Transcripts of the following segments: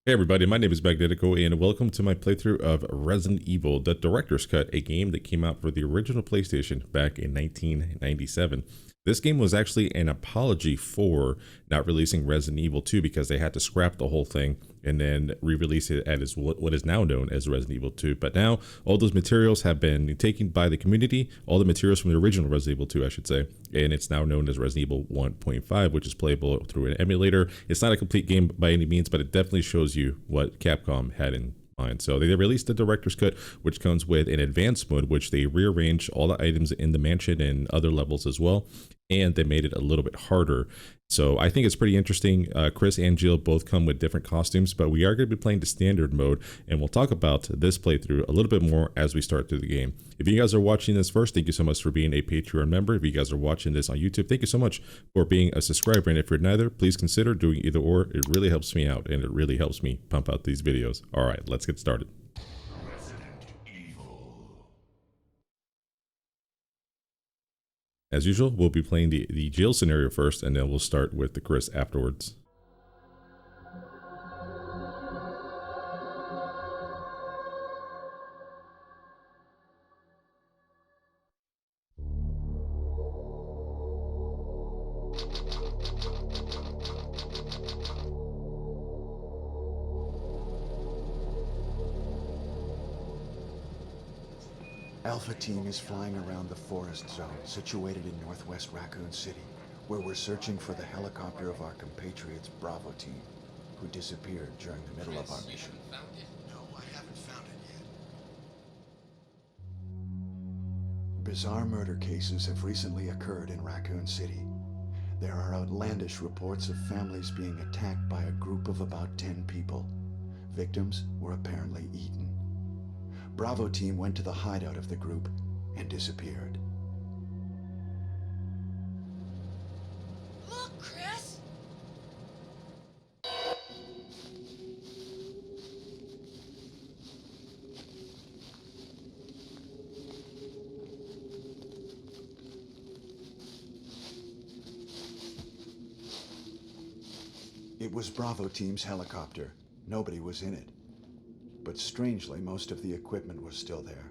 Hey everybody, my name is Magneticko and welcome to my playthrough of Resident Evil, the Director's Cut, a game that came out for the original PlayStation back in 1997. This game was actually an apology for not releasing Resident Evil 2 because they had to scrap the whole thing and then re-release it as what is now known as Resident Evil 2. But now all those materials have been taken by the community, all the materials from the original Resident Evil 2, I should say, and it's now known as Resident Evil 1.5, which is playable through an emulator. It's not a complete game by any means, but it definitely shows you what Capcom had in mind. So they released the Director's Cut, which comes with an advanced mode, which they rearrange all the items in the mansion and other levels as well, and they made it a little bit harder. So I think it's pretty interesting. Chris and Jill both come with different costumes, but we are going to be playing the standard mode, and we'll talk about this playthrough a little bit more as we start through the game. If you guys are watching this first, thank you so much for being a Patreon member. If you guys are watching this on YouTube, thank you so much for being a subscriber. And if you're neither, please consider doing either or. It really helps me out, and it really helps me pump out these videos. All right, let's get started. As usual, we'll be playing the Jill scenario first, and then we'll start with the Chris afterwards. Alpha Team is flying around the forest zone situated in northwest Raccoon City, where we're searching for the helicopter of our compatriots Bravo Team, who disappeared during the middle of our mission. No, I haven't found it yet. Bizarre murder cases have recently occurred in Raccoon City. There are outlandish reports of families being attacked by a group of about 10 people. Victims were apparently eaten. Bravo Team went to the hideout of the group and disappeared. Look, Chris! It was Bravo Team's helicopter. Nobody was in it. But strangely, most of the equipment was still there.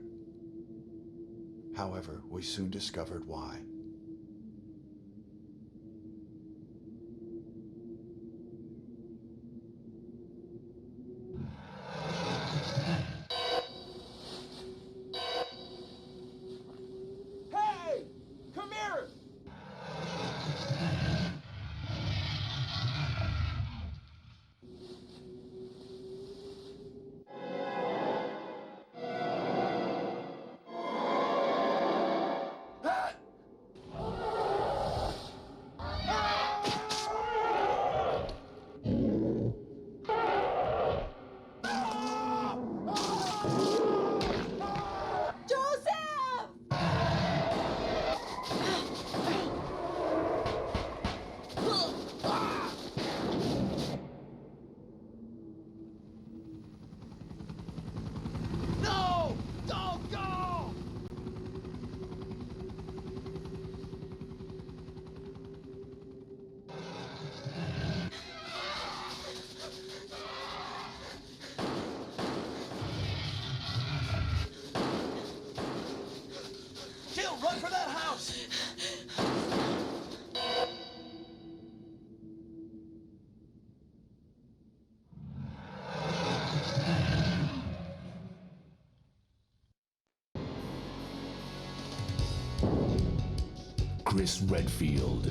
However, we soon discovered why. Hey! Come here! Run for that house! Chris Redfield.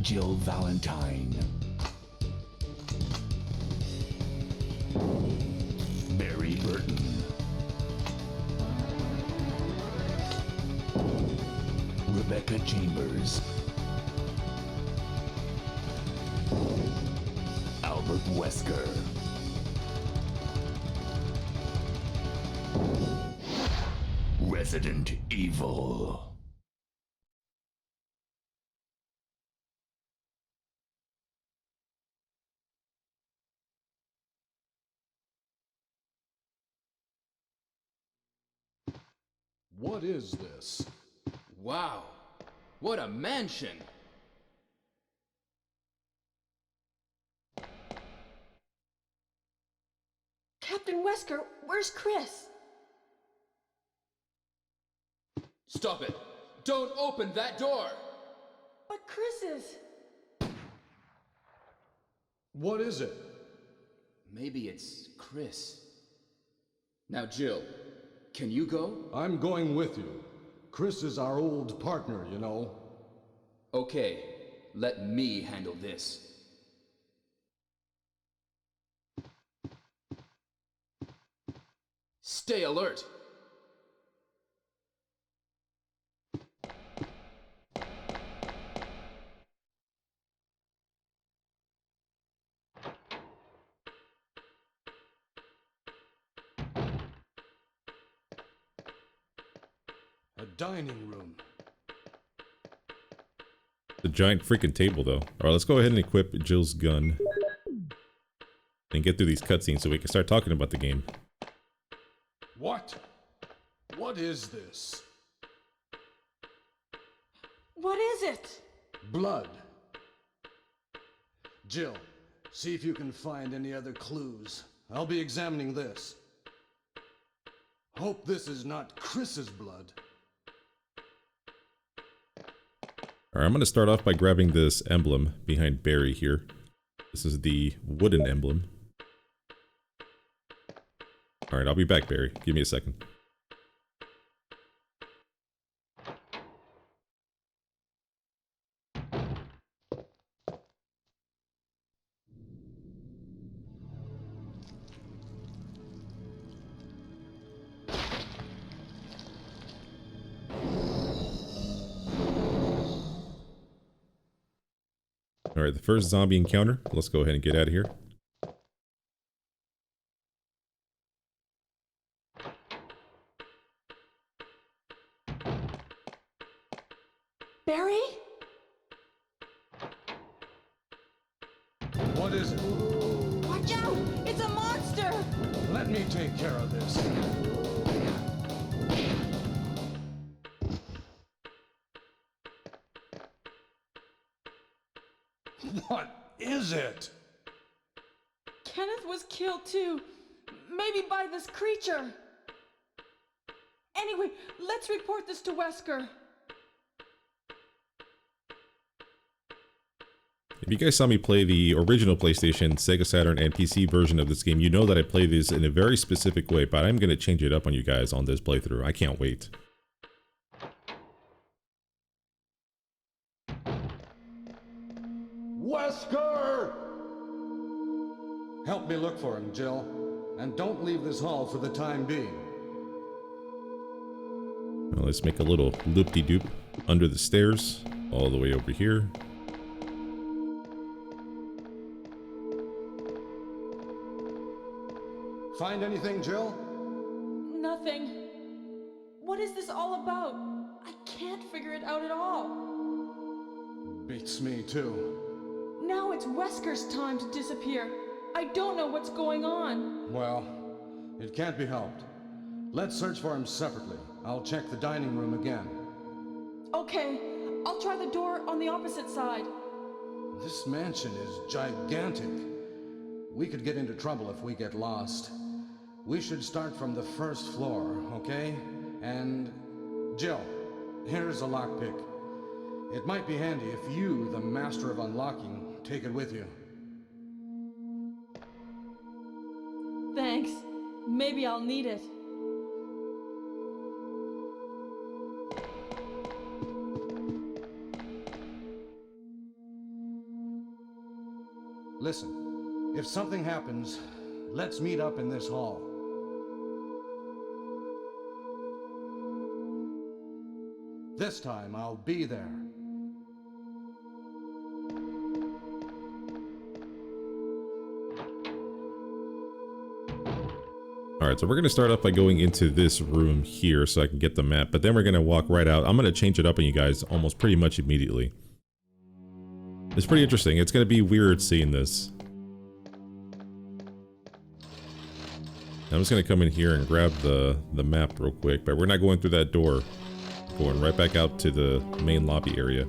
Jill Valentine. Barry Burton. Rebecca Chambers. Albert Wesker. Resident Evil. What is this? Wow, what a mansion! Captain Wesker, where's Chris? Stop it! Don't open that door! But Chris is... What is it? Maybe it's Chris. Now, Jill, can you go? I'm going with you. Chris is our old partner, you know. Okay, let me handle this. Stay alert! A dining room. The giant freaking table, though. Alright, let's go ahead and equip Jill's gun. And get through these cutscenes so we can start talking about the game. What? What is this? What is it? Blood. Jill, see if you can find any other clues. I'll be examining this. Hope this is not Chris's blood. Alright, I'm going to start off by grabbing this emblem behind Barry here. This is the wooden emblem. Alright, I'll be back, Barry. Give me a second. Alright, the first zombie encounter. Let's go ahead and get out of here. Barry? What is it? Watch out! It's a monster! Let me take care of this. What is it? Kenneth was killed too. Maybe by this creature. Anyway, let's report this to Wesker. If you guys saw me play the original PlayStation, Sega Saturn, and PC version of this game, you know that I play this in a very specific way, but I'm going to change it up on you guys on this playthrough. I can't wait. Wesker! Help me look for him, Jill. And don't leave this hall for the time being. Well, let's make a little loop-de-doop under the stairs, all the way over here. Find anything, Jill? Nothing. What is this all about? I can't figure it out at all. Beats me, too. Now it's Wesker's time to disappear. I don't know what's going on. Well, it can't be helped. Let's search for him separately. I'll check the dining room again. Okay, I'll try the door on the opposite side. This mansion is gigantic. We could get into trouble if we get lost. We should start from the first floor, okay? And Jill, here's a lockpick. It might be handy if you, the master of unlocking, take it with you. Thanks. Maybe I'll need it. Listen, if something happens, let's meet up in this hall. This time I'll be there. Alright, so we're going to start off by going into this room here so I can get the map, but then we're going to walk right out. I'm going to change it up on you guys almost pretty much immediately. It's pretty interesting. It's going to be weird seeing this. I'm just going to come in here and grab the map real quick, but we're not going through that door. Going right back out to the main lobby area.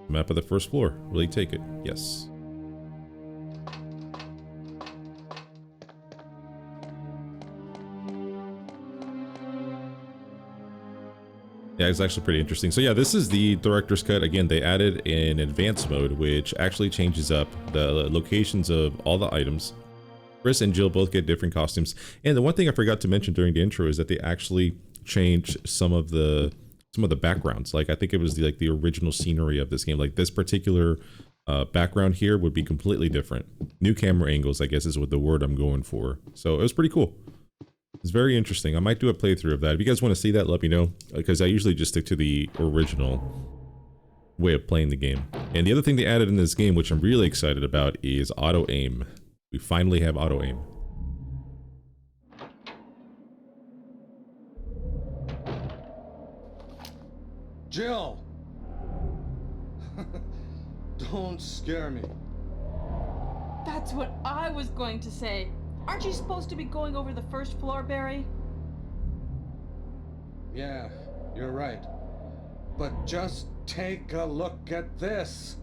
Map of the first floor. Will you take it? Yes. Yeah, it's actually pretty interesting. So yeah, this is the director's cut. Again, they added an advanced mode, which actually changes up the locations of all the items. Chris and Jill both get different costumes. And the one thing I forgot to mention during the intro is that they actually changed some of the backgrounds. Like I think it was the original scenery of this game. Like this particular background here would be completely different. New camera angles, I guess, is what the word I'm going for. So it was pretty cool. It's very interesting. I might do a playthrough of that. If you guys want to see that, let me know, because I usually just stick to the original way of playing the game. And the other thing they added in this game, which I'm really excited about, is auto aim. We finally have auto aim. Jill! Don't scare me. That's what I was going to say. Aren't you supposed to be going over the first floor, Barry? Yeah, you're right. But just take a look at this.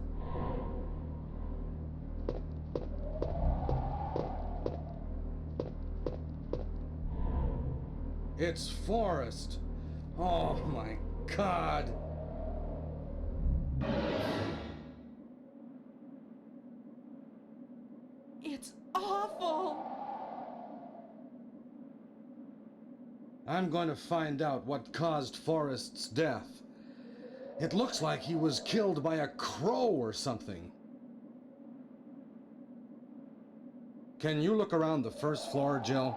It's Forrest. Oh my God. It's awful. I'm going to find out what caused Forrest's death. It looks like he was killed by a crow or something. Can you look around the first floor, Jill?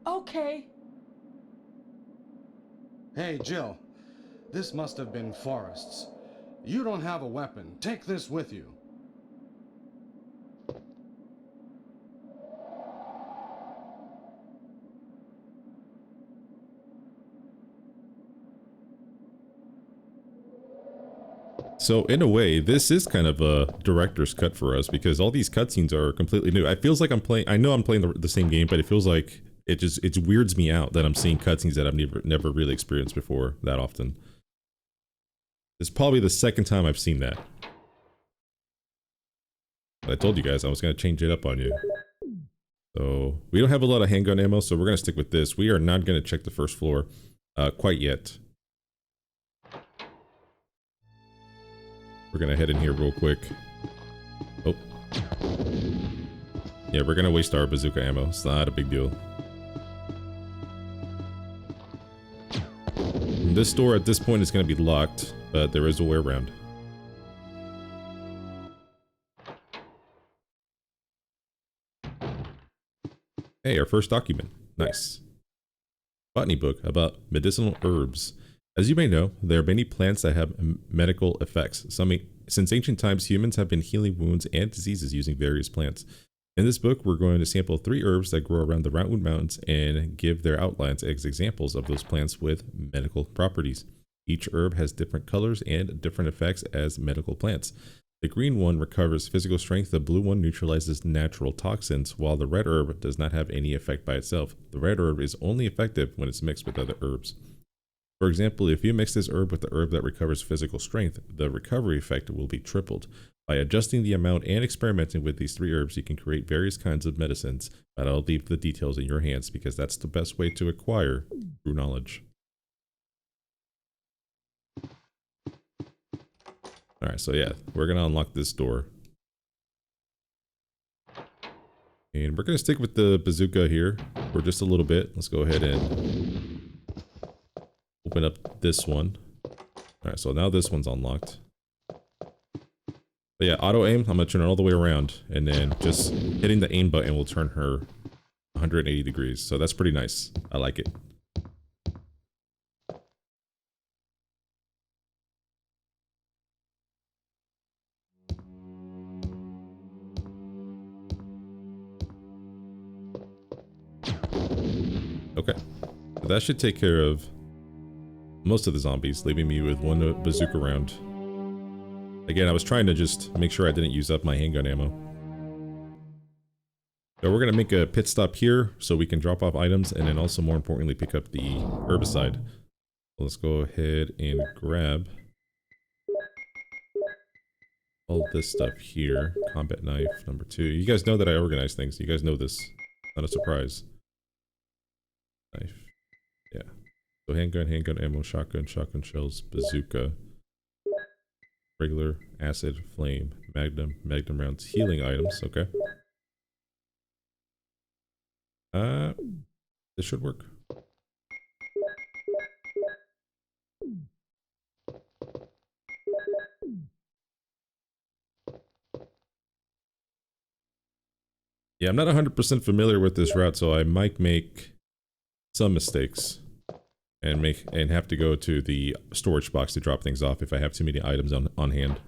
Okay. Hey, Jill. This must have been Forrest's. You don't have a weapon. Take this with you. So in a way, this is kind of a director's cut for us because all these cutscenes are completely new. It feels like I'm playing. I know I'm playing the same game, but it feels like it weirds me out that I'm seeing cutscenes that I've never really experienced before that often. It's probably the second time I've seen that. But I told you guys I was going to change it up on you. So we don't have a lot of handgun ammo, so we're going to stick with this. We are not going to check the first floor quite yet. We're going to head in here real quick. Oh. Yeah, we're going to waste our bazooka ammo. It's not a big deal. This door at this point is going to be locked, but there is a way around. Hey, our first document. Nice. Botany book about medicinal herbs. As you may know, there are many plants that have medical effects. Since ancient times, humans have been healing wounds and diseases using various plants. In this book, we're going to sample 3 herbs that grow around the Roundwood Mountains and give their outlines as examples of those plants with medical properties. Each herb has different colors and different effects as medical plants. The green one recovers physical strength, the blue one neutralizes natural toxins, while the red herb does not have any effect by itself. The red herb is only effective when it's mixed with other herbs. For example, if you mix this herb with the herb that recovers physical strength, the recovery effect will be tripled. By adjusting the amount and experimenting with these 3 herbs, you can create various kinds of medicines, but I'll leave the details in your hands because that's the best way to acquire true knowledge. Alright, so yeah, we're going to unlock this door. And we're going to stick with the bazooka here for just a little bit. Let's go ahead and open up this one. Alright, so now this one's unlocked. But yeah, auto aim, I'm going to turn it all the way around. And then just hitting the aim button will turn her 180 degrees. So that's pretty nice. I like it. Okay. So that should take care of most of the zombies, leaving me with one bazooka round. Again, I was trying to just make sure I didn't use up my handgun ammo. So we're going to make a pit stop here so we can drop off items and then also more importantly pick up the herbicide. So let's go ahead and grab all this stuff here. Combat knife number 2. You guys know that I organize things. You guys know this. Not a surprise. Knife. Yeah. So handgun, handgun ammo, shotgun, shotgun shells, bazooka, regular, acid, flame, magnum, magnum rounds, healing items. Okay. This should work. Yeah, I'm not 100% familiar with this route, so I might make some mistakes and have to go to the storage box to drop things off if I have too many items on hand.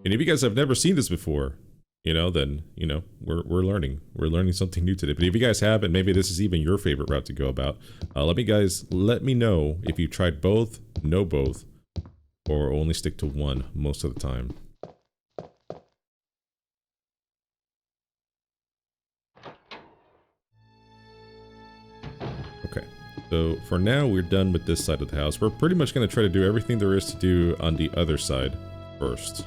And if you guys have never seen this before, you know, then, you know, we're learning. We're learning something new today. But if you guys have, and maybe this is even your favorite route to go about, let me know if you tried both, know both, or only stick to one most of the time. Okay, so for now we're done with this side of the house. We're pretty much going to try to do everything there is to do on the other side first.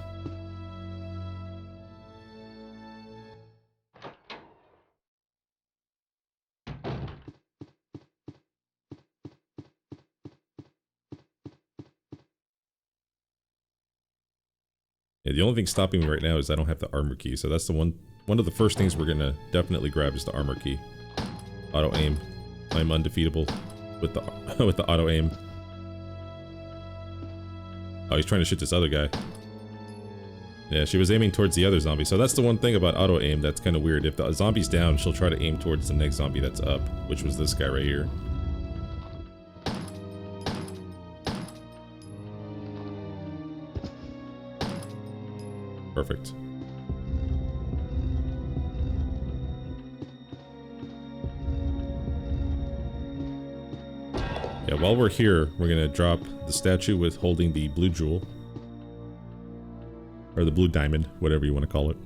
Yeah, the only thing stopping me right now is I don't have the armor key, so that's the one of the first things we're gonna definitely grab is the armor key. Auto aim. I'm undefeatable with the with the auto aim. Oh, he's trying to shoot this other guy. Yeah, she was aiming towards the other zombie. So that's the one thing about auto aim that's kind of weird. If the zombie's down, she'll try to aim towards the next zombie that's up, which was this guy right here. Perfect. Yeah, while we're here, we're gonna drop the statue with holding the blue jewel. Or the blue diamond, whatever you want to call it.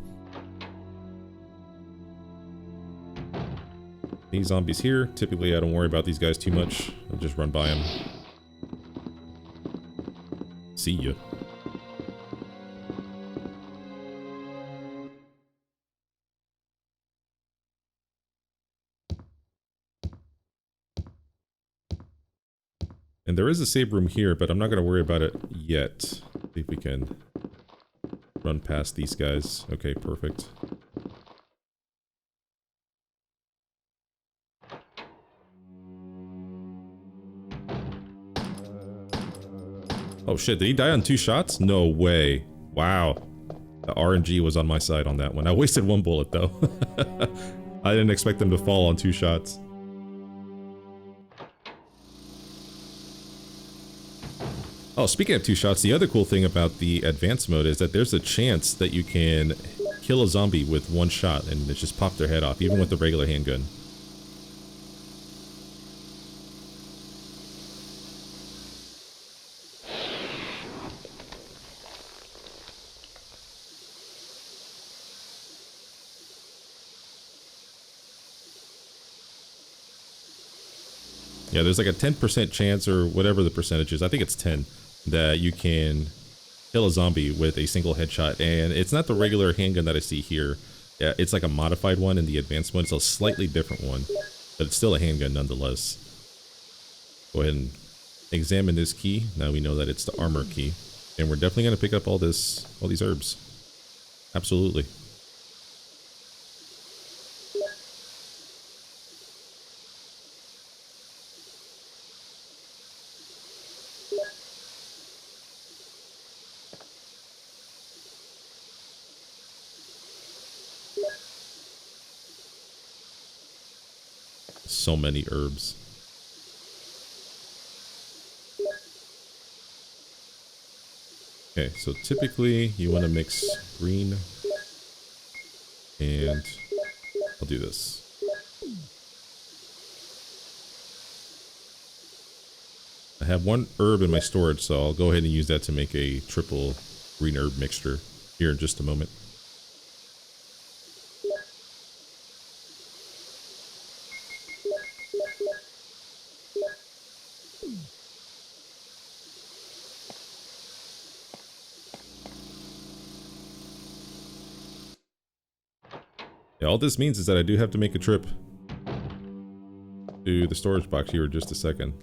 These zombies here, typically I don't worry about these guys too much. I'll just run by them. See ya. And there is a save room here, but I'm not going to worry about it yet. See if we can run past these guys. Okay, perfect. Oh shit, did he die on 2 shots? No way. Wow. The RNG was on my side on that one. I wasted 1 bullet though. I didn't expect them to fall on 2 shots. Oh, speaking of 2 shots, the other cool thing about the advanced mode is that there's a chance that you can kill a zombie with 1 shot and it just pop their head off, even with the regular handgun. Yeah, there's like a 10% chance or whatever the percentage is. I think it's 10 that you can kill a zombie with a single headshot. And it's not the regular handgun that I see here. Yeah, it's like a modified one in the advanced one. It's a slightly different one, but it's still a handgun nonetheless. Go ahead and examine this key. Now we know that it's the armor key. And we're definitely going to pick up all these herbs. Absolutely. So many herbs. Okay, so typically you want to mix green And I'll do this. I have 1 herb in my storage, so I'll go ahead and use that to make a triple green herb mixture here in just a moment. Yeah, all this means is that I do have to make a trip to the storage box here in just a second.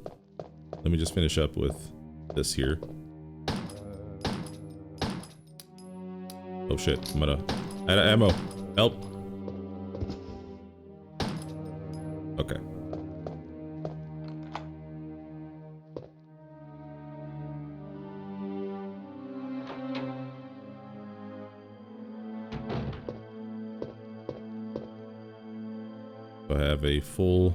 Let me just finish up with this here. Oh shit, I'm gonna... out of ammo. Help. Okay. I have a full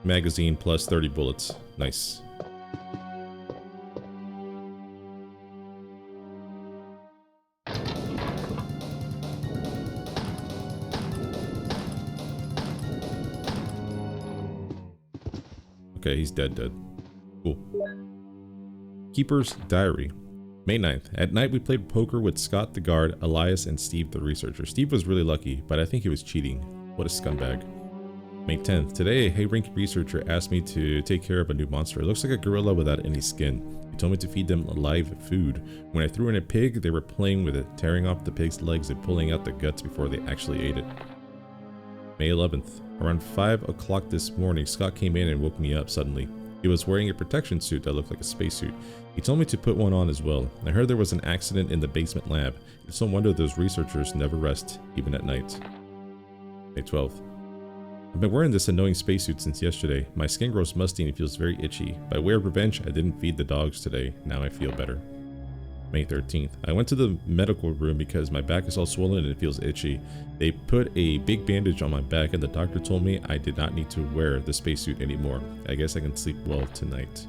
magazine plus 30 bullets. Nice. Okay, he's dead. Cool. Keeper's Diary. May 9th. At night we played poker with Scott the guard, Elias, and Steve the researcher. Steve was really lucky, but I think he was cheating. What a scumbag. May 10th. Today a high-ranking researcher asked me to take care of a new monster. It looks like a gorilla without any skin. He told me to feed them live food. When I threw in a pig, they were playing with it, tearing off the pig's legs and pulling out the guts before they actually ate it. May 11th. Around 5 o'clock this morning, Scott came in and woke me up suddenly. He was wearing a protection suit that looked like a spacesuit. He told me to put one on as well. I heard there was an accident in the basement lab. It's no wonder those researchers never rest, even at night. May 12th. I've been wearing this annoying spacesuit since yesterday. My skin grows musty and feels very itchy. By way of revenge, I didn't feed the dogs today. Now I feel better. May 13th. I went to the medical room because my back is all swollen and it feels itchy. They put a big bandage on my back and the doctor told me I did not need to wear the spacesuit anymore. I guess I can sleep well tonight.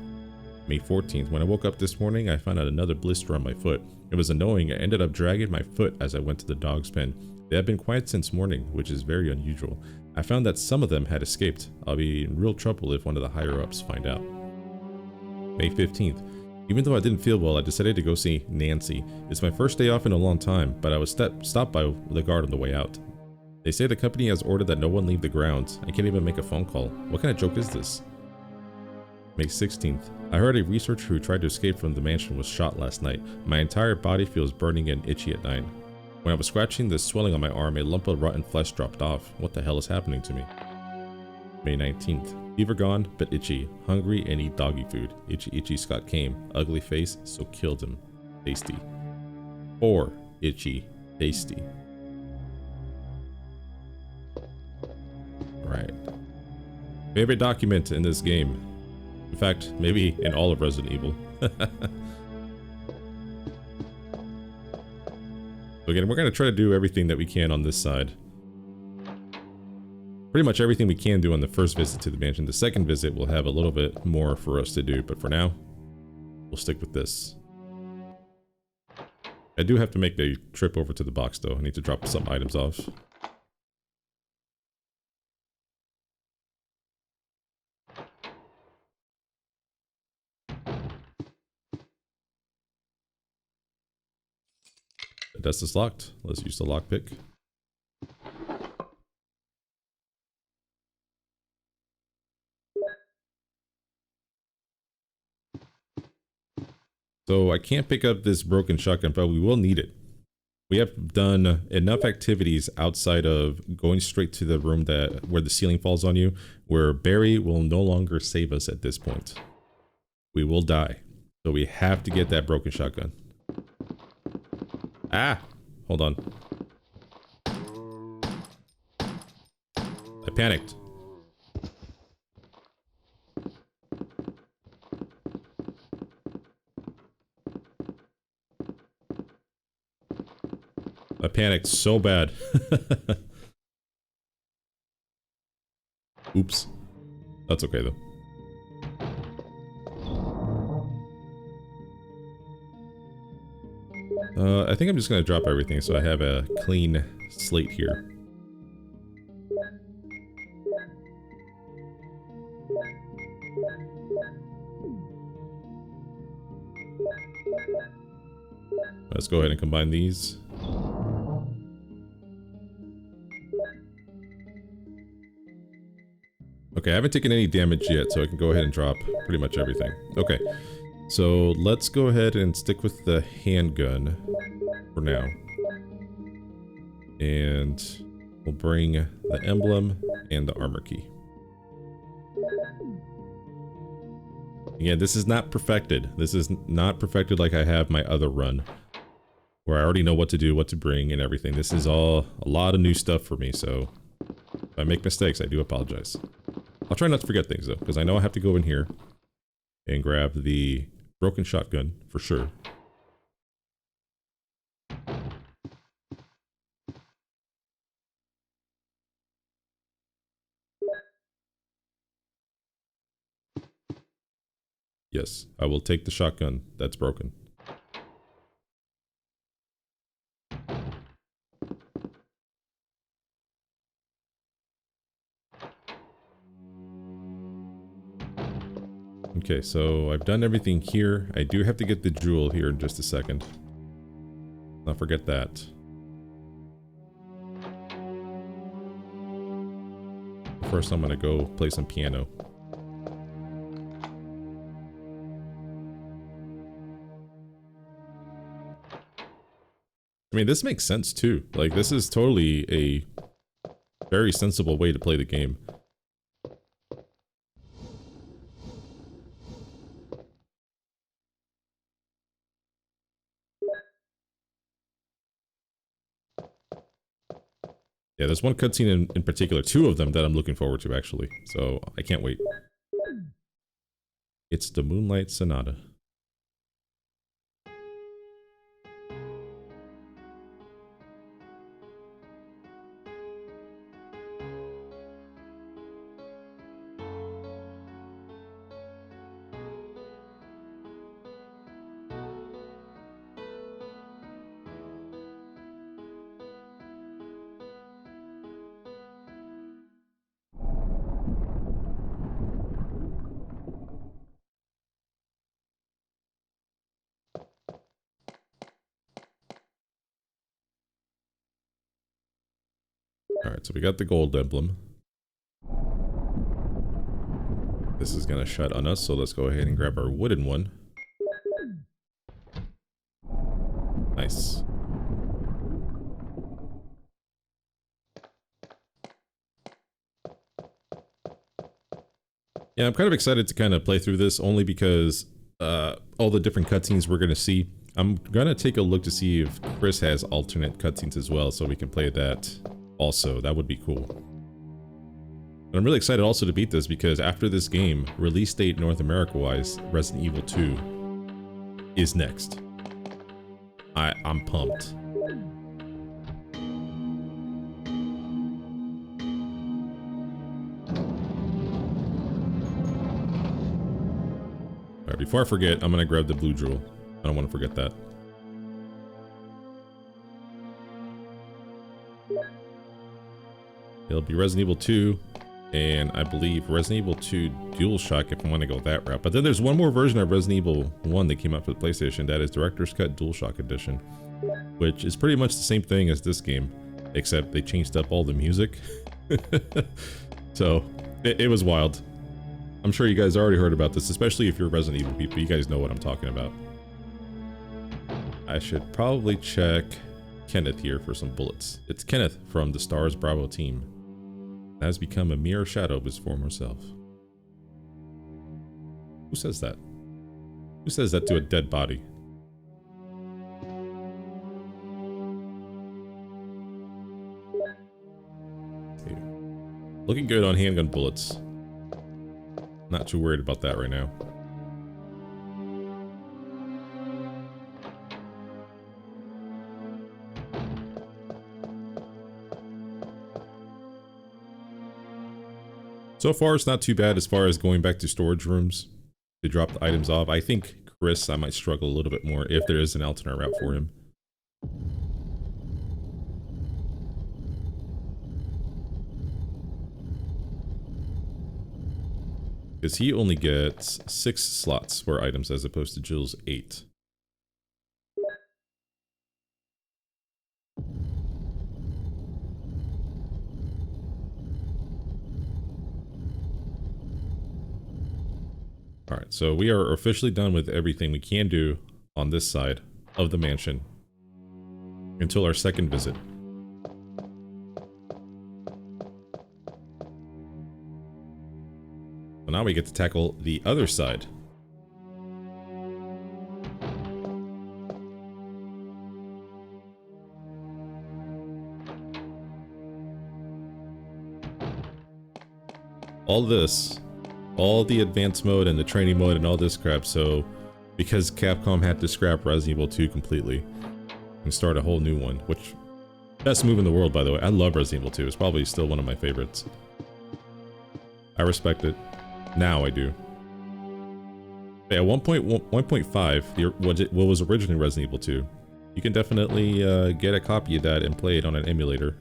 May 14th. When I woke up this morning, I found out another blister on my foot. It was annoying. I ended up dragging my foot as I went to the dog's pen. They have been quiet since morning, which is very unusual. I found that some of them had escaped. I'll be in real trouble if one of the higher-ups find out. May 15th. Even though I didn't feel well, I decided to go see Nancy. It's my first day off in a long time, but I was stopped by the guard on the way out. They say the company has ordered that no one leave the grounds. I can't even make a phone call. What kind of joke is this? May 16th. I heard a researcher who tried to escape from the mansion was shot last night. My entire body feels burning and itchy at night. When I was scratching the swelling on my arm, a lump of rotten flesh dropped off. What the hell is happening to me? May 19th. Fever gone, but itchy. Hungry and eat doggy food. Itchy Scott came. Ugly face, so killed him. Tasty. Or itchy. Tasty. Right. Favorite document in this game. In fact, maybe in all of Resident Evil. So again, we're going to try to do everything that we can on this side. Pretty much everything we can do on the first visit to the mansion. The second visit will have a little bit more for us to do, but for now, we'll stick with this. I do have to make a trip over to the box though. I need to drop some items off. The desk is locked. Let's use the lockpick. So I can't pick up this broken shotgun, but we will need it. We have done enough activities outside of going straight to the room where the ceiling falls on you, where Barry will no longer save us at this point. We will die. So we have to get that broken shotgun. Ah! Hold on. I panicked. I panicked so bad. Oops. That's okay though. I think I'm just gonna drop everything so I have a clean slate here. Let's go ahead and combine these. Okay, I haven't taken any damage yet, so I can go ahead and drop pretty much everything. Okay, so let's go ahead and stick with the handgun for now. And we'll bring the emblem and the armor key. Again, this is not perfected. This is not perfected like I have my other run, where I already know what to do, what to bring, and everything. This is all a lot of new stuff for me, so if I make mistakes, I do apologize. I'll try not to forget things, though, because I know I have to go in here and grab the broken shotgun, for sure. Yes, I will take the shotgun that's broken. Okay, so I've done everything here. I do have to get the jewel here in just a second. Not forget that. First, I'm gonna go play some piano. I mean, this makes sense too. Like, this is totally a very sensible way to play the game. Yeah, there's one cutscene in particular, two of them that I'm looking forward to, actually. So, I can't wait. It's the Moonlight Sonata. Alright, so we got the gold emblem. This is gonna shut on us, so let's go ahead and grab our wooden one. Nice. Yeah, I'm kind of excited to kind of play through this, only because all the different cutscenes we're gonna see. I'm gonna take a look to see if Chris has alternate cutscenes as well, so we can play that also. That would be cool. And I'm really excited also to beat this, because after this game, release date North America wise, Resident Evil 2 is next. I'm pumped. Alright, before I forget, I'm gonna grab the blue jewel. I don't want to forget that. It'll be Resident Evil 2, and I believe Resident Evil 2 DualShock if I want to go that route. But then there's one more version of Resident Evil 1 that came out for the PlayStation, that is Director's Cut DualShock Edition, which is pretty much the same thing as this game, except they changed up all the music. So, it was wild. I'm sure you guys already heard about this, especially if you're Resident Evil people. You guys know what I'm talking about. I should probably check Kenneth here for some bullets. It's Kenneth from the Stars Bravo team. Has become a mere shadow of his former self. Who says that? Who says that to a dead body? Okay. Looking good on handgun bullets. Not too worried about that right now. So far, it's not too bad as far as going back to storage rooms to drop the items off. I think Chris, I might struggle a little bit more if there is an alternate route for him. Because he only gets 6 slots for items as opposed to Jill's 8. Alright, so we are officially done with everything we can do on this side of the mansion until our second visit. So now we get to tackle the other side. All this, all the advanced mode and the training mode and all this crap, so because Capcom had to scrap Resident Evil 2 completely and start a whole new one, which, best move in the world, by the way. I love Resident Evil 2. It's probably still one of my favorites. I respect it. Now I do. Yeah, 1.5, what was originally Resident Evil 2. You can definitely get a copy of that and play it on an emulator.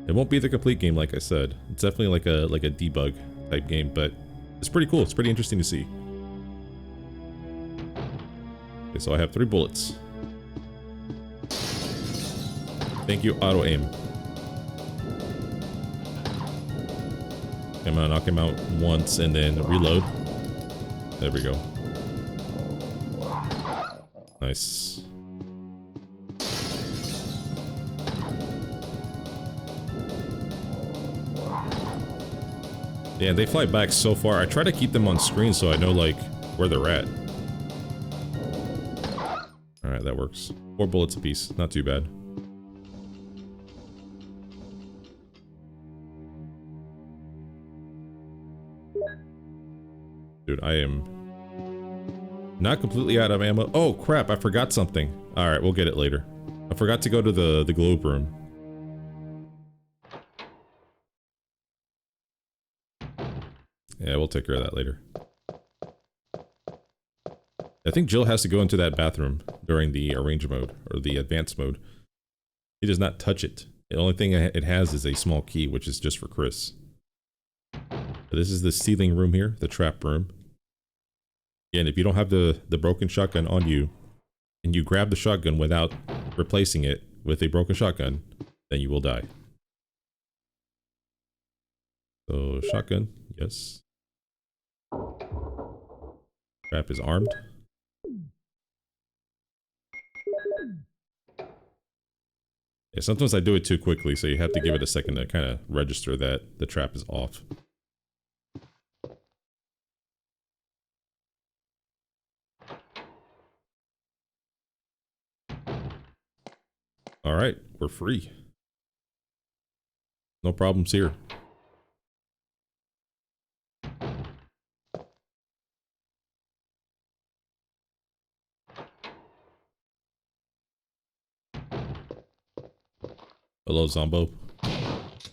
It won't be the complete game, like I said. It's definitely like a debug type game, but it's pretty cool. It's pretty interesting to see. Okay, so I have 3 bullets. Thank you, auto aim. I'm gonna knock him out once and then reload. There we go. Nice. Yeah, they fly back so far. I try to keep them on screen so I know, like, where they're at. Alright, that works. 4 bullets apiece. Not too bad. Dude, I am not completely out of ammo. Oh, crap, I forgot something. Alright, we'll get it later. I forgot to go to the globe room. Yeah, we'll take care of that later. I think Jill has to go into that bathroom during the arrange mode, or the advanced mode. He does not touch it. The only thing it has is a small key, which is just for Chris. But this is the ceiling room here, the trap room. Again, if you don't have the broken shotgun on you, and you grab the shotgun without replacing it with a broken shotgun, then you will die. So, shotgun, yes. Trap is armed. Yeah, sometimes I do it too quickly, so you have to give it a second to kind of register that the trap is off. Alright, we're free. No problems here. Hello, Zombo.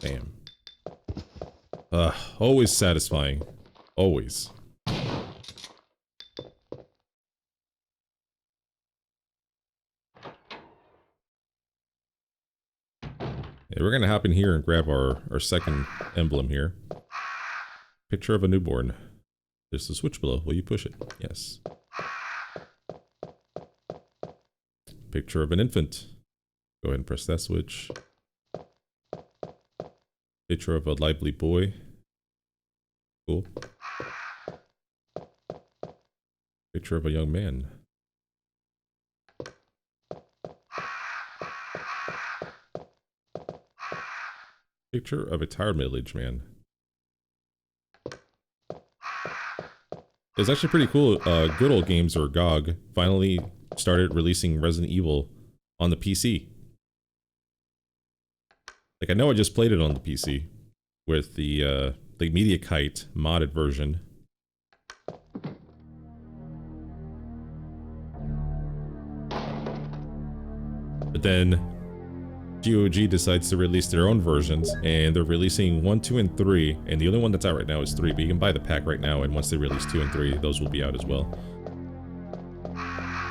Damn. Always satisfying. Always. Yeah, we're gonna hop in here and grab our second emblem here. Picture of a newborn. There's a switch below. Will you push it? Yes. Picture of an infant. Go ahead and press that switch. Picture of a lively boy. Cool. Picture of a young man. Picture of a tired middle-aged man. It's actually pretty cool. Good Old Games, or GOG, finally started releasing Resident Evil on the PC. Like, I know I just played it on the PC with the MediaKite modded version. But then GOG decides to release their own versions, and they're releasing 1, 2, and 3, and the only one that's out right now is 3, but you can buy the pack right now, and once they release 2 and 3, those will be out as well.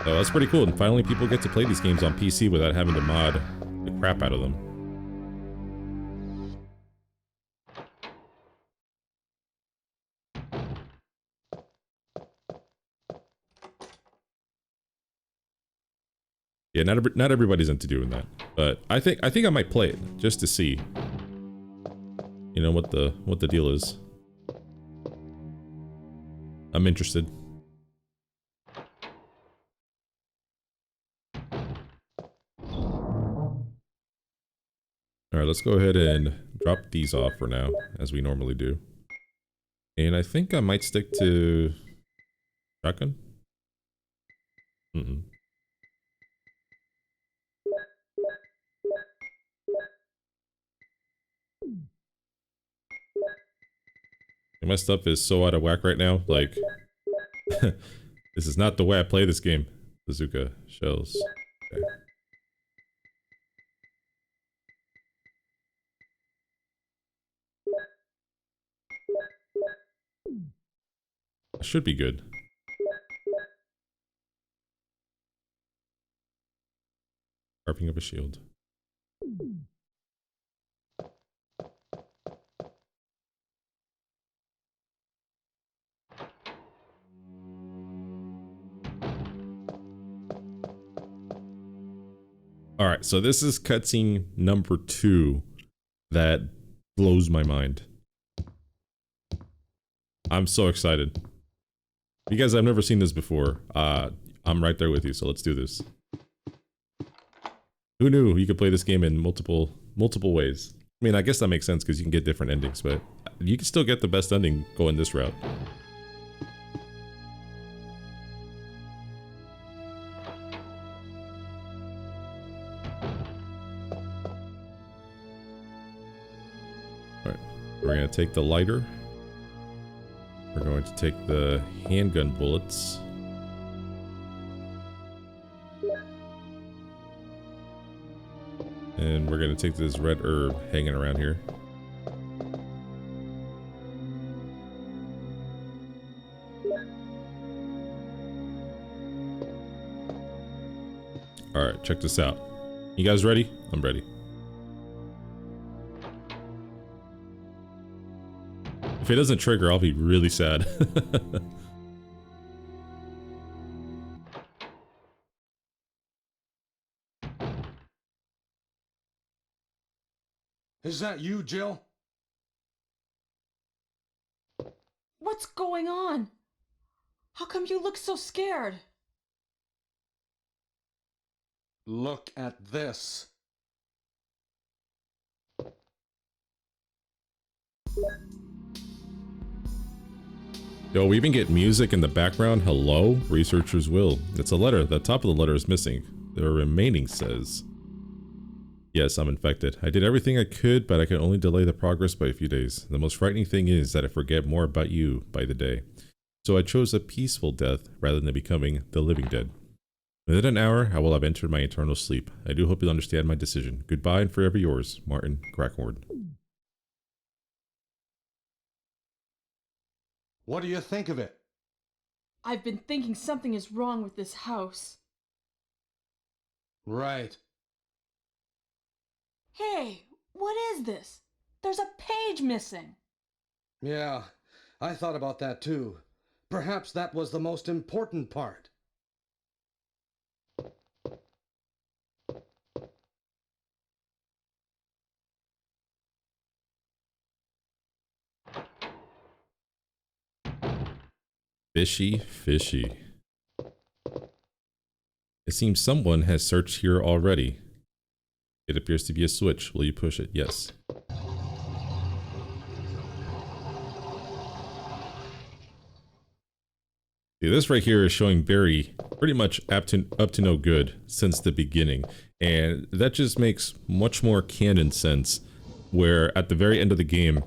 So that's pretty cool, and finally people get to play these games on PC without having to mod the crap out of them. Yeah, not everybody's into doing that, but I think I might play it just to see, you know, what the deal is. I'm interested. All right, let's go ahead and drop these off for now, as we normally do. And I think I might stick to shotgun. My stuff is so out of whack right now, like, this is not the way I play this game. Bazooka shells. Okay. Should be good. Carving of a shield. Alright, so this is cutscene number 2 that blows my mind. I'm so excited. You guys, I've never seen this before. I'm right there with you, so let's do this. Who knew you could play this game in multiple ways? I mean, I guess that makes sense because you can get different endings, but you can still get the best ending going this route. Alright, we're going to take the lighter. We're going to take the handgun bullets. And we're going to take this red herb hanging around here. Alright, check this out. You guys ready? I'm ready. If it doesn't trigger, I'll be really sad. Is that you, Jill? What's going on? How come you look so scared? Look at this. Yo, we even get music in the background. Hello? Researchers will. It's a letter. The top of the letter is missing. The remaining says... Yes, I'm infected. I did everything I could, but I can only delay the progress by a few days. The most frightening thing is that I forget more about you by the day. So I chose a peaceful death rather than becoming the living dead. Within an hour, I will have entered my eternal sleep. I do hope you'll understand my decision. Goodbye and forever yours, Martin Crackhorn. What do you think of it? I've been thinking something is wrong with this house. Right. Hey, what is this? There's a page missing. Yeah, I thought about that too. Perhaps that was the most important part. Fishy, fishy. It seems someone has searched here already. It appears to be a switch. Will you push it? Yes. See, this right here is showing Barry pretty much up to no good since the beginning. And that just makes much more canon sense, where at the very end of the game,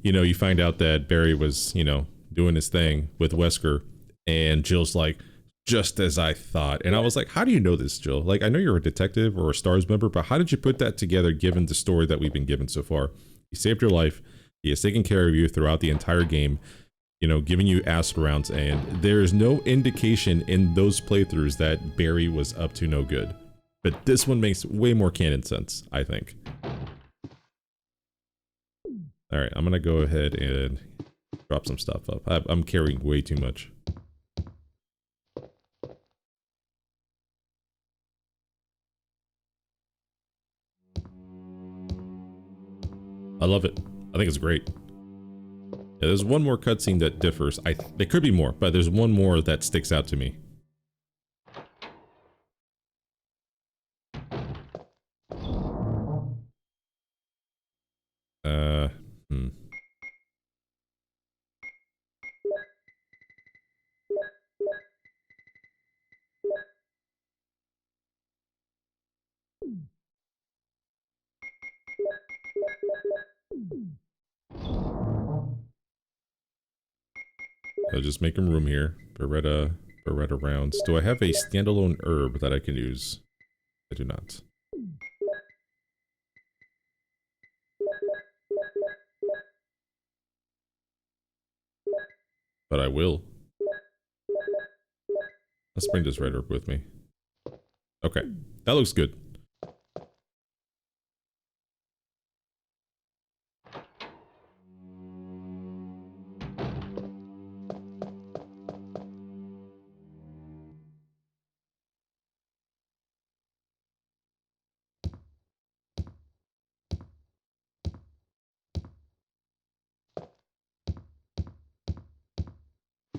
you know, you find out that Barry was, you know, doing his thing with Wesker, and Jill's like, just as I thought. And I was like, how do you know this, Jill? Like, I know you're a detective or a STARS member, but how did you put that together given the story that we've been given so far? He saved your life. He has taken care of you throughout the entire game, you know, giving you acid rounds, and there's no indication in those playthroughs that Barry was up to no good. But this one makes way more canon sense, I think. Alright, I'm gonna go ahead and drop some stuff up. I'm carrying way too much. I love it. I think it's great. Yeah, there's one more cutscene that differs. There could be more, but there's one more that sticks out to me. Hmm. I'll just make room here. Beretta rounds. Do I have a standalone herb that I can use? I do not. But I will. Let's bring this red herb with me. Okay, that looks good.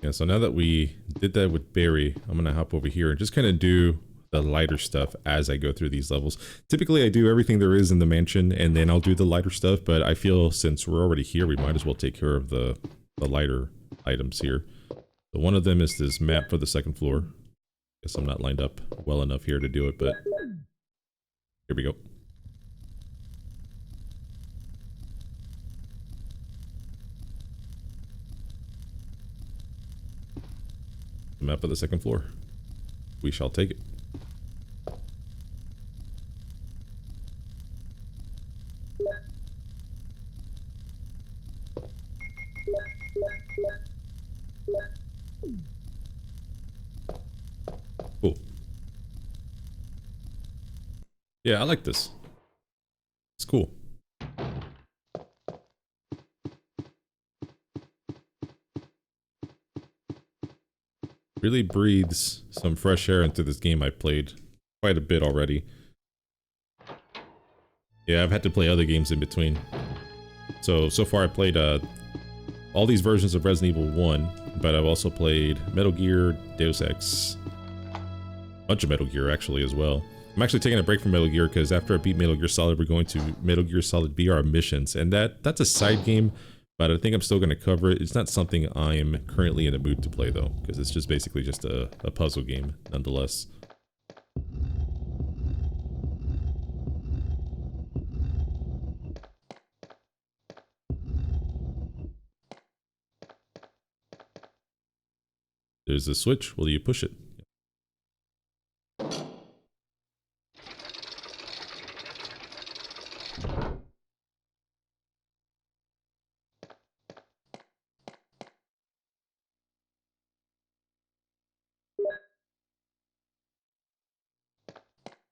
Yeah, so now that we did that with Barry, I'm gonna hop over here and just kind of do the lighter stuff as I go through these levels. Typically I do everything there is in the mansion and then I'll do the lighter stuff, but I feel since we're already here, we might as well take care of the lighter items here. So one of them is this map for the second floor. Guess I'm not lined up well enough here to do it, but here we go. The map of the second floor. We shall take it. Cool. Yeah, I like this. It's cool. Really breathes some fresh air into this game. I've played quite a bit already. Yeah, I've had to play other games in between. So far I played all these versions of Resident Evil 1, but I've also played Metal Gear, Deus Ex, a bunch of Metal Gear actually as well. I'm actually taking a break from Metal Gear because after I beat Metal Gear Solid, we're going to Metal Gear Solid VR Missions, and that's a side game, but I think I'm still going to cover it. It's not something I am currently in the mood to play though, because it's just basically just a puzzle game nonetheless. There's a switch. Will you push it?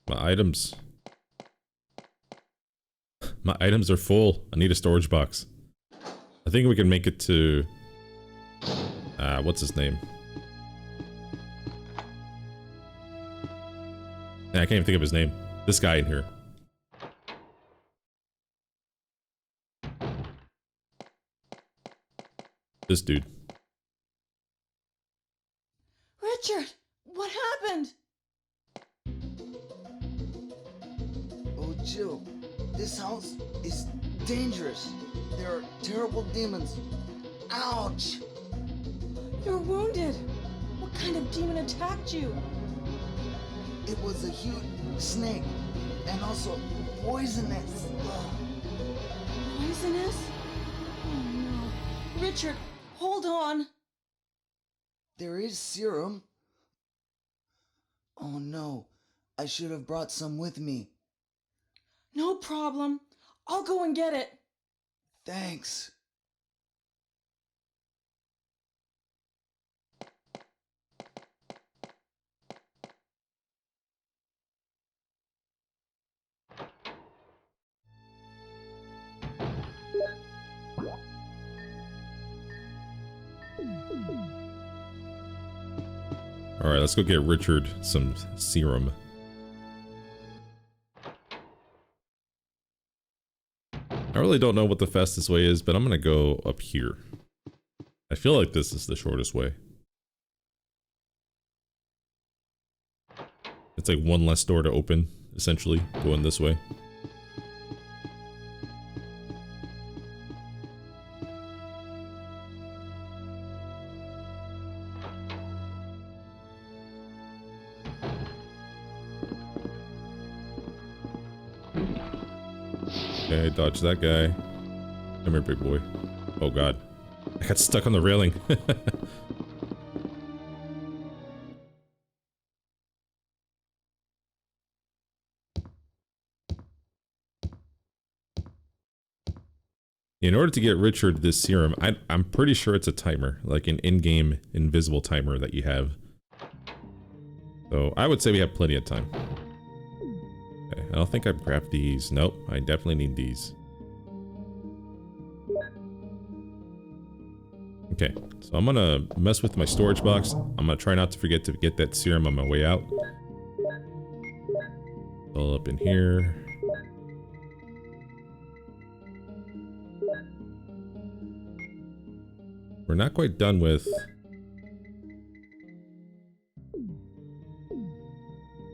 My items. My items are full. I need a storage box. I think we can make it to... what's his name? I can't even think of his name. This guy in here. This dude. Richard, what happened? Oh, Jill, this house is dangerous. There are terrible demons. Ouch! You're wounded. What kind of demon attacked you? It was a huge snake and also poisonous. Poisonous? Oh no. Richard, hold on. There is serum. Oh no, I should have brought some with me. No problem. I'll go and get it. Thanks. Alright, let's go get Richard some serum. I really don't know what the fastest way is, but I'm gonna go up here. I feel like this is the shortest way. It's like one less door to open, essentially, going this way. Okay, dodge that guy. Come here, big boy. Oh god. I got stuck on the railing. In order to get Richard this serum, I'm pretty sure it's a timer, like an in-game invisible timer that you have. So I would say we have plenty of time. Okay, I don't think I've grabbed these. Nope, I definitely need these. Okay, so I'm gonna mess with my storage box. I'm gonna try not to forget to get that serum on my way out. All up in here. We're not quite done with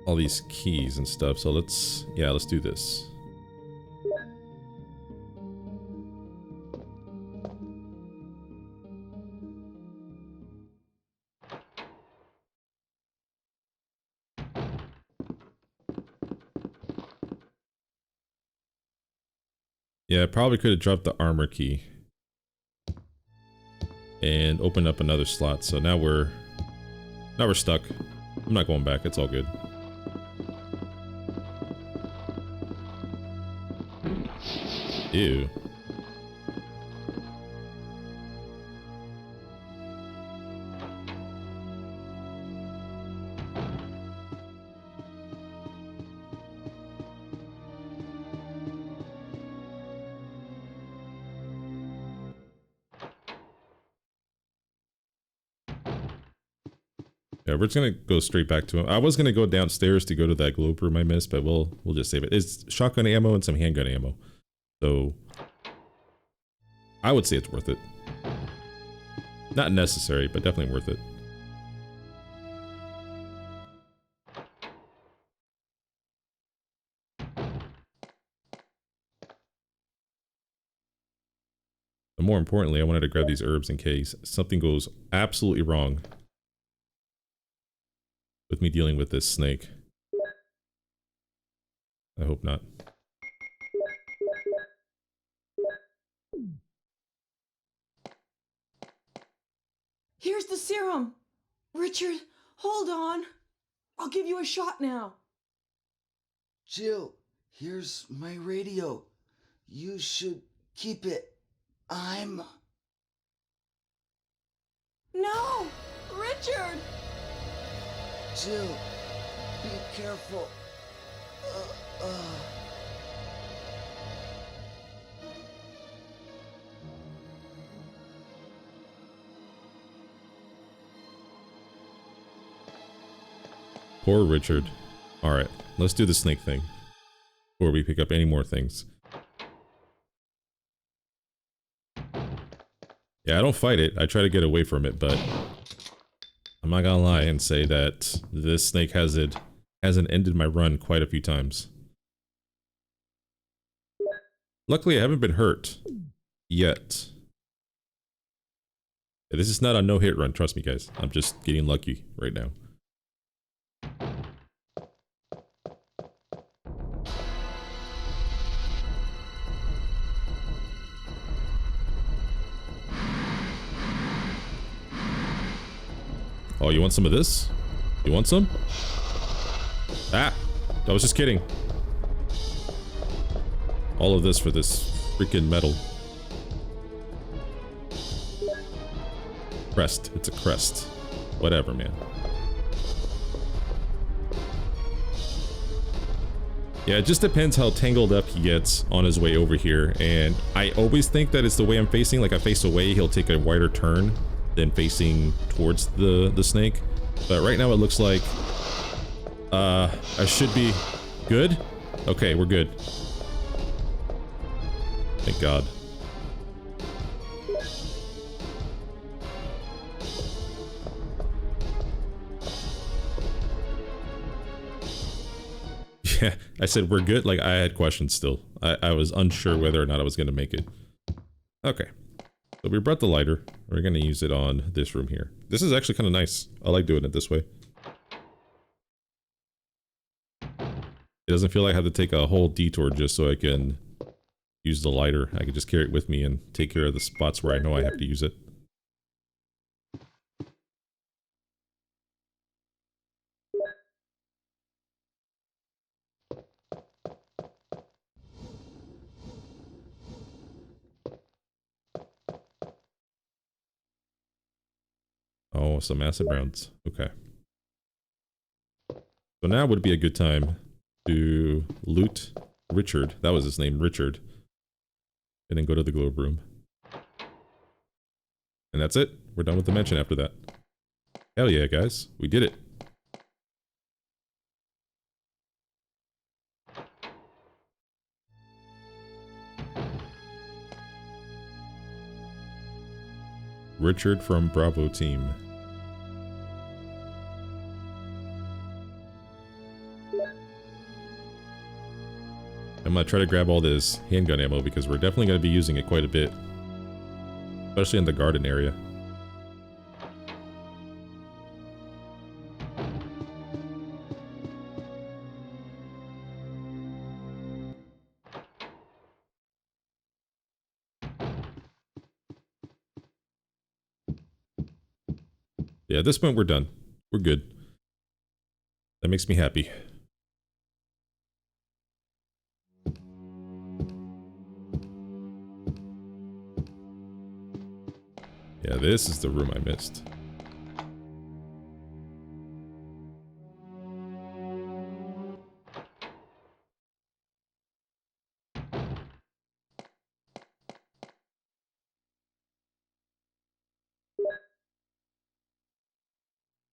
all these keys and stuff, so let's do this. Yeah, I probably could have dropped the armor key and opened up another slot. So now we're stuck. I'm not going back. It's all good. Ew. Yeah, we're just gonna go straight back to him. I was gonna go downstairs to go to that globe room I missed, but we'll just save it. It's shotgun ammo and some handgun ammo. So I would say it's worth it. Not necessary, but definitely worth it. But more importantly, I wanted to grab these herbs in case something goes absolutely wrong with me dealing with this snake. I hope not. Here's the serum. Richard, hold on. I'll give you a shot now. Jill, here's my radio. You should keep it. No! Richard! Jill, be careful. Poor Richard. Alright, let's do the snake thing before we pick up any more things. Yeah, I don't fight it. I try to get away from it, but I'm not gonna lie and say that this snake hasn't ended my run quite a few times. Luckily, I haven't been hurt yet. Yeah, this is not a no-hit run, trust me guys. I'm just getting lucky right now. Oh, you want some of this? You want some? Ah! I was just kidding. All of this for this freaking metal. Crest. It's a crest. Whatever, man. Yeah, it just depends how tangled up he gets on his way over here. And I always think that it's the way I'm facing. Like, I face away, he'll take a wider turn than facing towards the snake. But right now it looks like I should be good. Okay, we're good. Thank God. Yeah, I said we're good. Like, I had questions still. I was unsure whether or not I was going to make it. Okay. So we brought the lighter. We're going to use it on this room here. This is actually kind of nice. I like doing it this way. It doesn't feel like I have to take a whole detour just so I can use the lighter. I can just carry it with me and take care of the spots where I know I have to use it. Oh, some acid rounds. Okay. So now would be a good time to loot Richard. That was his name, Richard. And then go to the globe room. And that's it. We're done with the mansion after that. Hell yeah, guys. We did it. Richard from Bravo team. I'm gonna try to grab all this handgun ammo because we're definitely gonna be using it quite a bit. Especially in the garden area. Yeah, at this point we're done. We're good. That makes me happy. Yeah, this is the room I missed.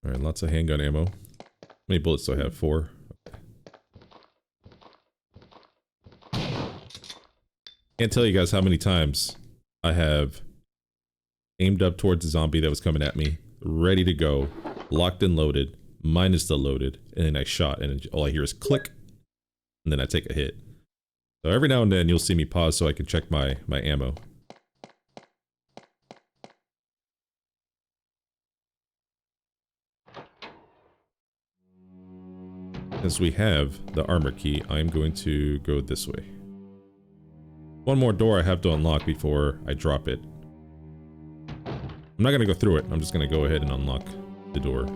Alright, lots of handgun ammo. How many bullets do I have? 4. Can't tell you guys how many times I have aimed up towards the zombie that was coming at me, ready to go, locked and loaded, mine is still loaded, and then I shot, and all I hear is click, and then I take a hit. So every now and then you'll see me pause so I can check my ammo. Since we have the armor key, I'm going to go this way. One more door I have to unlock before I drop it. I'm not going to go through it, I'm just going to go ahead and unlock the door.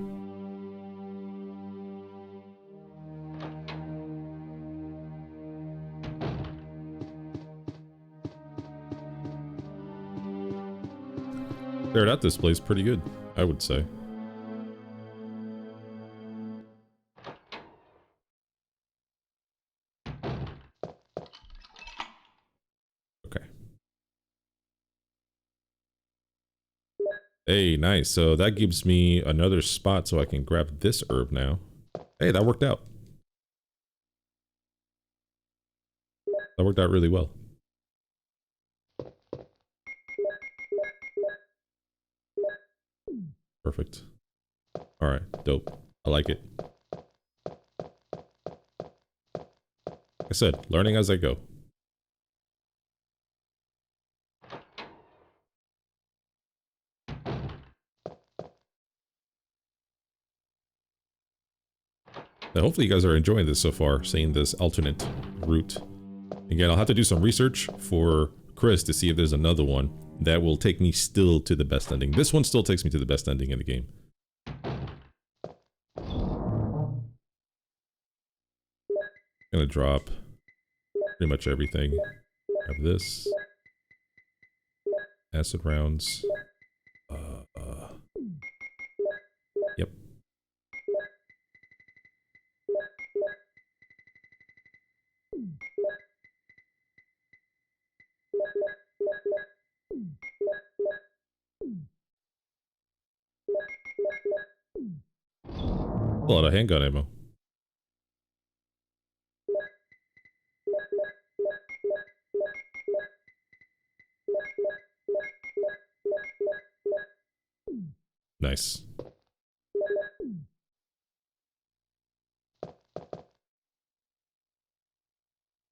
Cleared out this place pretty good, I would say. Hey, nice. So that gives me another spot so I can grab this herb now. Hey, that worked out. That worked out really well. Perfect. Alright, dope. I like it. Like I said, learning as I go. Now, hopefully you guys are enjoying this so far, seeing this alternate route. Again, I'll have to do some research for Chris to see if there's another one that will take me still to the best ending. This one still takes me to the best ending in the game. Gonna drop pretty much everything. Have this. Acid rounds. Yep. A lot of handgun ammo. Nice.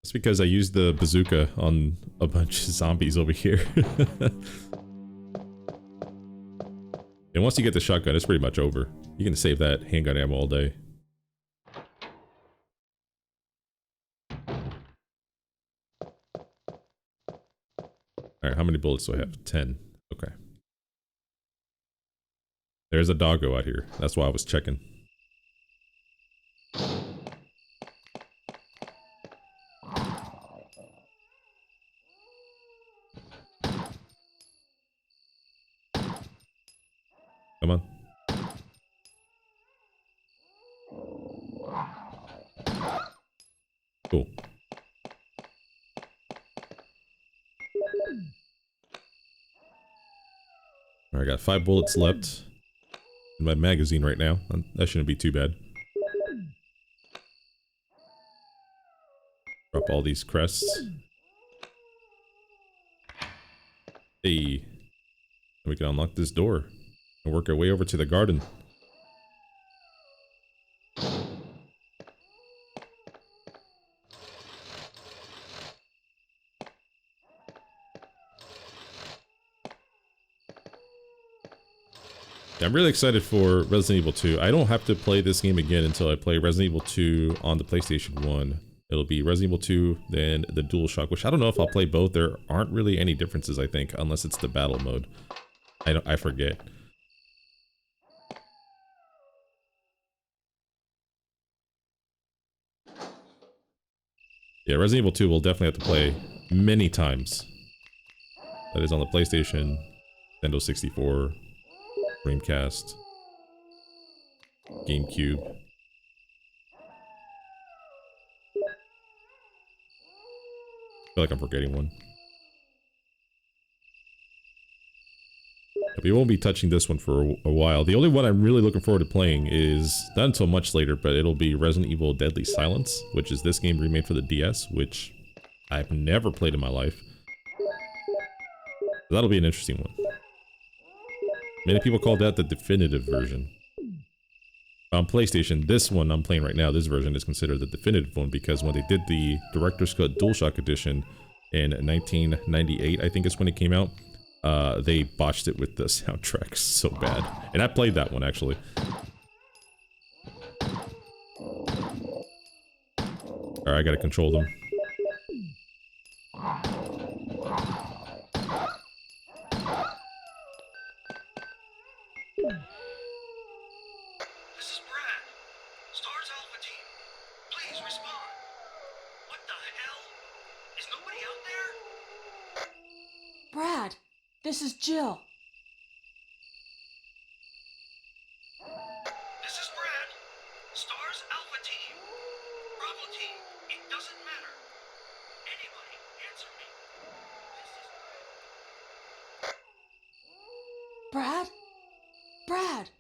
That's because I used the bazooka on a bunch of zombies over here. And once you get the shotgun, it's pretty much over. You can save that handgun ammo all day. Alright, how many bullets do I have? 10. Okay. There's a doggo out here. That's why I was checking. Come on. Cool. Alright, I got 5 bullets left in my magazine right now. That shouldn't be too bad. Drop all these crests. Hey. And we can unlock this door and work our way over to the garden. I'm really excited for Resident Evil 2. I don't have to play this game again until I play Resident Evil 2 on the PlayStation 1. It'll be Resident Evil 2, then the DualShock, which I don't know if I'll play both. There aren't really any differences, I think, unless it's the battle mode. I forget. Yeah, Resident Evil 2 will definitely have to play many times. That is on the PlayStation, Nintendo 64, Dreamcast, GameCube. I feel like I'm forgetting one. We won't be touching this one for a while. The only one I'm really looking forward to playing is not until much later, but it'll be Resident Evil Deadly Silence, which is this game remade for the DS, which I've never played in my life. That'll be an interesting one. Many people call that the definitive version. On PlayStation, this one I'm playing right now, this version is considered the definitive one because when they did the Director's Cut DualShock Edition in 1998, I think is when it came out, they botched it with the soundtrack so bad. And I played that one, actually. Alright, I gotta control them. This is Brad. Stars Alpha Team. Please respond. What the hell? Is nobody out there? Brad, this is Jill. This is Brad. Stars Alpha Team. Bravo Team. It doesn't matter. Anybody, answer me. This is Brad? Brad!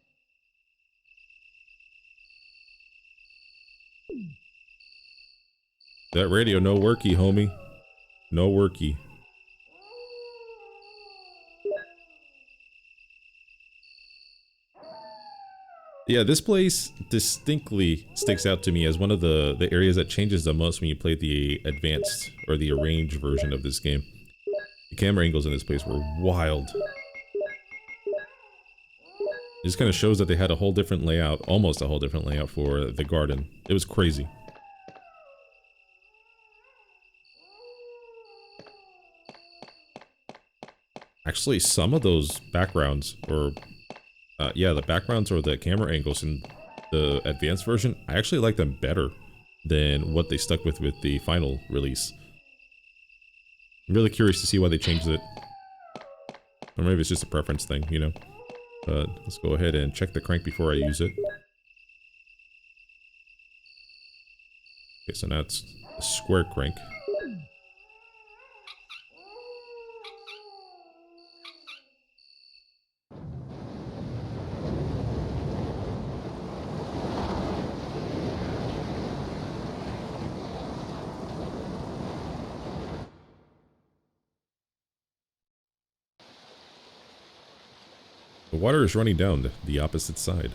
That radio, no worky, homie. No worky. Yeah, this place distinctly sticks out to me as one of the areas that changes the most when you play the advanced or the arranged version of this game. The camera angles in this place were wild. It just kind of shows that they had a whole different layout, almost a whole different layout for the garden. It was crazy. Actually, some of those backgrounds, or yeah, the backgrounds or the camera angles in the advanced version, I actually like them better than what they stuck with the final release. I'm really curious to see why they changed it. Or maybe it's just a preference thing, you know? But let's go ahead and check the crank before I use it. Okay, so now it's a square crank. The water is running down the opposite side.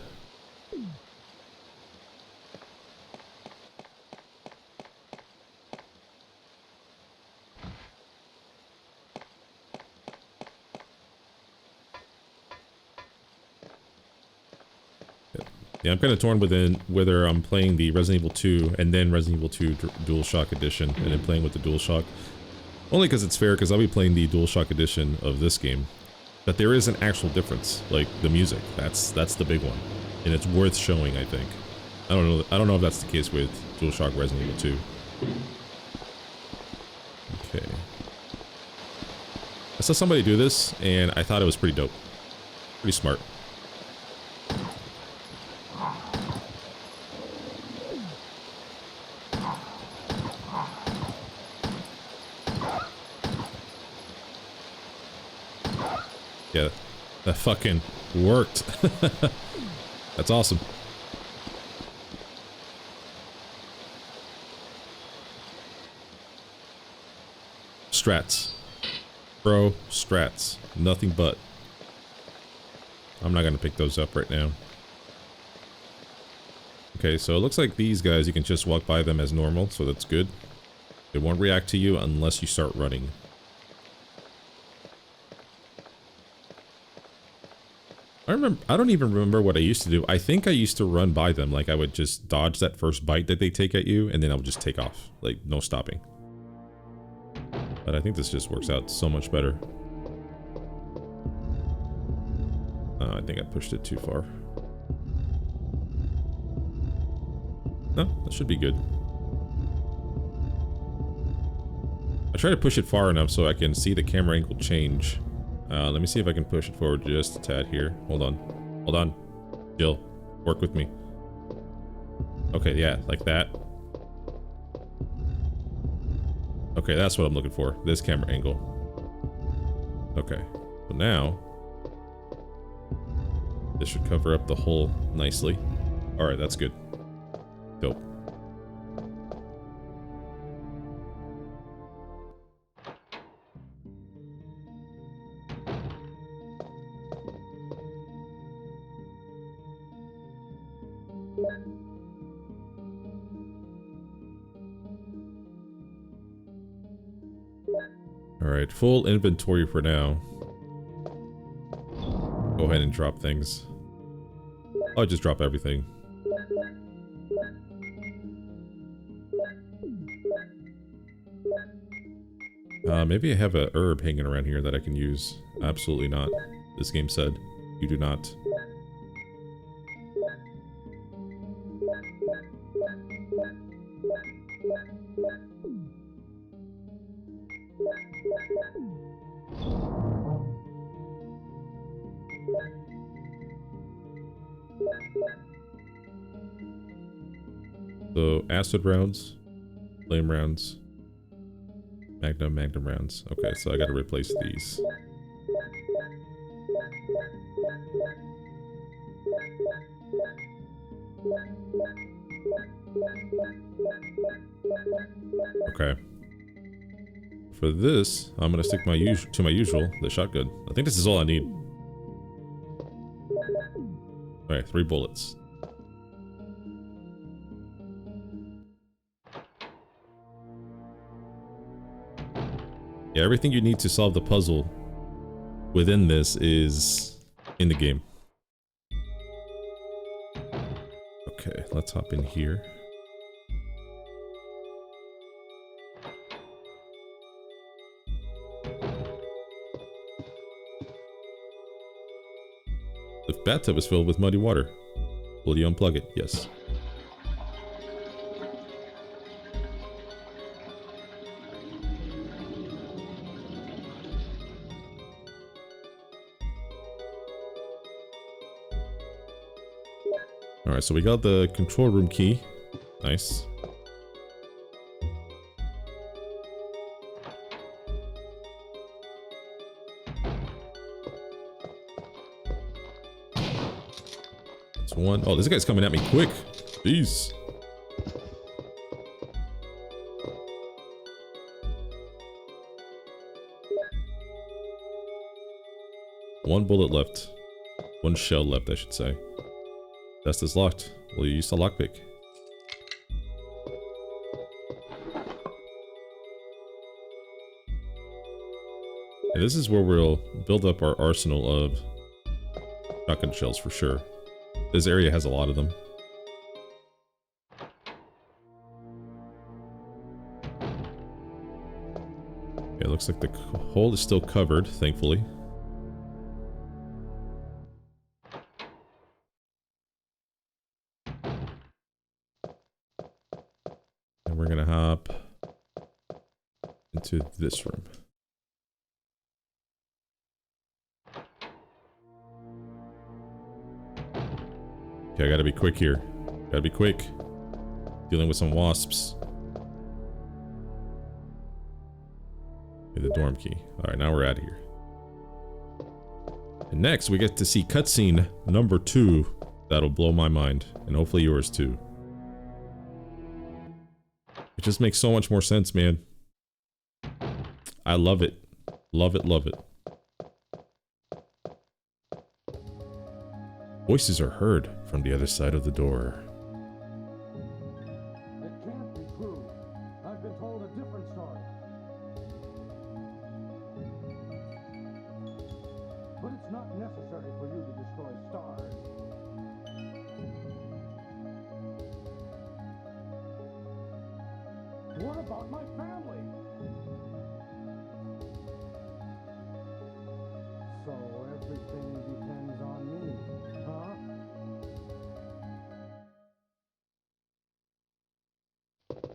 Yeah, I'm kind of torn within whether I'm playing the Resident Evil 2 and then Resident Evil 2 DualShock Edition and then playing with the DualShock. Only because it's fair, because I'll be playing the DualShock Edition of this game. But there is an actual difference, like the music. That's the big one, and it's worth showing, I think. I don't know if that's the case with DualShock Resident Evil 2. Okay. I saw somebody do this, and I thought it was pretty dope. Pretty smart. Yeah, that fucking worked. That's awesome. Strats. Bro, strats. Nothing but. I'm not gonna pick those up right now. Okay, so it looks like these guys, you can just walk by them as normal, so that's good. They won't react to you unless you start running. I don't even remember what I used to do. I think I used to run by them. Like, I would just dodge that first bite that they take at you, and then I would just take off. Like, no stopping. But I think this just works out so much better. I think I pushed it too far. No, that should be good. I try to push it far enough so I can see the camera angle change. Let me see if I can push it forward just a tad here. Hold on. Hold on. Jill, work with me. Okay, yeah, like that. Okay, that's what I'm looking for. This camera angle. Okay, so now this should cover up the hole nicely. Alright, that's good. Dope. Alright, full inventory for now. Go ahead and drop things. I'll just drop everything. Maybe I have a herb hanging around here that I can use. Absolutely not. This game said, you do not. So, acid rounds, flame rounds, magnum rounds. Okay, so I gotta replace these. Okay. For this, I'm gonna stick to my usual, the shotgun. I think this is all I need. Alright, 3 bullets. Yeah, everything you need to solve the puzzle within this is in the game. Okay, let's hop in here. The bathtub is filled with muddy water. Will you unplug it? Yes. Alright, so we got the control room key. Nice. That's one. Oh, this guy's coming at me quick. Jeez. One bullet left. One shell left, I should say. Desk is locked. Will you use the lockpick? And this is where we'll build up our arsenal of shotgun shells for sure. This area has a lot of them. Okay, looks like the hole is still covered, thankfully. And we're gonna hop into this room. Okay, I gotta be quick here. Gotta be quick. Dealing with some wasps. Okay, the dorm key. Alright, now we're out of here. And next, we get to see cutscene number 2. That'll blow my mind. And hopefully yours too. It just makes so much more sense, man. I love it. Love it, love it. Voices are heard from the other side of the door. It can't be true. I've been told a different story. But it's not necessary for you to destroy stars. What about my family? So everything depends on me, huh?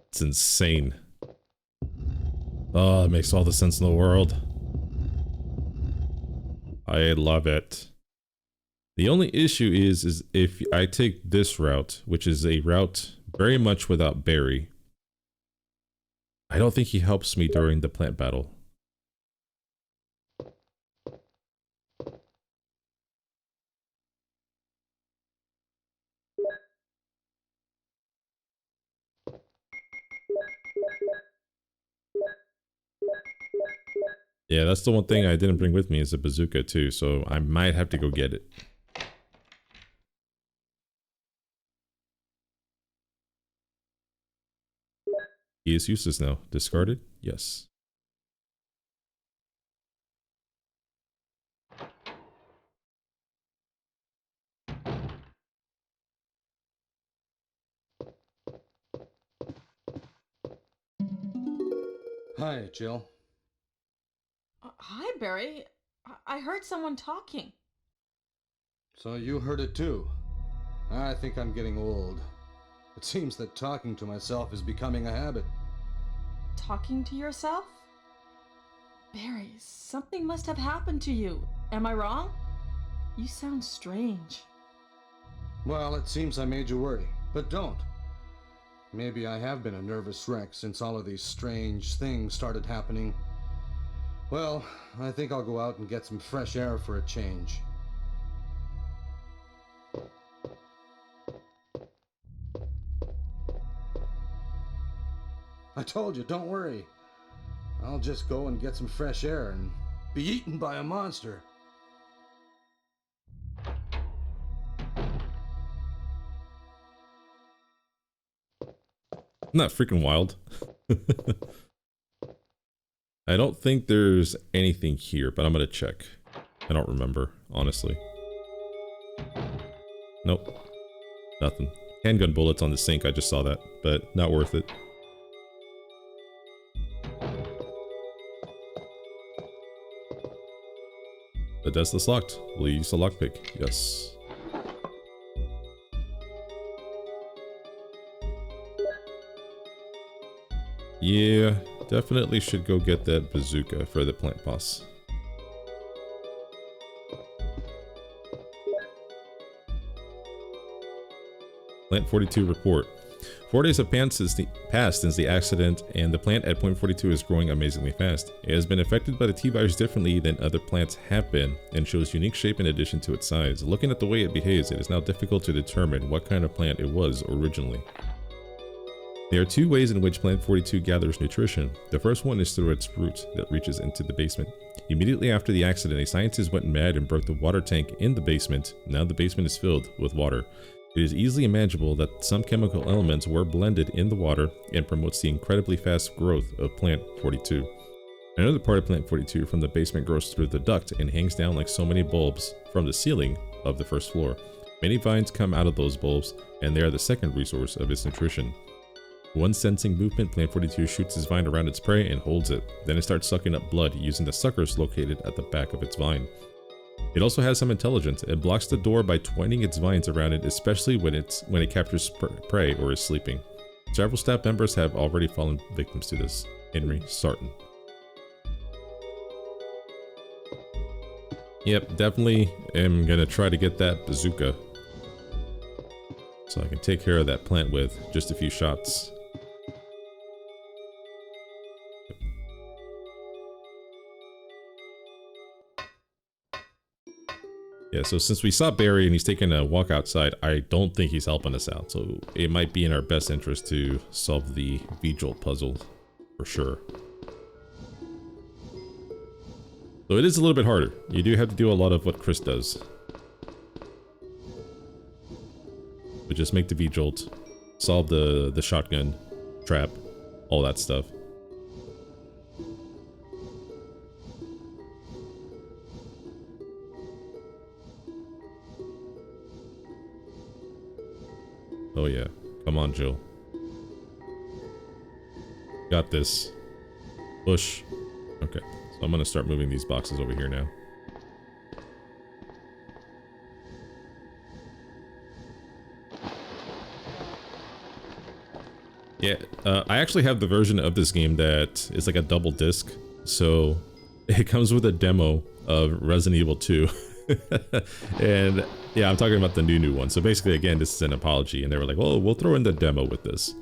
It's insane. Oh, it makes all the sense in the world. I love it. The only issue is if I take this route, which is a route very much without Barry, I don't think he helps me during the plant battle. Yeah, that's the one thing I didn't bring with me is a bazooka too, so I might have to go get it. He is useless now. Discarded? Yes. Hi, Jill. Hi, Barry. I heard someone talking. So you heard it too. I think I'm getting old. It seems that talking to myself is becoming a habit. Talking to yourself? Barry, something must have happened to you. Am I wrong? You sound strange. Well, it seems I made you worry, but don't. Maybe I have been a nervous wreck since all of these strange things started happening. Well, I think I'll go out and get some fresh air for a change. I told you, don't worry. I'll just go and get some fresh air and be eaten by a monster. Isn't that freaking wild? I don't think there's anything here, but I'm gonna check. I don't remember, honestly. Nope. Nothing. Handgun bullets on the sink, I just saw that, but not worth it. The desk is locked. Will you use the lockpick? Yes. Yeah, definitely should go get that bazooka for the plant boss. Plant 42 report. 4 days have passed since the accident, and the plant at point 42 is growing amazingly fast. It has been affected by the T-virus differently than other plants have been, and shows unique shape in addition to its size. Looking at the way it behaves, it is now difficult to determine what kind of plant it was originally. There are two ways in which Plant 42 gathers nutrition. The first one is through its roots that reaches into the basement. Immediately after the accident, a scientist went mad and broke the water tank in the basement. Now the basement is filled with water. It is easily imaginable that some chemical elements were blended in the water and promotes the incredibly fast growth of Plant 42. Another part of Plant 42 from the basement grows through the duct and hangs down like so many bulbs from the ceiling of the first floor. Many vines come out of those bulbs, and they are the second resource of its nutrition. Once sensing movement, Plant 42 shoots its vine around its prey and holds it. Then it starts sucking up blood using the suckers located at the back of its vine. It also has some intelligence. It blocks the door by twining its vines around it, especially when it captures prey or is sleeping. Several staff members have already fallen victims to this. Henry Sarton. Yep, definitely am gonna try to get that bazooka, so I can take care of that plant with just a few shots. Yeah, so since we saw Barry and he's taking a walk outside, I don't think he's helping us out. So it might be in our best interest to solve the Vigil puzzle for sure. So it is a little bit harder. You do have to do a lot of what Chris does. But just make the V-jolt, solve the shotgun trap, all that stuff. Oh yeah, come on, Jill. Got this. Push. Okay, so I'm gonna start moving these boxes over here now. Yeah, I actually have the version of this game that is like a double disc, so it comes with a demo of Resident Evil 2. And yeah, I'm talking about the new one. So basically, again, this is an apology, and they were like, "Oh, we'll throw in the demo with this."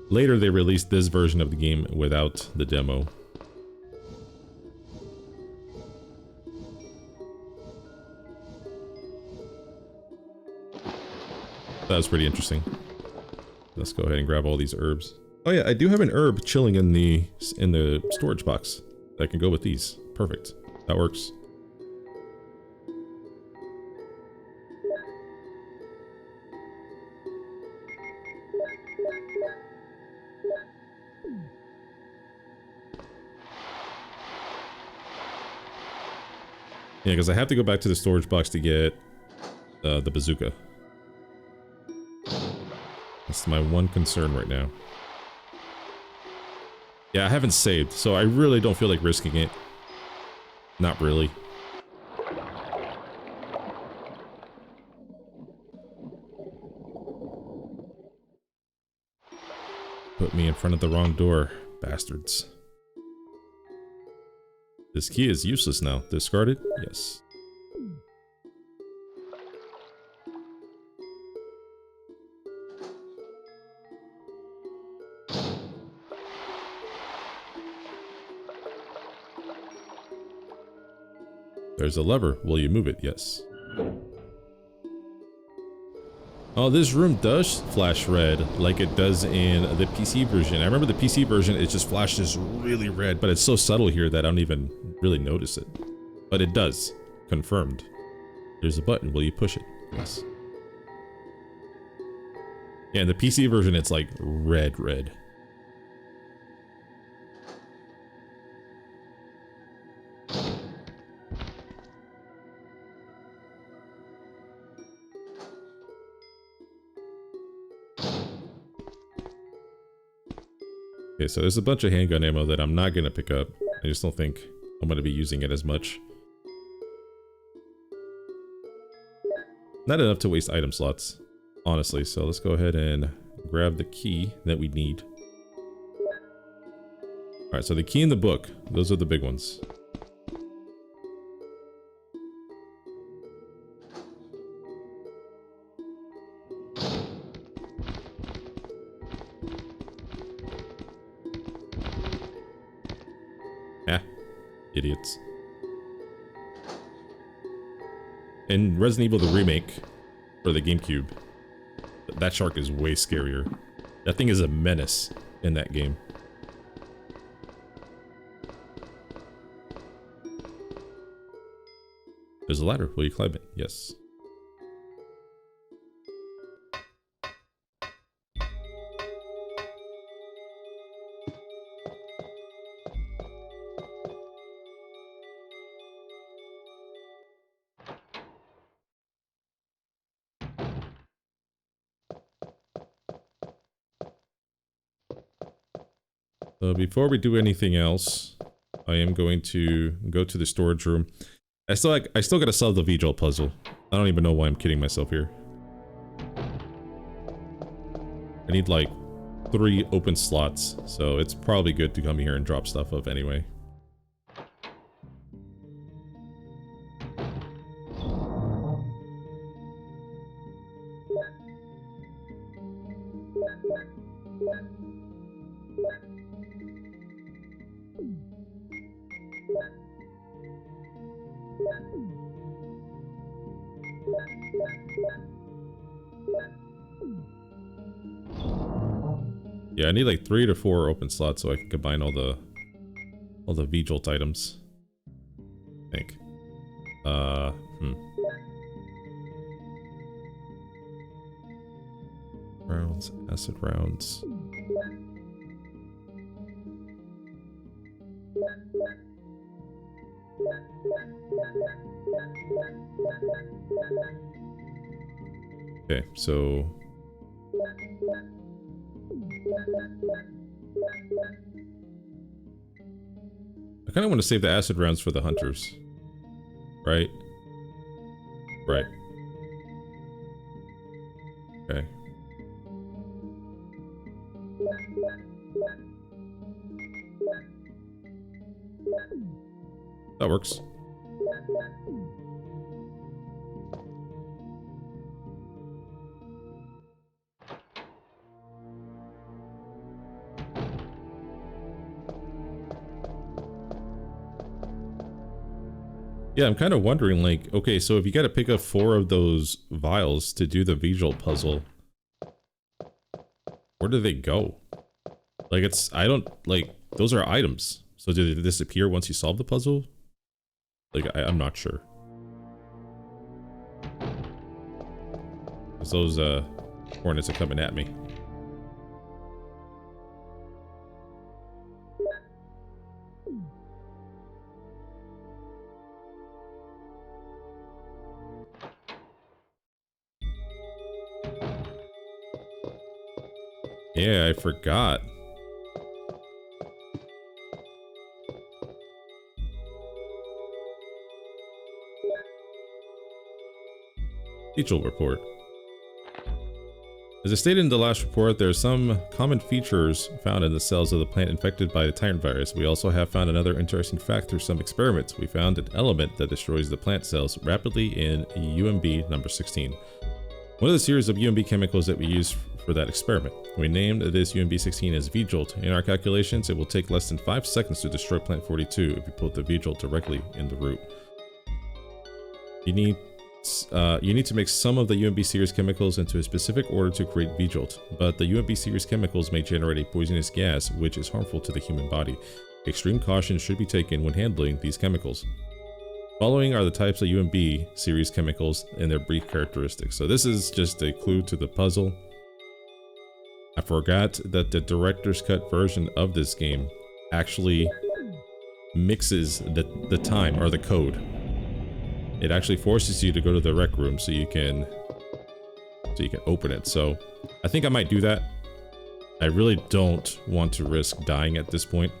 Later, they released this version of the game without the demo. That was pretty interesting. Let's go ahead and grab all these herbs. Oh yeah, I do have an herb chilling in the storage box that can go with these. Perfect. That works. Yeah, because I have to go back to the storage box to get the bazooka. That's my one concern right now. Yeah, I haven't saved, so I really don't feel like risking it. Not really. Put me in front of the wrong door, bastards. This key is useless now. Discarded? Yes. There's a lever. Will you move it? Yes. Oh, this room does flash red like it does in the PC version. I remember the PC version, it just flashes really red, but it's so subtle here that I don't even really notice it. But it does. Confirmed. There's a button. Will you push it? Yes. Yeah, in the PC version, it's like red. Okay, so there's a bunch of handgun ammo that I'm not going to pick up. I just don't think I'm going to be using it as much. Not enough to waste item slots, honestly. So let's go ahead and grab the key that we need. Alright, so the key and the book, those are the big ones. Idiots. In Resident Evil the remake for the GameCube, that shark is way scarier. That thing is a menace in that game. There's a ladder. Will you climb it? Yes. Before we do anything else, I am going to go to the storage room. I still gotta solve the Vigil puzzle. I don't even know why I'm kidding myself here. I need like 3 open slots, so it's probably good to come here and drop stuff off anyway. Yeah, I need like 3 to 4 open slots so I can combine all the Vigil items. I think. Rounds, acid rounds. Okay, so I kind of want to save the acid rounds for the hunters. Right? Right. Okay. That works. Yeah, I'm kind of wondering, like, okay, so if you gotta pick up 4 of those vials to do the Vigil puzzle, where do they go? Like, those are items. So do they disappear once you solve the puzzle? Like, I'm not sure. Because those, hornets are coming at me. Yeah, I forgot. Vigil report. As I stated in the last report, there are some common features found in the cells of the plant infected by the tyrant virus. We also have found another interesting fact through some experiments. We found an element that destroys the plant cells rapidly in UMB number 16. One of the series of UMB chemicals that we used for that experiment. We named this UMB16 as Vigilt. In our calculations, it will take less than 5 seconds to destroy plant 42 if you put the Vigilt directly in the root. You need to mix some of the UMB series chemicals into a specific order to create Vigilt, but the UMB series chemicals may generate a poisonous gas which is harmful to the human body. Extreme caution should be taken when handling these chemicals. Following are the types of UMB series chemicals and their brief characteristics. So this is just a clue to the puzzle. I forgot that the director's cut version of this game actually mixes the time or the code. It actually forces you to go to the rec room so you can open it. So I think I might do that. I really don't want to risk dying at this point.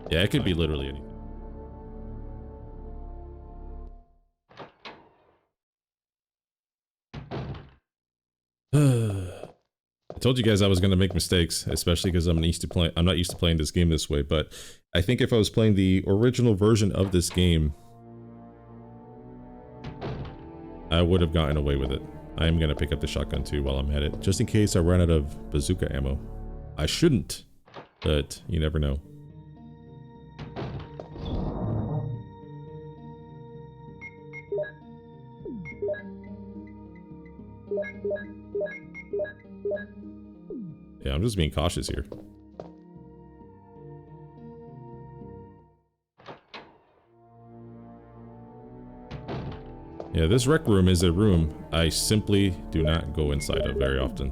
Yeah, it could be literally anything. I told you guys I was going to make mistakes, especially because I'm not used to playing this game this way, but I think if I was playing the original version of this game, I would have gotten away with it. I am going to pick up the shotgun too while I'm at it, just in case I run out of bazooka ammo. I shouldn't, but you never know. Yeah, I'm just being cautious here. Yeah, this rec room is a room I simply do not go inside of very often.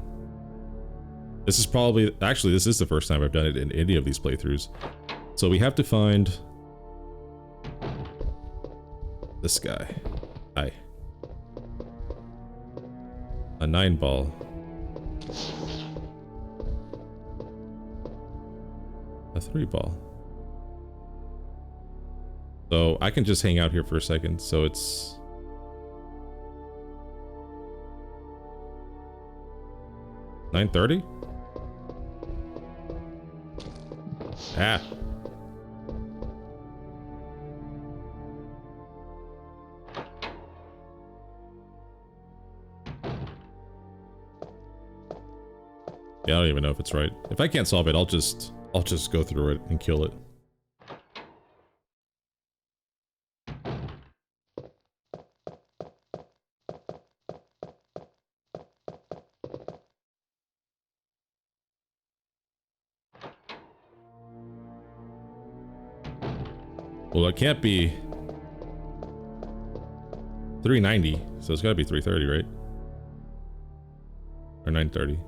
This is probably... Actually, this is the first time I've done it in any of these playthroughs. So we have to find... this guy. Hi. A 9-ball. A 3-ball. So I can just hang out here for a second. So it's... $9:30? Ah. Yeah, I don't even know if it's right. If I can't solve it, I'll just go through it and kill it. Well, it can't be 390, so it's gotta be 330, right? Or 930.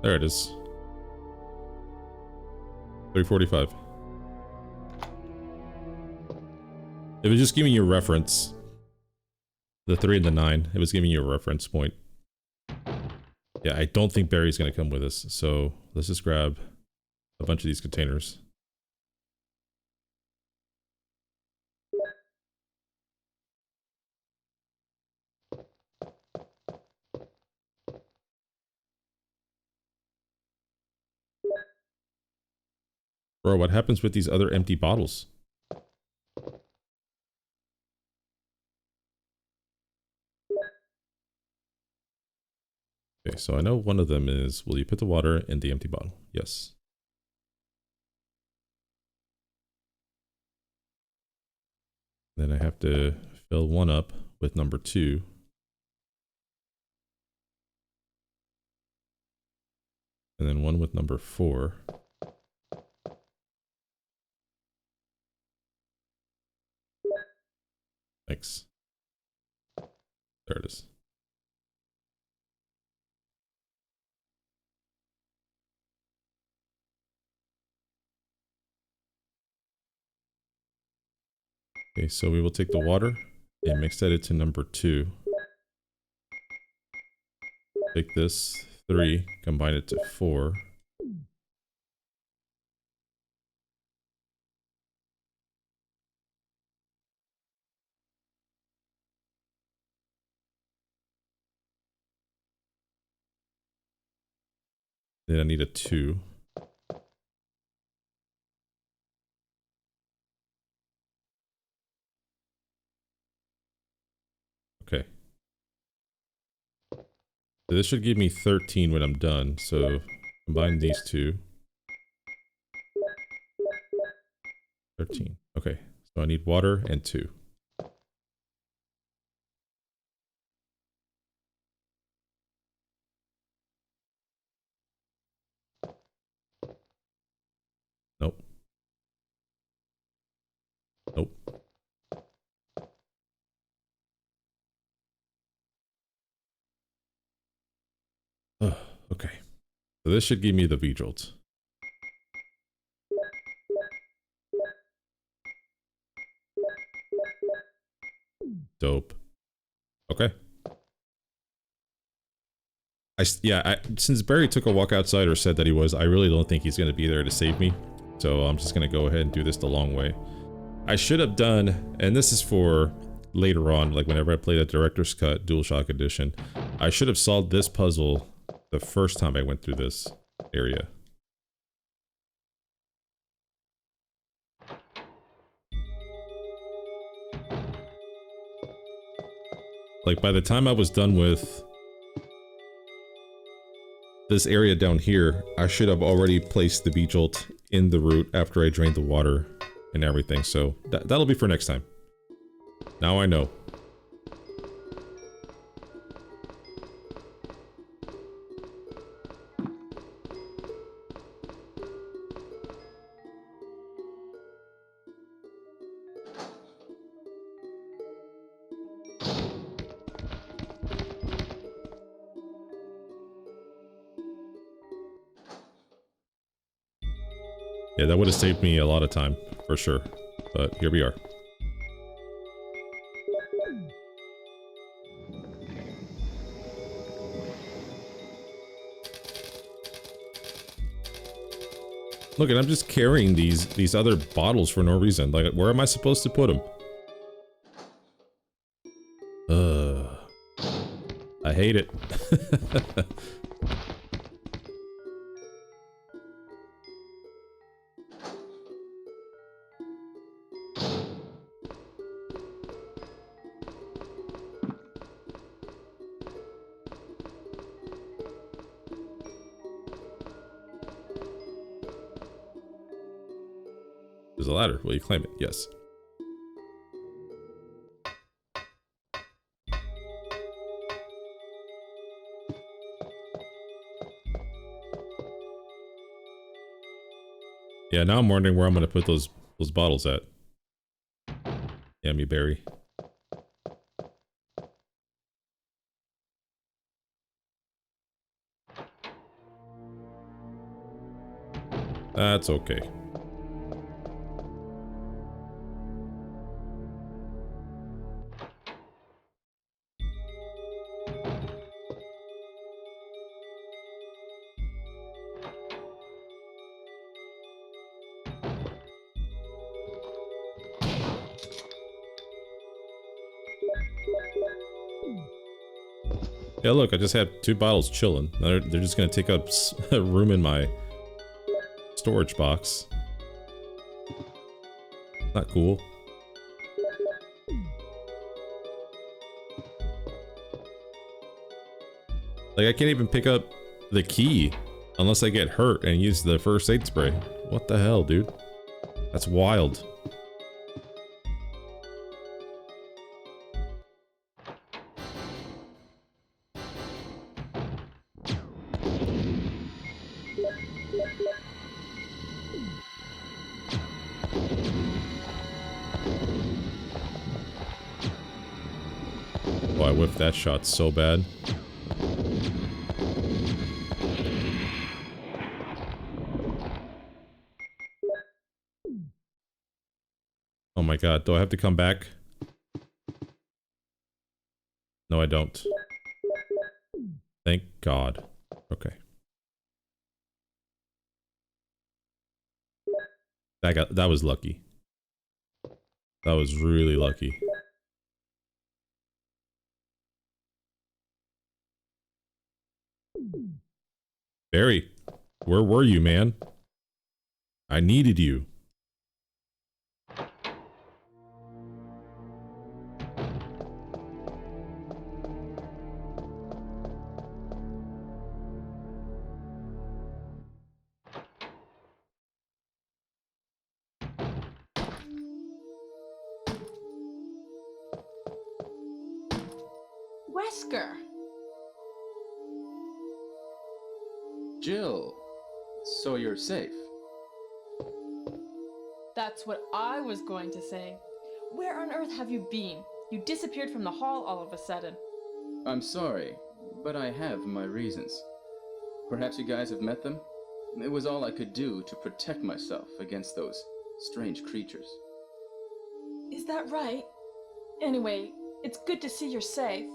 There it is. 345. It was just giving you a reference. The 3 and the 9. It was giving you a reference point. Yeah, I don't think Barry's gonna come with us. So let's just grab a bunch of these containers. Bro, what happens with these other empty bottles? Okay, so I know one of them is, will you put the water in the empty bottle? Yes. Then I have to fill one up with number 2. And then one with number 4. Thanks. There it is. Okay, so we will take the water and mix that into number 2. Take this 3, combine it to 4. Then I need a 2. Okay. So this should give me 13 when I'm done. So combine these 2. 13. Okay. So I need water and 2. Nope. Nope. Oh, okay. So this should give me the V-jolts. Dope. Okay. Since Barry took a walk outside or said that he was, I really don't think he's going to be there to save me. So I'm just going to go ahead and do this the long way. I should have done, and this is for later on, like whenever I play the Director's Cut DualShock Edition, I should have solved this puzzle the first time I went through this area. Like, by the time I was done with this area down here, I should have already placed the bee jolt in the root after I drained the water and everything, so that'll be for next time. Now I know. Yeah, that would have saved me a lot of time, for sure. But here we are. Look, and I'm just carrying these other bottles for no reason. Like, where am I supposed to put them? I hate it. There's a ladder. Will you climb it? Yes. Yeah, now I'm wondering where I'm gonna put those bottles at. Yummy berry. That's okay. Yeah, look, I just had 2 bottles chilling. They're just gonna take up room in my storage box. Not cool. Like, I can't even pick up the key unless I get hurt and use the first aid spray. What the hell, dude? That's wild. Oh, I whiffed that shot so bad. Oh my god, do I have to come back? No, I don't. Thank God. Okay. That was lucky. That was really lucky. Barry, where were you, man? I needed you. Wesker! Jill, so you're safe. That's what I was going to say. Where on earth have you been? You disappeared from the hall all of a sudden. I'm sorry, but I have my reasons. Perhaps you guys have met them? It was all I could do to protect myself against those strange creatures. Is that right? Anyway, it's good to see you're safe.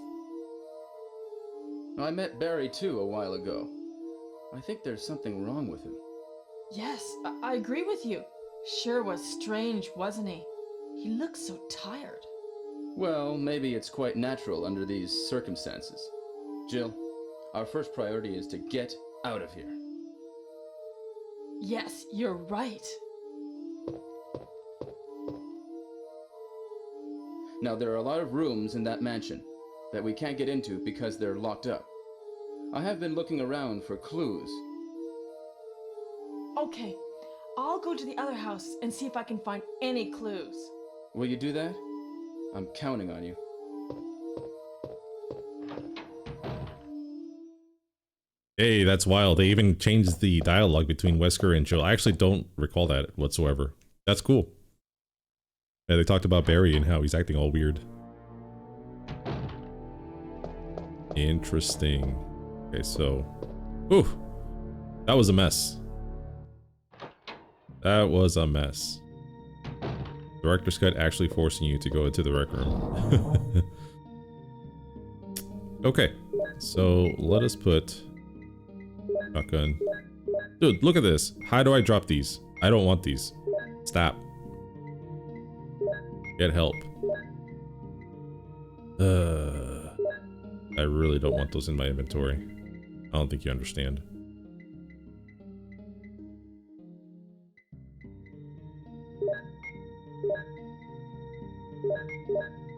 I met Barry too a while ago. I think there's something wrong with him. Yes, I agree with you. Sure was strange, wasn't he? He looked so tired. Well, maybe it's quite natural under these circumstances. Jill, our first priority is to get out of here. Yes, you're right. Now, there are a lot of rooms in that mansion. that we can't get into because they're locked up. I have been looking around for clues. Okay, I'll go to the other house and see if I can find any clues. Will you do that? I'm counting on you. Hey, that's wild. They even changed the dialogue between Wesker and Jill. I actually don't recall that whatsoever. That's cool. Yeah, they talked about Barry and how he's acting all weird. Interesting. Okay, so... Ooh! That was a mess. That was a mess. Director's cut actually forcing you to go into the rec room. Okay, so let us put... Shotgun. Dude, look at this. How do I drop these? I don't want these. Stop. Get help. I really don't want those in my inventory. I don't think you understand.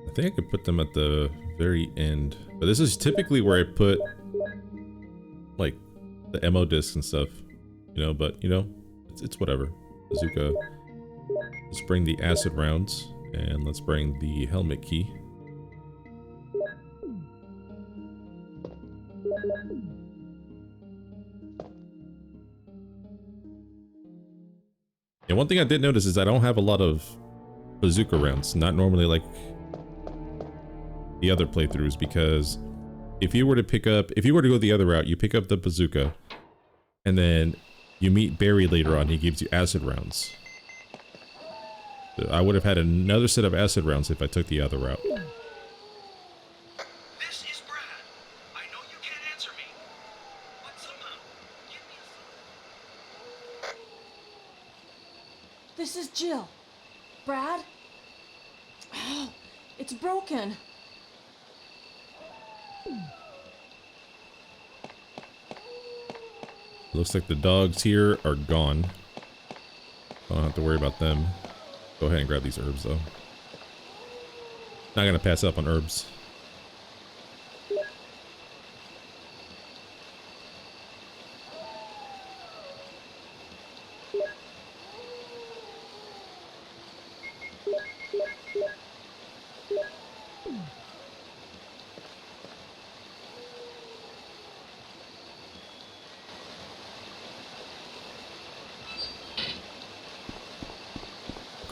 I think I could put them at the very end. But this is typically where I put, like, the ammo discs and stuff. You know, but, you know, it's whatever. Bazooka. Let's bring the acid rounds. And let's bring the helmet key. And one thing I did notice is I don't have a lot of bazooka rounds. Not normally like the other playthroughs, because if you were to go the other route, you pick up the bazooka and then you meet Barry later on, he gives you acid rounds. I would have had another set of acid rounds if I took the other route. This is Brad. I know you can't answer me, but somehow, give me a sign. This is Jill. Brad? Oh, it's broken. Looks like the dogs here are gone. I don't have to worry about them. Go ahead and grab these herbs, though. Not gonna pass up on herbs.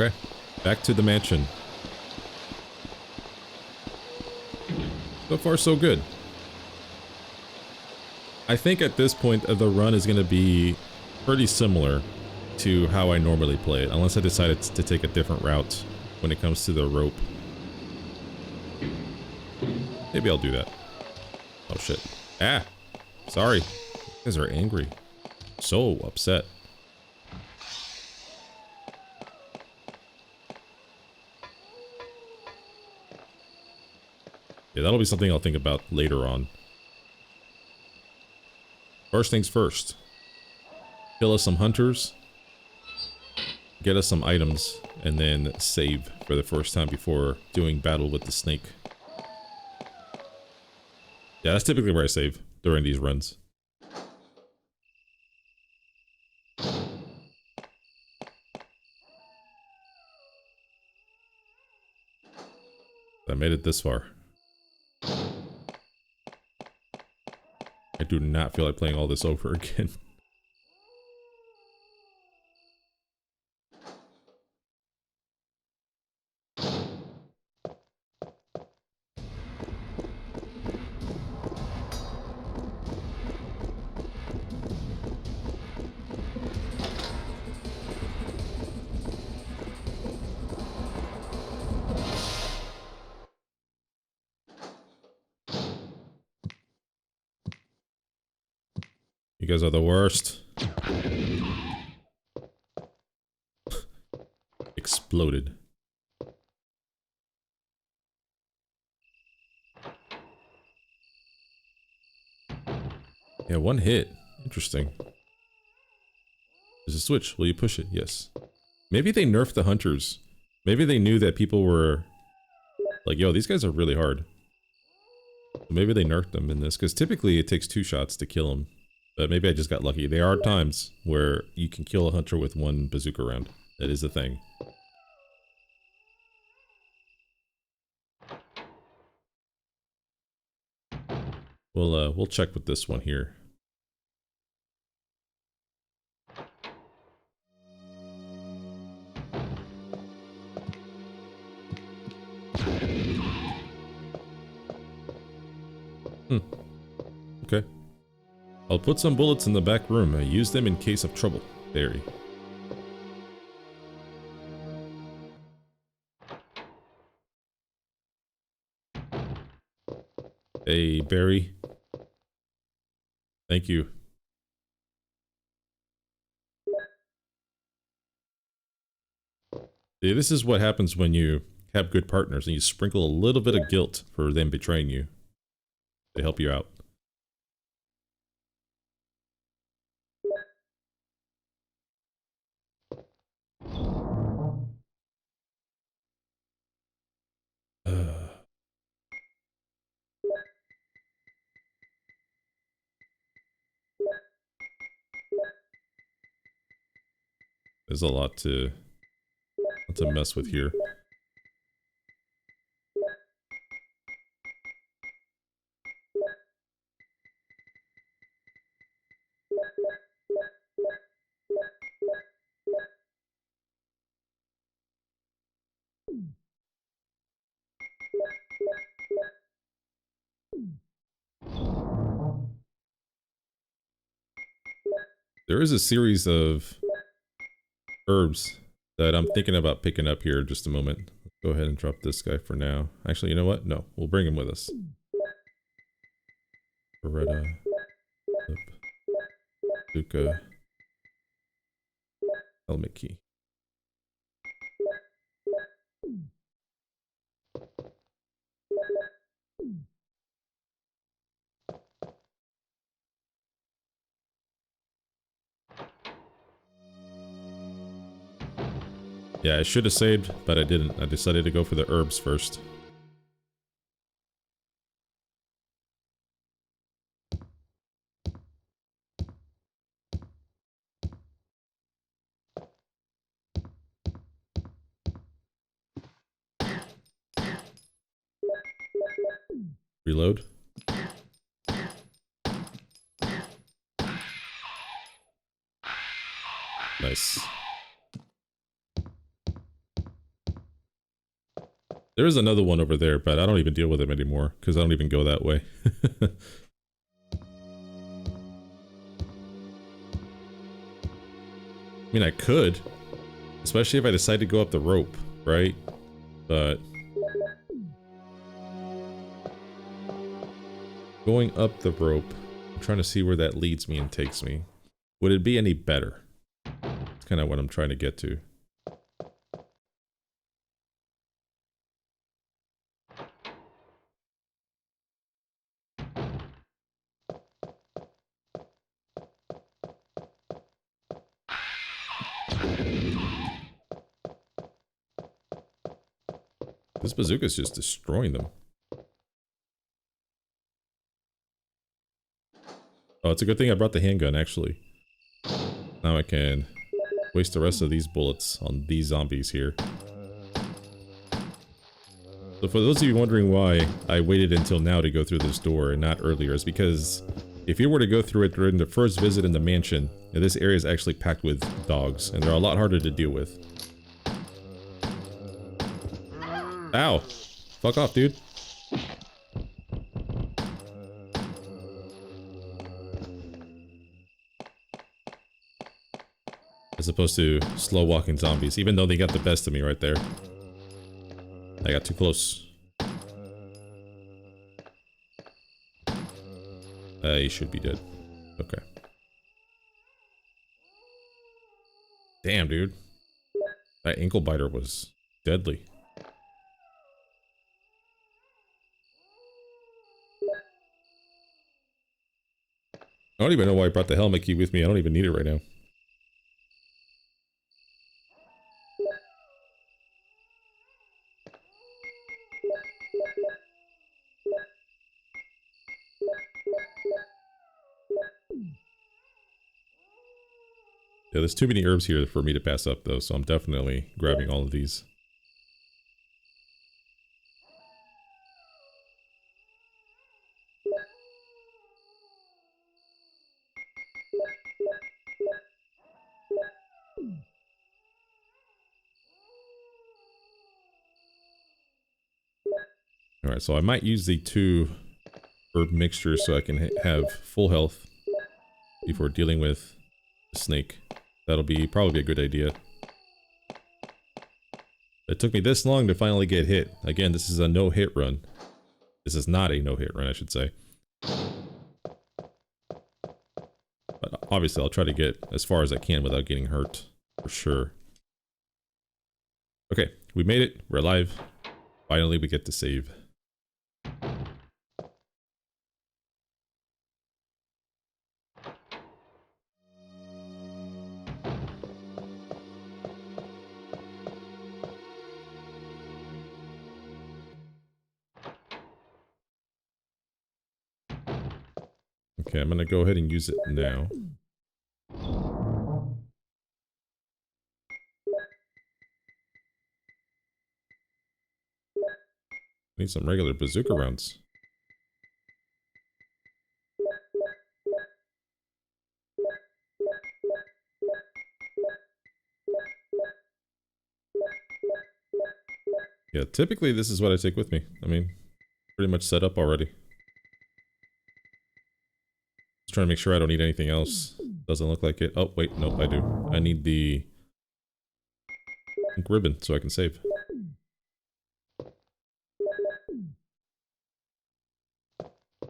Okay, back to the mansion. So far, so good. I think at this point, the run is going to be pretty similar to how I normally play it, unless I decided to take a different route when it comes to the rope. Maybe I'll do that. Oh shit. Ah! Sorry. You guys are angry. So upset. Yeah, that'll be something I'll think about later on. First things first. Kill us some hunters. Get us some items. And then save for the first time before doing battle with the snake. Yeah, that's typically where I save during these runs. I made it this far. I do not feel like playing all this over again. You guys are the worst. Exploded. Yeah, one hit. Interesting. There's a switch. Will you push it? Yes. Maybe they nerfed the hunters. Maybe they knew that people were like, yo, these guys are really hard. Maybe they nerfed them in this, because typically it takes 2 shots to kill them. But maybe I just got lucky. There are times where you can kill a hunter with 1 bazooka round. That is a thing. We'll check with this one here. Okay. I'll put some bullets in the back room. I use them in case of trouble. Barry. Hey, Barry. Thank you. See, this is what happens when you have good partners and you sprinkle a little bit of guilt for them betraying you. They help you out. There's a lot to mess with here. There is a series of herbs that I'm thinking about picking up here in just a moment. Let's go ahead and drop this guy for now. Actually, you know what? No, we'll bring him with us. Beretta. Luca. Helmet key. Yeah, I should have saved, but I didn't. I decided to go for the herbs first. Reload. Nice. There is another one over there, but I don't even deal with him anymore, because I don't even go that way. I mean, I could. Especially if I decide to go up the rope, right? But... going up the rope, I'm trying to see where that leads me and takes me. Would it be any better? That's kind of what I'm trying to get to. This bazooka's just destroying them. Oh, it's a good thing I brought the handgun, actually. Now I can waste the rest of these bullets on these zombies here. So for those of you wondering why I waited until now to go through this door and not earlier, is because if you were to go through it during the first visit in the mansion, this area is actually packed with dogs, and they're a lot harder to deal with. Ow! Fuck off, dude. As opposed to slow walking zombies, even though they got the best of me right there. I got too close. He should be dead. Okay. Damn, dude. That ankle biter was deadly. I don't even know why I brought the helmet key with me. I don't even need it right now. Yeah, there's too many herbs here for me to pass up though, so I'm definitely grabbing all of these. Alright, so I might use the 2 herb mixtures so I can have full health before dealing with the snake. That'll be probably a good idea. It took me this long to finally get hit. Again, this is a no-hit run. This is not a no-hit run, I should say. But obviously, I'll try to get as far as I can without getting hurt, for sure. Okay, we made it. We're alive. Finally, we get to save. Okay, I'm gonna go ahead and use it now. Need some regular bazooka rounds. Yeah, typically this is what I take with me. I mean, pretty much set up already. Just trying to make sure I don't need anything else. Doesn't look like it. Oh, wait, nope, I do. I need the ink ribbon so I can save.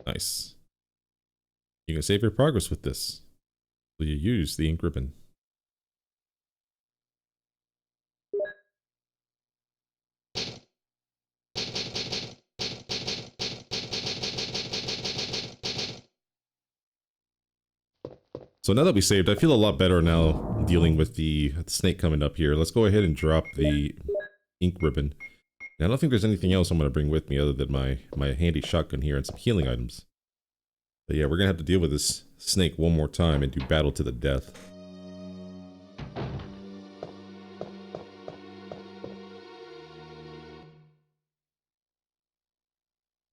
Nice. You can save your progress with this. So you use the ink ribbon. So now that we saved, I feel a lot better now dealing with the snake coming up here. Let's go ahead and drop the ink ribbon. Now, I don't think there's anything else I'm going to bring with me other than my handy shotgun here and some healing items. But yeah, we're going to have to deal with this snake one more time and do battle to the death.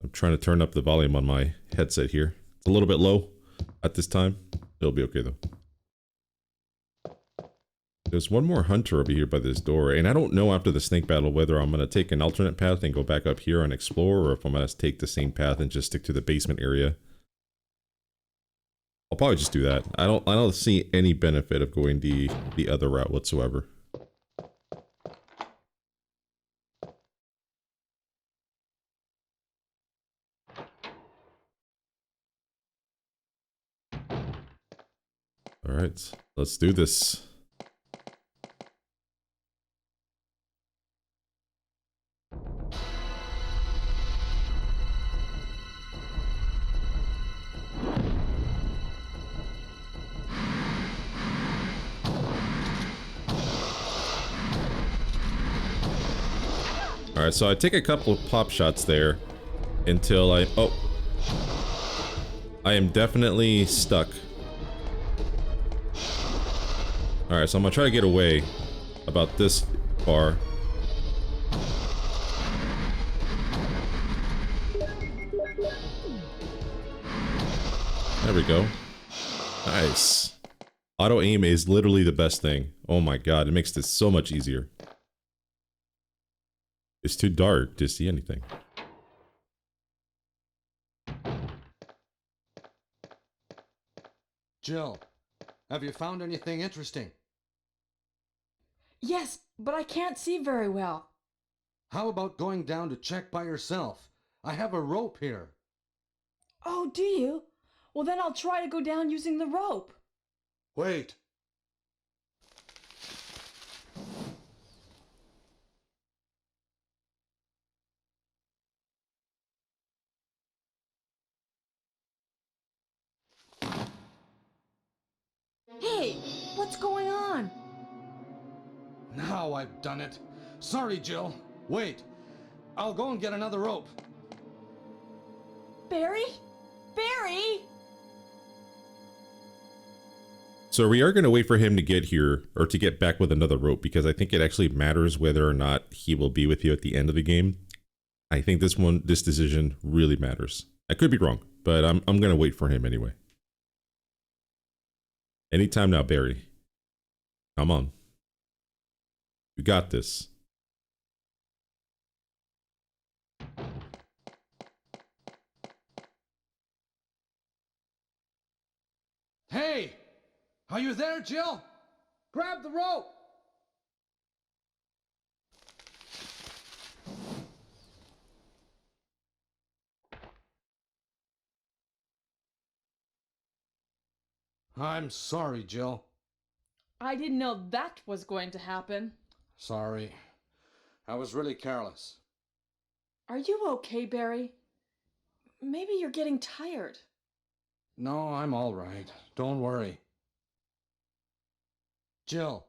I'm trying to turn up the volume on my headset here. It's a little bit low at this time. It'll be okay though. There's one more hunter over here by this door, and I don't know after the snake battle whether I'm going to take an alternate path and go back up here and explore, or if I'm going to take the same path and just stick to the basement area. I'll probably just do that. I don't see any benefit of going the other route whatsoever. All right, let's do this. All right, so I take a couple of pop shots there until I am definitely stuck. All right, so I'm gonna try to get away about this far. There we go. Nice. Auto aim is literally the best thing. Oh my god, it makes this so much easier. It's too dark to see anything. Jill, have you found anything interesting? Yes, but I can't see very well. How about going down to check by yourself? I have a rope here. Oh, do you? Well, then I'll try to go down using the rope. Wait. Hey, what's going on? Now I've done it. Sorry, Jill. Wait. I'll go and get another rope. Barry? Barry? So we are going to wait for him to get here, or to get back with another rope, because I think it actually matters whether or not he will be with you at the end of the game. I think this decision really matters. I could be wrong, but I'm going to wait for him anyway. Anytime now, Barry. Come on. You got this. Hey! Are you there, Jill? Grab the rope! I'm sorry, Jill. I didn't know that was going to happen. Sorry. I was really careless. Are you okay, Barry? Maybe you're getting tired. No, I'm all right. Don't worry. Jill,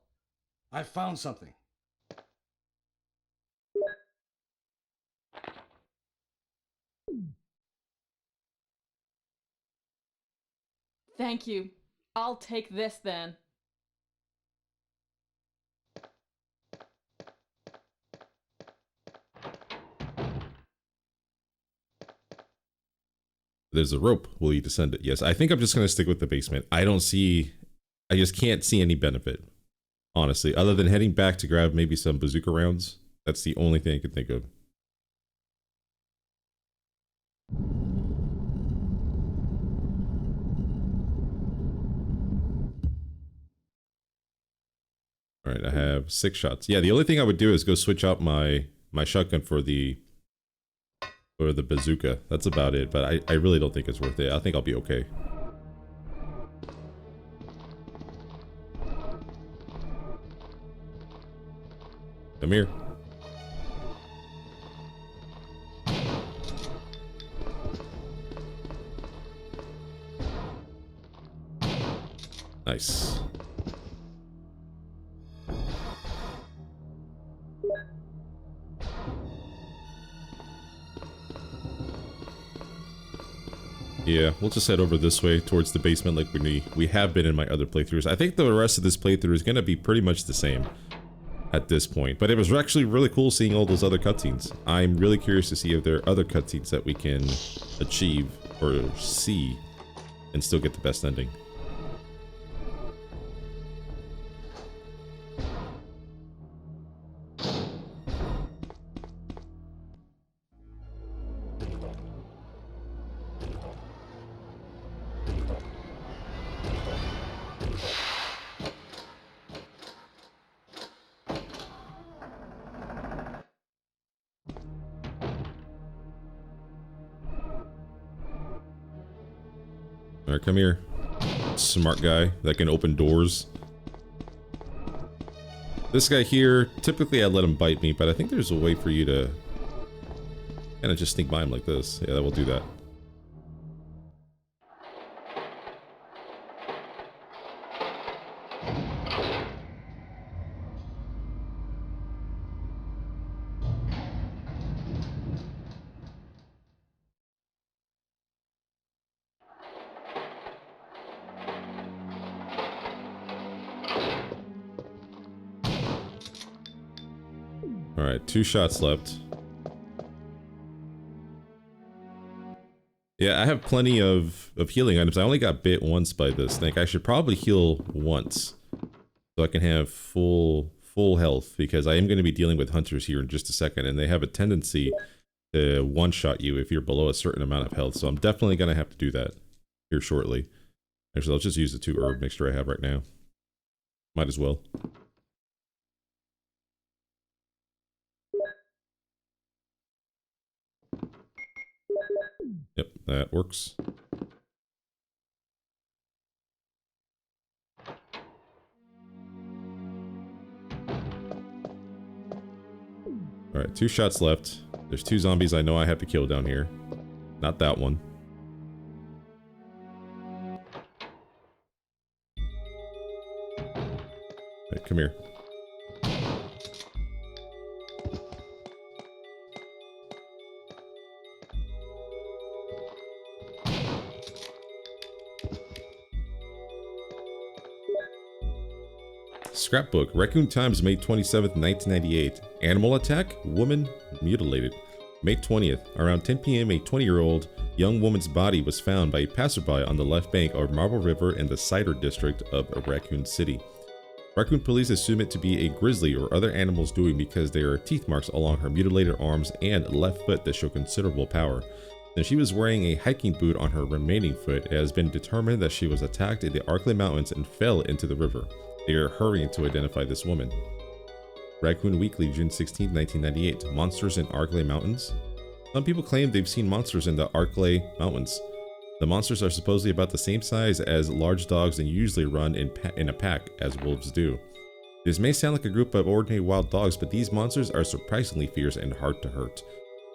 I found something. Thank you. I'll take this then. There's a rope. Will you descend it? Yes. I think I'm just going to stick with the basement. I just can't see any benefit, honestly, other than heading back to grab maybe some bazooka rounds. That's the only thing I can think of. All right, I have 6 shots. Yeah, the only thing I would do is go switch out my shotgun for the bazooka. That's about it, but I really don't think it's worth it. I think I'll be okay. Come here. Nice. Yeah, we'll just head over this way towards the basement like we have been in my other playthroughs. I think the rest of this playthrough is going to be pretty much the same at this point. But it was actually really cool seeing all those other cutscenes. I'm really curious to see if there are other cutscenes that we can achieve or see and still get the best ending. Alright, come here. Smart guy that can open doors. This guy here, typically I'd let him bite me, but I think there's a way for you to kind of just sneak by him like this. Yeah, that will do that. Alright, 2 shots left. Yeah, I have plenty of healing items. I only got bit once by this thing. I should probably heal once so I can have full health, because I am going to be dealing with hunters here in just a second, and they have a tendency to one-shot you if you're below a certain amount of health. So I'm definitely going to have to do that here shortly. Actually, I'll just use the 2 herb mixture I have right now. Might as well. Yep, that works. Alright, 2 shots left. There's 2 zombies I know I have to kill down here. Not that one. Alright, come here. Scrapbook. Raccoon Times, May 27th, 1998. Animal attack? Woman mutilated. May 20th. Around 10 p.m., a 20-year-old young woman's body was found by a passerby on the left bank of Marble River in the Cider district of Raccoon City. Raccoon police assume it to be a grizzly or other animal's doing because there are teeth marks along her mutilated arms and left foot that show considerable power. Then she was wearing a hiking boot on her remaining foot. It has been determined that she was attacked in the Arklay Mountains and fell into the river. They are hurrying to identify this woman. Raccoon Weekly, June 16, 1998. Monsters in Arklay Mountains. Some people claim they've seen monsters in the Arklay Mountains. The monsters are supposedly about the same size as large dogs and usually run in a pack, as wolves do. This may sound like a group of ordinary wild dogs, but these monsters are surprisingly fierce and hard to hurt.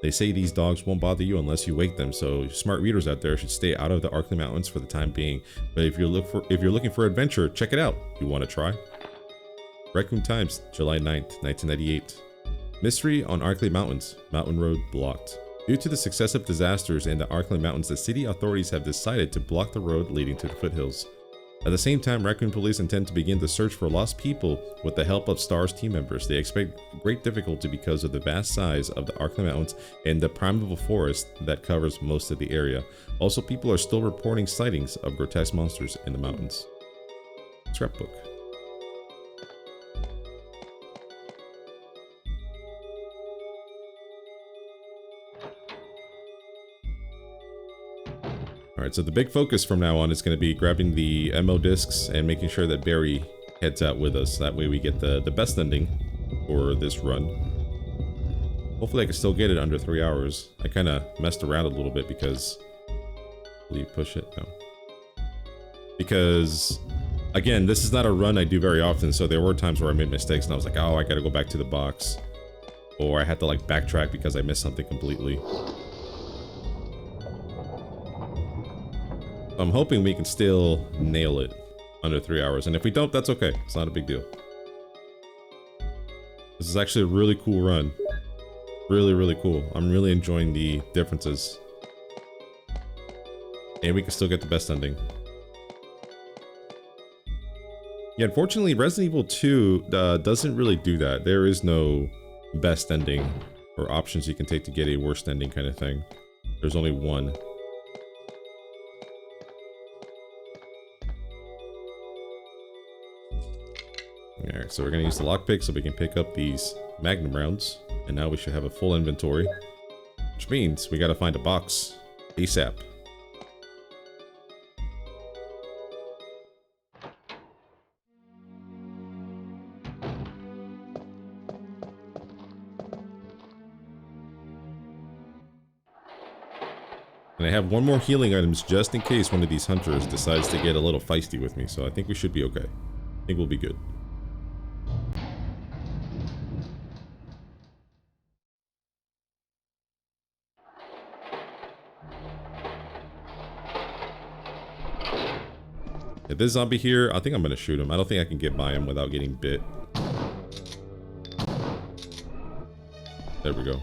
They say these dogs won't bother you unless you wake them, so smart readers out there should stay out of the Arklay Mountains for the time being. But if you're looking for adventure, check it out. You want to try? Raccoon Times, July 9th, 1998. Mystery on Arklay Mountains. Mountain road blocked. Due to the successive disasters in the Arklay Mountains, the city authorities have decided to block the road leading to the foothills. At the same time, Raccoon Police intend to begin the search for lost people with the help of STAR's team members. They expect great difficulty because of the vast size of the Arklay Mountains and the primeval forest that covers most of the area. Also, people are still reporting sightings of grotesque monsters in the mountains. Scrapbook. Alright, so the big focus from now on is going to be grabbing the MO discs and making sure that Barry heads out with us. That way we get the best ending for this run. Hopefully I can still get it under 3 hours. I kind of messed around a little bit because... Will you push it? No. Because, again, this is not a run I do very often, so there were times where I made mistakes and I was like, oh, I gotta go back to the box. Or I had to like backtrack because I missed something completely. I'm hoping we can still nail it under 3 hours, and if we don't, that's okay. It's not a big deal. This is actually a really cool run. Really, really cool. I'm really enjoying the differences. And we can still get the best ending. Yeah, unfortunately, Resident Evil 2 doesn't really do that. There is no best ending or options you can take to get a worst ending kind of thing. There's only one. Alright, so we're gonna use the lockpick so we can pick up these magnum rounds. And now we should have a full inventory. Which means we gotta find a box ASAP. And I have one more healing items just in case one of these hunters decides to get a little feisty with me. So I think we should be okay. I think we'll be good. If this zombie here, I think I'm gonna shoot him. I don't think I can get by him without getting bit. There we go.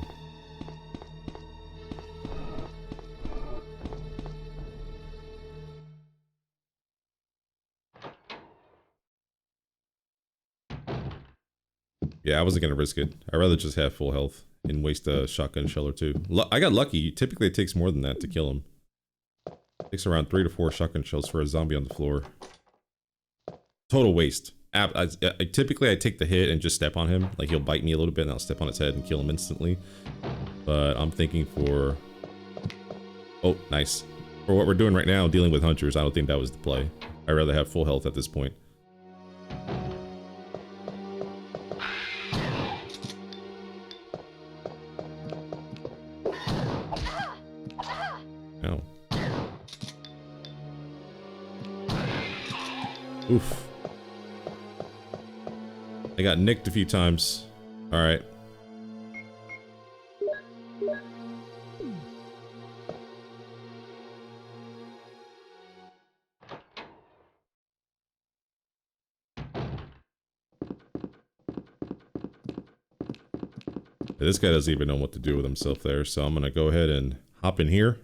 Yeah, I wasn't gonna risk it. I'd rather just have full health and waste a shotgun shell or two. I got lucky. Typically it takes more than that to kill him. It takes around 3 to 4 shotgun shells for a zombie on the floor. Total waste. Typically I take the hit and just step on him. Like he'll bite me a little bit and I'll step on his head and kill him instantly. But I'm thinking for... Oh, nice. For what we're doing right now, dealing with hunters, I don't think that was the play. I'd rather have full health at this point. Ow. Oof. I got nicked a few times. Alright. This guy doesn't even know what to do with himself there, so I'm gonna go ahead and hop in here.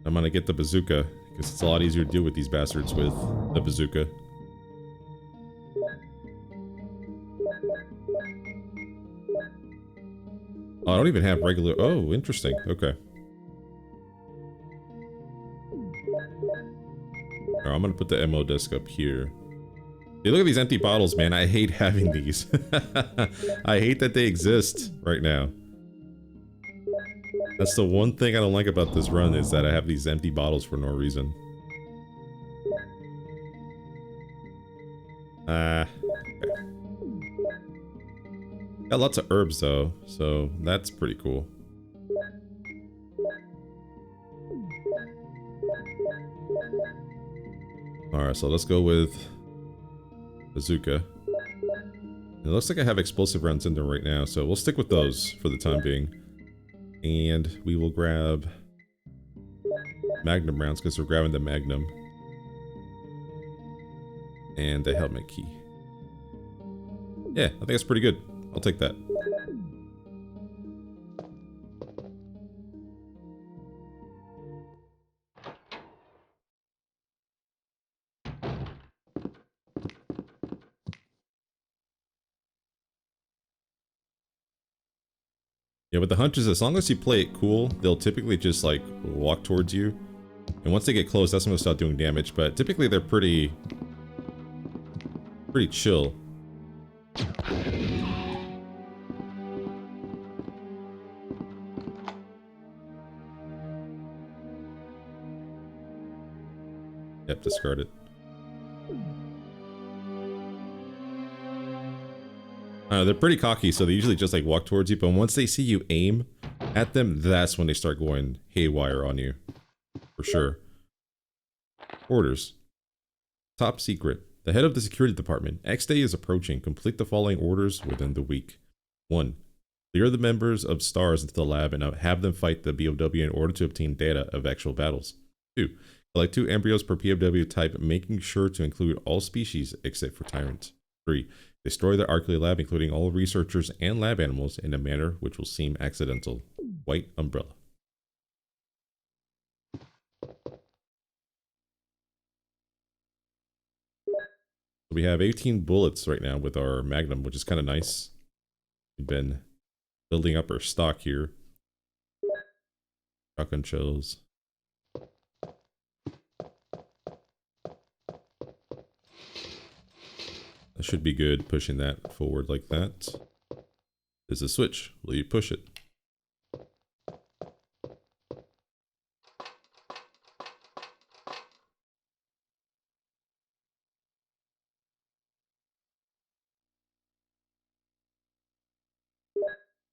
I'm gonna get the bazooka, because it's a lot easier to deal with these bastards with the bazooka. Oh, I don't even have regular... Oh, interesting. Okay. Alright, I'm gonna put the MO disc up here. Hey, look at these empty bottles, man. I hate having these. I hate that they exist right now. That's the one thing I don't like about this run, is that I have these empty bottles for no reason. Okay. Got lots of herbs though, so that's pretty cool. Alright, so let's go with bazooka. It looks like I have explosive rounds in there right now, so we'll stick with those for the time being. And we will grab magnum rounds because we're grabbing the magnum. And the helmet key. Yeah, I think that's pretty good. I'll take that. Yeah, with the hunters, as long as you play it cool, they'll typically just like walk towards you. And once they get close, that's when they'll start doing damage. But typically they're pretty chill. Yep, discard it. They're pretty cocky, so they usually just like walk towards you, but once they see you aim at them, that's when they start going haywire on you. For sure. Orders. Top secret. The head of the security department. X day is approaching. Complete the following orders within the week. 1. Clear the members of STARS into the lab and have them fight the BOW in order to obtain data of actual battles. 2. Collect 2 embryos per POW type, making sure to include all species except for tyrants. 3. Destroy the Arkley lab, including all researchers and lab animals, in a manner which will seem accidental. White umbrella. We have 18 bullets right now with our Magnum, which is kind of nice. We've been building up our stock here. Shotgun shells. That should be good, pushing that forward like that. There's a switch. Will you push it?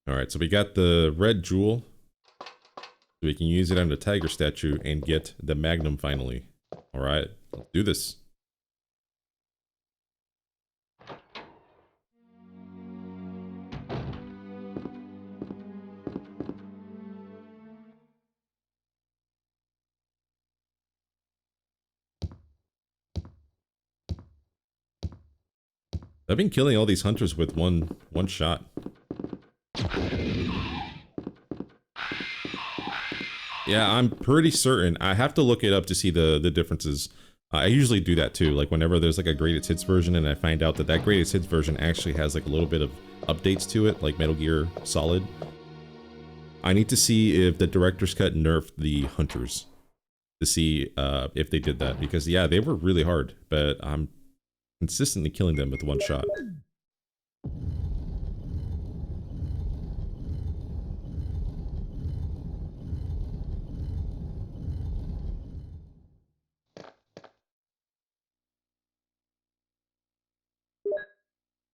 Alright, so we got the red jewel. So we can use it on the tiger statue and get the Magnum finally. Alright, let's do this. I've been killing all these hunters with one shot. Yeah, I'm pretty certain. I have to look it up to see the differences. I usually do that too. Like whenever there's like a greatest hits version and I find out that that greatest hits version actually has like a little bit of updates to it, like Metal Gear Solid. I need to see if the director's cut nerfed the hunters to see if they did that, because yeah, they were really hard, but I'm consistently killing them with one shot.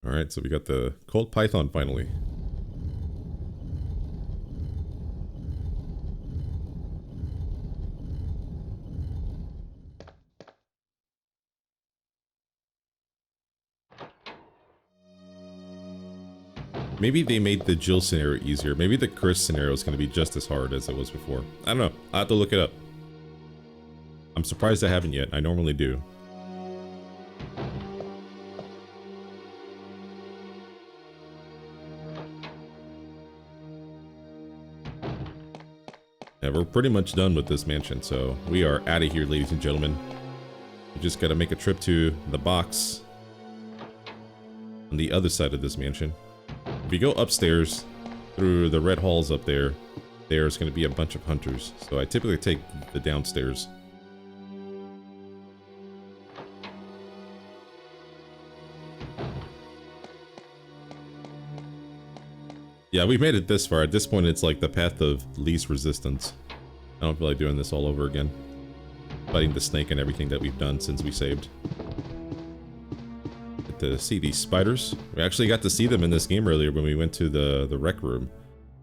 Alright, so we got the Colt Python finally. Maybe they made the Jill scenario easier. Maybe the Chris scenario is going to be just as hard as it was before. I don't know. I'll have to look it up. I'm surprised I haven't yet. I normally do. Yeah, we're pretty much done with this mansion, so we are out of here, ladies and gentlemen. We just got to make a trip to the box on the other side of this mansion. If you go upstairs, through the red halls up there, there's going to be a bunch of hunters. So I typically take the downstairs. Yeah, we made it this far. At this point, it's like the path of least resistance. I don't feel like doing this all over again. Fighting the snake and everything that we've done since we saved. Get to see these spiders. We actually got to see them in this game earlier when we went to the rec room.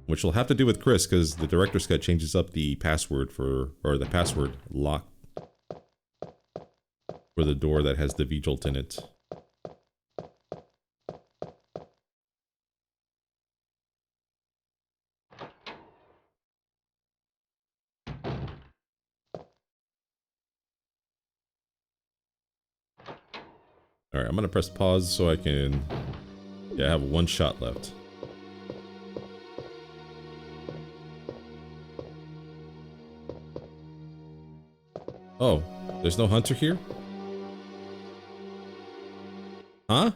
Which we'll have to do with Chris, because the director's cut changes up the password for, or the password lock for the door that has the Vigil in it. Alright, I'm gonna press pause so I can... Yeah, I have one shot left. Oh, there's no hunter here? Huh?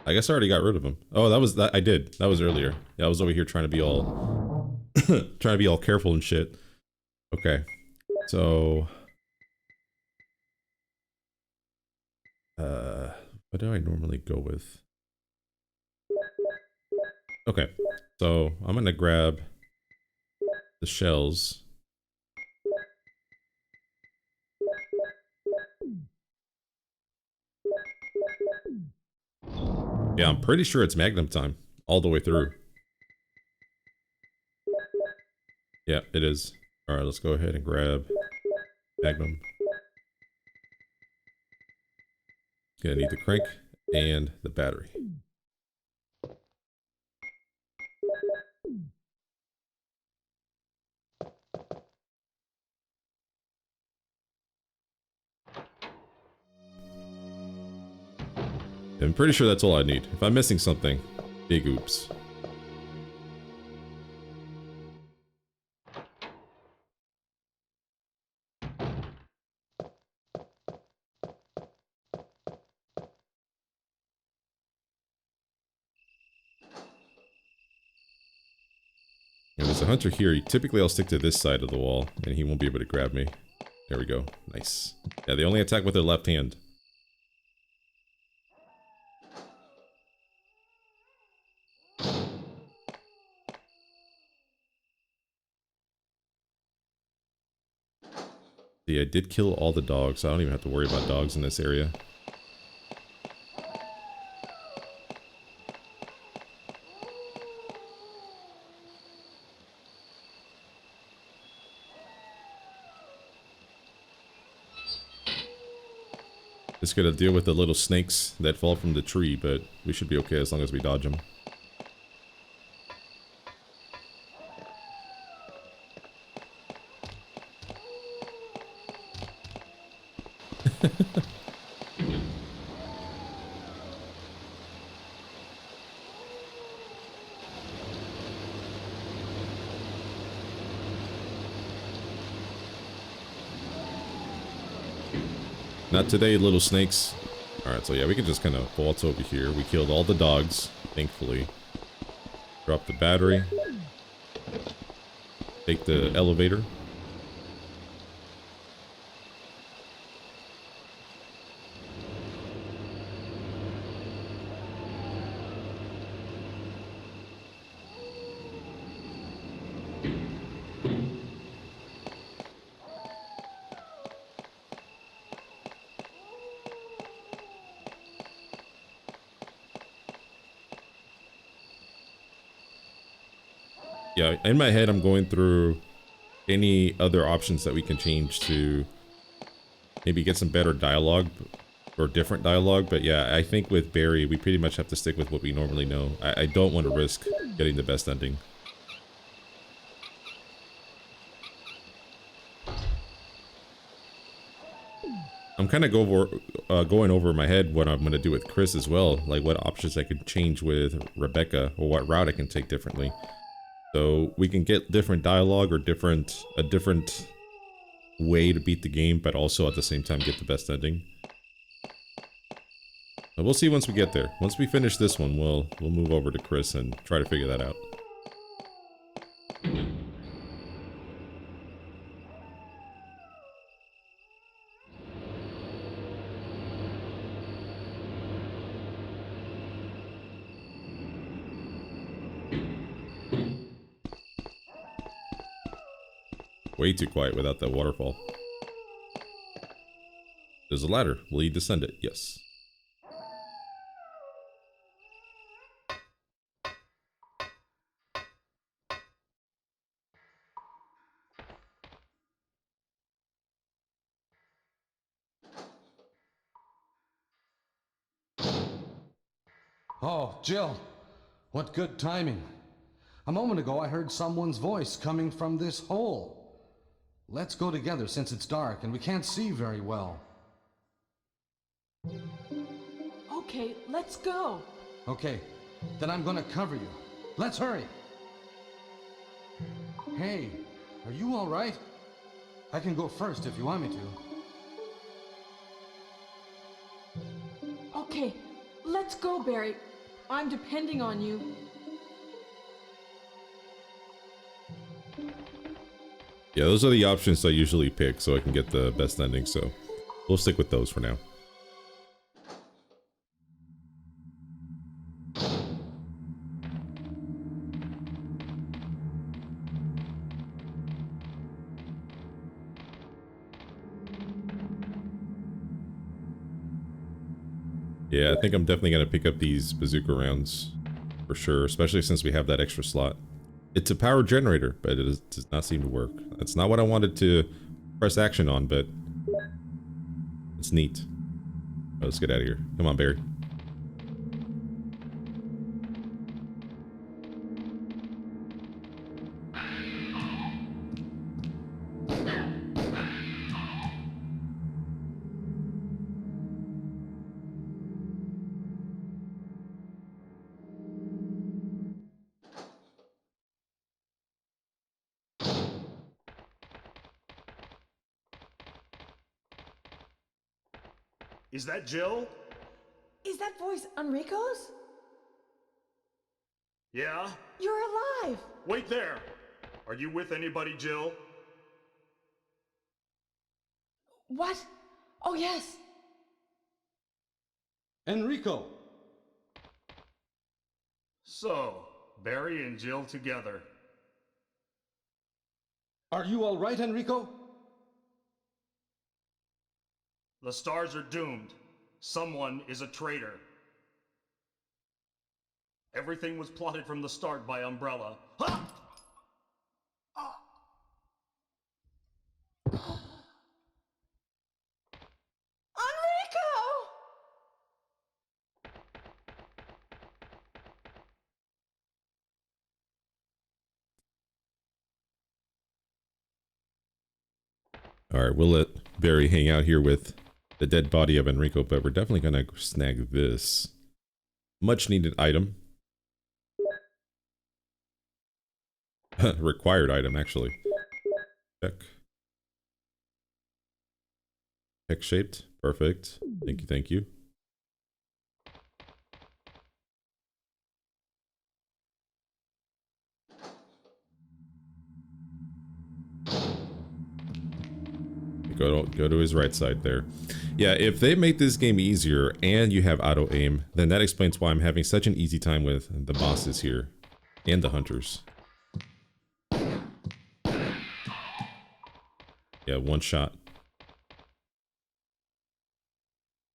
I guess I already got rid of him. Oh, that was that I did. That was earlier. Yeah, I was over here trying to be all trying to be all careful and shit. Okay. So what do I normally go with? Okay. So, I'm going to grab the shells. Yeah, I'm pretty sure it's Magnum time all the way through. Yeah, it is. All right, let's go ahead and grab Magnum. Gonna need the crank and the battery. I'm pretty sure that's all I need. If I'm missing something, big oops. Yeah, there's a hunter here. Typically I'll stick to this side of the wall, and he won't be able to grab me. There we go. Nice. Yeah, they only attack with their left hand. See, I did kill all the dogs, so I don't even have to worry about dogs in this area. Just gotta deal with the little snakes that fall from the tree, but we should be okay as long as we dodge them. Not today, little snakes. Alright, so yeah, we can just kind of waltz over here. We killed all the dogs, thankfully. Drop the battery. Take the elevator. Yeah, in my head, I'm going through any other options that we can change to maybe get some better dialogue or different dialogue. But yeah, I think with Barry, we pretty much have to stick with what we normally know. I don't want to risk getting the best ending. I'm kind of going over my head what I'm going to do with Chris as well. Like what options I could change with Rebecca or what route I can take differently. So we can get different dialogue or a different way to beat the game, but also at the same time get the best ending. But we'll see once we get there. Once we finish this one, we'll move over to Chris and try to figure that out. Way too quiet without that waterfall. There's a ladder. Will you descend it? Yes. Oh, Jill, what good timing. A moment ago I heard someone's voice coming from this hole. Let's go together since it's dark and we can't see very well. Okay, let's go. Okay, then I'm gonna cover you. Let's hurry. Hey, are you all right? I can go first if you want me to. Okay, let's go, Barry. I'm depending on you. Yeah, those are the options I usually pick so I can get the best ending, so we'll stick with those for now. Yeah, I think I'm definitely going to pick up these bazooka rounds for sure, especially since we have that extra slot. It's a power generator, but it does not seem to work. That's not what I wanted to press action on, but it's neat. Oh, let's get out of here. Come on, Barry. Is that Jill? Is that voice Enrico's? Yeah? You're alive! Wait there! Are you with anybody, Jill? What? Oh, yes. Enrico! So, Barry and Jill together. Are you all right, Enrico? The stars are doomed. Someone is a traitor. Everything was plotted from the start by Umbrella. Ha! Enrico! Alright, we'll let Barry hang out here with the dead body of Enrico, but we're definitely going to snag this much needed item. Required item, actually. Check. Hex shaped. Perfect. Thank you, thank you. Go to his right side there. Yeah, if they make this game easier and you have auto aim, then that explains why I'm having such an easy time with the bosses here and the hunters. Yeah, one shot.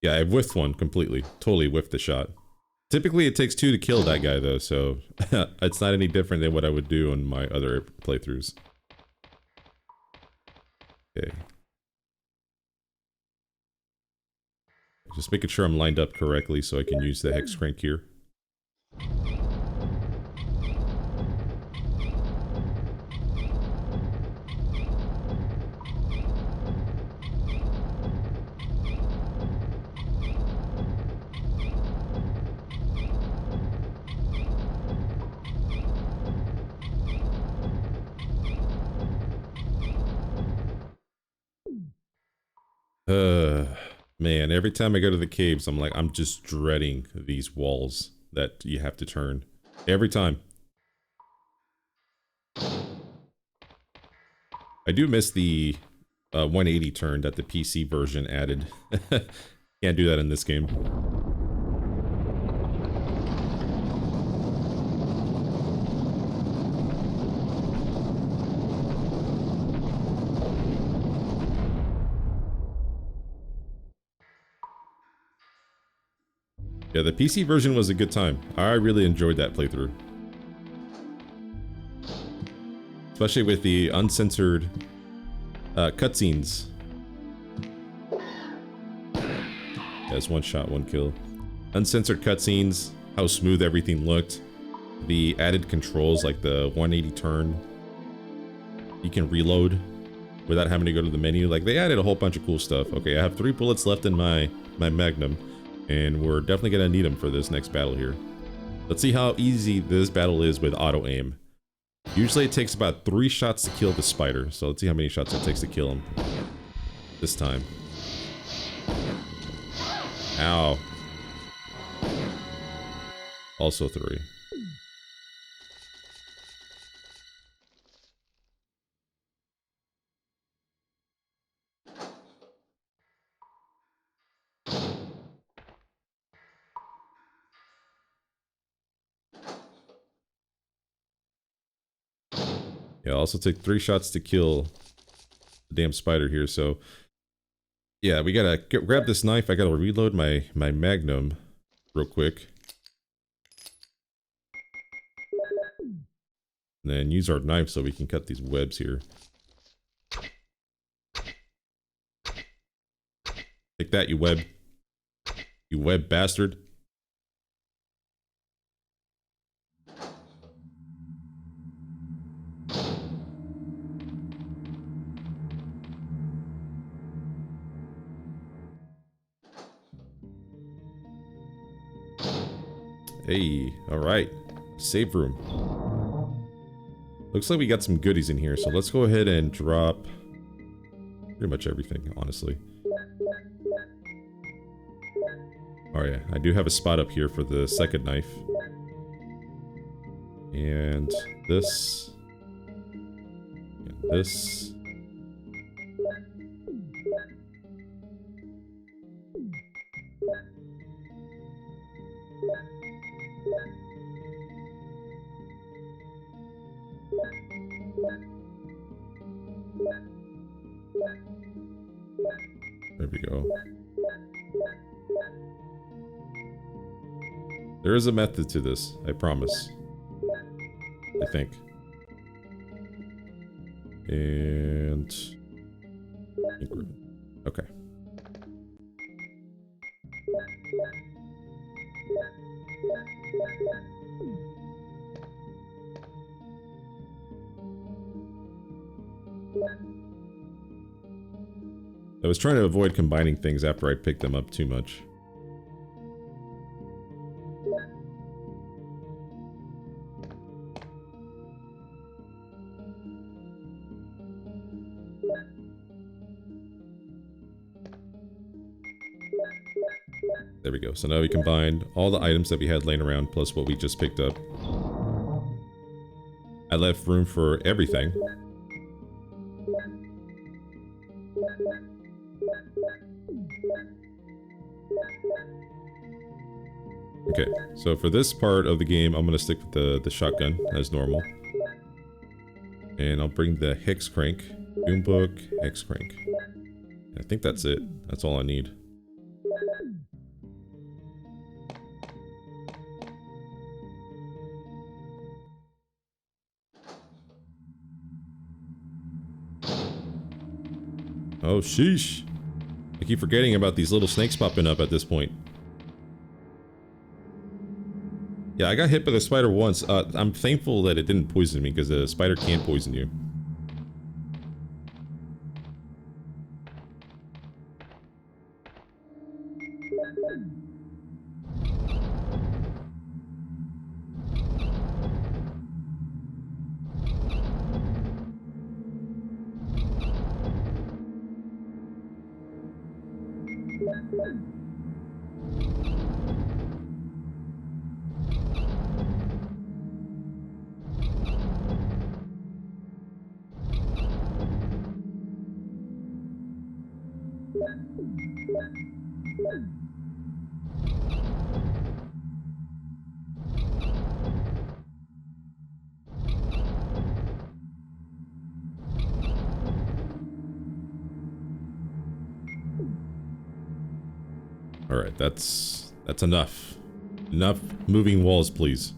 Yeah, I whiffed one completely. Totally whiffed the shot. Typically it takes 2 to kill that guy though, so it's not any different than what I would do on my other playthroughs. Okay. Just making sure I'm lined up correctly so I can use the hex crank here. Man, every time I go to the caves, I'm just dreading these walls that you have to turn. Every time. I do miss the 180 turn that the PC version added. Can't do that in this game. Yeah, the PC version was a good time. I really enjoyed that playthrough. Especially with the uncensored cutscenes. That's one shot, one kill. Uncensored cutscenes, how smooth everything looked. The added controls like the 180 turn. You can reload without having to go to the menu. Like, they added a whole bunch of cool stuff. Okay, I have 3 bullets left in my Magnum, and we're definitely gonna need them for this next battle here. Let's see how easy this battle is with auto aim. Usually it takes about 3 shots to kill the spider, so let's see how many shots it takes to kill him this time. Ow. Also 3. Yeah, also take 3 shots to kill the damn spider here, so... Yeah, we gotta grab this knife. I gotta reload my Magnum real quick. And then use our knife so we can cut these webs here. Take that, you web. You web bastard. Hey, alright. Save room. Looks like we got some goodies in here, so let's go ahead and drop pretty much everything, honestly. Oh yeah, I do have a spot up here for the second knife. And this. And this. There we go. There is a method to this, I promise. I think. And... okay. I was trying to avoid combining things after I picked them up too much. There we go. So now we combined all the items that we had laying around plus what we just picked up. I left room for everything. Okay, so for this part of the game, I'm going to stick with the shotgun as normal. And I'll bring the hex crank, boom book, hex crank. I think that's it. That's all I need. Oh, sheesh. I keep forgetting about these little snakes popping up at this point. Yeah, I got hit by the spider once. I'm thankful that it didn't poison me, because the spider can poison you. Alright, that's enough. Enough moving walls, please.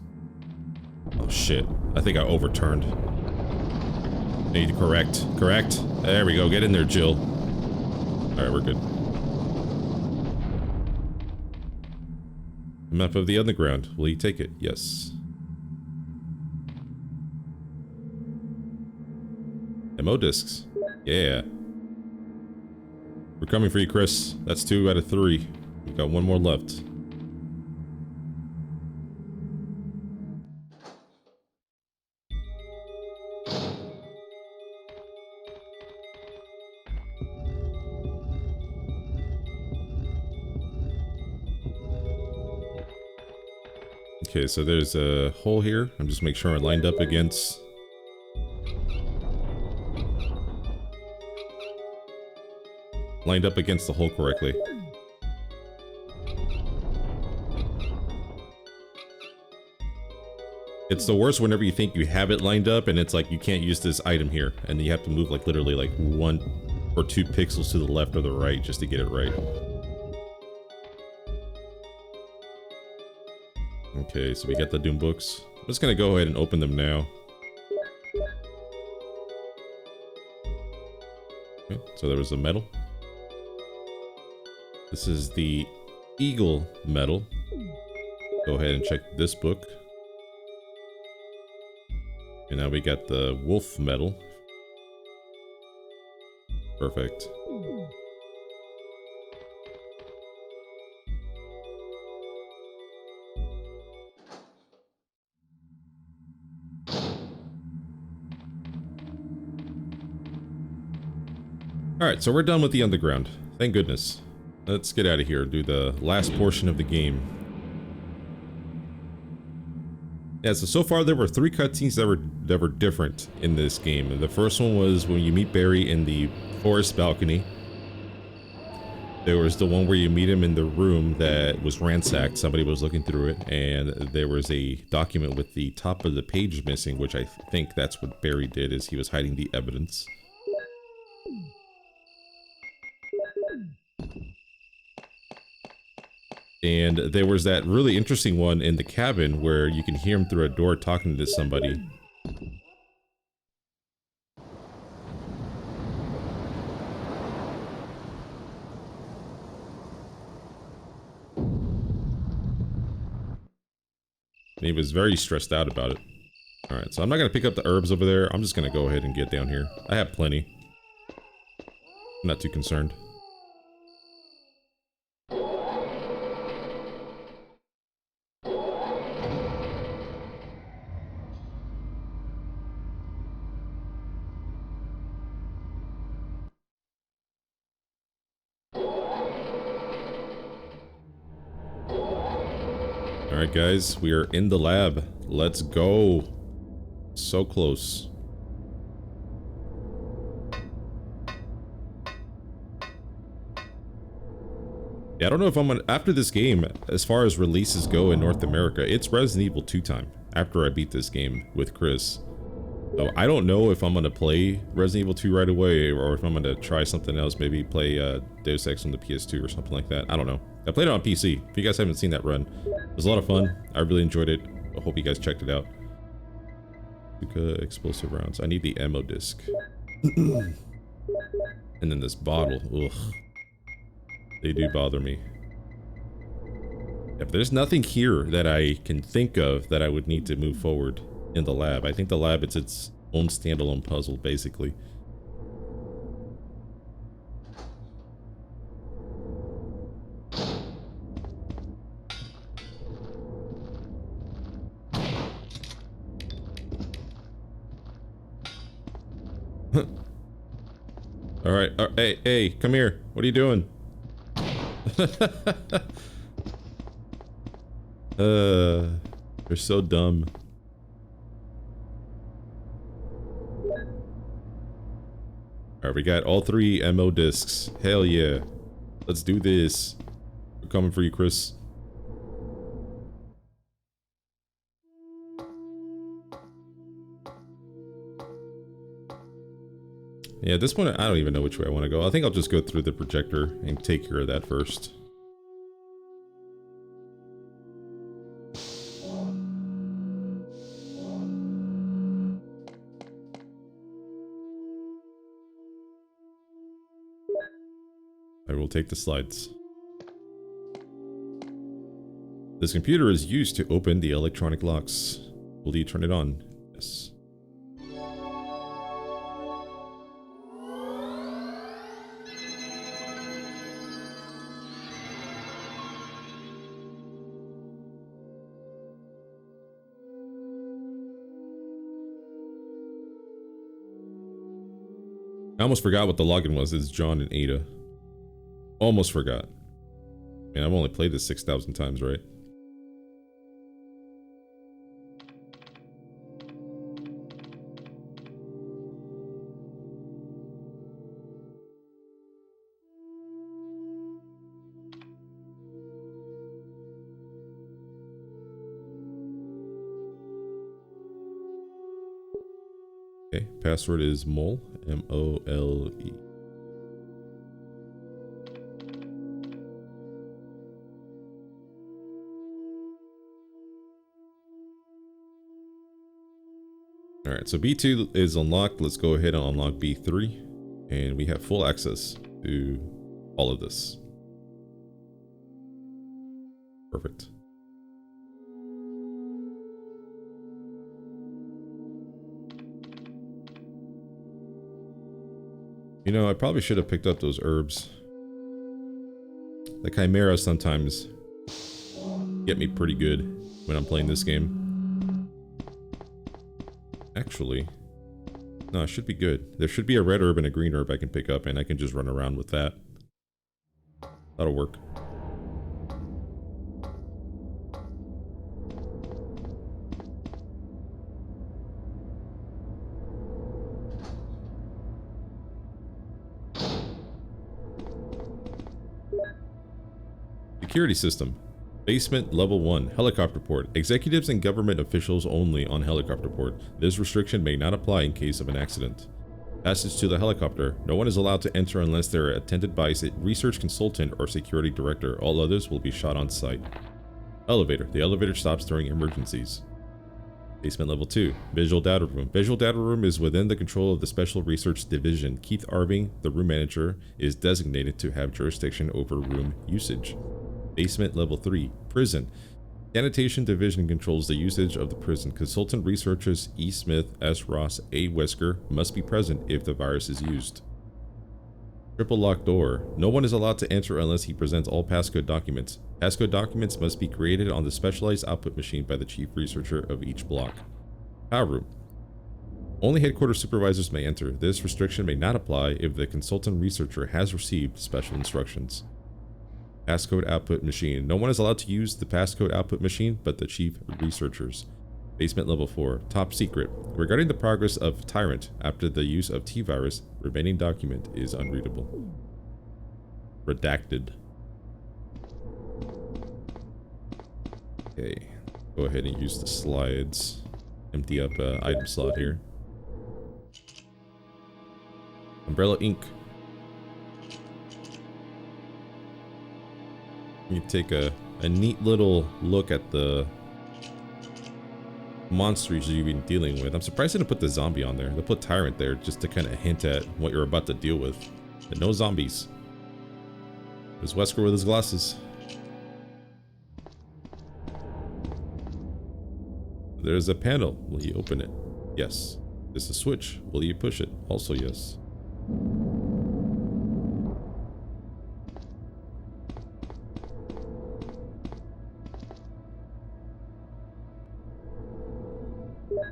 Oh shit. I think I overturned. I need to correct. Correct. There we go. Get in there, Jill. Alright, we're good. Map of the underground. Will you take it? Yes. MO discs. Yeah. We're coming for you, Chris. That's 2 out of 3. We've got 1 more left. Okay, so there's a hole here. I'm just making sure I lined up against... the hole correctly. It's the worst whenever you think you have it lined up and it's like you can't use this item here. And you have to move like literally like 1 or 2 pixels to the left or the right just to get it right. Okay, so we got the Doom books. I'm just gonna go ahead and open them now. Okay, so there was a medal. This is the Eagle medal. Go ahead and check this book. And now we got the Wolf medal. Perfect. Alright, so we're done with the underground. Thank goodness. Let's get out of here, do the last portion of the game. Yeah, so far there were 3 cutscenes that were different in this game. And the first one was when you meet Barry in the forest balcony. There was the one where you meet him in the room that was ransacked. Somebody was looking through it, and there was a document with the top of the page missing, which I think that's what Barry did, is he was hiding the evidence. And there was that really interesting one in the cabin where you can hear him through a door talking to somebody. And he was very stressed out about it. Alright, so I'm not going to pick up the herbs over there. I'm just going to go ahead and get down here. I have plenty. I'm not too concerned. Alright guys, we are in the lab. Let's go. So close. Yeah, I don't know if I'm gonna... After this game, as far as releases go in North America, it's Resident Evil 2 time. After I beat this game with Chris. So I don't know if I'm gonna play Resident Evil 2 right away, or if I'm gonna try something else, maybe play Deus Ex on the PS2 or something like that. I don't know. I played it on PC. If you guys haven't seen that run, it was a lot of fun. I really enjoyed it. I hope you guys checked it out. Explosive rounds. I need the ammo disc. And then this bottle. Ugh. They do bother me. If there's nothing here that I can think of that I would need to move forward in the lab. I think the lab is its own standalone puzzle, basically. Alright, hey, come here. What are you doing? They're so dumb. Alright, we got all 3 MO discs. Hell yeah. Let's do this. We're coming for you, Chris. Yeah, this one, I don't even know which way I want to go. I think I'll just go through the projector and take care of that first. I will take the slides. This computer is used to open the electronic locks. Will you turn it on? Yes. I almost forgot what the login was. It's John and Ada. Almost forgot. Man, I've only played this 6,000 times, right? Okay, password is mole, M-O-L-E. Alright, so B2 is unlocked. Let's go ahead and unlock B3. And we have full access to all of this. Perfect. You know, I probably should have picked up those herbs. The chimeras sometimes get me pretty good when I'm playing this game. Actually, no, it should be good. There should be a red herb and a green herb I can pick up, and I can just run around with that. That'll work. Security system. Basement level 1. Helicopter port. Executives and government officials only on helicopter port. This restriction may not apply in case of an accident. Passage to the helicopter. No one is allowed to enter unless they are attended by a research consultant or security director. All others will be shot on sight. Elevator. The elevator stops during emergencies. Basement level 2. Visual data room. Visual data room is within the control of the Special Research Division. Keith Arving, the room manager, is designated to have jurisdiction over room usage. Basement level 3. Prison. Sanitation Division controls the usage of the prison. Consultant researchers E. Smith, S. Ross, A. Wesker must be present if the virus is used. Triple lock door. No one is allowed to enter unless he presents all passcode documents. Passcode documents must be created on the specialized output machine by the chief researcher of each block. Power room. Only headquarters supervisors may enter. This restriction may not apply if the consultant researcher has received special instructions. Passcode output machine. No one is allowed to use the passcode output machine but the chief researchers. Basement level 4. Top secret. Regarding the progress of Tyrant after the use of T-Virus, remaining document is unreadable. Redacted. Okay. Go ahead and use the slides. Empty up item slot here. Umbrella ink. You take a neat little look at the monsters you've been dealing with. I'm surprised they didn't put the zombie on there. They put Tyrant there just to kind of hint at what you're about to deal with. But no zombies. There's Wesker with his glasses. There's a panel. Will you open it? Yes. There's a switch. Will you push it? Also yes.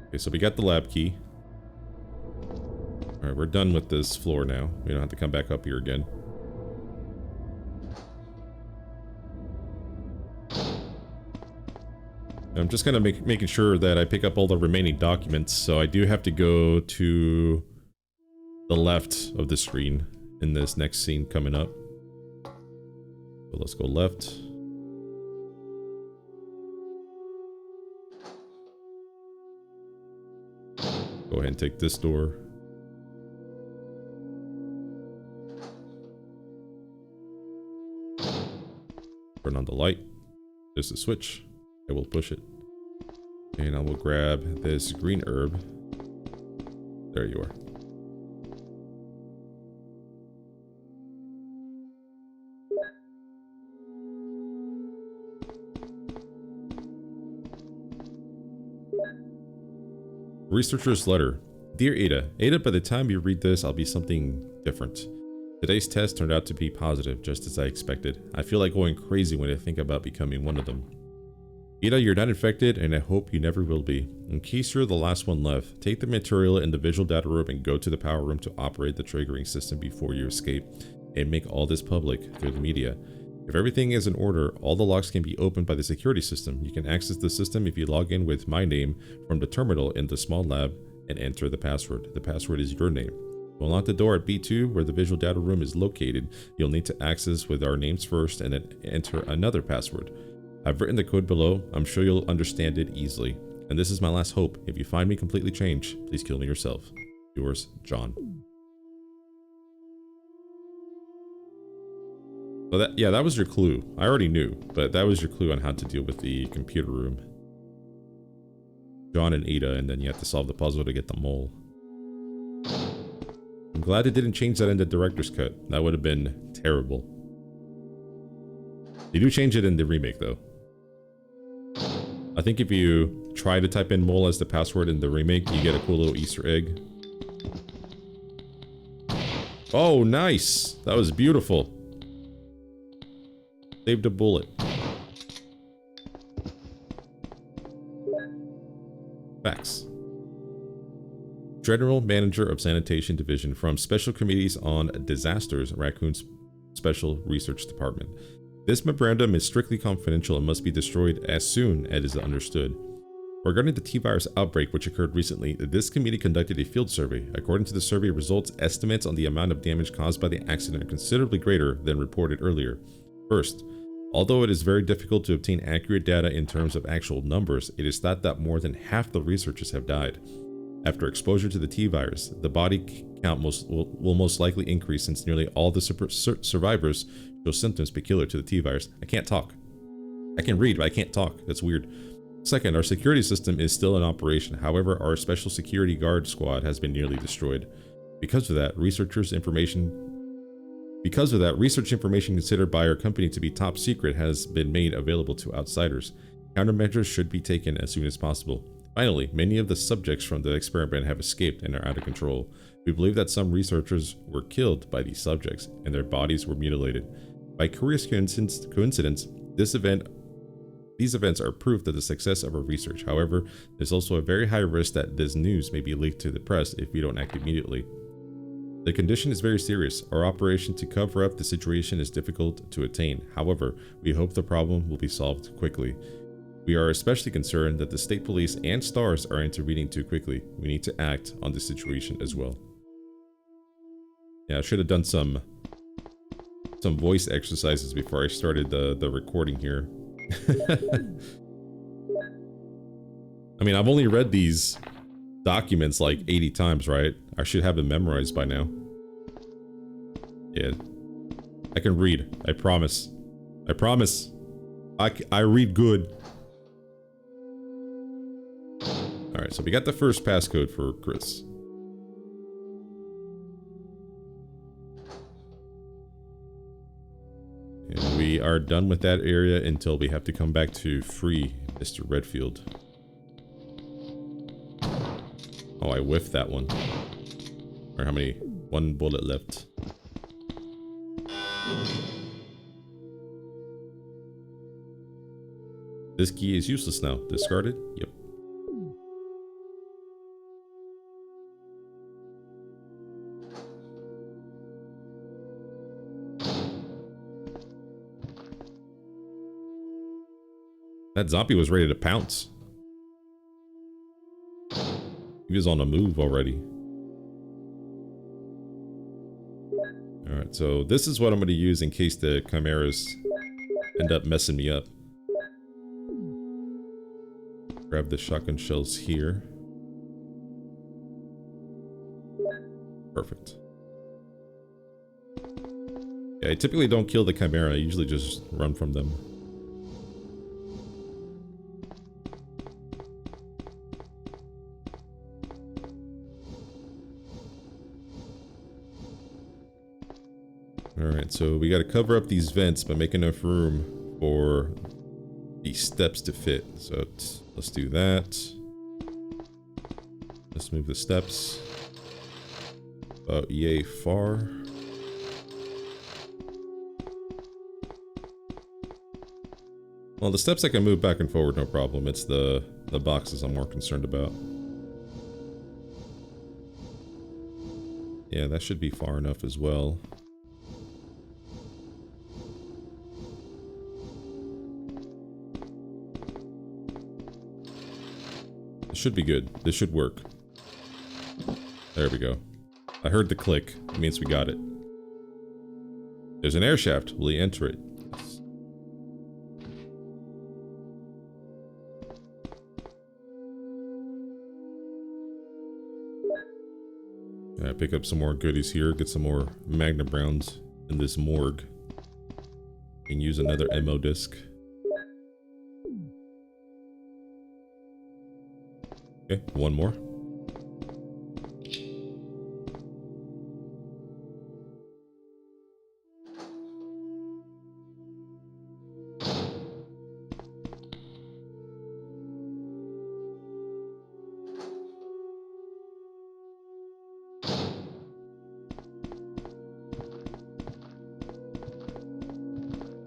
Okay, so we got the lab key. Alright, we're done with this floor now. We don't have to come back up here again. I'm just kind of making sure that I pick up all the remaining documents, so I do have to go to the left of the screen in this next scene coming up. So let's go left. Go ahead and take this door. Turn on the light. There's a switch. I will push it. And I will grab this green herb. There you are. Researcher's letter. Dear Ada. Ada, by the time you read this, I'll be something different. Today's test turned out to be positive, just as I expected. I feel like going crazy when I think about becoming one of them. Ada, you're not infected, and I hope you never will be. In case you're the last one left, take the material in the visual data room and go to the power room to operate the triggering system before you escape, and make all this public through the media. If everything is in order, all the locks can be opened by the security system. You can access the system if you log in with my name from the terminal in the small lab and enter the password. The password is your name. To unlock the door at B2, where the visual data room is located, you'll need to access with our names first and then enter another password. I've written the code below. I'm sure you'll understand it easily. And this is my last hope. If you find me completely changed, please kill me yourself. Yours, John. So that was your clue. I already knew, but that was your clue on how to deal with the computer room. John and Ada, and then you have to solve the puzzle to get the mole. I'm glad it didn't change that in the director's cut. That would have been terrible. They do change it in the remake, though. I think if you try to type in mole as the password in the remake, you get a cool little Easter egg. Oh, nice! That was beautiful. Saved a bullet. Facts. General Manager of Sanitation Division from Special Committees on Disasters, Raccoon's Special Research Department. This memorandum is strictly confidential and must be destroyed as soon as it is understood. Regarding the T-virus outbreak which occurred recently, this committee conducted a field survey. According to the survey results, estimates on the amount of damage caused by the accident are considerably greater than reported earlier. First, although it is very difficult to obtain accurate data in terms of actual numbers, it is thought that more than half the researchers have died. After exposure to the T-virus, the body count will most likely increase since nearly all the survivors show symptoms peculiar to the T-virus. I can't talk. I can read, but I can't talk. That's weird. Second, our security system is still in operation. However, our special security guard squad has been nearly destroyed. Because of that, research information considered by our company to be top secret has been made available to outsiders. Countermeasures should be taken as soon as possible. Finally, many of the subjects from the experiment have escaped and are out of control. We believe that some researchers were killed by these subjects and their bodies were mutilated. By curious coincidence, these events are proof of the success of our research. However, there's also a very high risk that this news may be leaked to the press if we don't act immediately. The condition is very serious. Our operation to cover up the situation is difficult to attain. However, we hope the problem will be solved quickly. We are especially concerned that the state police and STARS are intervening too quickly. We need to act on the situation as well. Yeah, I should have done some voice exercises before I started the recording here. I mean, I've only read these documents like 80 times, right? I should have them memorized by now. Yeah. I can read. I promise. I promise. I read good. Alright, so we got the first passcode for Chris. And we are done with that area until we have to come back to free Mr. Redfield. Oh, I whiffed that one. Or how many? One bullet left. This key is useless now. Discarded? Yep. That zombie was ready to pounce. He was on the move already. Alright, so this is what I'm going to use in case the chimeras end up messing me up. Grab the shotgun shells here. Perfect. Yeah, I typically don't kill the chimera, I usually just run from them. Alright, so we gotta cover up these vents but make enough room for the steps to fit. So let's do that. Let's move the steps. About yay far. Well, the steps I can move back and forward, no problem. It's the boxes I'm more concerned about. Yeah, that should be far enough as well. This should be good. This should work. There we go. I heard the click. It means we got it. There's an air shaft. Will you enter it? Yes. Alright, pick up some more goodies here. Get some more Magnum rounds in this morgue. And use another ammo disc. Okay, one more.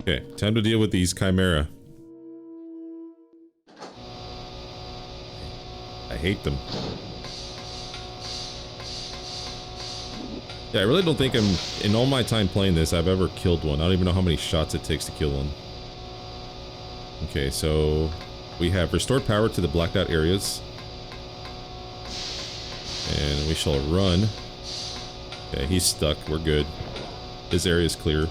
Okay, time to deal with these Chimera. I hate them. Yeah, I really don't think in all my time playing this, I've ever killed one. I don't even know how many shots it takes to kill one. Okay, so we have restored power to the blacked out areas. And we shall run. Okay, he's stuck. We're good. This area is clear.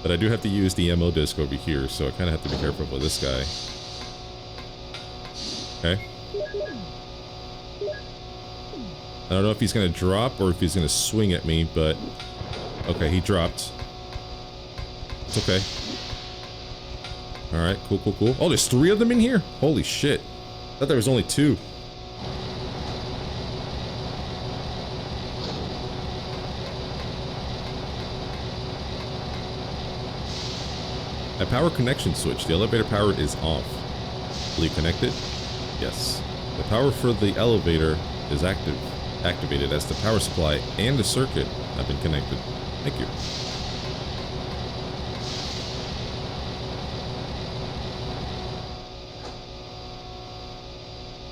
But I do have to use the ammo disc over here, so I kind of have to be careful with this guy. Okay. I don't know if he's going to drop or if he's going to swing at me, but... Okay, he dropped. It's okay. Alright, cool, cool, cool. Oh, there's 3 of them in here? Holy shit. I thought there was only 2. A power connection switch. The elevator power is off. Will you connect it? Yes. The power for the elevator is activated as the power supply and the circuit have been connected. Thank you.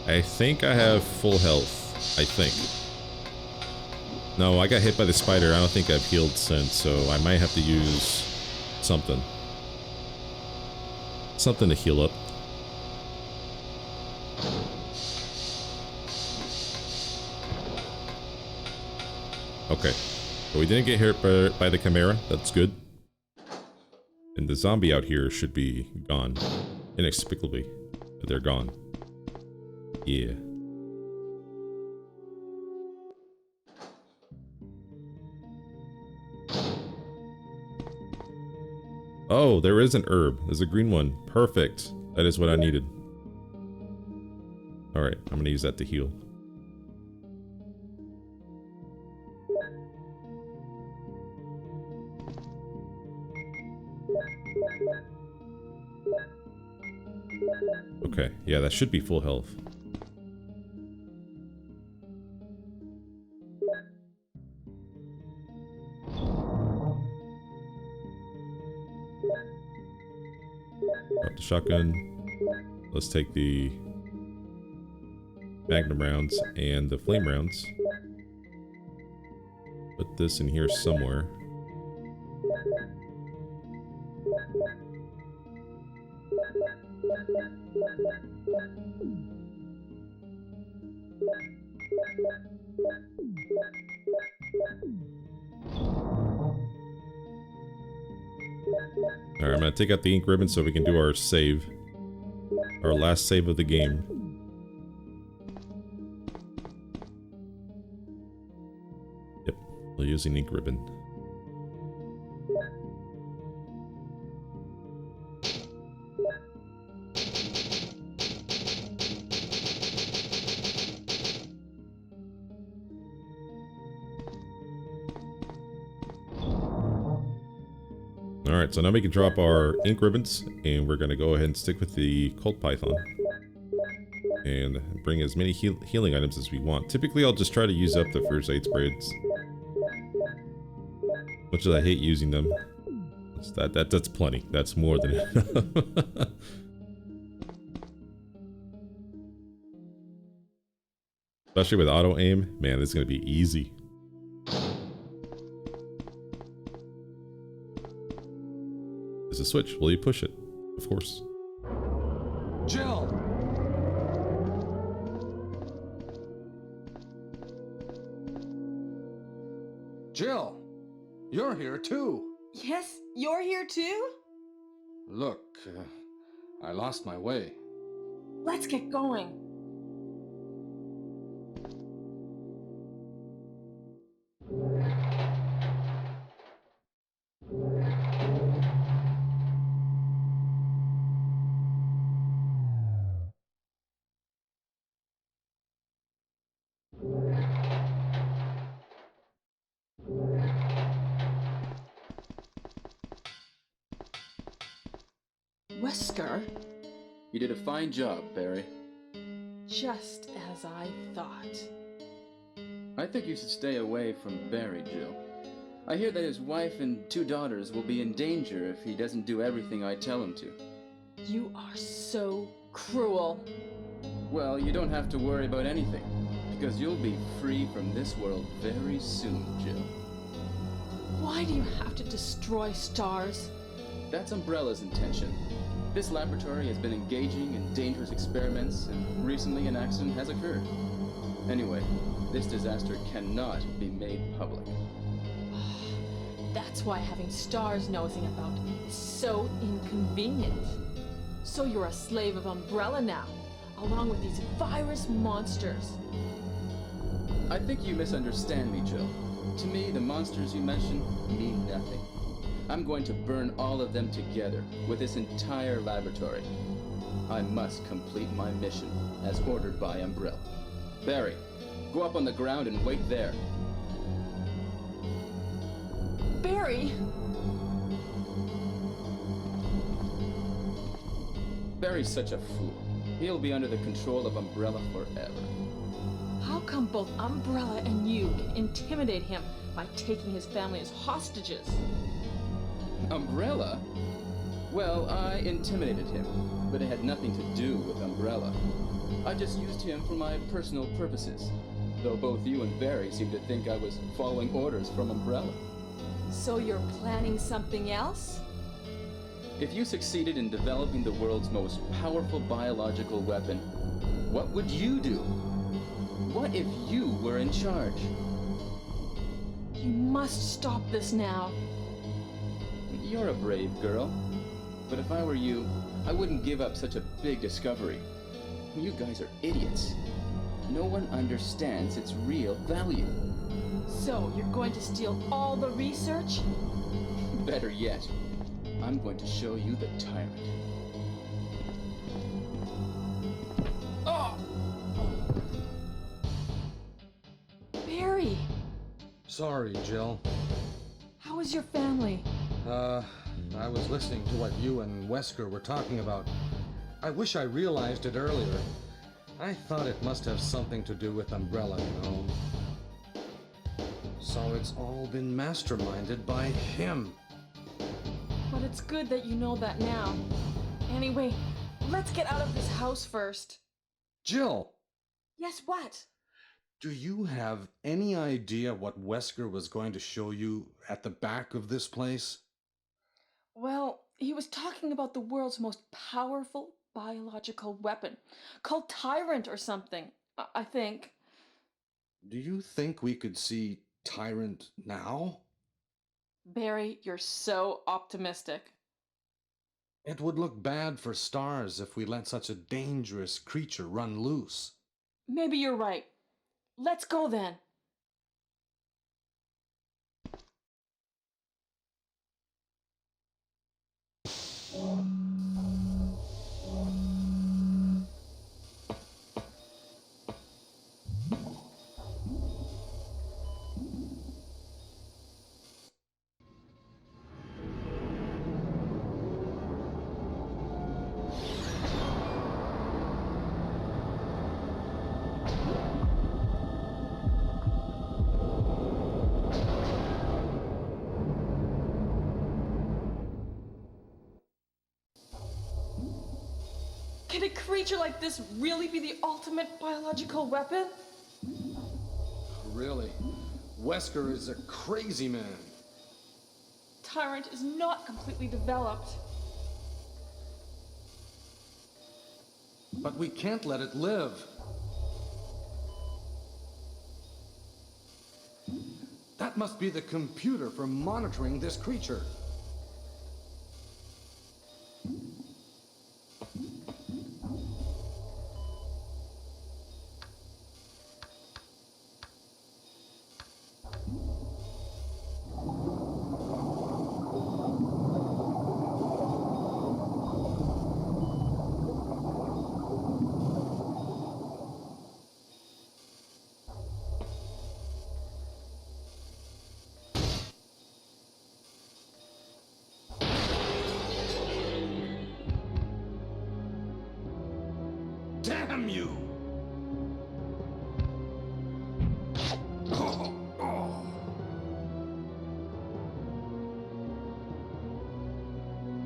I think I have full health. I think. No, I got hit by the spider. I don't think I've healed since, so I might have to use something. Something to heal up. Okay. So we didn't get hurt by the Chimera. That's good. And the zombie out here should be gone. Inexplicably. But they're gone. Yeah. Oh, there is an herb. There's a green one. Perfect. That is what I needed. Alright, I'm gonna use that to heal. Okay, yeah, that should be full health. Got the shotgun. Let's take the Magnum rounds and the flame rounds. Put this in here somewhere. Alright, I'm gonna take out the ink ribbon so we can do our save. Our last save of the game. Yep, we'll use an ink ribbon. Alright, so now we can drop our ink ribbons, and we're going to go ahead and stick with the Colt Python. and bring as many healing items as we want. Typically, I'll just try to use up the first aid sprays. Much as I hate using them, that's plenty. That's more than enough. Especially with auto aim, man, this is gonna be easy. There's a switch. Will you push it? Of course. Jill! Jill! You're here too! Yes, you're here too? Look, I lost my way. Let's get going. Wesker? You did a fine job, Barry. Just as I thought. I think you should stay away from Barry, Jill. I hear that his wife and 2 daughters will be in danger if he doesn't do everything I tell him to. You are so cruel. Well, you don't have to worry about anything, because you'll be free from this world very soon, Jill. Why do you have to destroy stars? That's Umbrella's intention. This laboratory has been engaging in dangerous experiments, and recently an accident has occurred. Anyway, this disaster cannot be made public. That's why having stars nosing about is so inconvenient. So you're a slave of Umbrella now, along with these virus monsters. I think you misunderstand me, Jill. To me, the monsters you mention mean nothing. I'm going to burn all of them together with this entire laboratory. I must complete my mission as ordered by Umbrella. Barry, go up on the ground and wait there. Barry! Barry's such a fool. He'll be under the control of Umbrella forever. How come both Umbrella and you can intimidate him by taking his family as hostages? Umbrella? Well, I intimidated him, but it had nothing to do with Umbrella. I just used him for my personal purposes, though both you and Barry seem to think I was following orders from Umbrella. So you're planning something else? If you succeeded in developing the world's most powerful biological weapon, what would you do? What if you were in charge? You must stop this now. You're a brave girl. But if I were you, I wouldn't give up such a big discovery. You guys are idiots. No one understands its real value. So you're going to steal all the research? Better yet, I'm going to show you the tyrant. Oh! Barry! Sorry, Jill. How is your family? I was listening to what you and Wesker were talking about. I wish I realized it earlier. I thought it must have something to do with Umbrella, you know. So it's all been masterminded by him. But it's good that you know that now. Anyway, let's get out of this house first. Jill! Yes, what? Do you have any idea what Wesker was going to show you at the back of this place? Well, he was talking about the world's most powerful biological weapon, called Tyrant or something, I think. Do you think we could see Tyrant now? Barry, you're so optimistic. It would look bad for stars if we let such a dangerous creature run loose. Maybe you're right. Let's go then. Can a creature like this really be the ultimate biological weapon? Really? Wesker is a crazy man. Tyrant is not completely developed. But we can't let it live. That must be the computer for monitoring this creature. Damn you!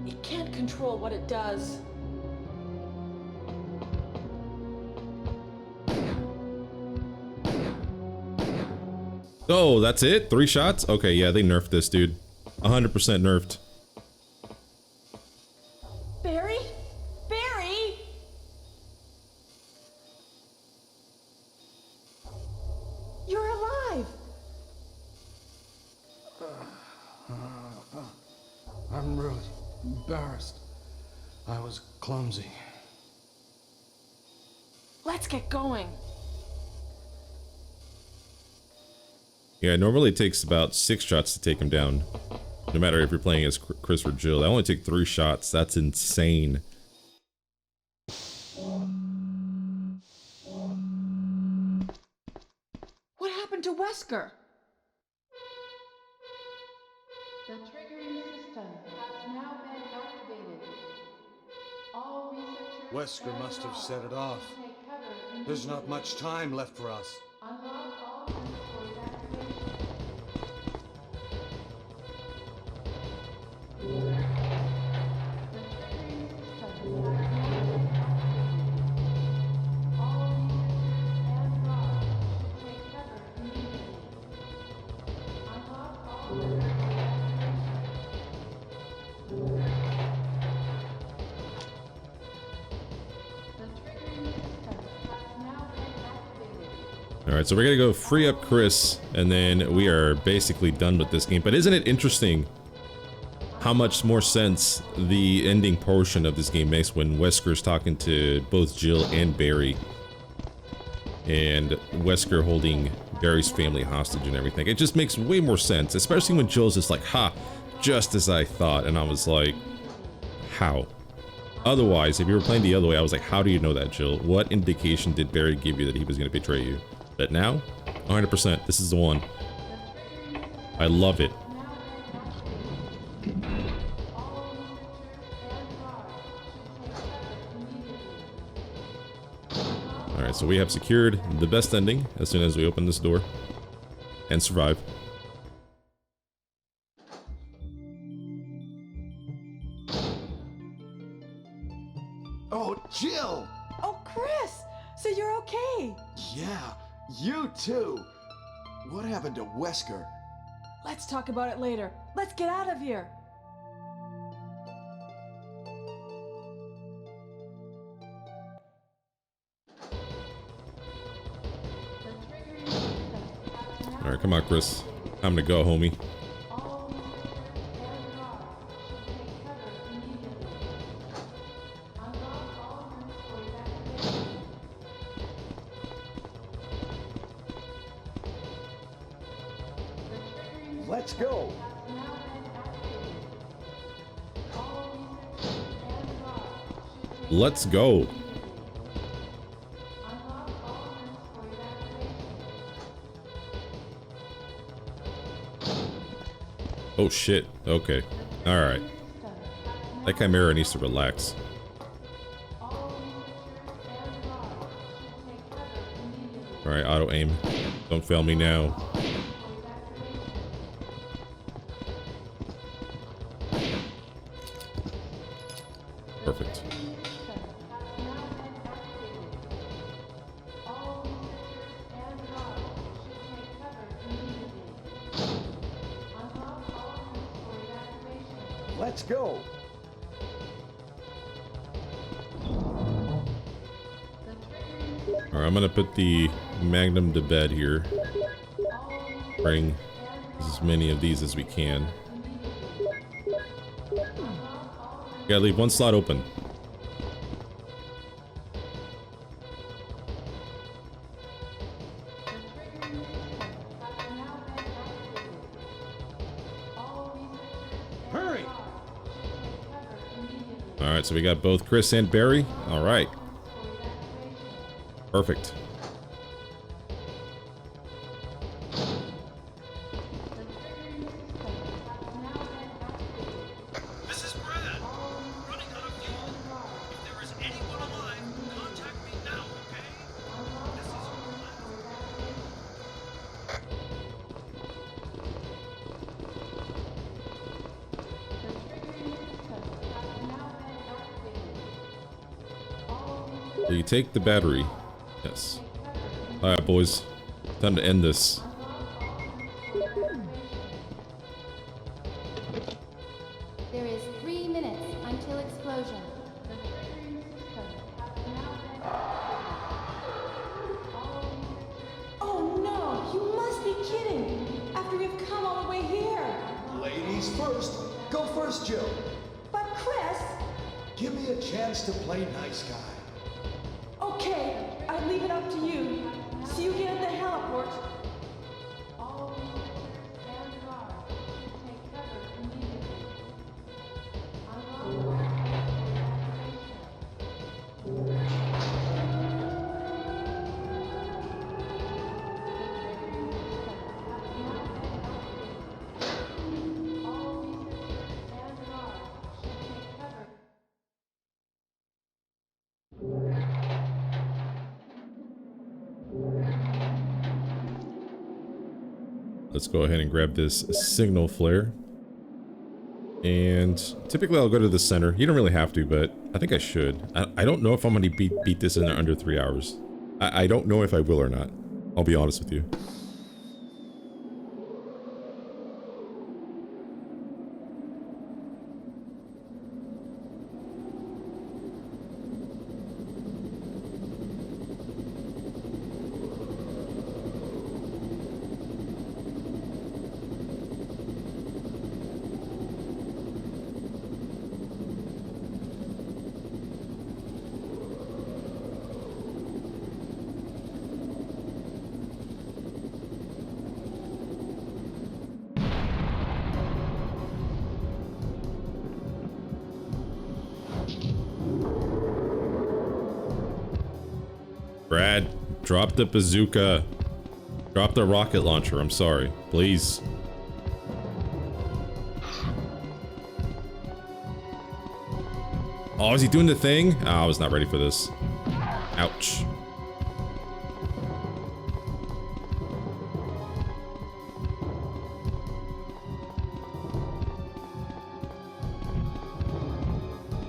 It can't control what it does. Oh, that's it? 3 shots? Okay, yeah, they nerfed this, dude. 100% nerfed. Barry? Barry? You're alive! I'm really embarrassed. I was clumsy. Let's get going. Yeah, normally it takes about 6 shots to take him down. No matter if you're playing as Chris or Jill. I only take 3 shots. That's insane. What happened to Wesker? The triggering system has now been activated. All researchers Wesker must have set it off. take cover. There's not much time left for us. Unlock all rooms for evacuation. The triggering system has now been activated. All researchers and guards should take cover immediately. Unlock all rooms for evacuation. The triggering system has now been activated. Alright, so we're gonna go free up Chris, and then we are basically done with this game. But isn't it interesting how much more sense the ending portion of this game makes when Wesker's talking to both Jill and Barry, and Wesker holding Barry's family hostage and everything. It just makes way more sense, especially when Jill's just like, ha, just as I thought. And I was like, how? Otherwise, if you were playing the other way, I was like, how do you know that, Jill? What indication did Barry give you that he was going to betray you? But now, 100%, this is the one. I love it. Alright, so we have secured the best ending as soon as we open this door and survive. Oh, Jill! Oh, Chris! So you're okay! Yeah, you too! What happened to Wesker? Let's talk about it later. Let's get out of here! Alright, come on, Chris. Time to go, homie. All researchers and guards should take cover immediately. Unlock all rooms for evacuation. The triggering Let's go! has now been activated. All researchers and guards should take Let's cover go. immediately. Unlock all rooms for evacuation. Oh shit. Okay. Alright. That Chimera needs to relax. Alright, auto aim. Don't fail me now. Perfect. Let's go. Alright, I'm gonna put the Magnum to bed here. Bring as many of these as we can. Gotta leave one slot open. Hurry! Alright, so we got both Chris and Barry. Alright. Perfect. This is Brad. Running out of fuel. If there is anyone alive, contact me now, okay? This is your So you take the battery. Yes. Alright, boys. Time to end this. There is 3 minutes until explosion. Oh no, you must be kidding! After we've come all the way here! Ladies first. Go first, Jill. But Chris! Give me a chance to play nice guy. Okay, I leave it up to you. See you again at the heliport. All researchers and guards should take cover immediately. Unlock for evacuation. All researchers and guards should take cover. Let's go ahead and grab this signal flare. And typically I'll go to the center. You don't really have to, but I think I should. I don't know if I'm going to beat this in under 3 hours. I don't know if I will or not. I'll be honest with you. Brad, drop the bazooka. Drop the rocket launcher, I'm sorry. Please. Oh, is he doing the thing? Oh, I was not ready for this. Ouch.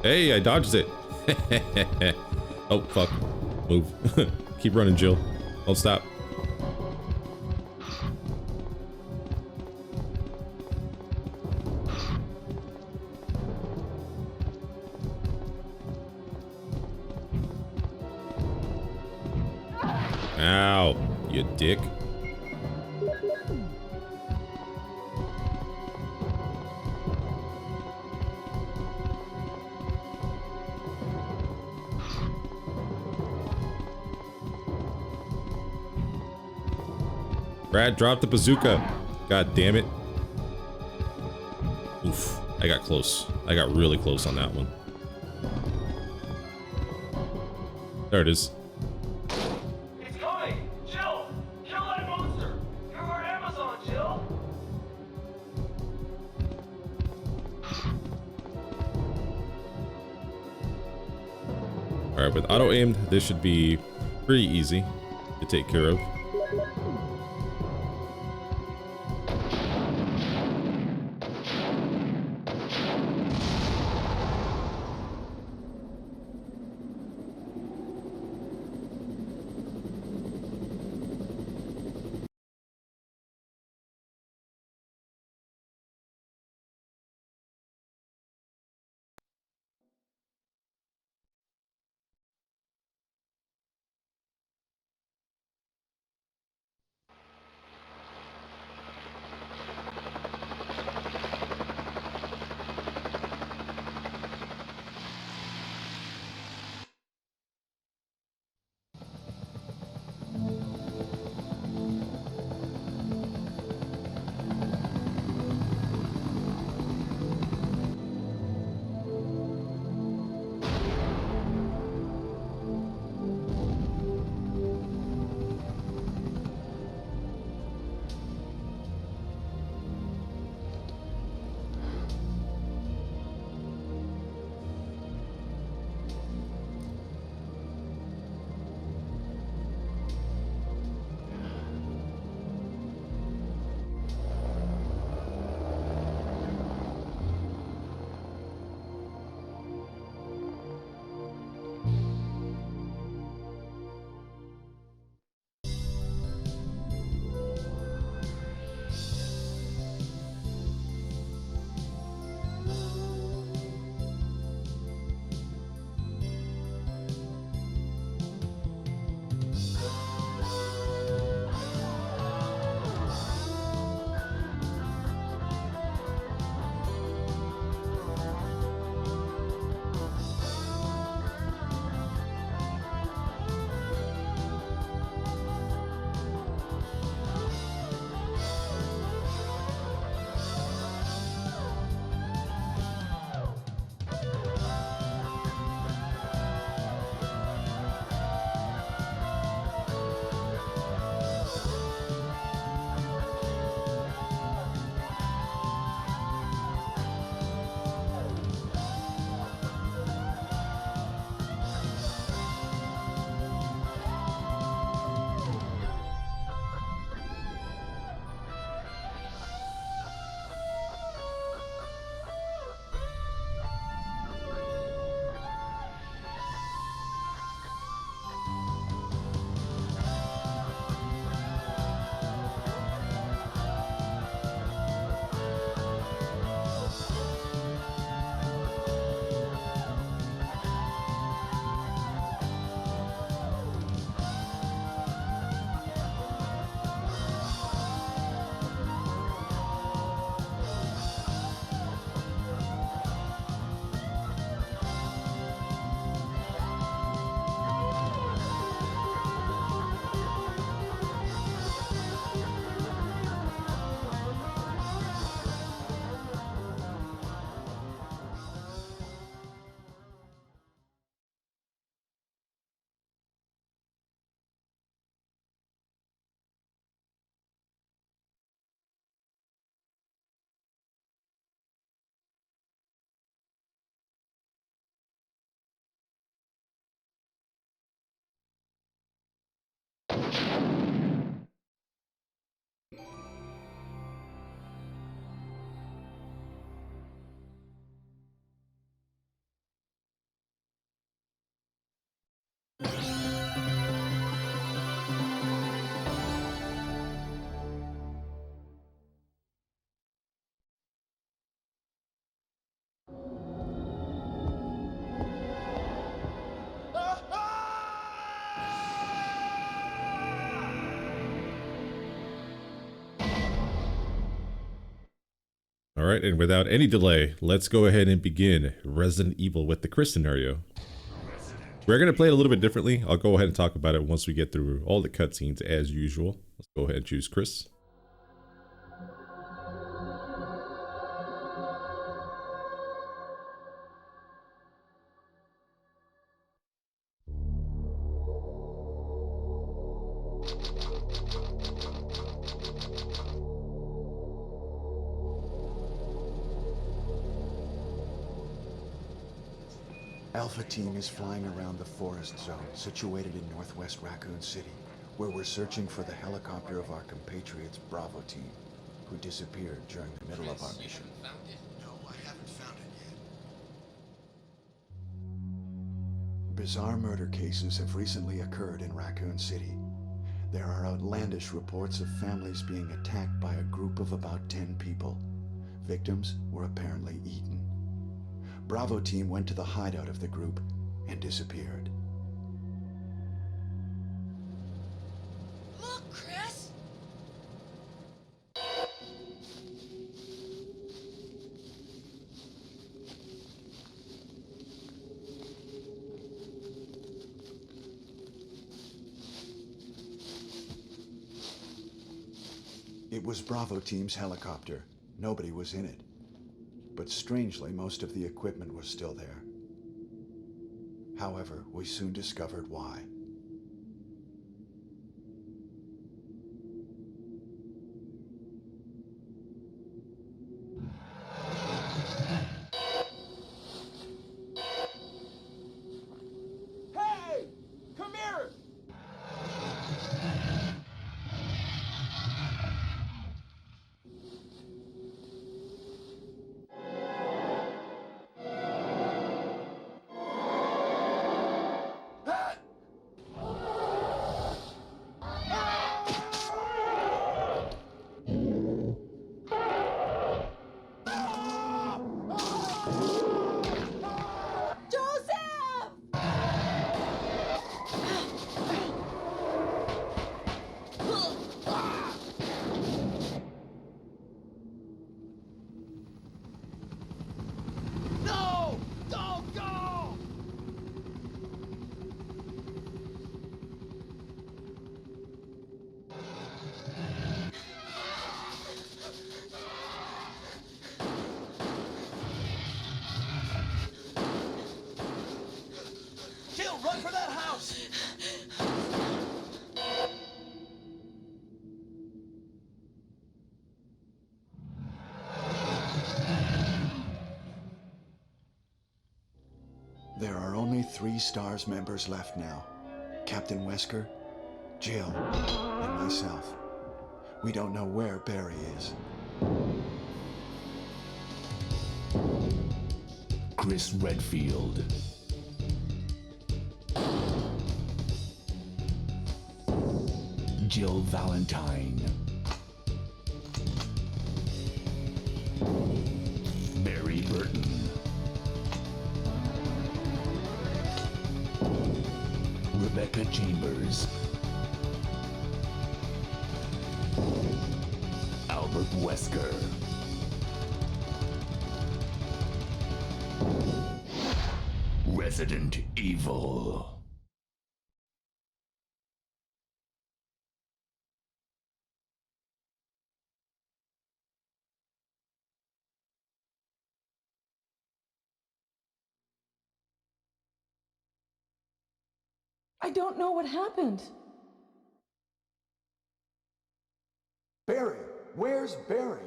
Hey, I dodged it. Oh, fuck. Move. Keep running, Jill. Don't stop. Ow, you dick. Brad, drop the bazooka. God damn it. Oof, I got close. I got really close on that one. There it is. It's coming! Jill! Kill that monster! You're our Amazon, Jill! Alright, with auto aimed, this should be pretty easy to take care of. All right, and without any delay, let's go ahead and begin Resident Evil with the Chris scenario. We're going to play it a little bit differently. I'll go ahead and talk about it once we get through all the cutscenes as usual. Let's go ahead and choose Chris. Alpha Team is flying around the forest zone situated in northwest Raccoon City, where we're searching for the helicopter of our compatriots Bravo Team, who disappeared during the middle of our mission. No, I haven't found it yet. Bizarre murder cases have recently occurred in Raccoon City. There are outlandish reports of families being attacked by a group of about 10 people. Victims were apparently eaten. Bravo Team went to the hideout of the group and disappeared. Look, Chris! It was Bravo Team's helicopter. Nobody was in it. But strangely, most of the equipment was still there. However, we soon discovered why. Hey! Come here! Joseph! No! Don't go! Jill, run for that house! There are only 3 STARS members left now. Captain Wesker, Jill, and myself. We don't know where Barry is. Chris Redfield. Jill Valentine. Barry Burton. Rebecca Chambers. Albert Wesker. Resident Evil. I don't know what happened. Barry! Where's Barry?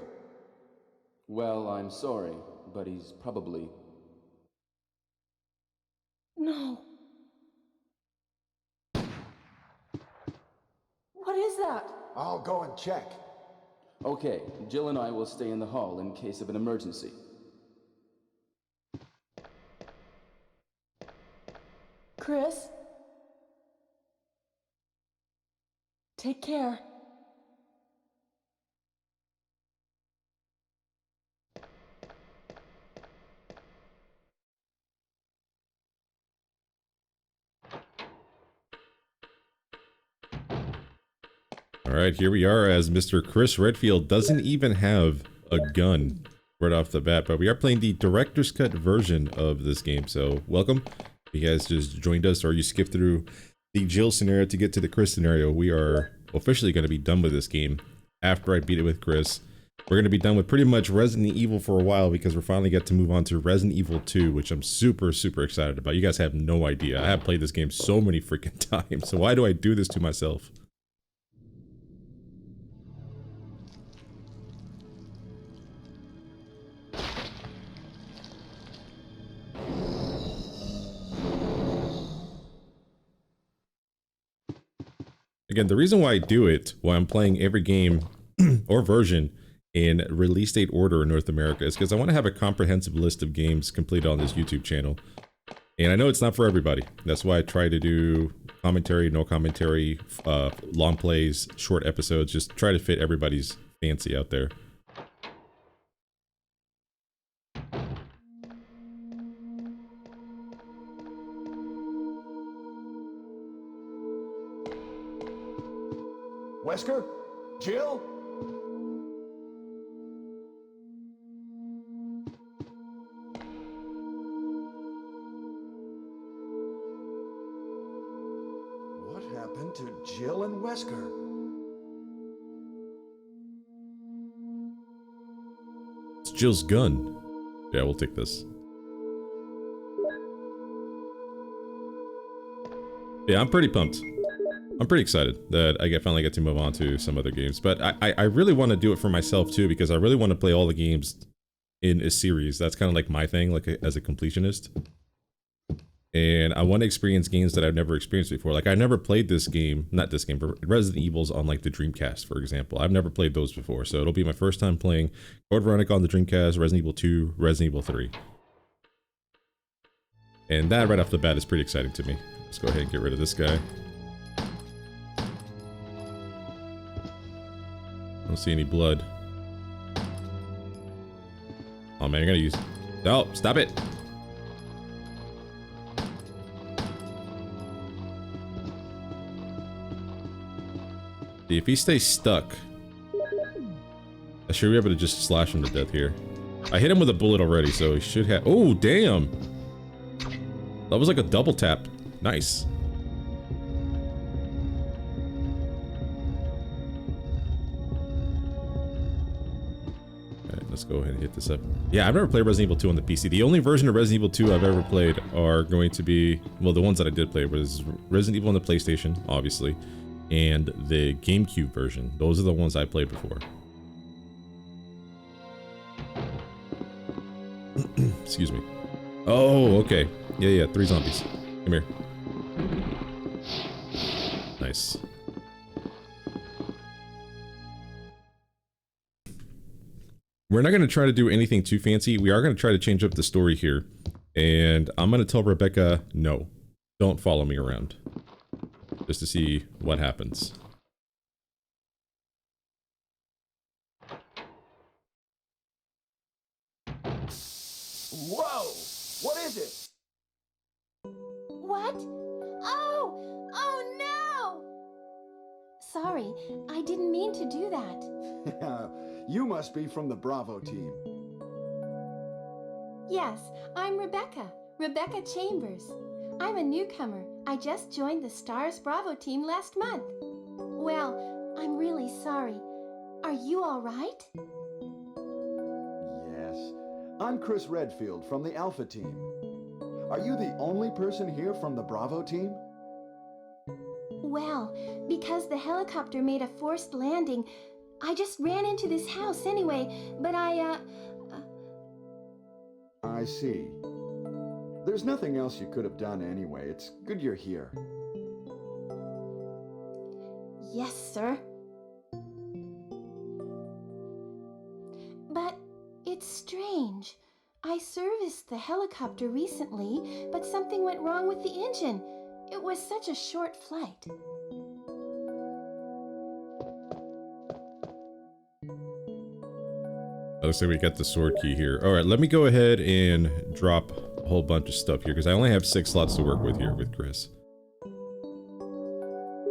Well, I'm sorry, but he's probably... No. What is that? I'll go and check. Okay, Jill and I will stay in the hall in case of an emergency. Chris? Take care. All right, here we are as Mr. Chris Redfield doesn't even have a gun. right off the bat, but we are playing the director's cut version of this game. So welcome. If you guys just joined us or you skipped through the Jill scenario to get to the Chris scenario, we are officially going to be done with this game after I beat it with Chris. We're going to be done with pretty much Resident Evil for a while because we're finally get to move on to Resident Evil 2, which I'm super excited about. You guys have no idea. I have played this game so many freaking times, so why do I do this to myself? Again, the reason why I do it, why I'm playing every game or version in release date order in North America, is because I want to have a comprehensive list of games completed on this YouTube channel. And I know it's not for everybody. That's why I try to do commentary, no commentary, long plays, short episodes, just try to fit everybody's fancy out there. Wesker? Jill? What happened to Jill and Wesker? It's Jill's gun. Yeah, we'll take this. Yeah, I'm pretty pumped. I'm pretty excited that I finally get to move on to some other games, but I really want to do it for myself too, because I really want to play all the games in a series. That's kind of like my thing, like as a completionist. And I want to experience games that I've never experienced before. Like I never played this game, not this game, but Resident Evil's on like the Dreamcast, for example. I've never played those before, so it'll be my first time playing Code Veronica on the Dreamcast, Resident Evil 2, Resident Evil 3. And that right off the bat is pretty exciting to me. Let's go ahead and get rid of this guy. I don't see any blood. Oh man, you're gonna use... No, stop it! See, if he stays stuck, I should be able to just slash him to death here. I hit him with a bullet already, so he should have... Oh, damn! That was like a double tap. Nice. Let's go ahead and hit this up. Yeah, I've never played Resident Evil 2 on the PC. The only version of Resident Evil 2 I've ever played are going to be... Well, the ones that I did play was Resident Evil on the PlayStation, obviously, and the GameCube version. Those are the ones I played before. Excuse me. Oh, okay. Yeah, 3 zombies. Come here. Nice. We're not going to try to do anything too fancy. We are going to try to change up the story here. And I'm going to tell Rebecca, no, don't follow me around. Just to see what happens. Whoa! What is it? What? Oh! Oh no! Sorry, I didn't mean to do that. You must be from the Bravo team. Yes, I'm Rebecca. Rebecca Chambers. I'm a newcomer. I just joined the Stars Bravo team last month. Well, I'm really sorry. Are you all right? Yes. I'm Chris Redfield from the Alpha team. Are you the only person here from the Bravo team? Well, because the helicopter made a forced landing, I just ran into this house anyway, but I see. There's nothing else you could have done anyway. It's good you're here. Yes, sir. But it's strange. I serviced the helicopter recently, but something went wrong with the engine. It was such a short flight. Looks like we got the sword key here. Alright, let me go ahead and drop a whole bunch of stuff here, because I only have 6 slots to work with here with Chris.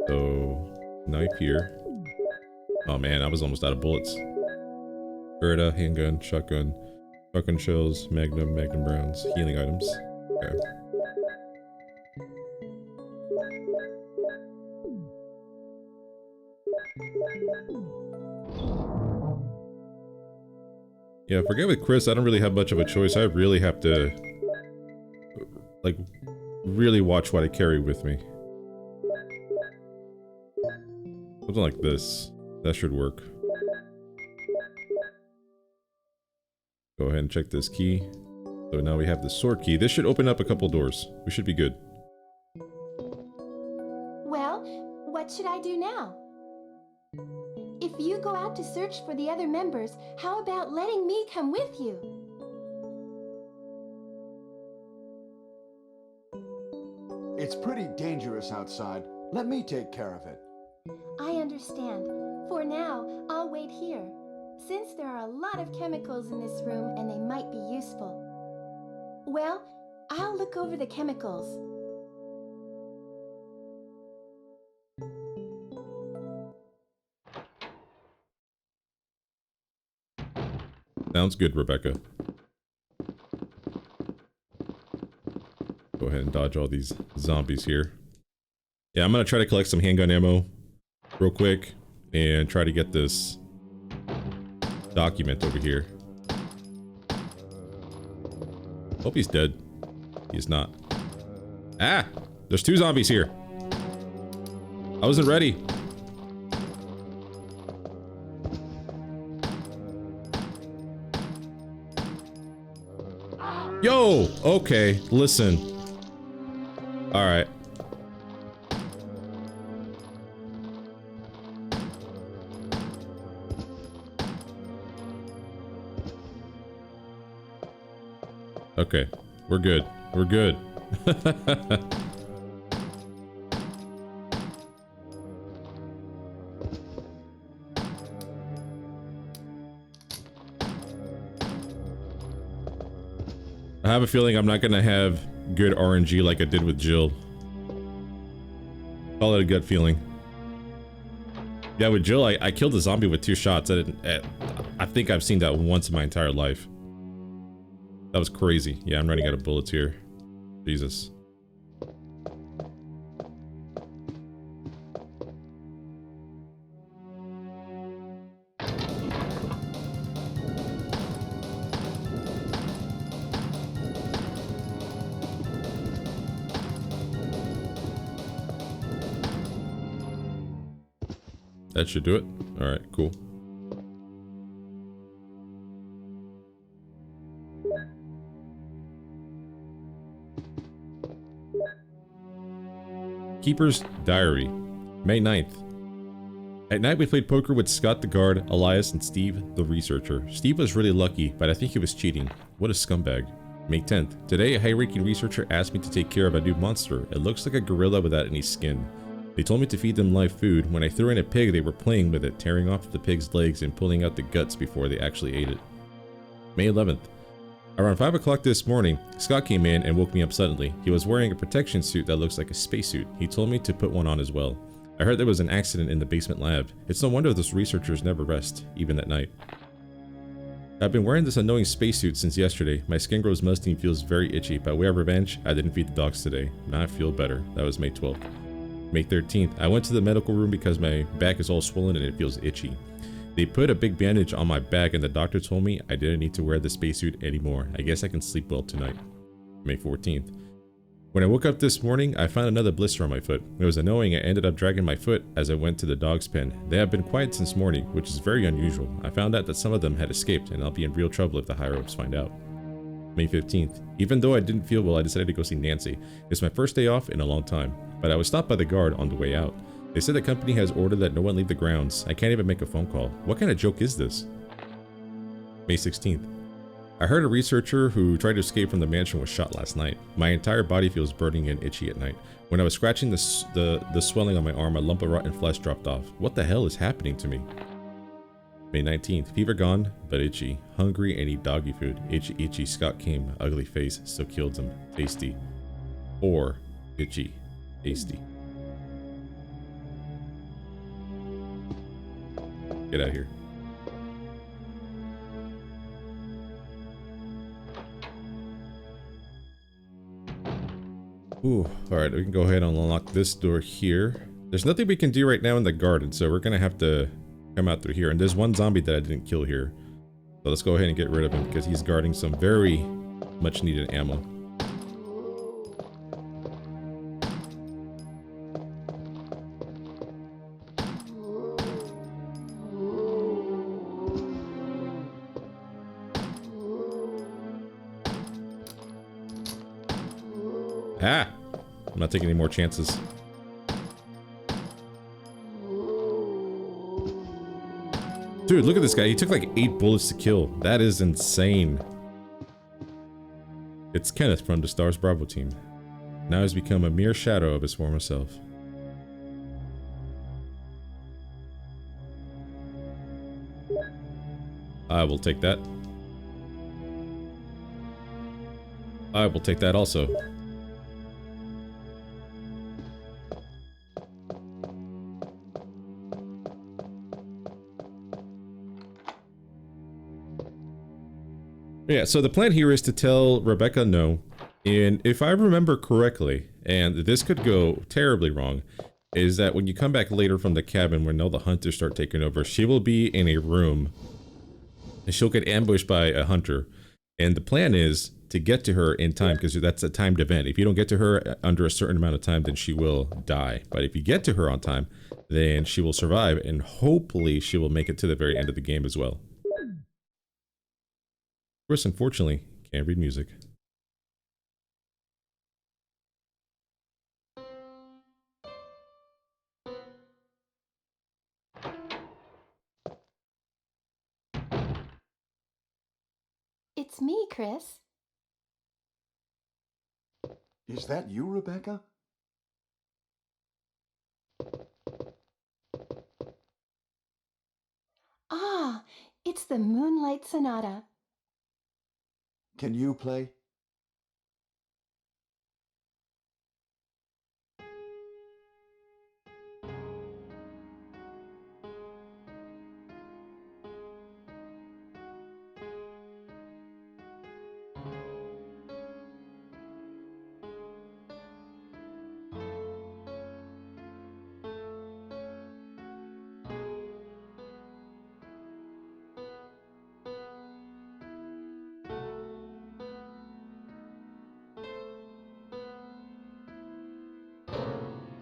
So, knife here. Oh man, I was almost out of bullets. Beretta, handgun, shotgun. Shotgun shells, Magnum rounds, healing items. Okay. Yeah, forget with Chris, I don't really have much of a choice. I really have to, like, really watch what I carry with me. Something like this. That should work. Go ahead and check this key. So now we have the sword key. This should open up a couple doors. We should be good. Well, what should I do now? If you go out to search for the other members, how about letting me come with you? It's pretty dangerous outside. Let me take care of it. I understand. For now, I'll wait here, since there are a lot of chemicals in this room and they might be useful. Well, I'll look over the chemicals. Sounds good, Rebecca. Go ahead and dodge all these zombies here. Yeah, I'm gonna try to collect some handgun ammo real quick and try to get this document over here. Hope he's dead. He's not. Ah! There's 2 zombies here. I wasn't ready. Yo! Okay, listen. Alright. Okay, we're good. We're good. I have a feeling I'm not gonna have good RNG like I did with Jill. Call it a gut feeling. Yeah, with Jill, I killed a zombie with 2 shots. I think I've seen that once in my entire life. That was crazy. Yeah, I'm running out of bullets here. Jesus. That should do it. All right, cool. Keeper's Diary, May 9th. At night we played poker with Scott the guard, Elias, and Steve the researcher. Steve was really lucky, but I think he was cheating. What a scumbag. May 10th. Today a high-ranking researcher asked me to take care of a new monster. It looks like a gorilla without any skin. They told me to feed them live food. When I threw in a pig, they were playing with it, tearing off the pig's legs and pulling out the guts before they actually ate it. May 11th. Around 5 o'clock this morning, Scott came in and woke me up suddenly. He was wearing a protection suit that looks like a spacesuit. He told me to put one on as well. I heard there was an accident in the basement lab. It's no wonder those researchers never rest, even at night. I've been wearing this annoying spacesuit since yesterday. My skin grows musty and feels very itchy. By way of revenge, I didn't feed the dogs today. Now I feel better. That was May 12th. May 13th. I went to the medical room because my back is all swollen and it feels itchy. They put a big bandage on my back and the doctor told me I didn't need to wear the spacesuit anymore. I guess I can sleep well tonight. May 14th. When I woke up this morning, I found another blister on my foot. It was annoying. I ended up dragging my foot as I went to the dog's pen. They have been quiet since morning, which is very unusual. I found out that some of them had escaped and I'll be in real trouble if the higher-ups find out. May 15th. Even though I didn't feel well, I decided to go see Nancy. It's my first day off in a long time, but I was stopped by the guard on the way out. They said the company has ordered that no one leave the grounds. I can't even make a phone call. What kind of joke is this? May 16th. I heard a researcher who tried to escape from the mansion was shot last night. My entire body feels burning and itchy at night. When I was scratching the swelling on my arm, a lump of rotten flesh dropped off. What the hell is happening to me? May 19th. Fever gone, but itchy. Hungry and eat doggy food. Itchy, itchy. Scott came. Ugly face. Still killed him. Tasty. Or itchy. Tasty. Get out of here. Ooh, alright, we can go ahead and unlock this door here. There's nothing we can do right now in the garden, so we're gonna have to come out through here. And there's one zombie that I didn't kill here. So let's go ahead and get rid of him, because he's guarding some very much needed ammo. Ah! I'm not taking any more chances. Dude, look at this guy. He took like 8 bullets to kill. That is insane. It's Kenneth from the Stars Bravo team. Now he's become a mere shadow of his former self. I will take that. I will take that also. Yeah, so the plan here is to tell Rebecca no, and if I remember correctly, and this could go terribly wrong, is that when you come back later from the cabin when all the hunters start taking over, she will be in a room, and she'll get ambushed by a hunter, and the plan is to get to her in time, because that's a timed event. If you don't get to her under a certain amount of time, then she will die, but if you get to her on time, then she will survive, and hopefully she will make it to the very end of the game as well. Chris, unfortunately, can't read music. It's me, Chris. Is that you, Rebecca? Ah, it's the Moonlight Sonata. Can you play?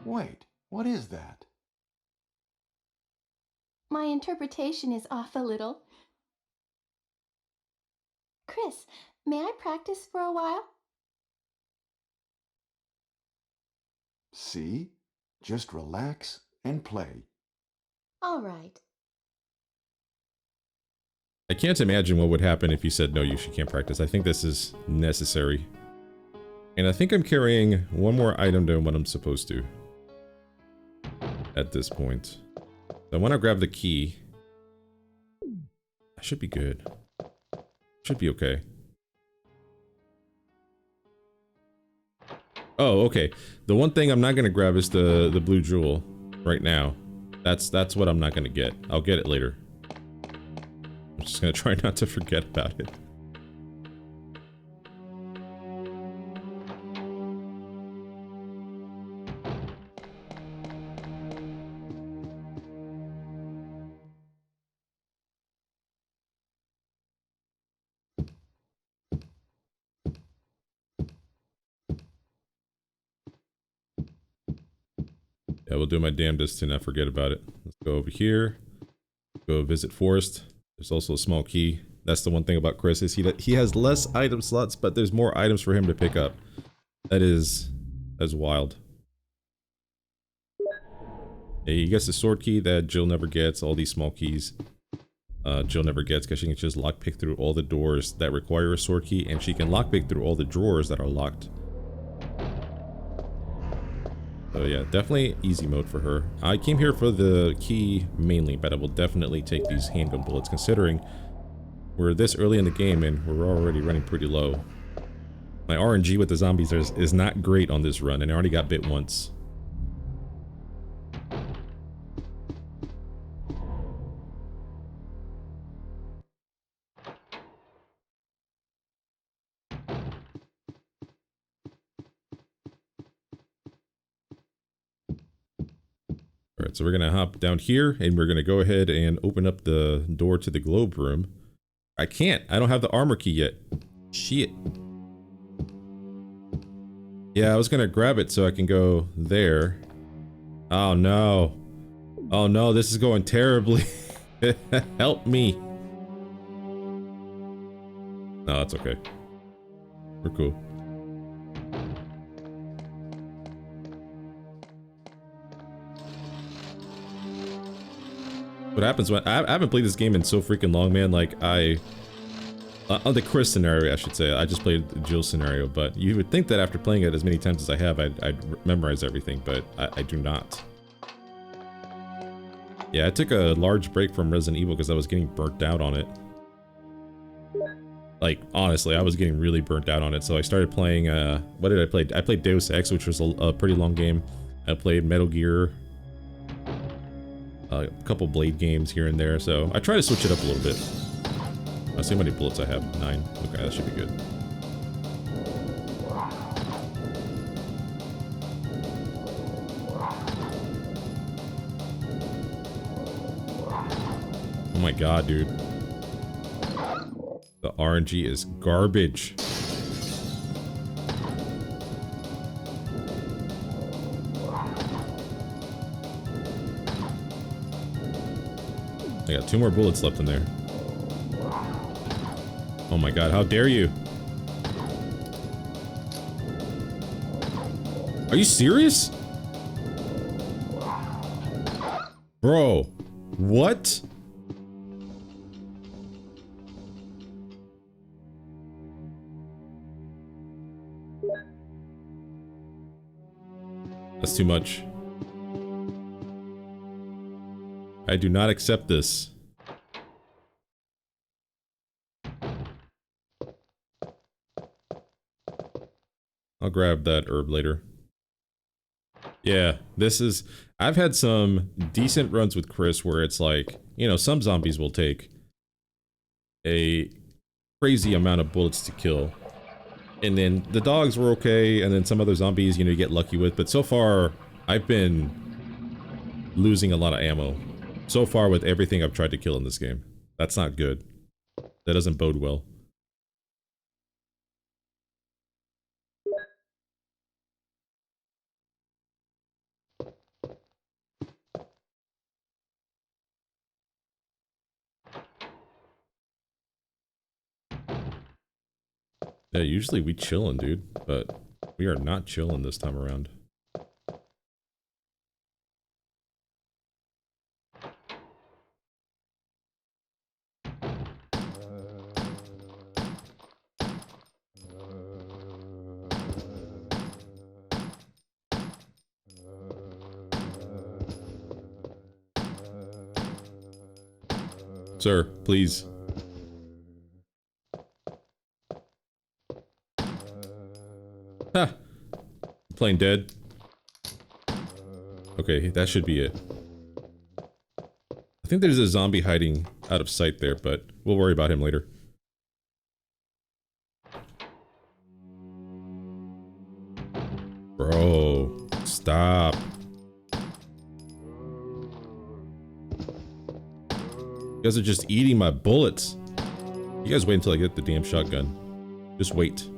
Wait, what is that? My interpretation is off a little. Chris, may I practice for a while? See? Just relax and play. All right. I can't imagine what would happen if you said, no, she can't practice. I think this is necessary. And I think I'm carrying one more item than what I'm supposed to. At this point. So I want to grab the key. I should be good. Should be okay. Oh, okay. The one thing I'm not going to grab is the blue jewel right now. That's what I'm not going to get. I'll get it later. I'm just going to try not to forget about it. Yeah, we'll do my damnedest to not forget about it. Let's go over here. Go visit Forest. There's also a small key. That's the one thing about Chris is he has less item slots, but there's more items for him to pick up. That's wild. Yeah, he gets the sword key that Jill never gets. All these small keys Jill never gets because she can just lockpick through all the doors that require a sword key, and she can lockpick through all the drawers that are locked. So yeah, definitely easy mode for her. I came here for the key mainly, but I will definitely take these handgun bullets considering we're this early in the game and we're already running pretty low. My RNG with the zombies is not great on this run, and I already got bit once. Alright, so we're gonna hop down here and we're gonna go ahead and open up the door to the globe room. I can't. I don't have the armor key yet. Shit. Yeah, I was gonna grab it so I can go there. Oh no. Oh no, this is going terribly. Help me. No, that's okay. We're cool. What happens when I haven't played this game in so freaking long, man? Like on the Chris scenario, I should say. I just played the Jill scenario, but you would think that after playing it as many times as I have, I'd memorize everything, but I do not. Yeah, I took a large break from Resident Evil because I was getting burnt out on it. Like, honestly, I was getting really burnt out on it, so I started playing, what did I play? I played Deus Ex, which was a pretty long game. I played Metal Gear, a couple Blade games here and there, so I try to switch it up a little bit. Let's see how many bullets I have. 9. Okay, that should be good. Oh my god, dude. The RNG is garbage. I got 2 more bullets left in there. Oh my god, how dare you? Are you serious? Bro, what? That's too much. I do not accept this. I'll grab that herb later. Yeah, this is... I've had some decent runs with Chris where it's like, you know, some zombies will take a crazy amount of bullets to kill. And then the dogs were okay, and then some other zombies, you know, you get lucky with. But so far, I've been losing a lot of ammo. So far with everything I've tried to kill in this game. That's not good. That doesn't bode well. Yeah, usually we chillin', dude, but we are not chillin' this time around. Sir, please. Ha! Playing dead. Okay, that should be it. I think there's a zombie hiding out of sight there, but we'll worry about him later. Bro, stop. You guys are just eating my bullets. You guys wait until I get the damn shotgun. Just wait.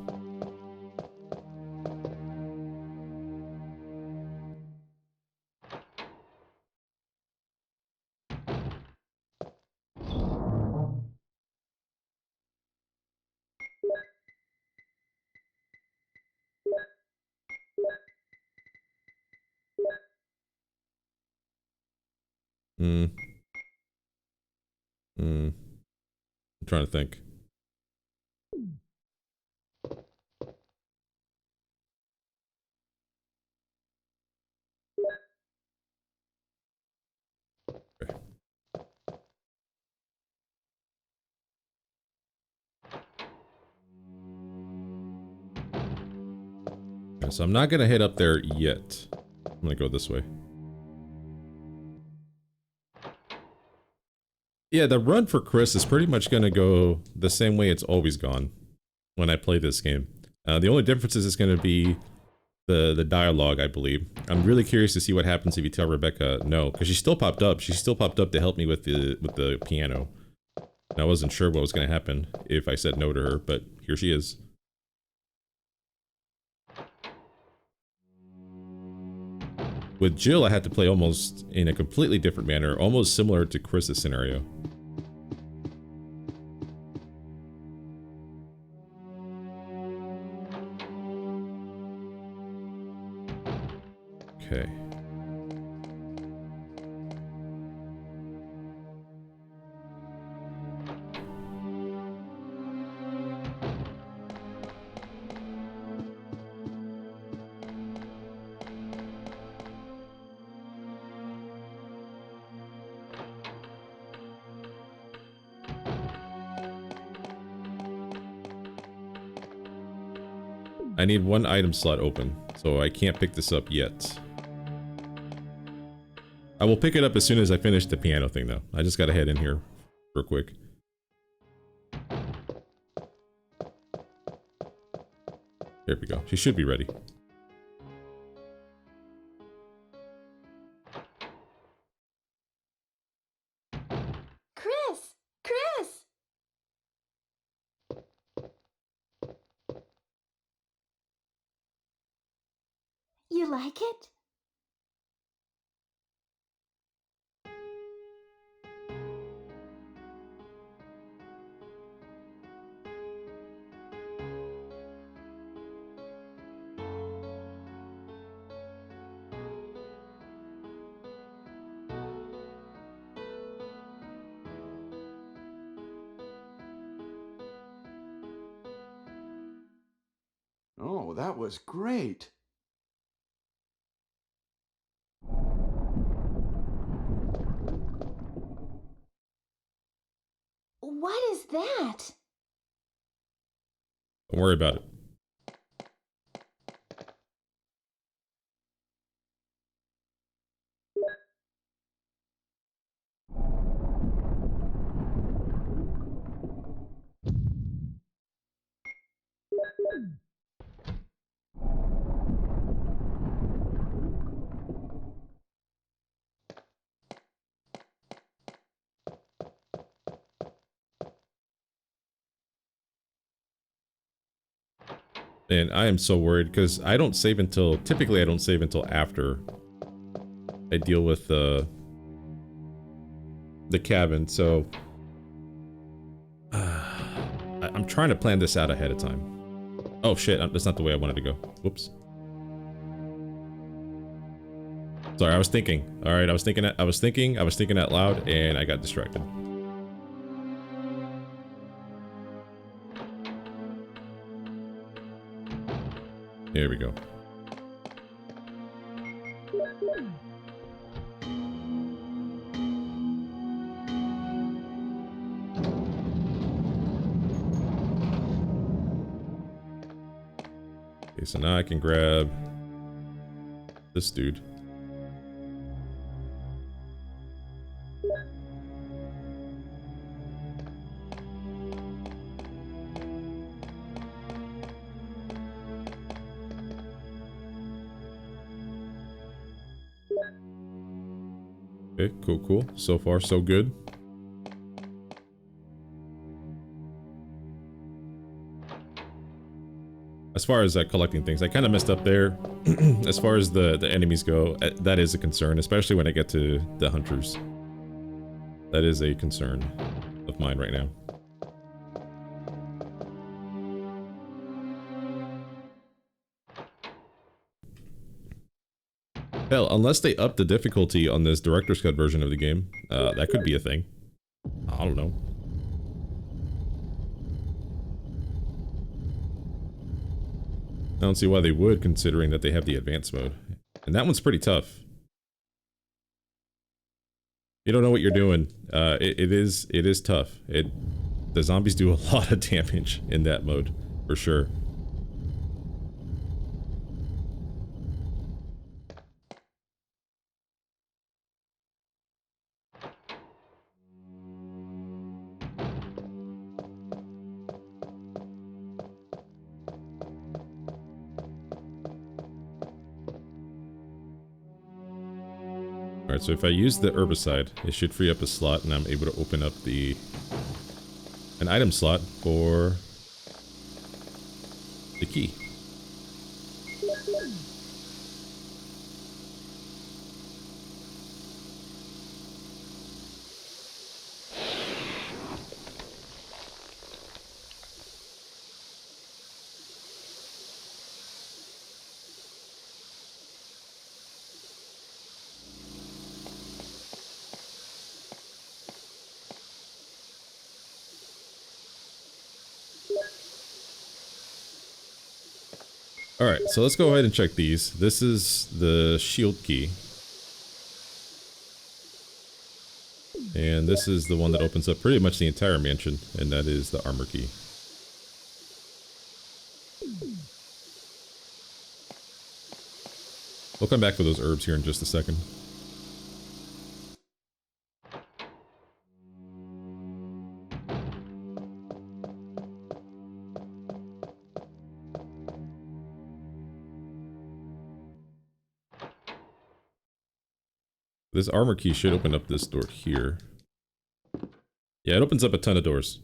I'm trying to think. Okay. Okay, so I'm not gonna head up there yet. I'm gonna go this way. Yeah, the run for Chris is pretty much gonna go the same way it's always gone when I play this game. The only difference is it's gonna be the dialogue, I believe. I'm really curious to see what happens if you tell Rebecca no, because she still popped up. She still popped up to help me with the piano. And I wasn't sure what was going to happen if I said no to her, but here she is. With Jill, I had to play almost in a completely different manner, almost similar to Chris's scenario. Okay. I need one item slot open, so I can't pick this up yet. I will pick it up as soon as I finish the piano thing, though. I just gotta head in here real quick. There we go. She should be ready. Chris! Chris! You like it? Oh, that was great. What is that? Don't worry about it. And I am so worried because I don't save until, typically I don't save until after I deal with the cabin, so I'm trying to plan this out ahead of time. Oh shit, that's not the way I wanted to go. Whoops. Sorry, I was thinking. Alright, I was thinking out loud, and I got distracted. There we go. Okay, so now I can grab this dude. Okay, cool. So far, so good. As far as collecting things, I kind of messed up there. As far as the enemies go, that is a concern, especially when I get to the hunters. That is a concern of mine right now. Hell, unless they up the difficulty on this director's cut version of the game, that could be a thing. I don't know. I don't see why they would, considering that they have the advanced mode. And that one's pretty tough. You don't know what you're doing. It is tough. The zombies do a lot of damage in that mode, for sure. Alright, so if I use the herbicide, it should free up a slot and I'm able to open up an item slot for the key. Alright, so let's go ahead and check these. This is the shield key. And this is the one that opens up pretty much the entire mansion, and that is the armor key. We'll come back for those herbs here in just a second. This armor key should open up this door here. Yeah, it opens up a ton of doors.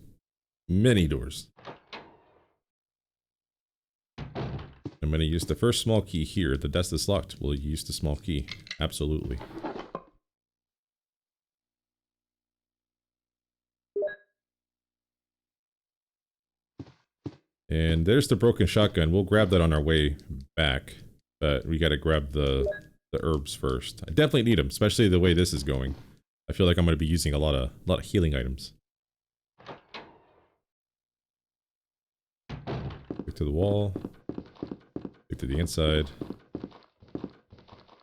Many doors. I'm going to use the first small key here. The desk is locked. We'll use the small key. Absolutely. And there's the broken shotgun. We'll grab that on our way back. But we got to grab the herbs first. I definitely need them, especially the way this is going. I feel like I'm going to be using a lot of healing items. Stick to the wall. Stick to the inside.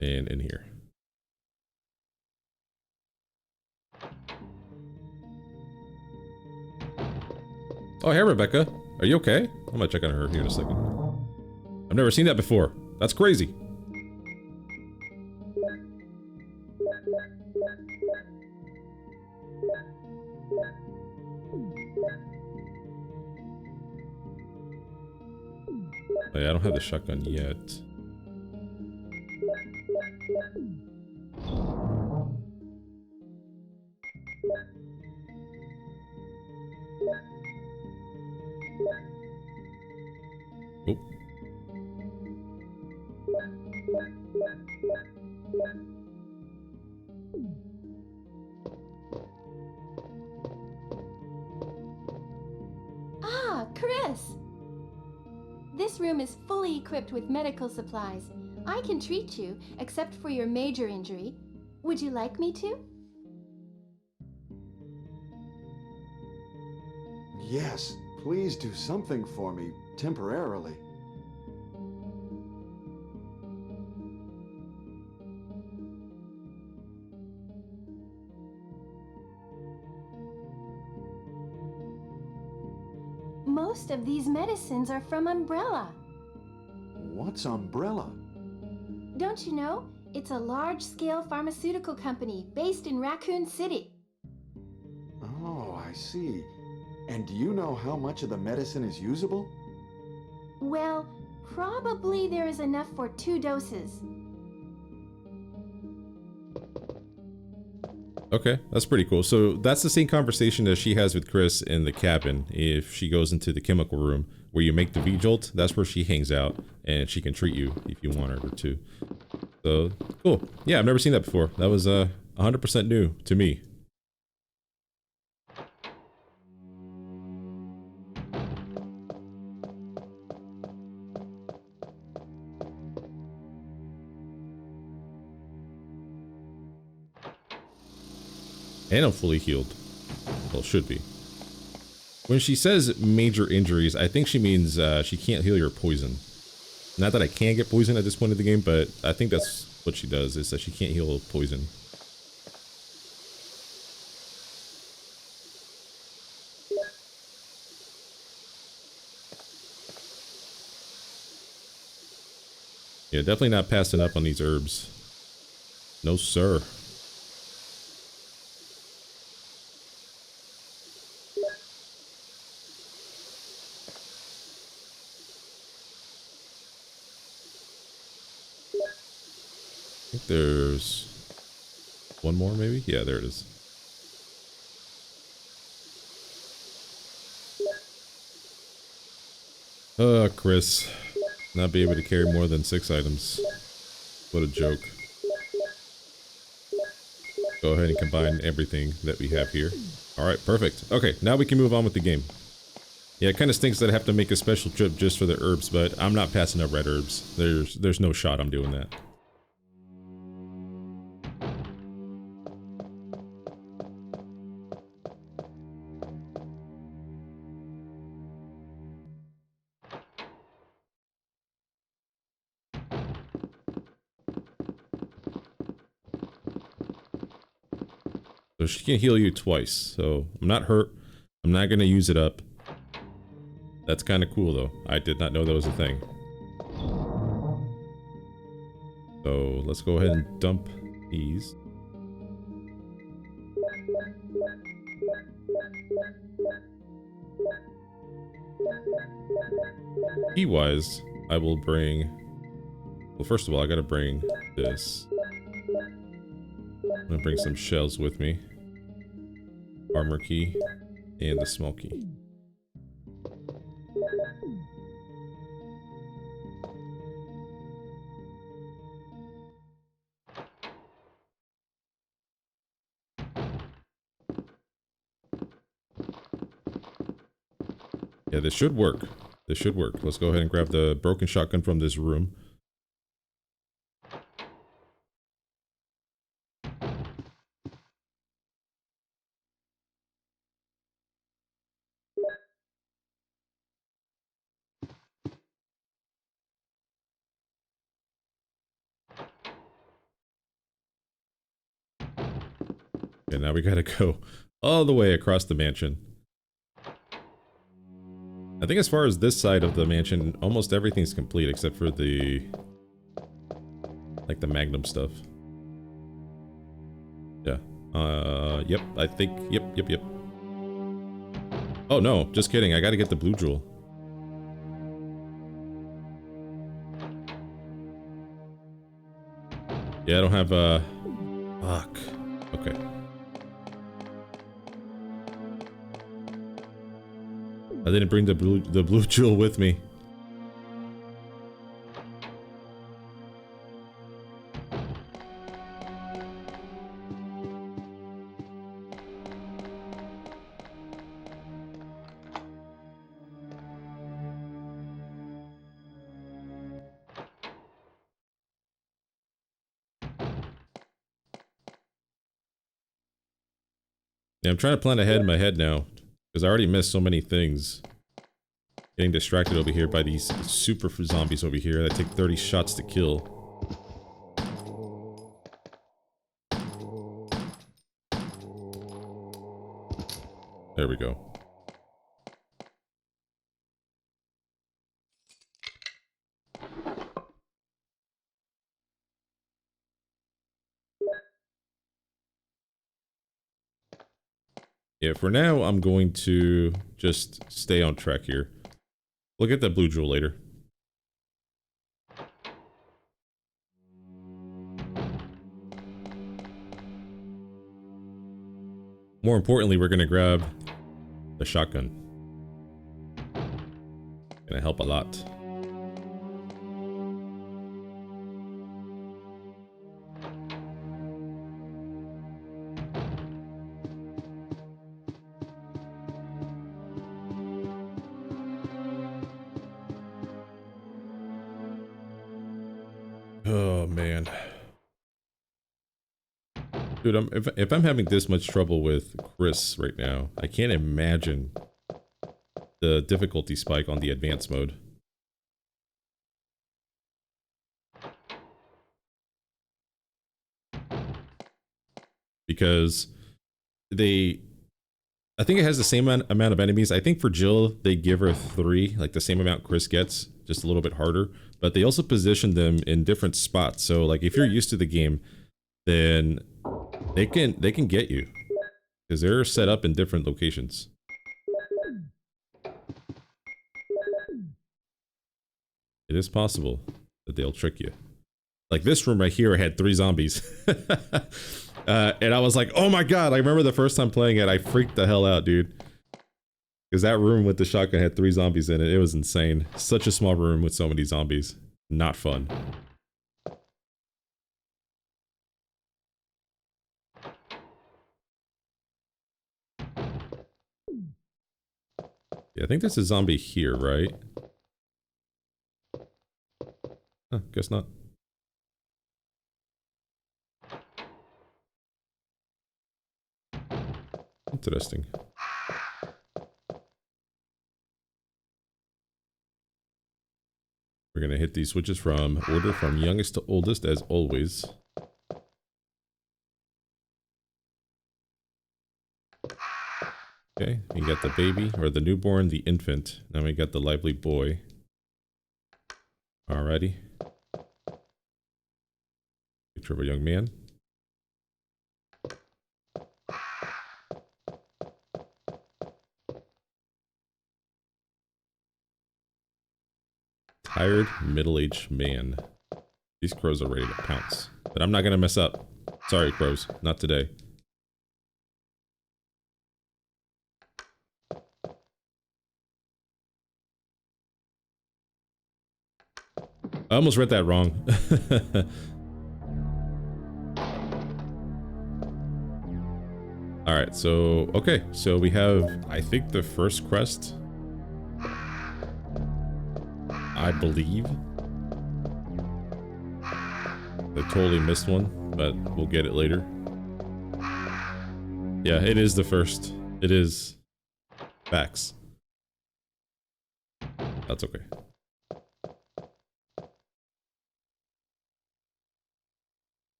And in here. Oh, hey, Rebecca. Are you okay? I'm going to check on her here in a second. I've never seen that before. That's crazy. Oh, yeah, I don't have the shotgun yet. Oh. Ah, Chris! This room is fully equipped with medical supplies. I can treat you, except for your major injury. Would you like me to? Yes, please do something for me, temporarily. Most of these medicines are from Umbrella. What's Umbrella? Don't you know? It's a large-scale pharmaceutical company based in Raccoon City. Oh, I see. And do you know how much of the medicine is usable? Well, probably there is enough for 2 doses. Okay, that's pretty cool. So that's the same conversation that she has with Chris in the cabin. If she goes into the chemical room where you make the V-Jolt, that's where she hangs out, and she can treat you if you want her to. So, cool. Yeah, I've never seen that before. That was 100% new to me. And I'm fully healed. Well, should be. When she says major injuries, I think she means she can't heal your poison. Not that I can get poison at this point in the game, but I think that's what she does, is that she can't heal poison. Yeah, definitely not passing up on these herbs. No, sir. I think there's One more, maybe? Yeah, there it is. Chris. Not be able to carry more than 6 items. What a joke. Go ahead and combine everything that we have here. Alright, perfect. Okay, now we can move on with the game. Yeah, it kind of stinks that I have to make a special trip just for the herbs, but I'm not passing up red herbs. There's no shot I'm doing that. So she can heal you twice, so I'm not hurt. I'm not gonna use it up. That's kind of cool though. I did not know that was a thing. So let's go ahead and dump these. Key-wise, I will bring... Well, first of all, I gotta bring this. I'm gonna bring some shells with me. Armor key, and the small key. Yeah, this should work. This should work. Let's go ahead and grab the broken shotgun from this room. Okay, now we gotta go all the way across the mansion. I think as far as this side of the mansion, almost everything's complete except for the... like the Magnum stuff. Yeah. Yep, I think... Yep. Oh no, just kidding, I gotta get the blue jewel. Yeah, I don't have, fuck. Okay. I didn't bring the blue jewel with me. Yeah, I'm trying to plan ahead in my head now, because I already missed so many things. Getting distracted over here by these super zombies over here that take 30 shots to kill. There we go. Yeah, for now, I'm going to just stay on track here. We'll get that blue jewel later. More importantly, we're gonna grab the shotgun. Gonna help a lot. Oh man, dude, if I'm having this much trouble with Chris right now, I can't imagine the difficulty spike on the advanced mode. Because I think it has the same amount of enemies. I think for Jill, they give her 3, like the same amount Chris gets, just a little bit harder. But they also position them in different spots. So like if you're used to the game, then they can get you. Because they're set up in different locations. It is possible that they'll trick you. Like this room right here had 3 zombies. And I was like, oh my god, I remember the first time playing it, I freaked the hell out, dude. Because that room with the shotgun had 3 zombies in it. It was insane. Such a small room with so many zombies. Not fun. Yeah, I think there's a zombie here, right? Huh, guess not. Interesting. We're gonna hit these switches from order from youngest to oldest as always. Okay, we got the baby, or the newborn, the infant. Now we got the lively boy. Alrighty. Picture of a young man. Tired, middle-aged man. These crows are ready to pounce. But I'm not gonna mess up. Sorry, crows. Not today. I almost read that wrong. Alright, so... Okay, so we have, I think, the first quest. I believe. I totally missed one, but we'll get it later. Yeah, it is the first. It is. Facts. That's okay.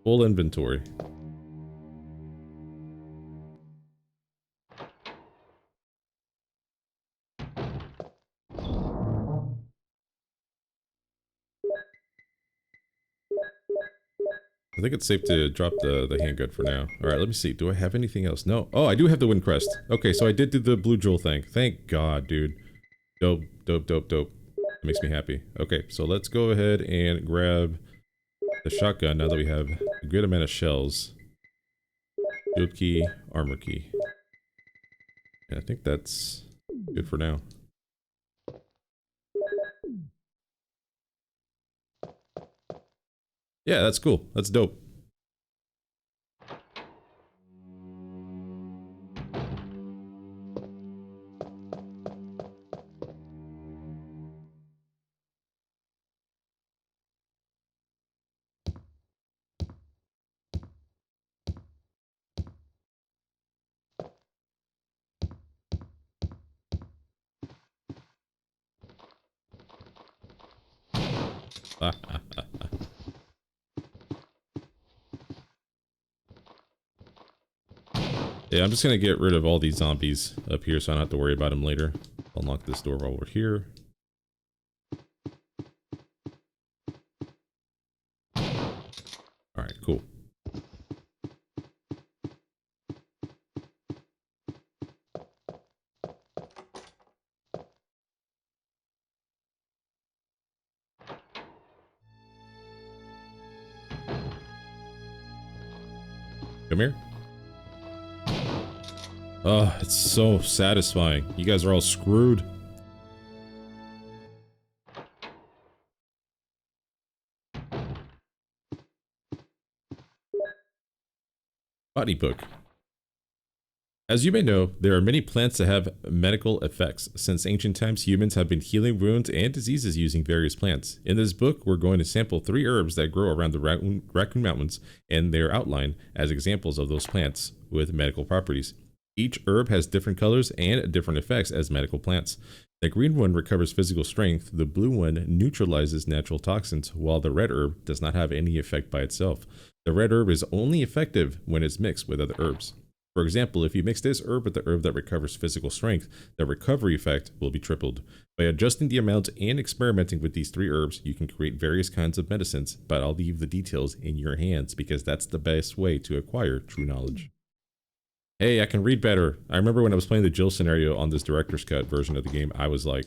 Full inventory. I think it's safe to drop the handgun for now. Alright, let me see. Do I have anything else? No. Oh, I do have the wind crest. Okay, so I did do the blue jewel thing. Thank God, dude. Dope, dope, dope, dope. That makes me happy. Okay, so let's go ahead and grab the shotgun now that we have a good amount of shells. Shield key, armor key. Yeah, I think that's good for now. Yeah, that's cool. That's dope. Yeah, I'm just gonna get rid of all these zombies up here so I don't have to worry about them later. Unlock this door while we're here. Alright, cool. Come here. Oh, it's so satisfying. You guys are all screwed. Body book. As you may know, there are many plants that have medical effects. Since ancient times, humans have been healing wounds and diseases using various plants. In this book, we're going to sample 3 herbs that grow around the Raccoon Mountains, and they're outlined as examples of those plants with medical properties. Each herb has different colors and different effects as medical plants. The green one recovers physical strength, the blue one neutralizes natural toxins, while the red herb does not have any effect by itself. The red herb is only effective when it's mixed with other herbs. For example, if you mix this herb with the herb that recovers physical strength, the recovery effect will be tripled. By adjusting the amount and experimenting with these 3 herbs, you can create various kinds of medicines, but I'll leave the details in your hands because that's the best way to acquire true knowledge. Hey, I can read better. I remember when I was playing the Jill scenario on this director's cut version of the game, I was like,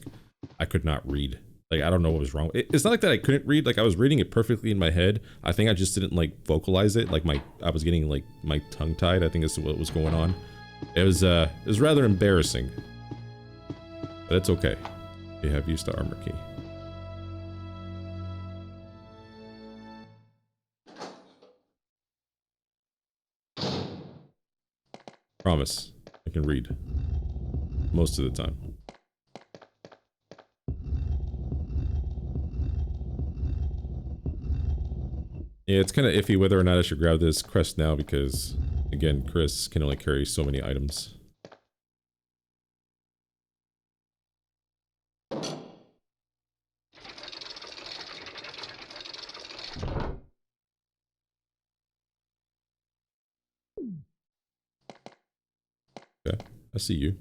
I could not read. Like, I don't know what was wrong. It's not like that I couldn't read. Like, I was reading it perfectly in my head. I think I just didn't, like, vocalize it. Like, I was getting, like, my tongue tied. I think that's what was going on. It was rather embarrassing. But it's okay. You have used the armor key. Promise. I can read. Most of the time. Yeah, it's kind of iffy whether or not I should grab this quest now because, again, Chris can only carry so many items. Okay, I see you.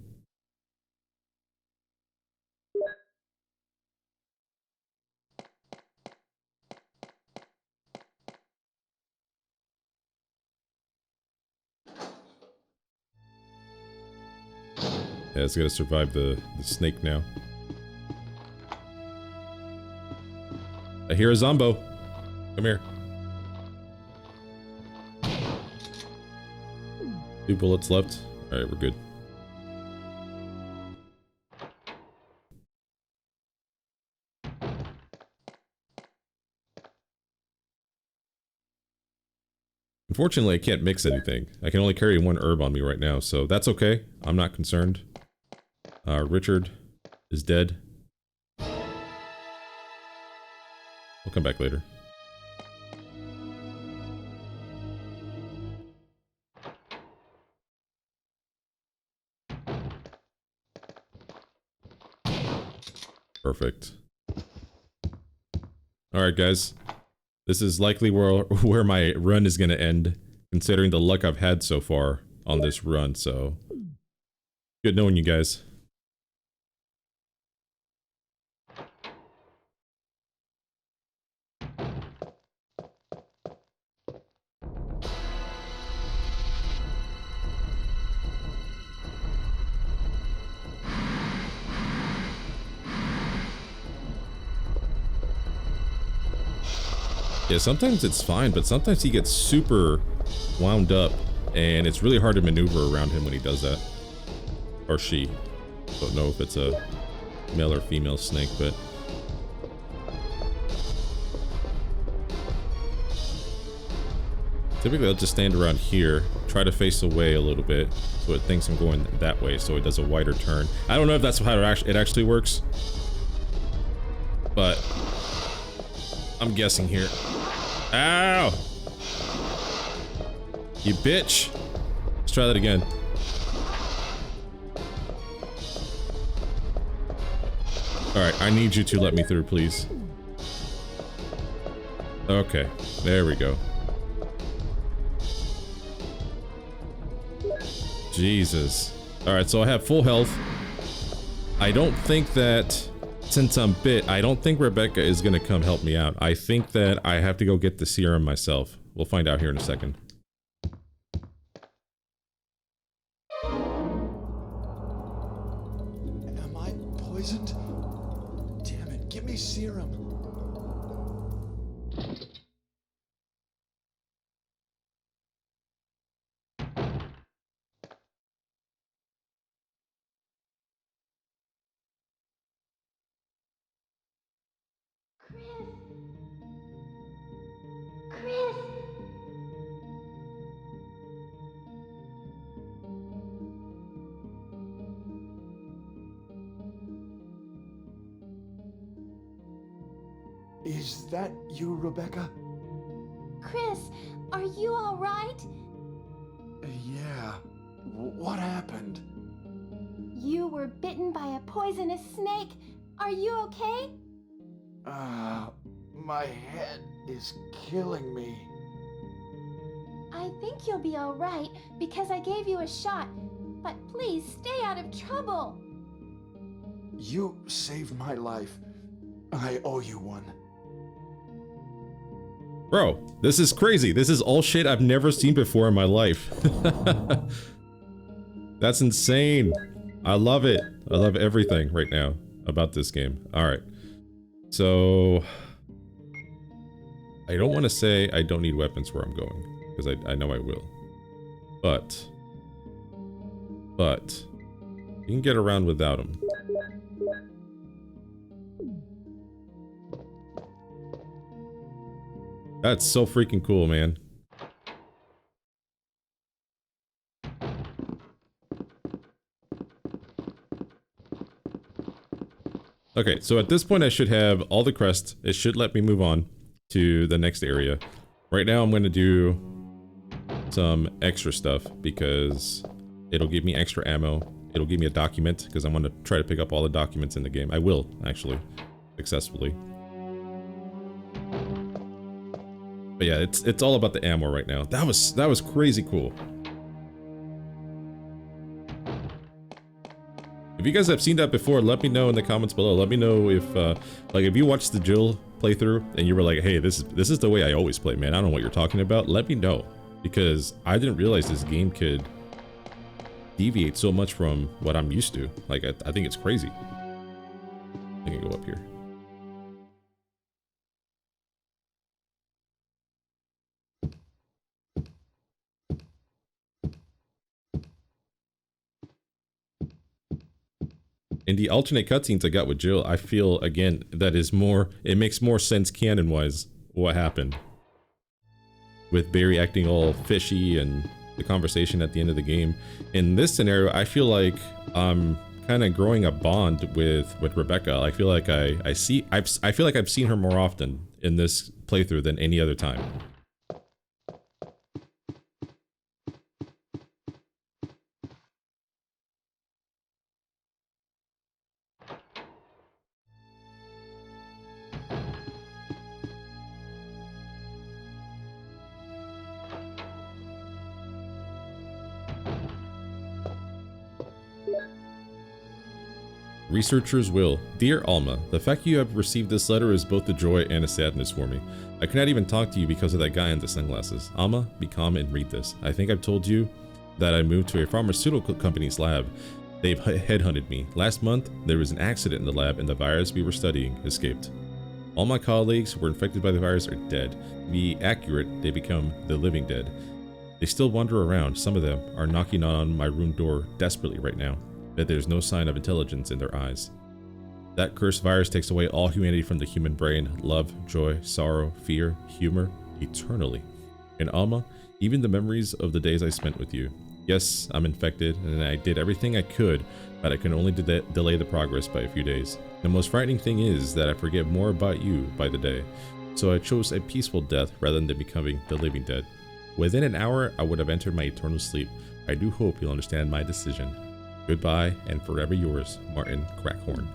Yeah, it's gotta survive the snake now. I hear a zombo. Come here. 2 bullets left. Alright, we're good. Unfortunately, I can't mix anything. I can only carry 1 herb on me right now, so that's okay. I'm not concerned. Richard is dead. We'll come back later. Perfect. Alright, guys. This is likely where my run is going to end, considering the luck I've had so far on this run, so... Good knowing you guys. Yeah, sometimes it's fine, but sometimes he gets super wound up, and it's really hard to maneuver around him when he does that. Or she. Don't know if it's a male or female snake, but... Typically, I'll just stand around here, try to face away a little bit, so it thinks I'm going that way, so it does a wider turn. I don't know if that's how it actually works, but I'm guessing here. Ow! You bitch! Let's try that again. Alright, I need you to let me through, please. Okay, there we go. Jesus. Alright, so I have full health. I don't think that... Since I'm bit, I don't think Rebecca is gonna come help me out. I think that I have to go get the serum myself. We'll find out here in a second. Am I poisoned? Damn it, give me serum. Chris! Is that you, Rebecca? Chris, are you all right? Yeah. What happened? You were bitten by a poisonous snake. Are you okay? My head is killing me. I think you'll be all right because I gave you a shot. But please stay out of trouble. You saved my life. I owe you one. Bro, this is crazy. This is all shit I've never seen before in my life. That's insane. I love it. I love everything right now about this game. Alright. So I don't want to say I don't need weapons where I'm going, because I know I will. But you can get around without them. That's so freaking cool, man. Okay, so at this point I should have all the crests. It should let me move on to the next area. Right now I'm going to do some extra stuff because it'll give me extra ammo. It'll give me a document because I'm going to try to pick up all the documents in the game. I will, actually, successfully. But yeah, it's all about the ammo right now. That was crazy cool. If you guys have seen that before, let me know in the comments below. Let me know if like if you watched the Jill playthrough and you were like, hey, this is the way I always play, man. I don't know what you're talking about. Let me know, because I didn't realize this game could deviate so much from what I'm used to. Like I think it's crazy. I can go up here. In the alternate cutscenes I got with Jill, I feel, again, that is more, it makes more sense canon-wise what happened. With Barry acting all fishy and the conversation at the end of the game. In this scenario, I feel like I'm kind of growing a bond with Rebecca. I feel like I feel like I've seen her more often in this playthrough than any other time. Researcher's will. Dear Alma, the fact you have received this letter is both a joy and a sadness for me. I cannot even talk to you because of that guy in the sunglasses. Alma, be calm and read this. I think I've told you that I moved to a pharmaceutical company's lab. They've headhunted me. Last month, there was an accident in the lab and the virus we were studying escaped. All my colleagues who were infected by the virus are dead. To be accurate, they become the living dead. They still wander around. Some of them are knocking on my room door desperately right now. But there's no sign of intelligence in their eyes. That cursed virus takes away all humanity from the human brain, love, joy, sorrow, fear, humor, eternally. And Alma, even the memories of the days I spent with you. Yes, I'm infected, and I did everything I could, but I can only delay the progress by a few days. The most frightening thing is that I forget more about you by the day, so I chose a peaceful death rather than becoming the living dead. Within an hour, I would have entered my eternal sleep. I do hope you'll understand my decision. Goodbye, and forever yours, Martin Crackhorn.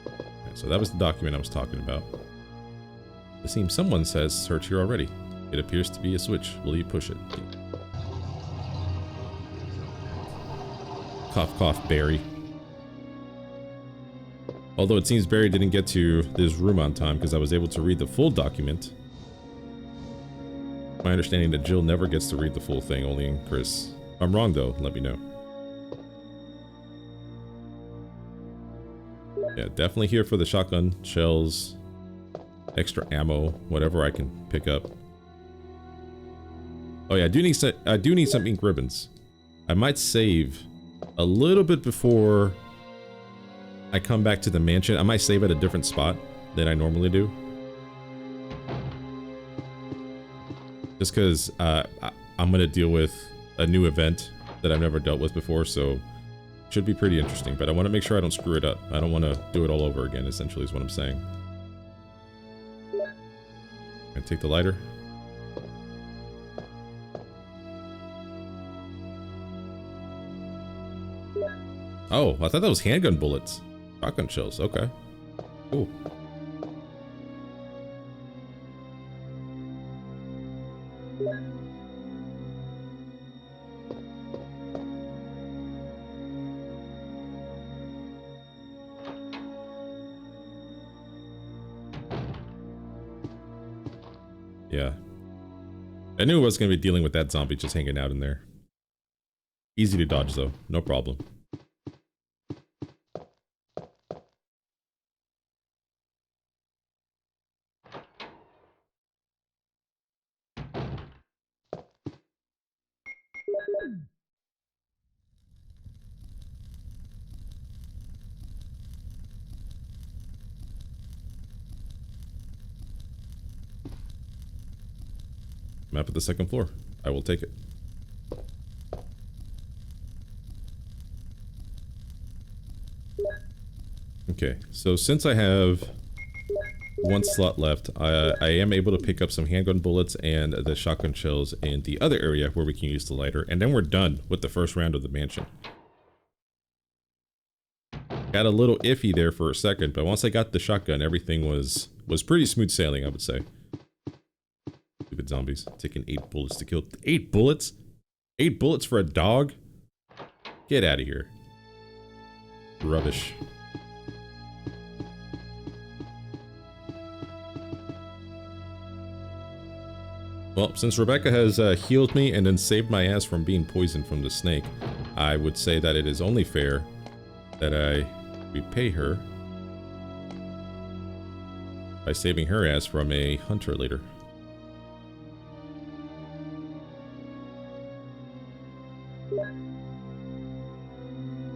Right, so that was the document I was talking about. It seems someone says search here already. It appears to be a switch. Will you push it? Cough, cough, Barry. Although it seems Barry didn't get to this room on time because I was able to read the full document. My understanding that Jill never gets to read the full thing, only Chris. If I'm wrong though, let me know. Yeah, definitely here for the shotgun shells, extra ammo, whatever I can pick up. Oh yeah, I do need some ink ribbons. I might save a little bit before I come back to the mansion. I might save at a different spot than I normally do. Just because I'm going to deal with a new event that I've never dealt with before, so it should be pretty interesting. But I want to make sure I don't screw it up. I don't want to do it all over again, essentially, is what I'm saying. I take the lighter. Oh, I thought that was handgun bullets. Shotgun shells, okay. Cool. Yeah. I knew I was going to be dealing with that zombie just hanging out in there. Easy to dodge though, no problem. Map of the second floor. I will take it. Okay, so since I have one slot left, I am able to pick up some handgun bullets and the shotgun shells in the other area where we can use the lighter, and then we're done with the first round of the mansion. Got a little iffy there for a second, but once I got the shotgun, everything was pretty smooth sailing, I would say. Stupid zombies. Taking 8 bullets to kill. 8 bullets? 8 bullets for a dog? Get out of here. Rubbish. Well, since Rebecca has healed me and then saved my ass from being poisoned from the snake, I would say that it is only fair that I repay her by saving her ass from a hunter later.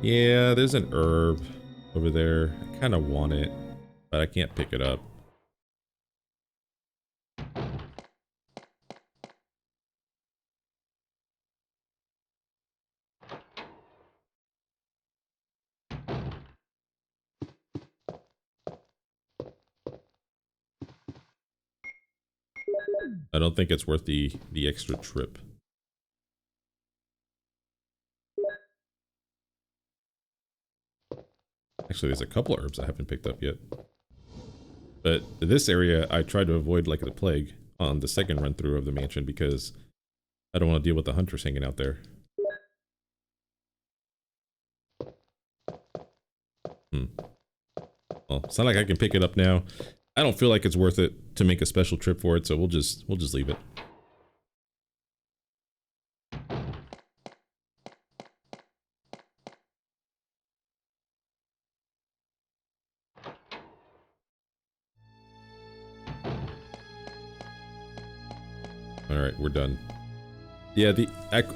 Yeah, there's an herb over there. I kind of want it, but I can't pick it up. I don't think it's worth the extra trip. Actually, there's a couple of herbs I haven't picked up yet. But this area, I tried to avoid like the plague on the second run through of the mansion because I don't want to deal with the hunters hanging out there. Well, it's not like I can pick it up now. I don't feel like it's worth it to make a special trip for it, so we'll just leave it. Alright, we're done. Yeah,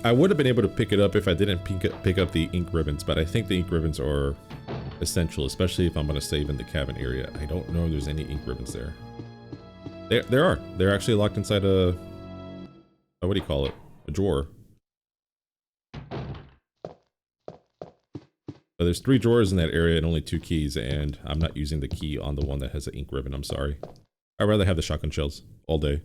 I would have been able to pick it up if I didn't pick up the ink ribbons, but I think the ink ribbons are essential, especially if I'm going to save in the cabin area. I don't know if there's any ink ribbons there. There are. They're actually locked inside a what do you call it? A drawer. But there's 3 drawers in that area and only 2 keys, and I'm not using the key on the one that has an ink ribbon. I'm sorry. I'd rather have the shotgun shells all day.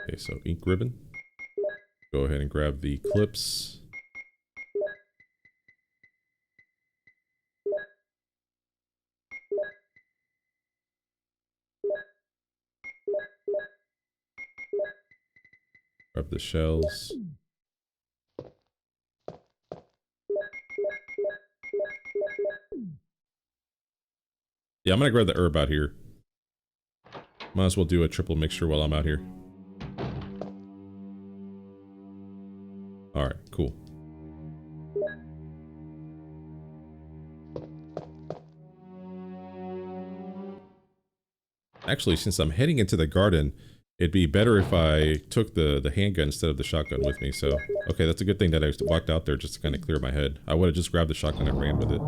Okay, so ink ribbon. Go ahead and grab the clips. Grab the shells. Yeah, I'm gonna grab the herb out here. Might as well do a triple mixture while I'm out here. Alright, cool. Actually, since I'm heading into the garden, it'd be better if I took the handgun instead of the shotgun with me, so... Okay, that's a good thing that I walked out there just to kind of clear my head. I would have just grabbed the shotgun and ran with it.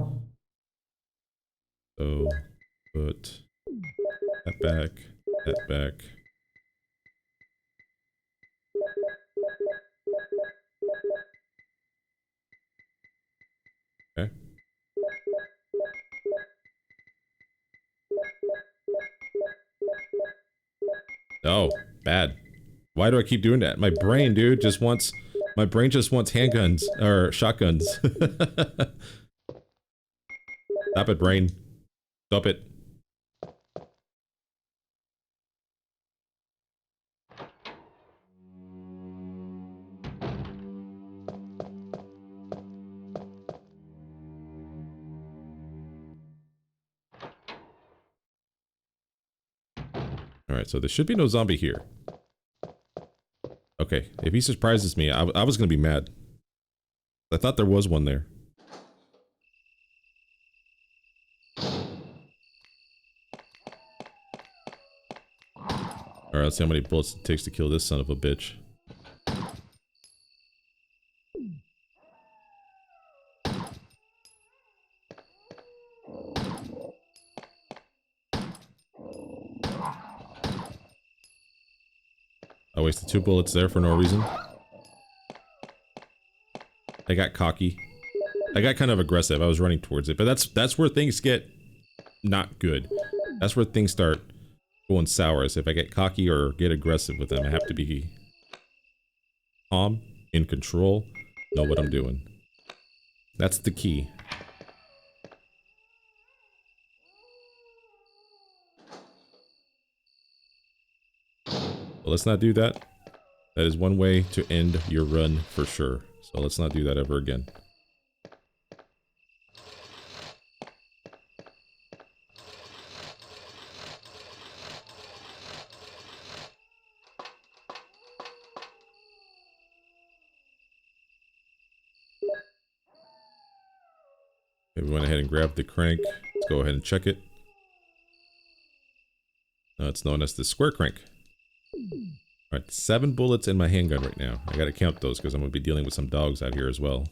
So, put that back, that back. Okay. Oh, bad. Why do I keep doing that? My brain, dude, just wants... My brain just wants handguns, or shotguns. Stop it, brain. Stop it. Alright, so there should be no zombie here. Okay, if he surprises me, I was gonna be mad. I thought there was one there. Alright, let's see how many bullets it takes to kill this son of a bitch. I wasted 2 bullets there for no reason. I got cocky. I got kind of aggressive. I was running towards it, but that's where things get not good. That's where things start going sour. Is if I get cocky or get aggressive with them, I have to be calm, in control, know what I'm doing. That's the key. But let's not do that. That is one way to end your run for sure. So let's not do that ever again. Okay, we went ahead and grabbed the crank. Let's go ahead and check it. It's known as the square crank. Alright, 7 bullets in my handgun right now. I gotta count those because I'm gonna be dealing with some dogs out here as well.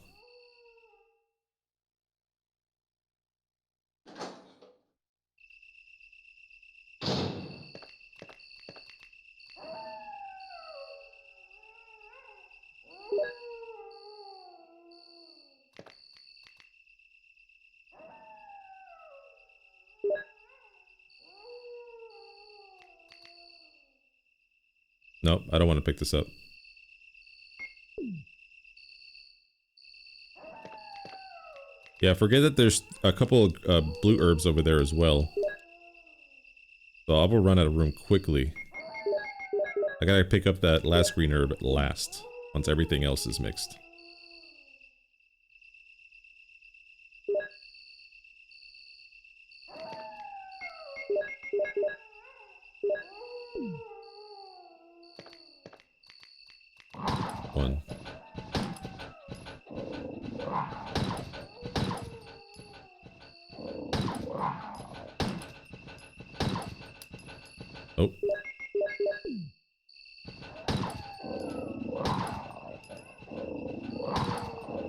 Nope, I don't want to pick this up. Yeah, forget that there's a couple of blue herbs over there as well. So I will run out of room quickly. I gotta pick up that last green herb last, once everything else is mixed. One. Oh.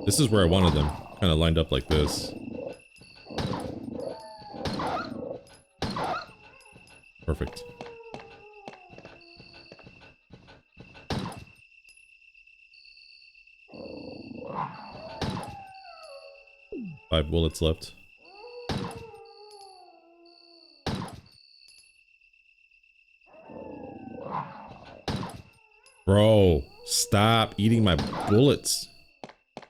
This is where I wanted them, kind of lined up like this. Perfect. Five bullets left. Bro, stop eating my bullets.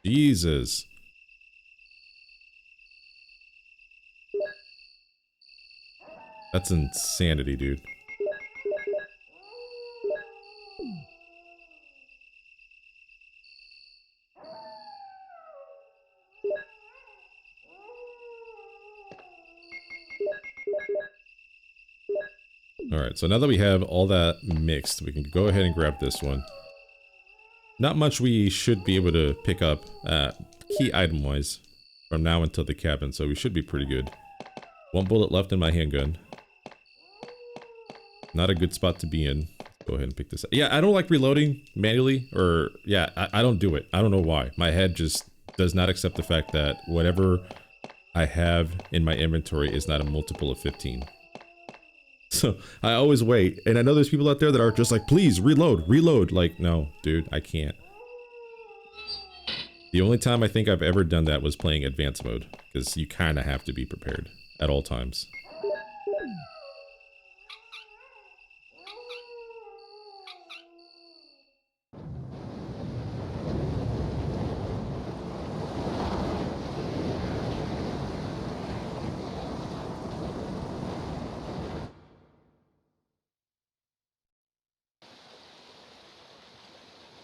Jesus. That's insanity, dude. Alright, so now that we have all that mixed, we can go ahead and grab this one. Not much we should be able to pick up key item-wise from now until the cabin, so we should be pretty good. 1 bullet left in my handgun. Not a good spot to be in. Go ahead and pick this up. Yeah, I don't like reloading manually, or yeah, I don't do it. I don't know why. My head just does not accept the fact that whatever I have in my inventory is not a multiple of 15. So I always wait, and I know there's people out there that are just like, please reload, reload. Like, no, dude, I can't. The only time I think I've ever done that was playing advanced mode, because you kind of have to be prepared at all times.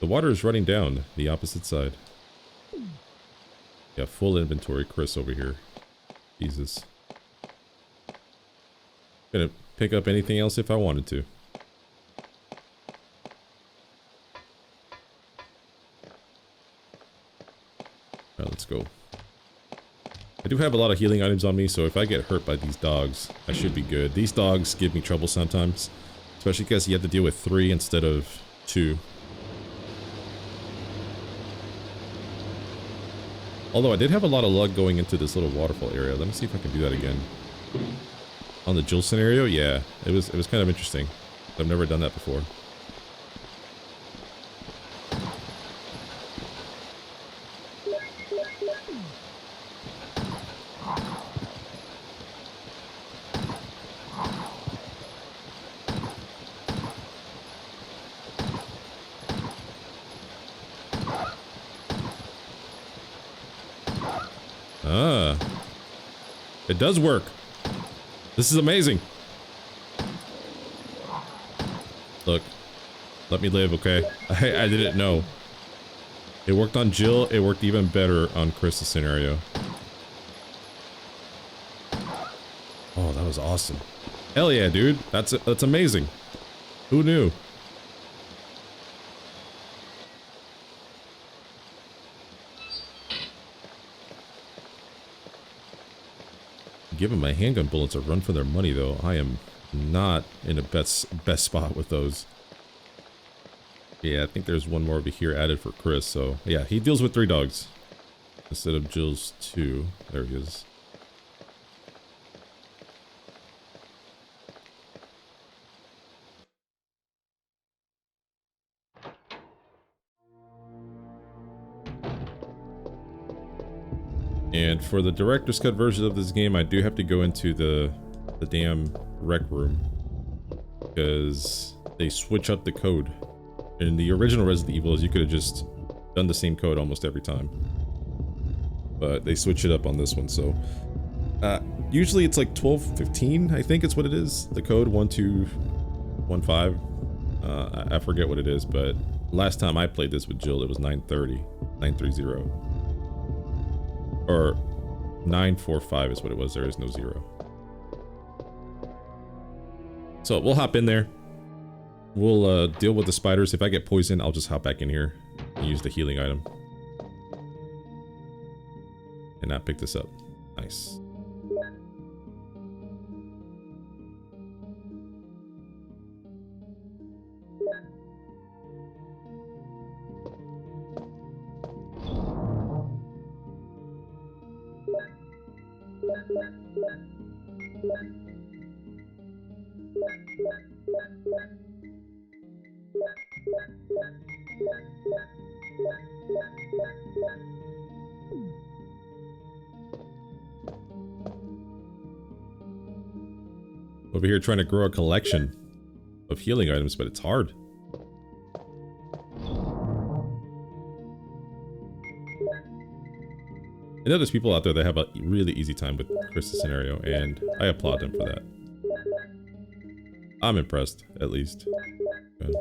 The water is running down the opposite side. Yeah, full inventory, Chris over here. Jesus. Gonna pick up anything else if I wanted to. Alright, let's go. I do have a lot of healing items on me, so if I get hurt by these dogs, I should be good. These dogs give me trouble sometimes. Especially because you have to deal with 3 instead of 2. Although I did have a lot of luck going into this little waterfall area. Let me see if I can do that again. On the Jill scenario, yeah, it was kind of interesting. I've never done that before. Ah, it does work. This is amazing. Look, let me live, okay? I didn't know. It worked on Jill. It worked even better on Chris's scenario. Oh, that was awesome. Hell yeah, dude. That's amazing. Who knew? Giving my handgun bullets a run for their money, though. I am not in the best spot with those. Yeah, I think there's one more over here added for Chris. So yeah, he deals with 3 dogs instead of Jill's 2. There he is. And for the director's cut version of this game, I do have to go into the damn rec room because they switch up the code. In the original Resident Evil, you could have just done the same code almost every time, but they switch it up on this one. So usually it's like 1215, I think it's what it is. The code 1215. I forget what it is, but last time I played this with Jill, it was 930. Or 945 is what it was. There is no 0. So we'll hop in there. We'll deal with the spiders. If I get poisoned, I'll just hop back in here and use the healing item. And not pick this up. Nice. Over here trying to grow a collection of healing items, but it's hard. I know there's people out there that have a really easy time with Chris's scenario, and I applaud them for that. I'm impressed, at least.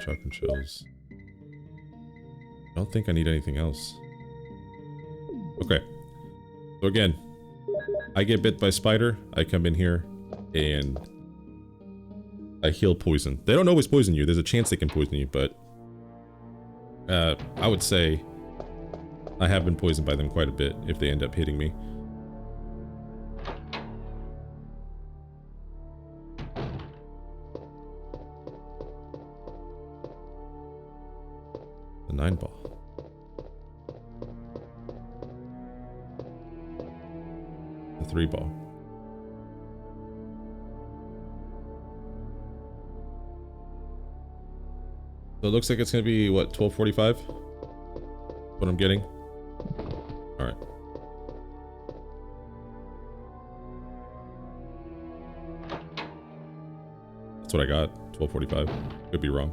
Chocolate shells. I don't think I need anything else. Okay. So again, I get bit by spider, I come in here, and I heal poison. They don't always poison you. There's a chance they can poison you, but I would say I have been poisoned by them quite a bit if they end up hitting me. The 9-ball. The 3-ball. So it looks like it's gonna be what, 12:45? What I'm getting. All right. That's what I got. 12:45. Could be wrong.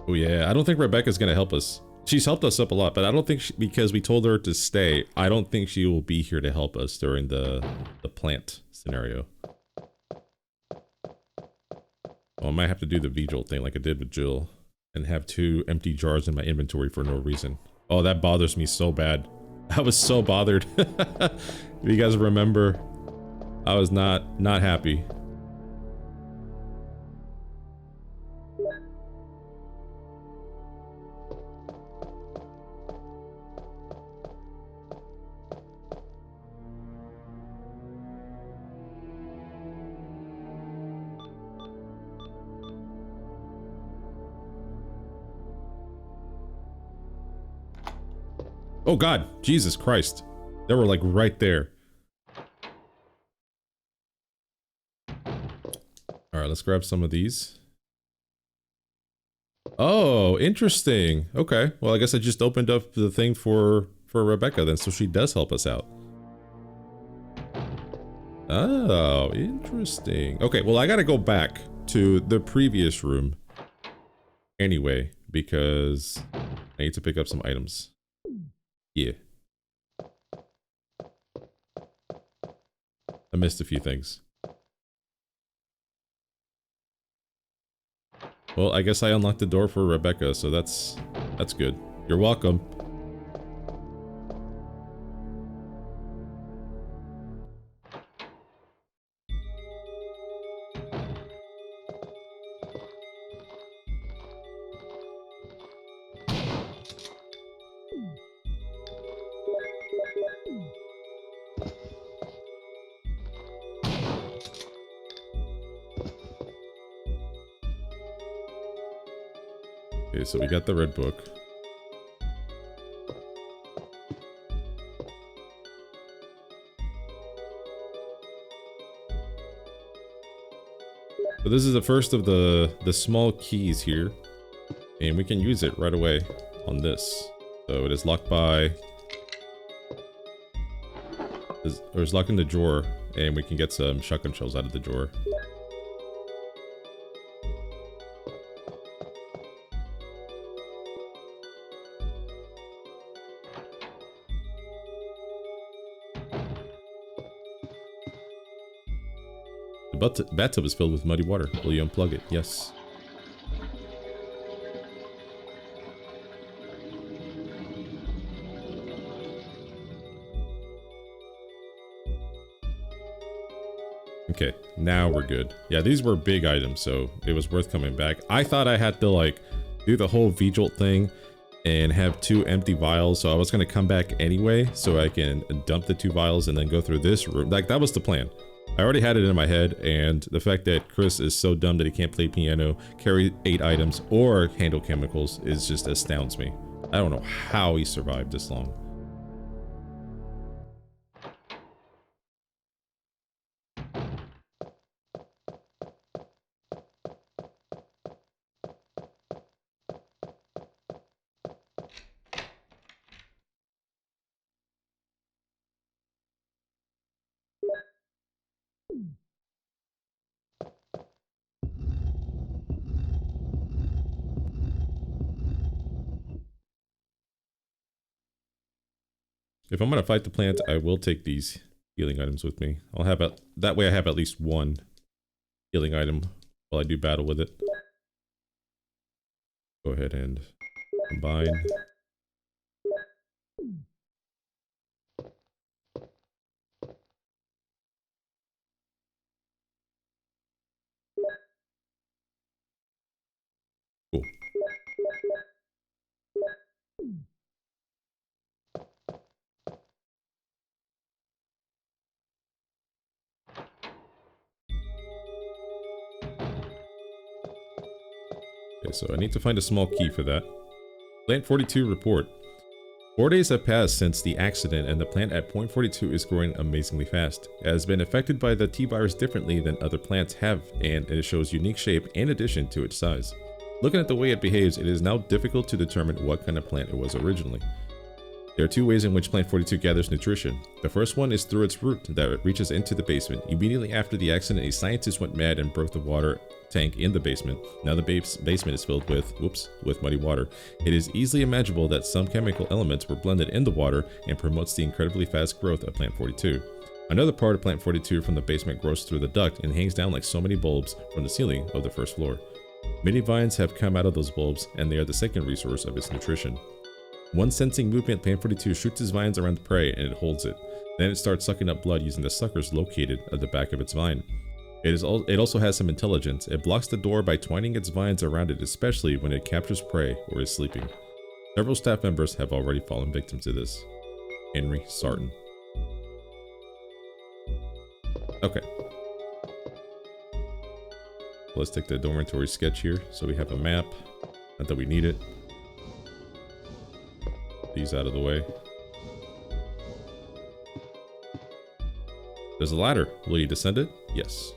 Oh yeah, I don't think Rebecca's gonna help us. She's helped us up a lot, but I don't think because we told her to stay, I don't think she will be here to help us during the plant scenario. Well, I might have to do the vigil thing like I did with Jill and have 2 empty jars in my inventory for no reason. Oh, that bothers me so bad. I was so bothered. If you guys remember, I was not happy. Oh God, Jesus Christ. They were like right there. All right, let's grab some of these. Oh, interesting. Okay, well, I guess I just opened up the thing for Rebecca then, so she does help us out. Oh, interesting. Okay, well, I gotta go back to the previous room anyway, because I need to pick up some items. Yeah. I missed a few things. Well, I guess I unlocked the door for Rebecca, so that's good. You're welcome. Okay, so we got the red book. So this is the first of the small keys here, and we can use it right away on this. So it is locked by, or it's locked in the drawer, and we can get some shotgun shells out of the drawer. The bathtub is filled with muddy water. Will you unplug it? Yes. Okay, now we're good. Yeah, these were big items, so it was worth coming back. I thought I had to, like, do the whole V-Jolt thing and have 2 empty vials, so I was going to come back anyway, so I can dump the 2 vials and then go through this room. Like, that was the plan. I already had it in my head, and the fact that Chris is so dumb that he can't play piano, carry 8 items, or handle chemicals is just astounds me. I don't know how he survived this long. If I'm gonna fight the plant, I will take these healing items with me. I'll have that way I have at least 1 healing item while I do battle with it. Go ahead and combine. Cool. Okay, so I need to find a small key for that. Plant 42 report. 4 days have passed since the accident, and the plant at point 42 is growing amazingly fast. It has been affected by the T-virus differently than other plants have, and it shows unique shape in addition to its size. Looking at the way it behaves, it is now difficult to determine what kind of plant it was originally. There are 2 ways in which Plant 42 gathers nutrition. The first one is through its root that reaches into the basement. Immediately after the accident, a scientist went mad and broke the water tank in the basement. Now the basement is filled with muddy water. It is easily imaginable that some chemical elements were blended in the water and promotes the incredibly fast growth of Plant 42. Another part of Plant 42 from the basement grows through the duct and hangs down like so many bulbs from the ceiling of the first floor. Many vines have come out of those bulbs, and they are the second resource of its nutrition. One sensing movement, Plant 42 shoots its vines around the prey and it holds it. Then it starts sucking up blood using the suckers located at the back of its vine. It also has some intelligence. It blocks the door by twining its vines around it, especially when it captures prey or is sleeping. Several staff members have already fallen victim to this. Henry Sarton. Okay. Let's take the dormitory sketch here. So we have a map. Not that we need it. These out of the way. There's a ladder. Will you descend it? Yes.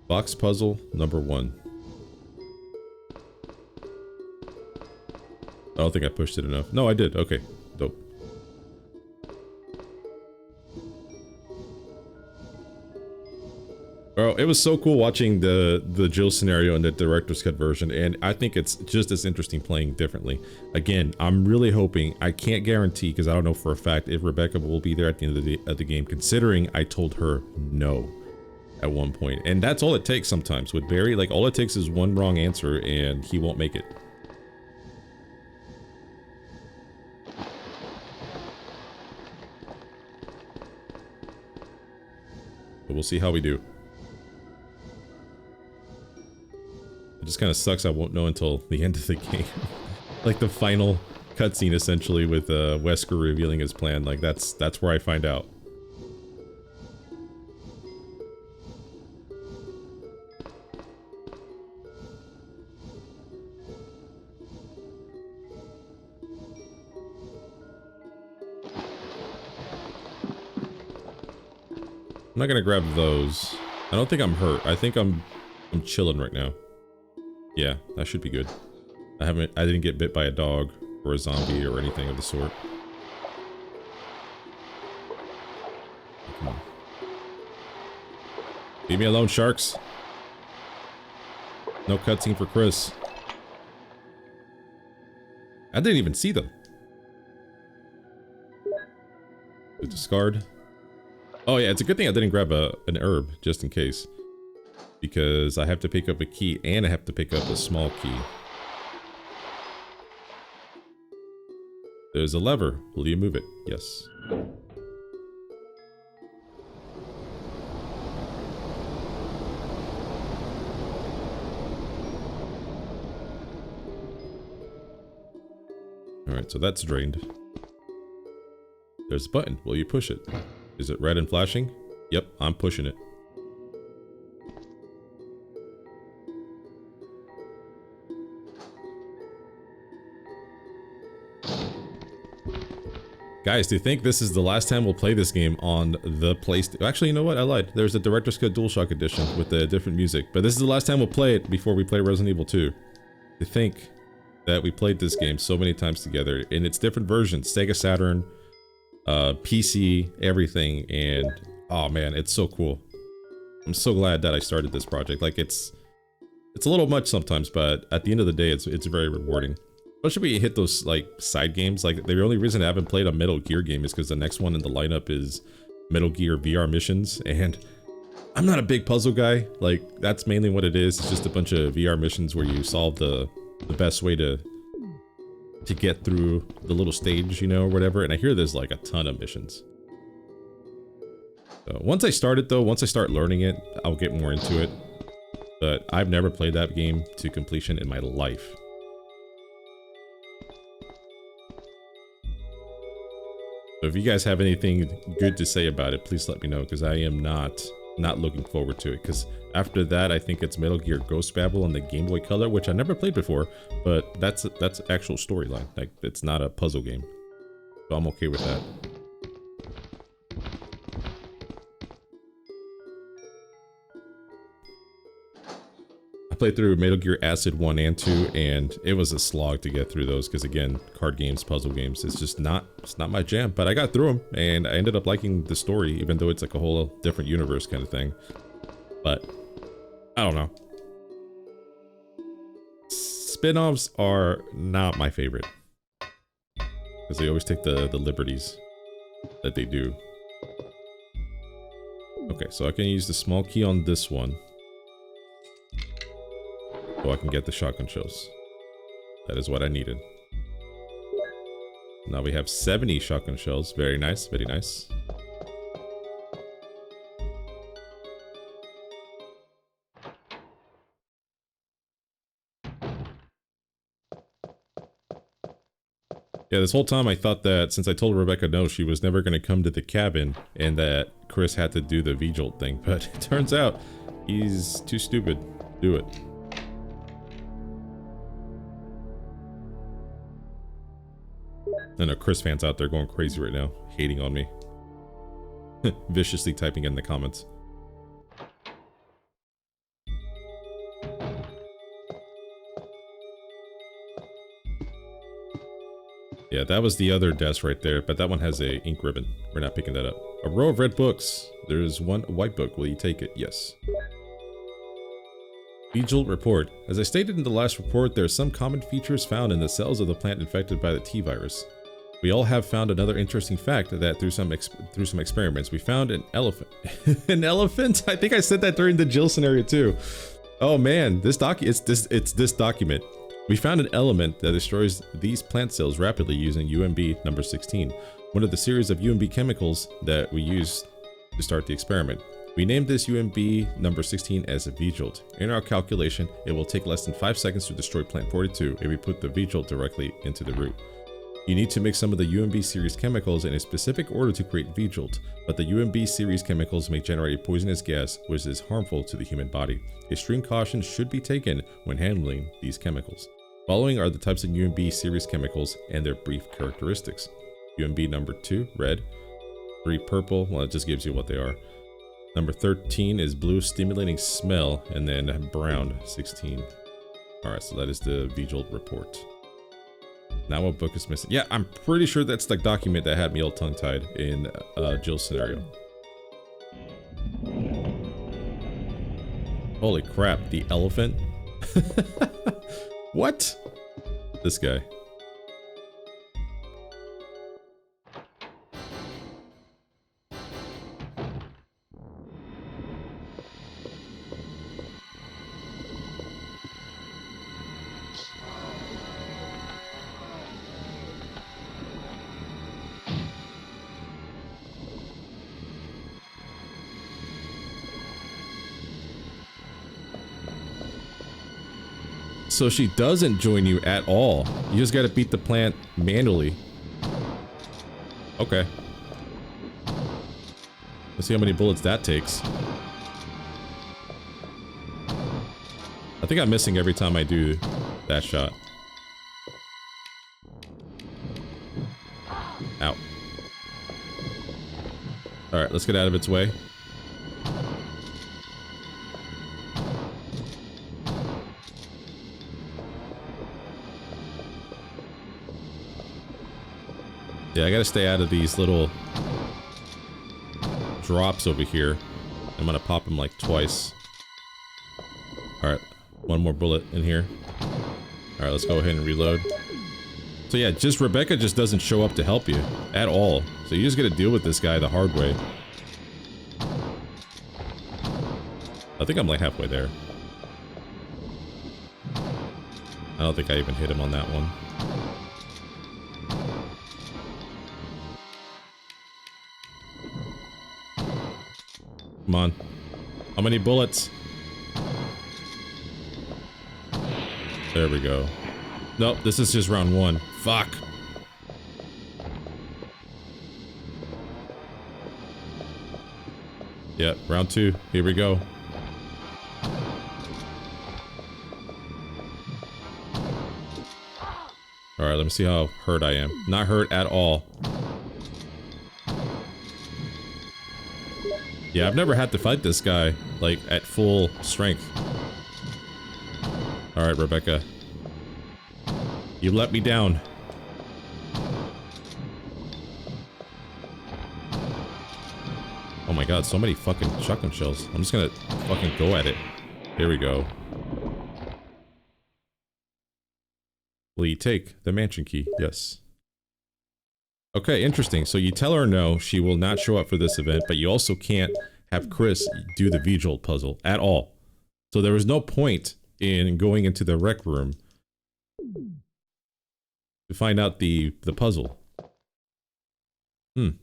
Box puzzle number 1. I don't think I pushed it enough. No, I did. Okay, dope. Bro, it was so cool watching the Jill scenario in the director's cut version, and I think it's just as interesting playing differently. Again, I'm really hoping, I can't guarantee because I don't know for a fact if Rebecca will be there at the end of the game, considering I told her no at one point. And that's all it takes sometimes with Barry. Like, all it takes is one wrong answer and he won't make it. But we'll see how we do. It just kind of sucks I won't know until the end of the game. Like the final cutscene essentially with Wesker revealing his plan. Like that's where I find out. I'm not gonna grab those. I don't think I'm hurt. I think I'm chilling right now. Yeah, that should be good. I didn't get bit by a dog or a zombie or anything of the sort. Come on. Leave me alone, sharks. No cutscene for Chris. I didn't even see them. The discard. Oh yeah, it's a good thing I didn't grab an herb, just in case. Because I have to pick up a key, and I have to pick up a small key. There's a lever. Will you move it? Yes. Alright, so that's drained. There's a button. Will you push it? Is it red and flashing? Yep, I'm pushing it. Guys, do you think this is the last time we'll play this game on the PlayStation? Actually, you know what? I lied. There's a Director's Cut DualShock edition with the different music. But this is the last time we'll play it before we play Resident Evil 2. To think that we played this game so many times together in its different versions. Sega Saturn, PC, everything. And, oh man, it's so cool. I'm so glad that I started this project. Like, it's a little much sometimes, but at the end of the day, it's very rewarding. Especially when you hit those, like, side games. Like, the only reason I haven't played a Metal Gear game is because the next one in the lineup is Metal Gear VR missions. And I'm not a big puzzle guy. Like, that's mainly what it is. It's just a bunch of VR missions where you solve the best way to get through the little stage, you know, or whatever. And I hear there's, like, a ton of missions. So, once I start it, though, once I start learning it, I'll get more into it. But I've never played that game to completion in my life. So if you guys have anything good to say about it, please let me know, because I am not looking forward to it. Because after that, I think it's Metal Gear Ghost Babel on the Game Boy Color, which I never played before, but that's actual storyline. Like, it's not a puzzle game, so I'm okay with that. I played through Metal Gear Acid 1 and 2, and it was a slog to get through those, because again, card games, puzzle games, it's not my jam. But I got through them, and I ended up liking the story, even though it's like a whole different universe kind of thing. But, I don't know. Spin-offs are not my favorite, because they always take the liberties that they do. Okay, so I can use the small key on this one, so I can get the shotgun shells. That is what I needed. Now we have 70 shotgun shells. Very nice, very nice. Yeah, this whole time I thought that since I told Rebecca no, she was never going to come to the cabin, and that Chris had to do the V-jolt thing. But it turns out He's too stupid. Do it. I know Chris fans out there going crazy right now, hating on me. Viciously typing in the comments. Yeah, that was the other desk right there, but that one has a ink ribbon. We're not picking that up. A row of red books. There's one white book. Will you take it? Yes. Vigil report. As I stated in the last report, there are some common features found in the cells of the plant infected by the T-virus. We all have found another interesting fact that through some experiments, we found an elephant. An elephant? I think I said that during the Jill scenario too. Oh man, it's this document. We found an element that destroys these plant cells rapidly using UMB number 16, one of the series of UMB chemicals that we used to start the experiment. We named this UMB number 16 as a Vigilt. In our calculation, it will take less than 5 seconds to destroy plant 42 if we put the Vigilt directly into the root. You need to mix some of the UMB series chemicals in a specific order to create Vigilt, but the UMB series chemicals may generate a poisonous gas which is harmful to the human body. Extreme caution should be taken when handling these chemicals. Following are the types of UMB series chemicals and their brief characteristics. UMB number 2, red. 3, purple. Well, it just gives you what they are. Number 13 is blue, stimulating smell, and then brown, 16. Alright, so that is the Vigilt report. Now what book is missing? Yeah, I'm pretty sure that's the document that had me all tongue-tied in Jill's scenario. Holy crap, the elephant? What? This guy. So she doesn't join you at all. You just gotta beat the plant manually. Okay. Let's see how many bullets that takes. I think I'm missing every time I do that shot. Ow. Alright, let's get out of its way. Yeah, I gotta stay out of these little drops over here. I'm gonna pop them like twice. Alright, one more bullet in here. Alright, let's go ahead and reload. So yeah, Rebecca just doesn't show up to help you at all. So you just gotta deal with this guy the hard way. I think I'm like halfway there. I don't think I even hit him on that one. Come on. How many bullets? There we go. Nope, this is just round 1. Fuck. Yep, round 2. Here we go. Alright, let me see how hurt I am. Not hurt at all. Yeah, I've never had to fight this guy, like, at full strength. Alright, Rebecca. You let me down. Oh my god, so many fucking shotgun shells. I'm just gonna fucking go at it. Here we go. Will you take the mansion key? Yes. Okay, interesting. So you tell her no, she will not show up for this event, but you also can't have Chris do the Vigilt puzzle at all. So there was no point in going into the rec room to find out the puzzle. There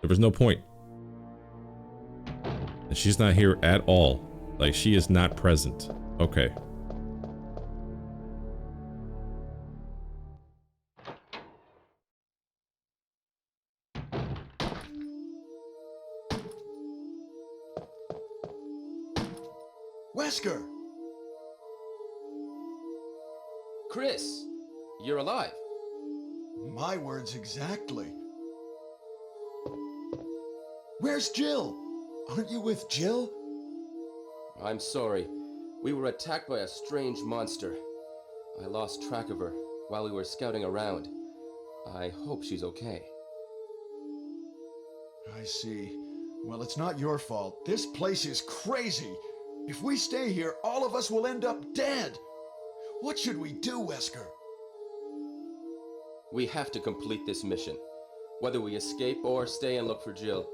was no point. And she's not here at all. Like, she is not present. Okay. Wesker! Chris, you're alive. My words exactly. Where's Jill? Aren't you with Jill? I'm sorry. We were attacked by a strange monster. I lost track of her while we were scouting around. I hope she's okay. I see. Well, it's not your fault. This place is crazy. If we stay here, all of us will end up dead. What should we do, Wesker? We have to complete this mission. Whether we escape or stay and look for Jill,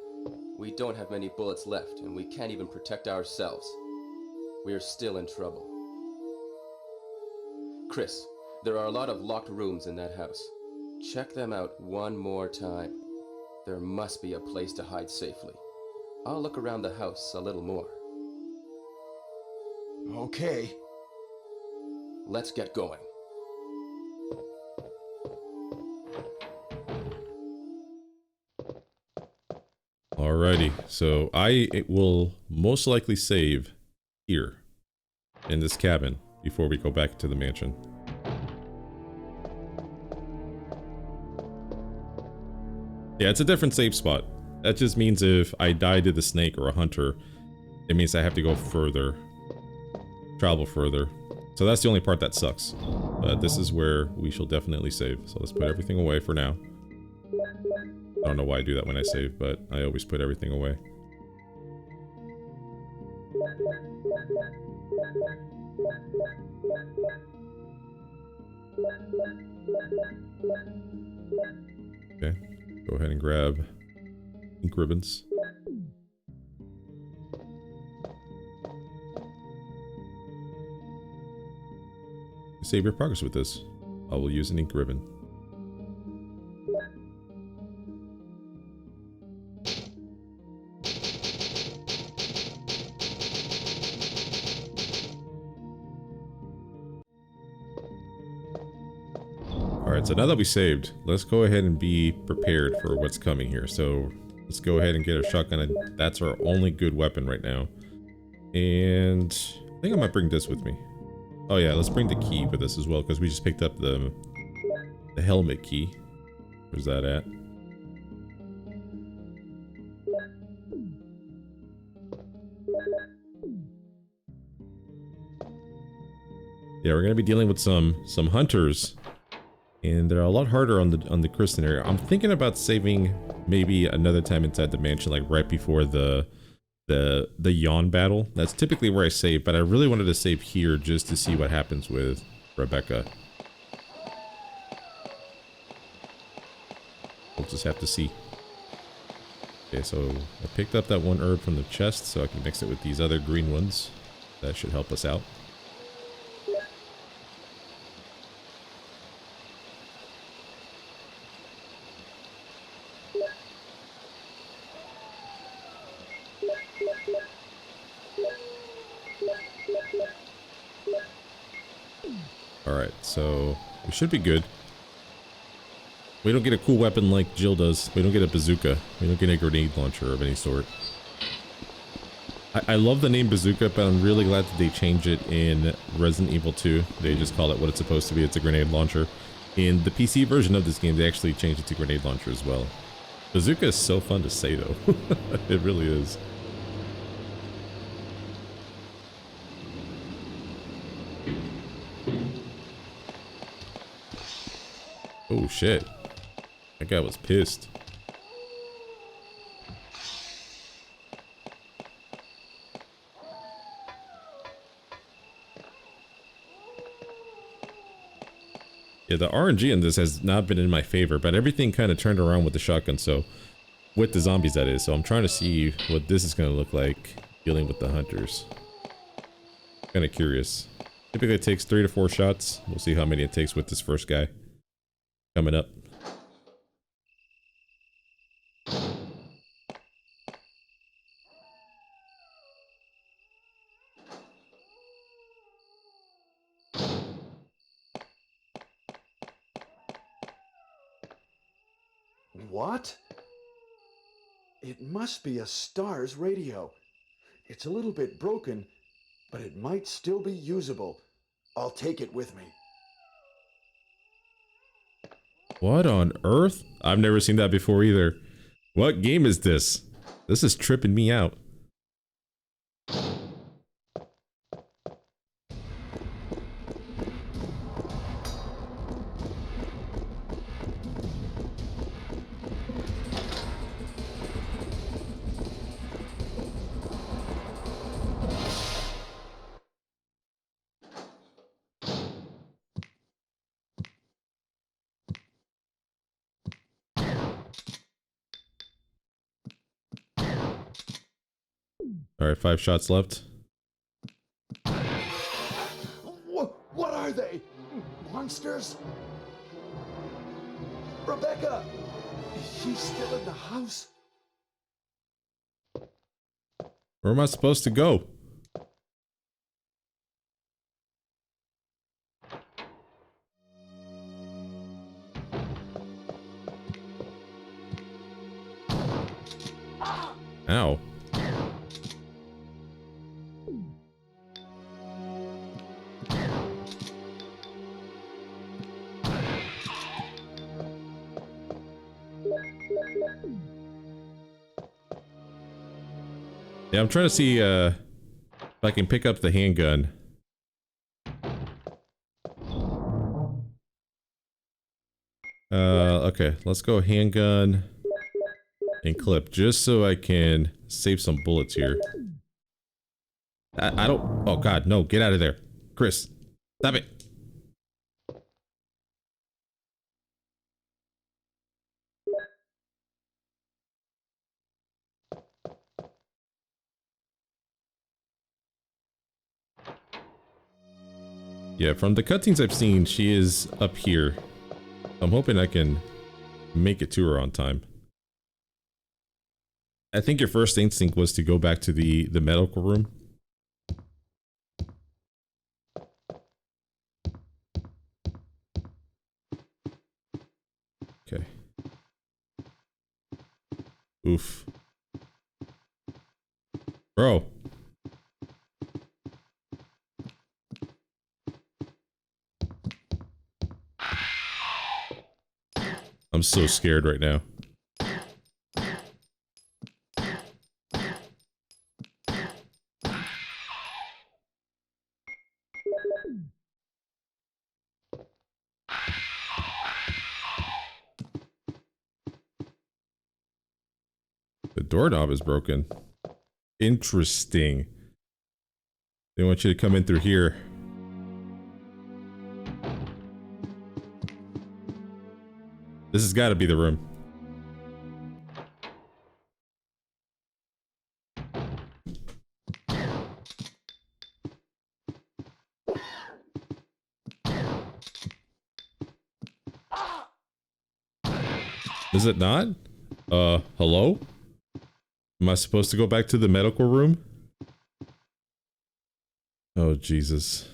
we don't have many bullets left, and we can't even protect ourselves. We're still in trouble. Chris, there are a lot of locked rooms in that house. Check them out one more time. There must be a place to hide safely. I'll look around the house a little more. Okay. Let's get going. Alrighty, so it will most likely save here in this cabin before we go back to the mansion. Yeah, it's a different save spot. That just means if I die to the snake or a hunter, it means I have to go further, travel further. So that's the only part that sucks. But this is where we shall definitely save. So let's put everything away for now. I don't know why I do that when I save, but I always put everything away. Okay, go ahead and grab ink ribbons. Save your progress with this. I will use an ink ribbon. Alright, so now that we saved, let's go ahead and be prepared for what's coming here. So let's go ahead and get a shotgun, and that's our only good weapon right now. And I think I might bring this with me. Oh yeah, let's bring the key with us as well, because we just picked up the helmet key. Where's that at? Yeah, we're gonna be dealing with some hunters, and they're a lot harder on the Kristen area. I'm thinking about saving maybe another time inside the mansion, like right before the yawn battle. That's typically where I save, but I really wanted to save here just to see what happens with Rebecca. We'll just have to see. Okay, so I picked up that one herb from the chest, so I can mix it with these other green ones. That should help us out. Alright, so we should be good. We don't get a cool weapon like Jill does. We don't get a bazooka. We don't get a grenade launcher of any sort. I love the name bazooka, but I'm really glad that they changed it in Resident Evil 2. They just call it what it's supposed to be. It's a grenade launcher. In the PC version of this game, they actually changed it to grenade launcher as well. Bazooka is so fun to say, though. It really is. Oh shit. That guy was pissed. Yeah, the RNG in this has not been in my favor, but everything kind of turned around with the shotgun, so with the zombies that is. So I'm trying to see what this is going to look like dealing with the hunters. Kind of curious. Typically it takes 3 to 4 shots. We'll see how many it takes with this first guy coming up. What? It must be a STARS radio. It's a little bit broken, but it might still be usable. I'll take it with me. What on earth? I've never seen that before either. What game is this? This is tripping me out. Alright, 5 shots left. What are they? Monsters? Rebecca! Is she still in the house? Where am I supposed to go? Ow. Yeah, I'm trying to see if I can pick up the handgun. Okay, let's go handgun and clip, just so I can save some bullets here. I don't... Oh god, no, get out of there. Chris, stop it. Yeah, from the cutscenes I've seen, she is up here. I'm hoping I can make it to her on time. I think your first instinct was to go back to the medical room. Okay. Oof. Bro. I'm so scared right now. The doorknob is broken. Interesting. They want you to come in through here. This has got to be the room. Is it not? Hello? Am I supposed to go back to the medical room? Oh, Jesus.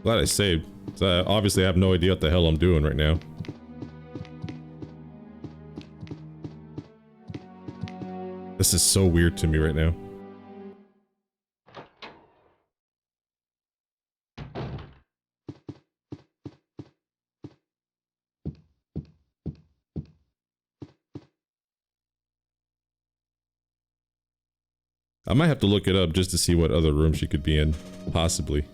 Glad I saved. So obviously I have no idea what the hell I'm doing right now. This is so weird to me right now. I might have to look it up just to see what other room she could be in, possibly.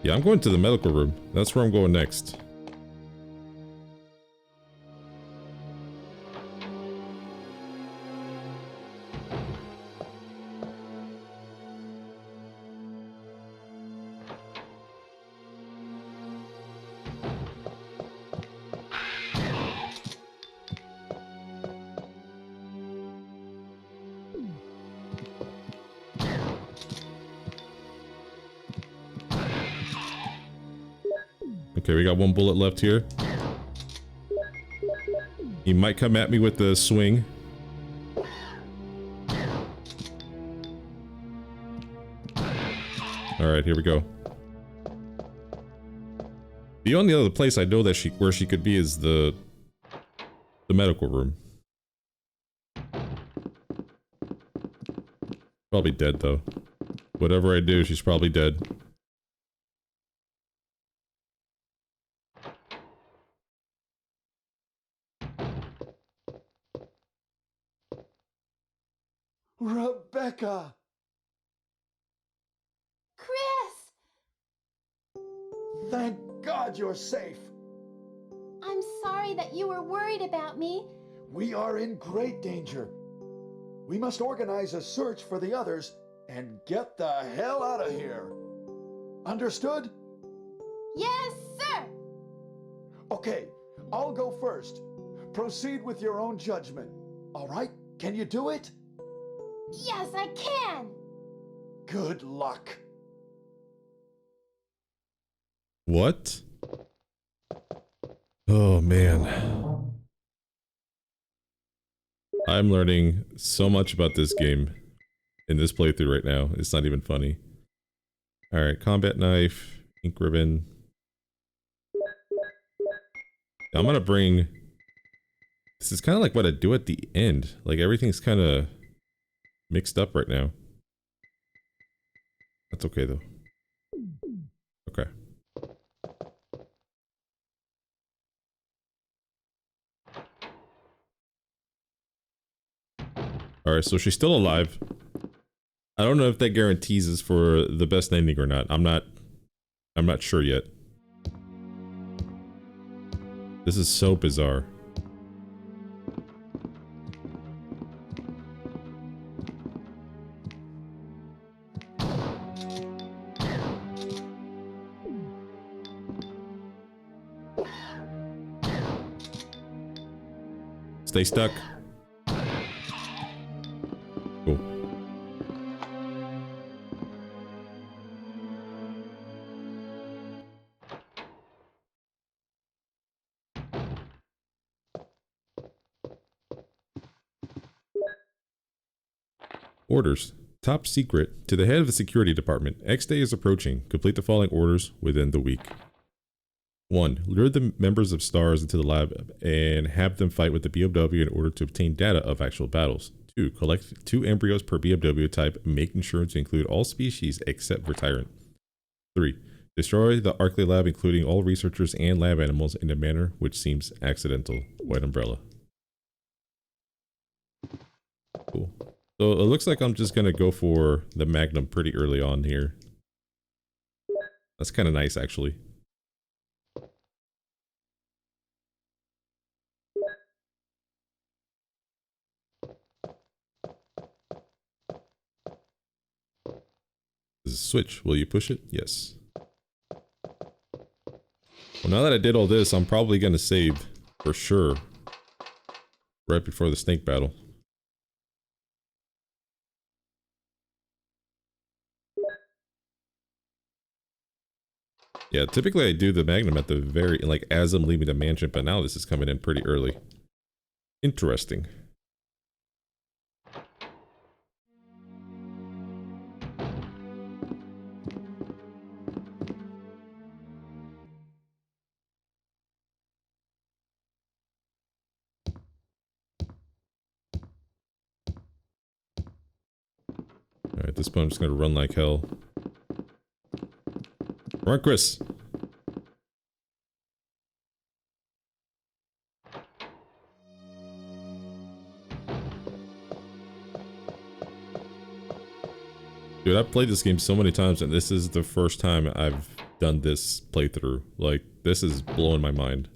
Yeah, I'm going to the medical room. That's where I'm going next. Okay, we got one bullet left here. He might come at me with the swing. Alright, here we go. The only other place I know that where she could be is the medical room. Probably dead though. Whatever I do, she's probably dead. Rebecca! Chris! Thank God you're safe. I'm sorry that you were worried about me. We are in great danger. We must organize a search for the others and get the hell out of here. Understood? Yes, sir! Okay, I'll go first. Proceed with your own judgment. All right? Can you do it? Yes, I can! Good luck. What? Oh man. I'm learning so much about this game in this playthrough right now. It's not even funny. Alright, combat knife, ink ribbon. I'm gonna bring... This is kind of like what I do at the end. Like everything's kind of mixed up right now. That's okay though. Okay. Alright, so she's still alive. I don't know if that guarantees us for the best ending or not. I'm not sure yet. This is so bizarre. Stay stuck. Cool. Orders. Top secret. To the head of the security department. X day is approaching. Complete the following orders within the week. 1. Lure the members of STARS into the lab and have them fight with the BOW in order to obtain data of actual battles. 2. Collect 2 embryos per BOW type, making sure to include all species except for Tyrant. 3. Destroy the Arklay lab, including all researchers and lab animals, in a manner which seems accidental. White umbrella. Cool. So it looks like I'm just gonna go for the Magnum pretty early on here. That's kind of nice, actually. This is a switch. Will you push it? Yes. Well, now that I did all this, I'm probably gonna save for sure right before the snake battle. Yeah, typically I do the Magnum at the very, like, as I'm leaving the mansion, but now this is coming in pretty early. Interesting. Alright, at this point I'm just gonna run like hell. Run, Chris! Dude, I've played this game so many times and this is the first time I've done this playthrough. Like, this is blowing my mind.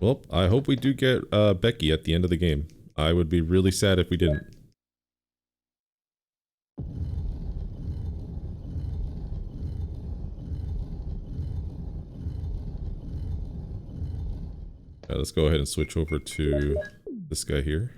Well, I hope we do get Becky at the end of the game. I would be really sad if we didn't. Alright, let's go ahead and switch over to this guy here.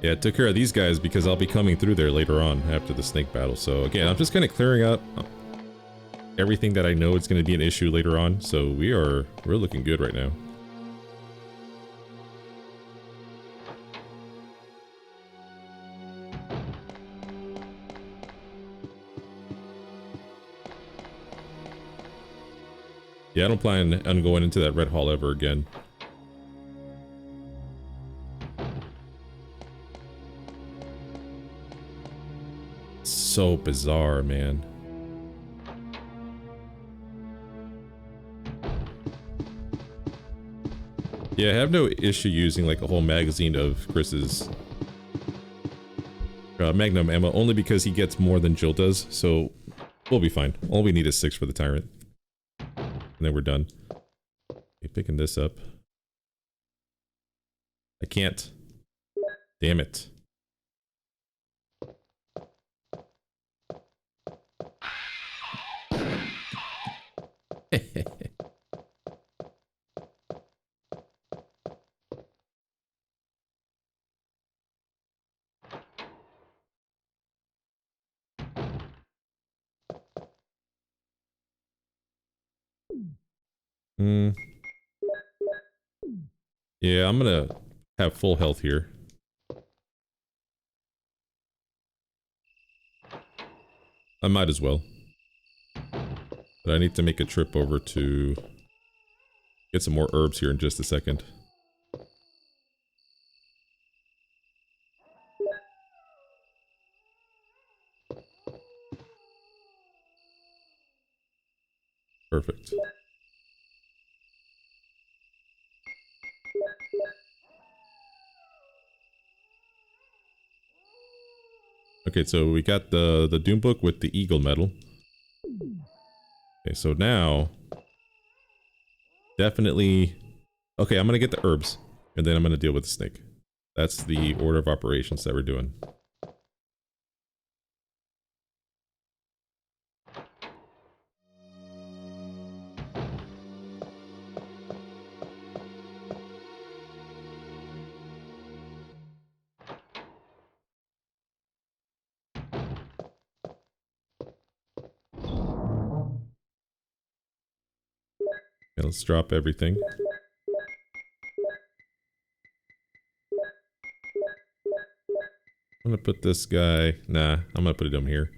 Yeah, I took care of these guys because I'll be coming through there later on after the snake battle. So again, I'm just kind of clearing up everything that I know is going to be an issue later on. So we're looking good right now. Yeah, I don't plan on going into that red hall ever again. So bizarre, man. Yeah, I have no issue using like a whole magazine of Chris's Magnum ammo, only because he gets more than Jill does, so we'll be fine. All we need is 6 for the Tyrant. And then we're done. Okay, picking this up. I can't. Damn it. Yeah, I'm gonna have full health here. I might as well. But I need to make a trip over to get some more herbs here in just a second. Perfect. Okay, so we got the Doom Book with the Eagle Medal. Okay, so now... Definitely... Okay, I'm gonna get the herbs, and then I'm gonna deal with the snake. That's the order of operations that we're doing. Okay, let's drop everything. I'm gonna put this guy... Nah, I'm gonna put it down here.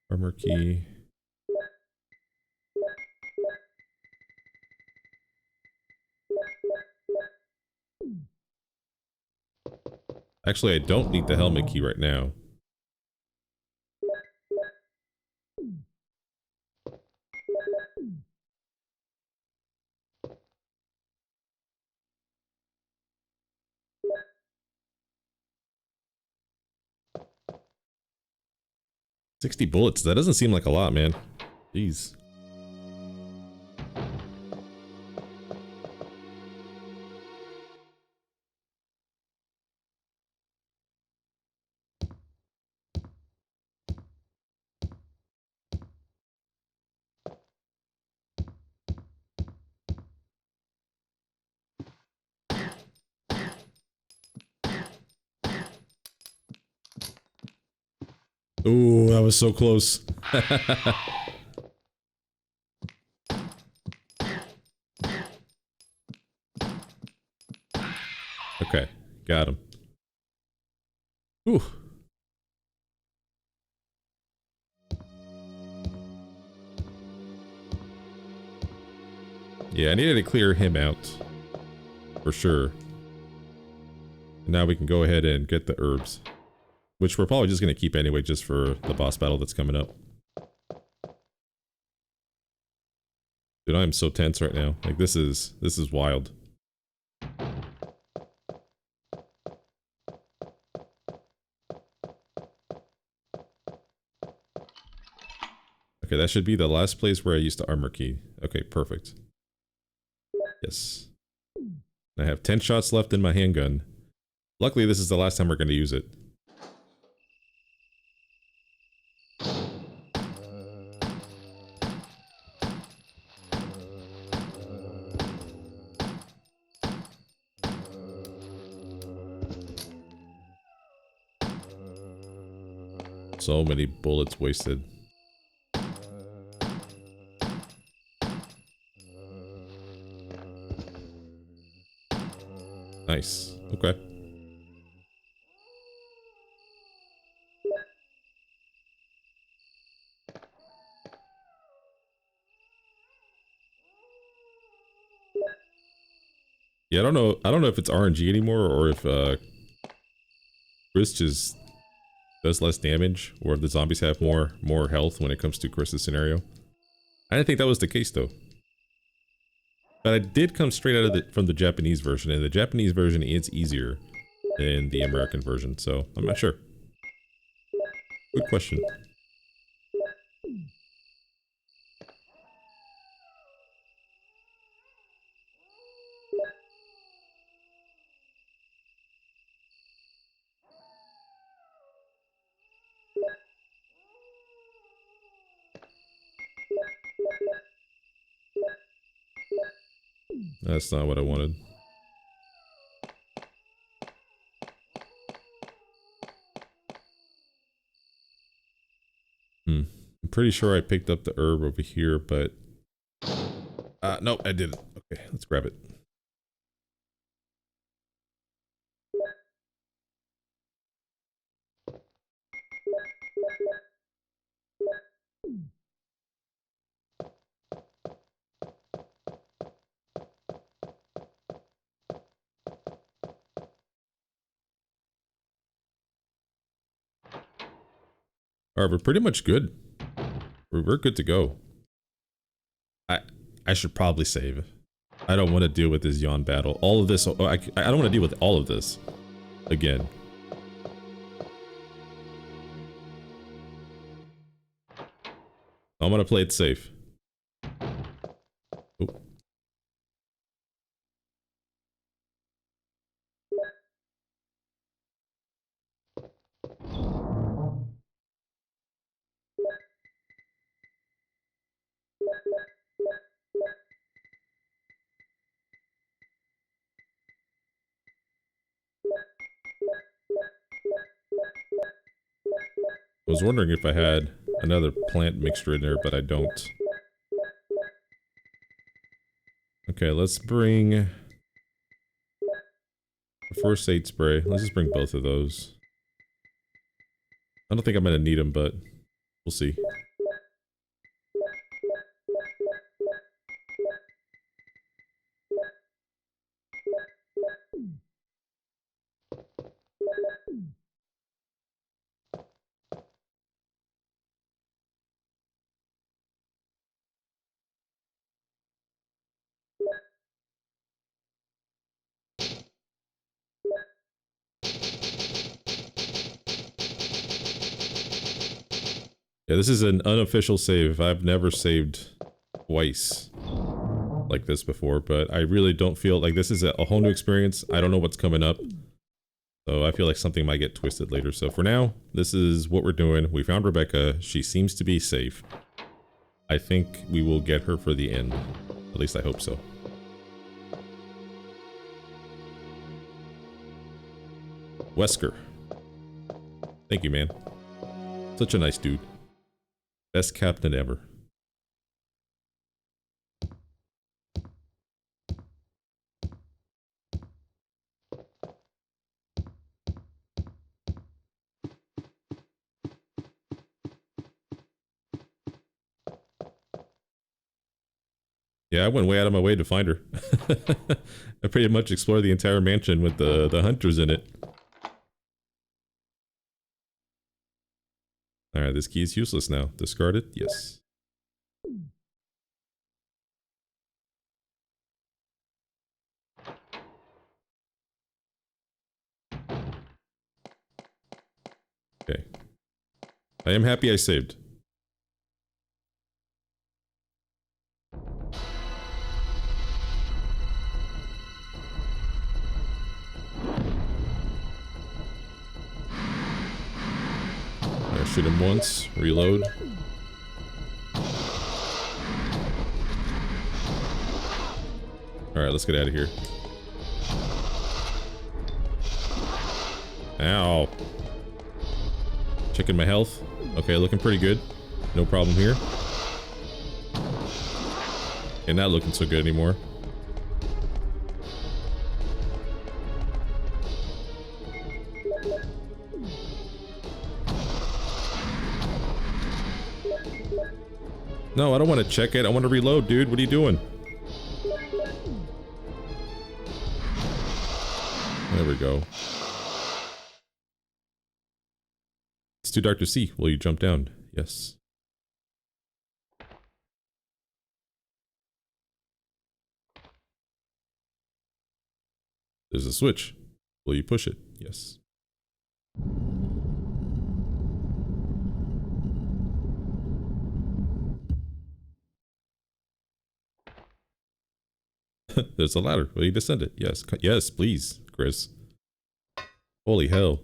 Armor key. Actually, I don't need the helmet key right now. $60 bullets, that doesn't seem like a lot, man. Jeez. Ooh, that was so close. Okay, got him. Ooh. Yeah, I needed to clear him out. For sure. Now we can go ahead and get the herbs. Which we're probably just going to keep anyway, just for the boss battle that's coming up. Dude, I'm so tense right now. Like, this is wild. Okay, that should be the last place where I used the armor key. Okay, perfect. Yes. I have 10 shots left in my handgun. Luckily, this is the last time we're going to use it. So many bullets wasted. Nice. Okay. Yeah, I don't know if it's RNG anymore or if Chris just does less damage, or if the zombies have more health when it comes to Chris's scenario. I didn't think that was the case though. But I did come straight out of from the Japanese version, and the Japanese version is easier than the American version, so I'm not sure. Good question. That's not what I wanted. I'm pretty sure I picked up the herb over here, but... nope, I didn't. Okay, let's grab it. Alright, we're pretty much good. We're good to go. I should probably save. I don't want to deal with this yawn battle. All of this, I don't want to deal with all of this again. I'm gonna play it safe. Oh. I was wondering if I had another plant mixture in there, but I don't. Okay, let's bring a first aid spray. Let's just bring both of those. I don't think I'm gonna need them, but we'll see. Yeah, this is an unofficial save. I've never saved twice like this before, but I really don't feel like this is a whole new experience. I don't know what's coming up, so I feel like something might get twisted later. So for now, this is what we're doing. We found Rebecca. She seems to be safe. I think we will get her for the end. At least I hope so. Wesker. Thank you, man. Such a nice dude. Best captain ever. Yeah, I went way out of my way to find her. I pretty much explored the entire mansion with the hunters in it. Alright, this key is useless now. Discard it? Yes. Okay. I am happy I saved. Shoot him once, reload. Alright, let's get out of here. Ow. Checking my health. Okay, looking pretty good. No problem here. And not looking so good anymore. No, I don't want to check it. I want to reload, dude. What are you doing? There we go. It's too dark to see. Will you jump down? Yes. There's a switch. Will you push it? Yes. There's a ladder. Will you descend it? Yes. Yes, please, Chris. Holy hell.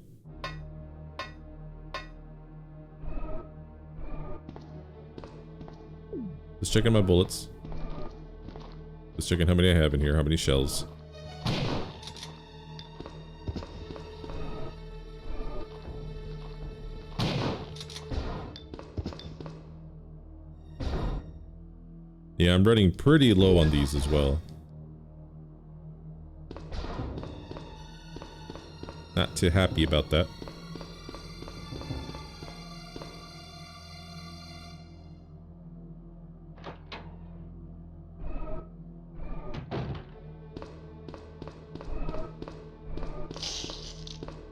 Just checking my bullets. Just checking how many I have in here, how many shells. Yeah, I'm running pretty low on these as well. Not too happy about that.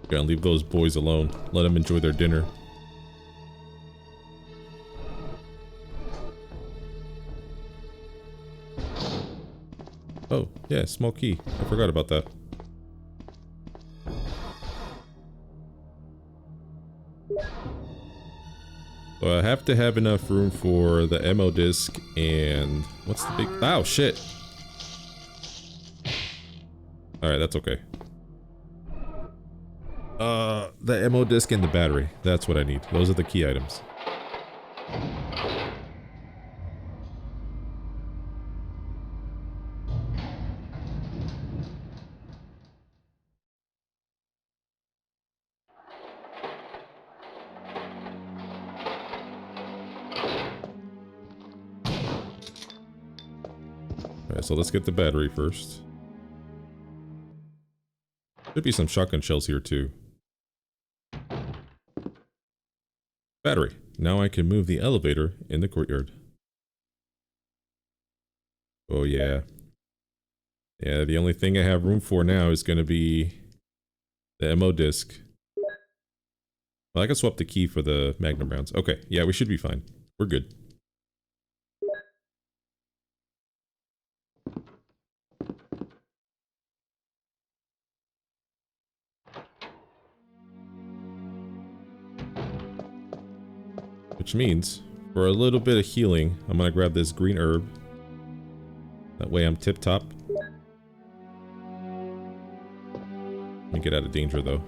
Gotta leave those boys alone. Let them enjoy their dinner. Oh, yeah, small key. I forgot about that. So I have to have enough room for the ammo disc and... What's the big... Oh, shit! Alright, that's okay. The ammo disc and the battery. That's what I need. Those are the key items. Alright, so let's get the battery first. Should be some shotgun shells here too. Battery. Now I can move the elevator in the courtyard. Oh yeah. Yeah, the only thing I have room for now is going to be the ammo disc. Well, I can swap the key for the magnum rounds. Okay, yeah, we should be fine. We're good. Which means, for a little bit of healing, I'm gonna grab this green herb. That way I'm tip-top. Let me get out of danger, though.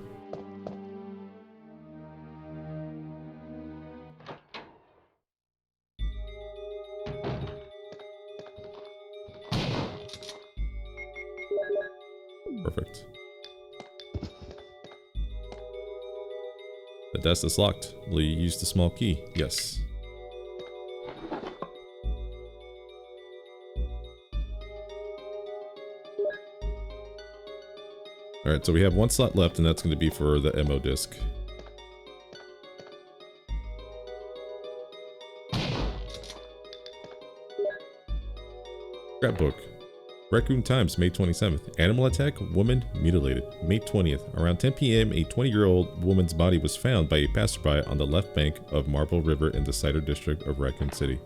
Perfect. The desk is locked. Will you use the small key? Yes. Alright, so we have one slot left, and that's going to be for the ammo disc. Scrapbook. Raccoon Times, May 27th. Animal attack, woman mutilated. May 20th. Around 10 p.m., a 20-year-old woman's body was found by a passerby on the left bank of Marble River in the Cider district of Raccoon City.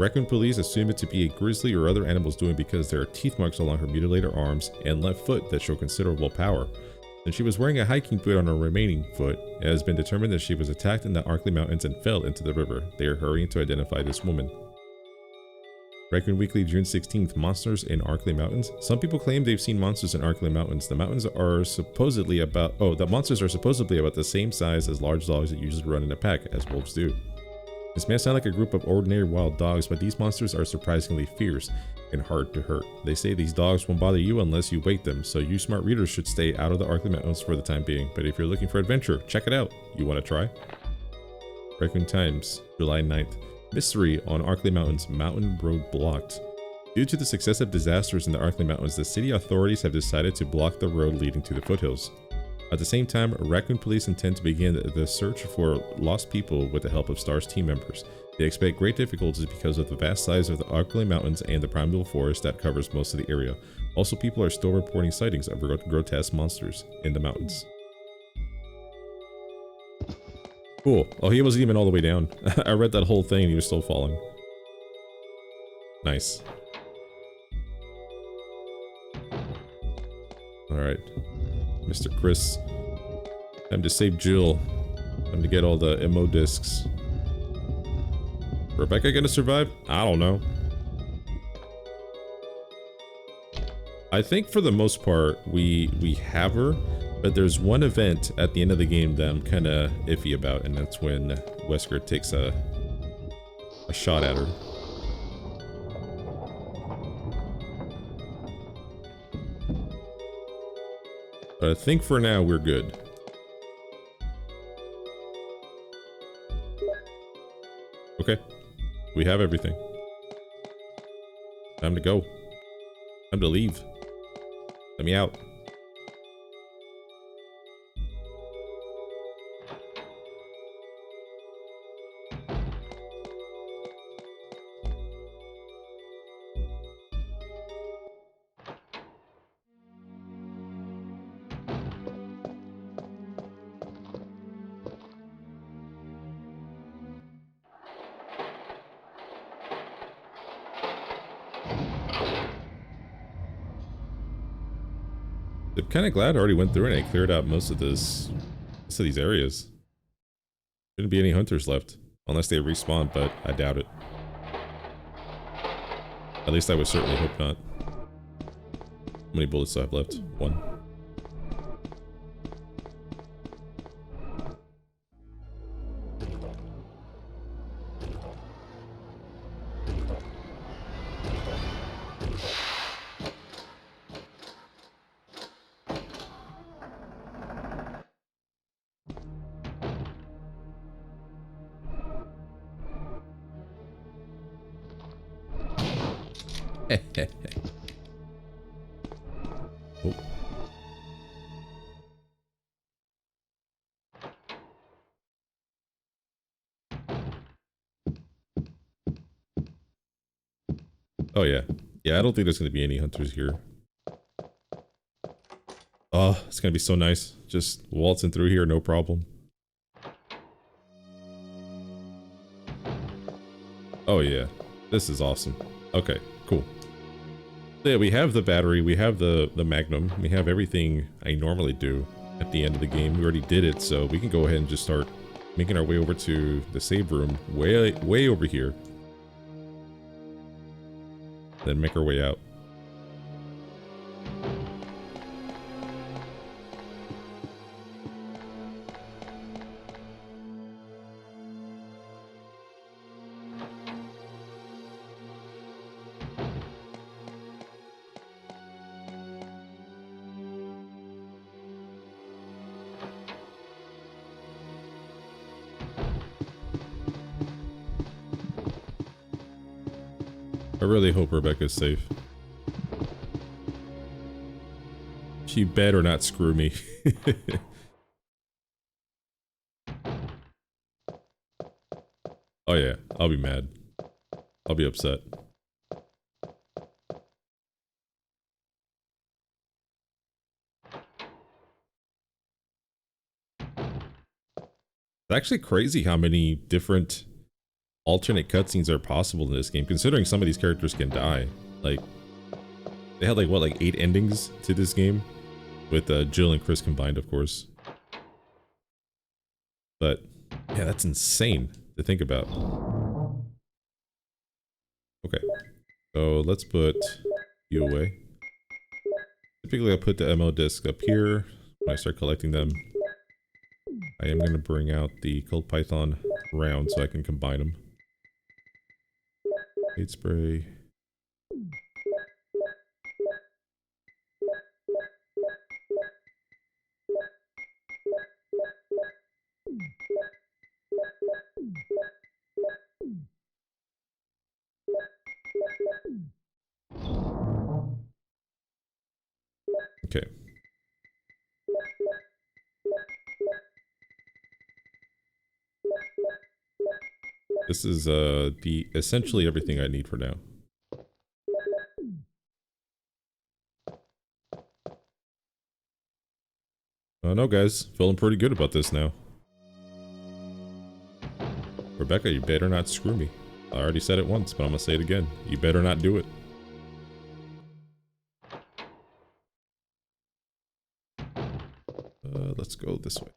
Raccoon police assume it to be a grizzly or other animal's doing because there are teeth marks along her mutilated arms and left foot that show considerable power. Since she was wearing a hiking boot on her remaining foot, it has been determined that she was attacked in the Arkley Mountains and fell into the river. They are hurrying to identify this woman. Raccoon Weekly, June 16th. Monsters in Arkley Mountains. Some people claim they've seen monsters in Arkley Mountains. The mountains are supposedly about... Oh, the monsters are supposedly about the same size as large dogs that usually run in a pack, as wolves do. This may sound like a group of ordinary wild dogs, but these monsters are surprisingly fierce and hard to hurt. They say these dogs won't bother you unless you wake them, so you smart readers should stay out of the Arkley Mountains for the time being. But if you're looking for adventure, check it out. You want to try? Raccoon Times, July 9th. Mystery on Arklay Mountains. Mountain road blocked. Due to the successive disasters in the Arklay Mountains, the city authorities have decided to block the road leading to the foothills. At the same time, Raccoon Police intend to begin the search for lost people with the help of STAR's team members. They expect great difficulties because of the vast size of the Arklay Mountains and the primeval forest that covers most of the area. Also, people are still reporting sightings of grotesque monsters in the mountains. Cool. Oh, he wasn't even all the way down. I read that whole thing and he was still falling. Nice. Alright. Mr. Chris. Time to save Jill. Time to get all the MO discs. Rebecca gonna survive? I don't know. I think for the most part, we have her, but there's one event at the end of the game that I'm kind of iffy about, and that's when Wesker takes a shot at her. But I think for now, we're good. Okay. We have everything. Time to go. Time to leave. Let me out. I'm kind of glad I already went through and I cleared out most of these areas. Shouldn't be any hunters left. Unless they respawn, but I doubt it. At least I would certainly hope not. How many bullets do I have left? 1. Oh. Oh yeah. Yeah, I don't think there's going to be any hunters here. Oh, it's going to be so nice. Just waltzing through here, no problem. Oh yeah. This is awesome. Okay, cool. So yeah, we have the battery, we have the Magnum, we have everything I normally do at the end of the game. We already did it, so we can go ahead and just start making our way over to the save room, way over here. Then make our way out. I really hope Rebecca's safe. She better not screw me. Oh yeah, I'll be mad. I'll be upset. It's actually crazy how many different alternate cutscenes are possible in this game, considering some of these characters can die. Like, they had like, what, like 8 endings to this game? With Jill and Chris combined, of course. But, yeah, that's insane to think about. Okay, so let's put you away. Typically, I'll put the MO disc up here when I start collecting them. I am going to bring out the Cold Python round so I can combine them. Paint spray. This is essentially everything I need for now. Oh no, guys, feeling pretty good about this now. Rebecca, you better not screw me. I already said it once, but I'm gonna say it again. You better not do it. Let's go this way.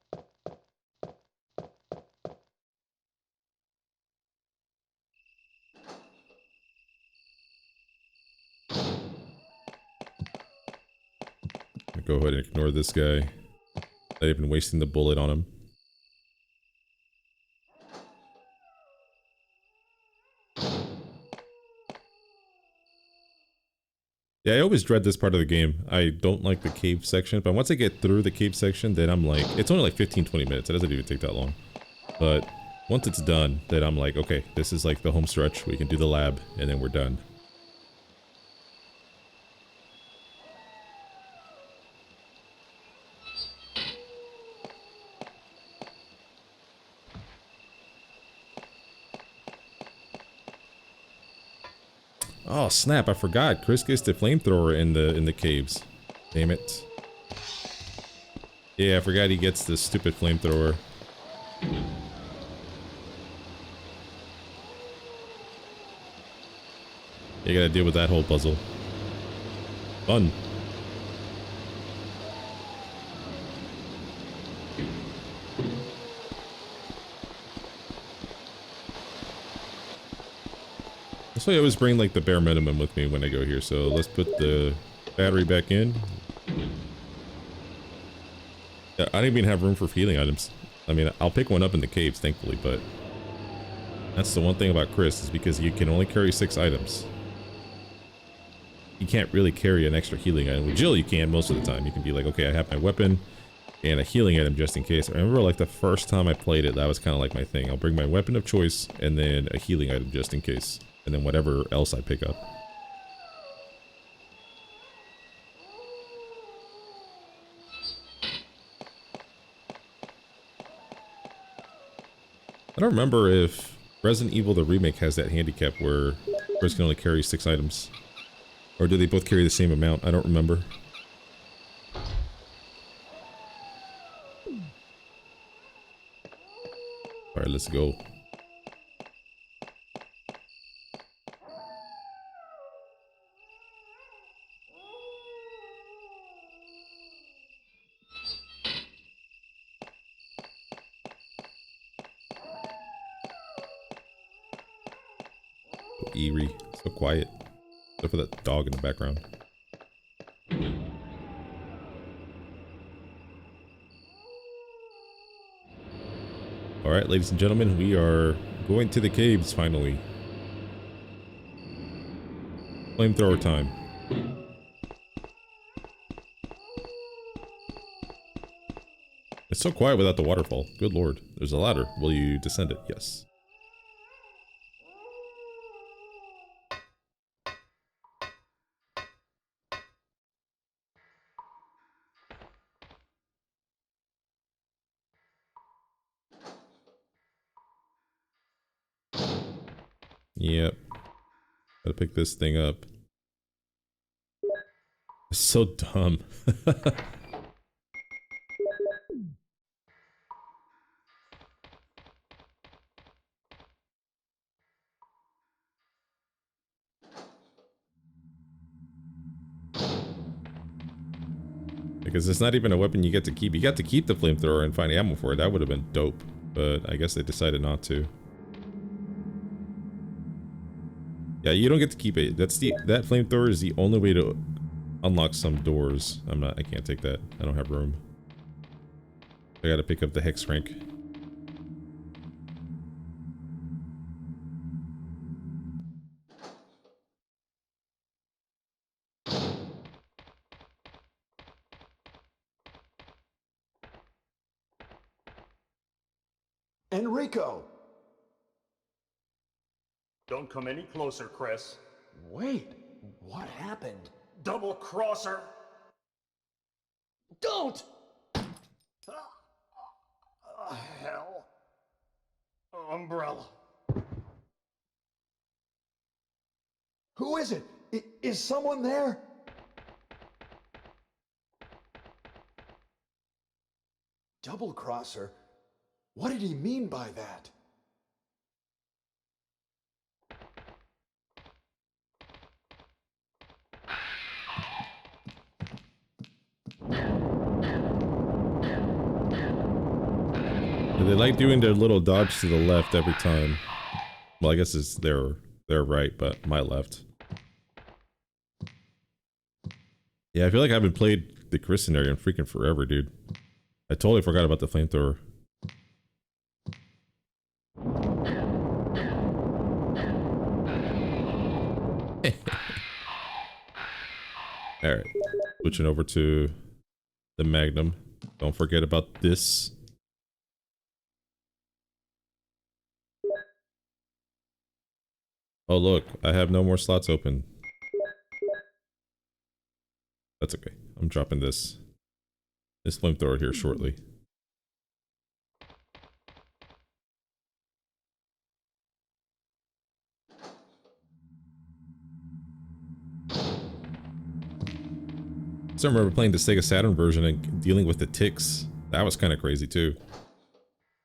Go ahead and ignore this guy. Not even wasting the bullet on him. Yeah, I always dread this part of the game. I don't like the cave section, but once I get through the cave section, then I'm like, it's only like 15-20 minutes. It doesn't even take that long. But once it's done, then I'm like, okay, this is like the home stretch. We can do the lab, and then we're done. Oh snap, I forgot. Chris gets the flamethrower in the caves. Damn it. Yeah, I forgot he gets the stupid flamethrower. You gotta deal with that whole puzzle. Fun. That's why I always bring like the bare minimum with me when I go here. So let's put the battery back in. Yeah, I don't even have room for healing items. I mean, I'll pick one up in the caves, thankfully, but that's the one thing about Chris, is because you can only carry 6 items. You can't really carry an extra healing item. With Jill, you can most of the time. You can be like, okay, I have my weapon and a healing item just in case. I remember like the first time I played it, that was kind of like my thing. I'll bring my weapon of choice and then a healing item just in case. And then whatever else I pick up. I don't remember if Resident Evil the remake has that handicap where Chris can only carry 6 items. Or do they both carry the same amount? I don't remember. Alright, let's go. So eerie, so quiet. Except for that dog in the background. Alright, ladies and gentlemen, we are going to the caves finally. Flamethrower time. It's so quiet without the waterfall. Good lord. There's a ladder. Will you descend it? Yes. Yep. Gotta pick this thing up. It's so dumb. Because it's not even a weapon you get to keep. You got to keep the flamethrower and find ammo for it. That would have been dope. But I guess they decided not to. Yeah, you don't get to keep it. That flamethrower is the only way to unlock some doors. I can't take that. I don't have room. I gotta pick up the hex crank. Enrico! Don't come any closer, Chris. Wait, what happened? Double crosser! Don't! Hell. Umbrella. Who is it? Is someone there? Double crosser? What did he mean by that? They like doing their little dodge to the left every time. Well, I guess it's their right, but my left. Yeah, I feel like I haven't played the Chris scenario in freaking forever, dude. I totally forgot about the flamethrower. Alright. Switching over to the Magnum. Don't forget about this. Oh look, I have no more slots open. That's okay. I'm dropping this flamethrower here shortly. I still remember playing the Sega Saturn version and dealing with the ticks. That was kind of crazy too.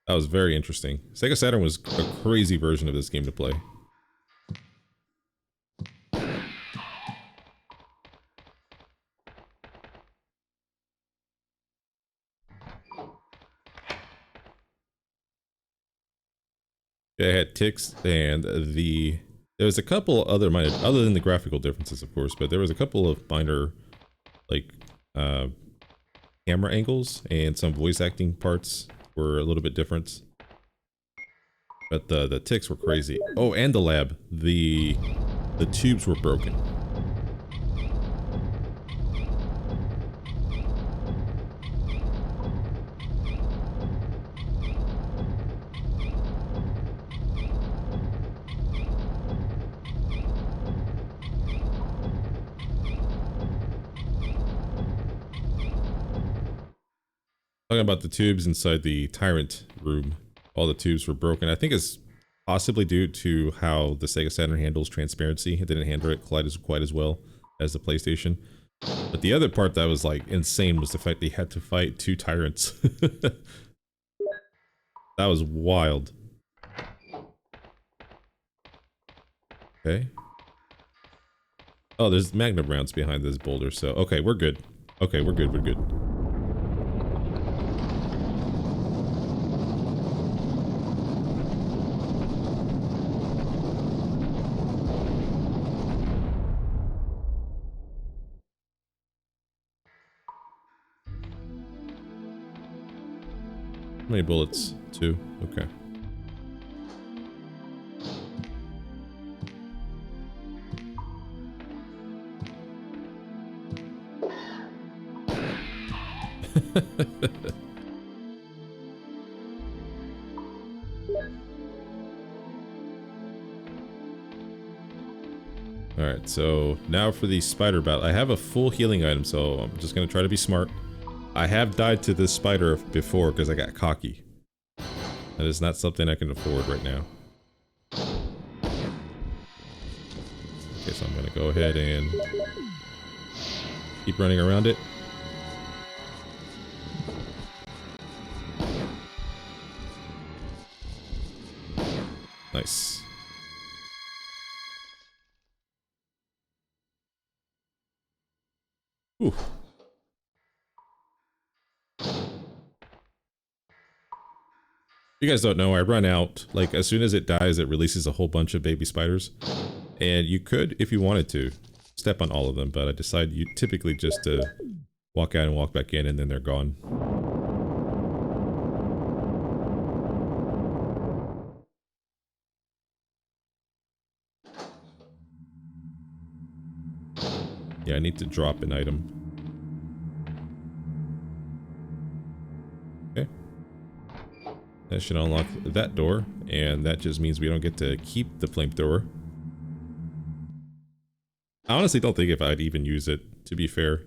That was very interesting. Sega Saturn was a crazy version of this game to play. Yeah, I had ticks and there was a couple other minor, other than the graphical differences, of course, but there was a couple of minor, like, camera angles and some voice acting parts were a little bit different. But the ticks were crazy. Oh, and the lab. The tubes were broken. Talking about the tubes inside the Tyrant room. All the tubes were broken. I think it's possibly due to how the Sega Saturn handles transparency. It didn't handle it quite as well as the PlayStation. But the other part that was like insane was the fact they had to fight 2 Tyrants. That was wild. Okay. Oh, there's Magnum rounds behind this boulder, so okay, we're good. Okay, we're good, we're good. How many bullets? 2. Okay. Alright, so now for the spider battle. I have a full healing item, so I'm just gonna try to be smart. I have died to this spider before because I got cocky. That is not something I can afford right now. Okay, so I'm gonna go ahead and keep running around it. Nice. Ooh. You guys don't know, I run out, like as soon as it dies, it releases a whole bunch of baby spiders. And you could, if you wanted to, step on all of them, but I decided you typically just walk out and walk back in and then they're gone. Yeah, I need to drop an item. Okay. That should unlock that door, and that just means we don't get to keep the flamethrower. I honestly don't think if I'd even use it, to be fair.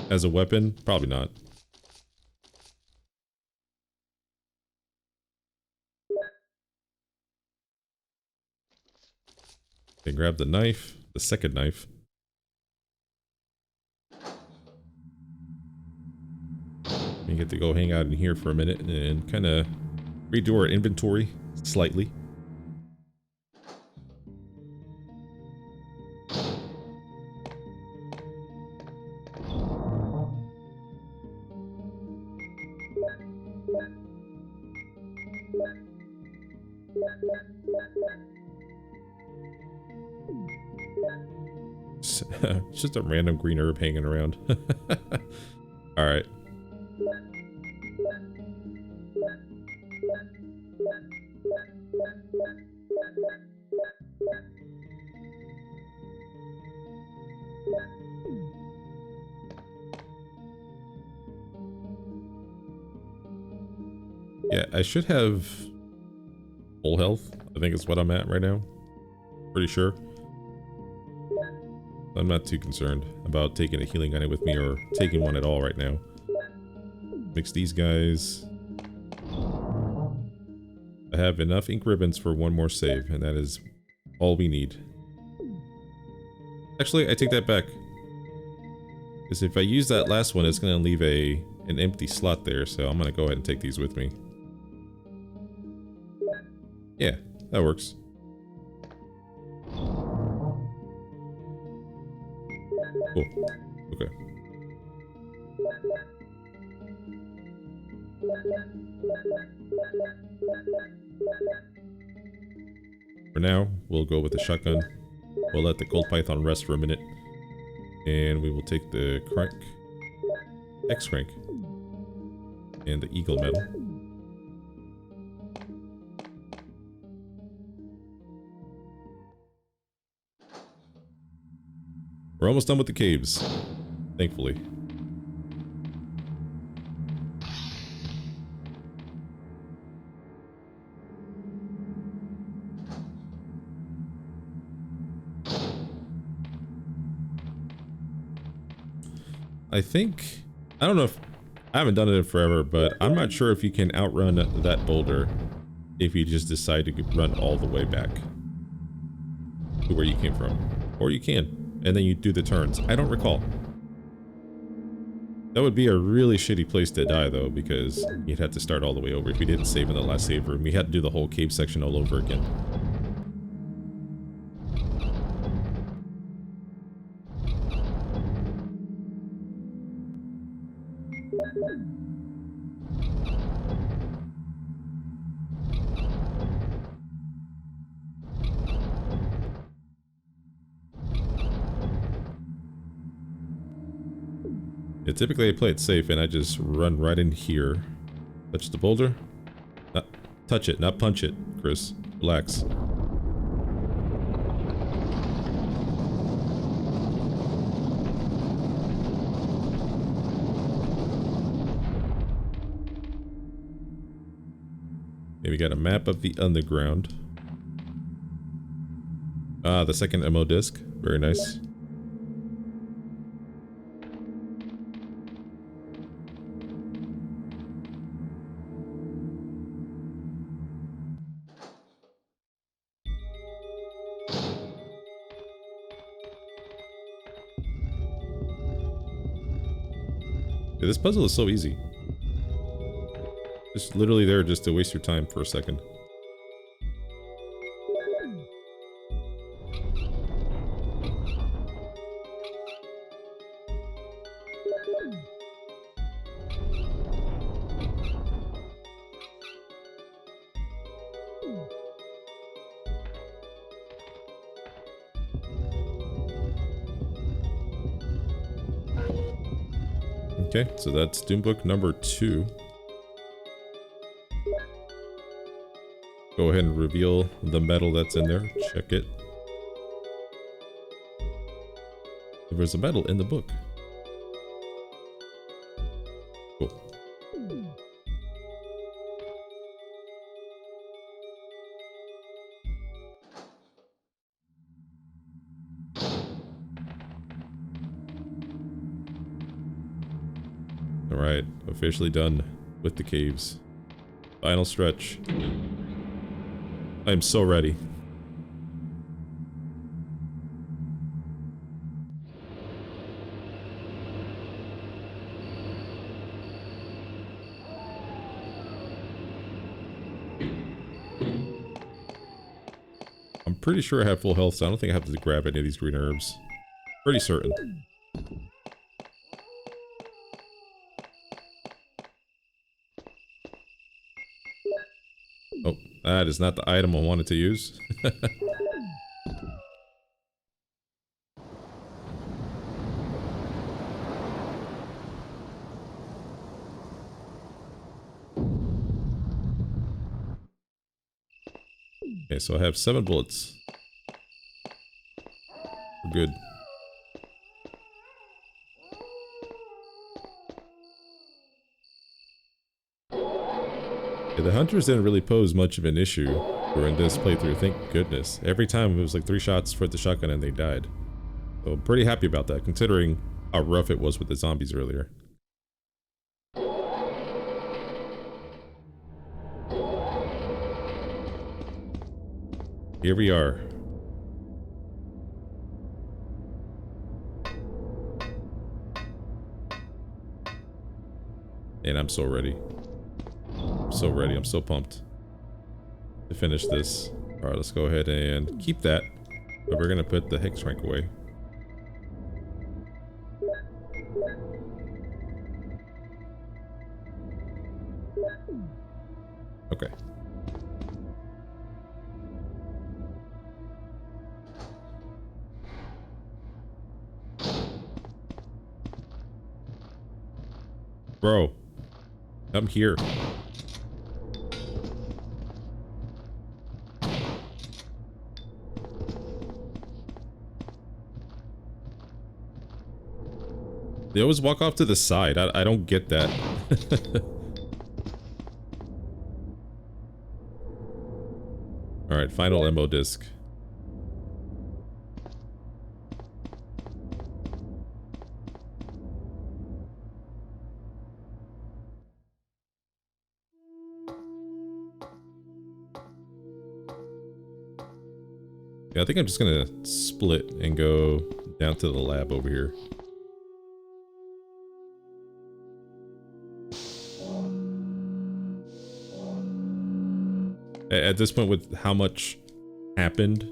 As a weapon, probably not. Okay, grab the knife. The second knife. We get to go hang out in here for a minute and kind of redo our inventory slightly. It's just a random green herb hanging around. All right. Yeah, I should have full health. I think it's what I'm at right now. Pretty sure. I'm not too concerned about taking a healing item with me or taking one at all right now. Mix these guys. I have enough ink ribbons for one more save, and that is all we need. Actually, I take that back. Because if I use that last one, it's going to leave an empty slot there, so I'm going to go ahead and take these with me. Yeah, that works. Cool. Okay. For now, we'll go with the shotgun. We'll let the gold python rest for a minute. And we will take the crank, X-crank, and the eagle medal. We're almost done with the caves, thankfully. I don't know if, I haven't done it in forever, but I'm not sure if you can outrun that boulder if you just decide to run all the way back to where you came from. Or you can, and then you do the turns. I don't recall. That would be a really shitty place to die though, because you'd have to start all the way over if you didn't save in the last save room. We had to do the whole cave section all over again. Yeah, typically I play it safe and I just run right in here. Touch the boulder. Not touch it, not punch it, Chris. Relax. Okay, we got a map of the underground. Ah, the second ammo disc. Very nice. Yeah, this puzzle is so easy. Just literally there just to waste your time for a second. Okay, so that's Doombook number 2. Go ahead and reveal the medal that's in there. Check it. There's a medal in the book. Cool. Alright, officially done with the caves. Final stretch. I am so ready. pretty sure I have full health, so I don't think I have to grab any of these green herbs. Pretty certain. Oh, that is not the item I wanted to use. Okay, so I have 7 bullets. We're good. Yeah, the hunters didn't really pose much of an issue during this playthrough, thank goodness. Every time it was like 3 shots for the shotgun and they died. So I'm pretty happy about that, considering how rough it was with the zombies earlier. Here we are. And I'm so ready. I'm so ready. I'm so pumped to finish this. Alright, let's go ahead and keep that. But we're going to put the hex rank away. Okay. Bro, come here. They always walk off to the side. I don't get that. Alright, final ammo disc. Yeah, I think I'm just gonna split and go down to the lab over here. At this point, with how much happened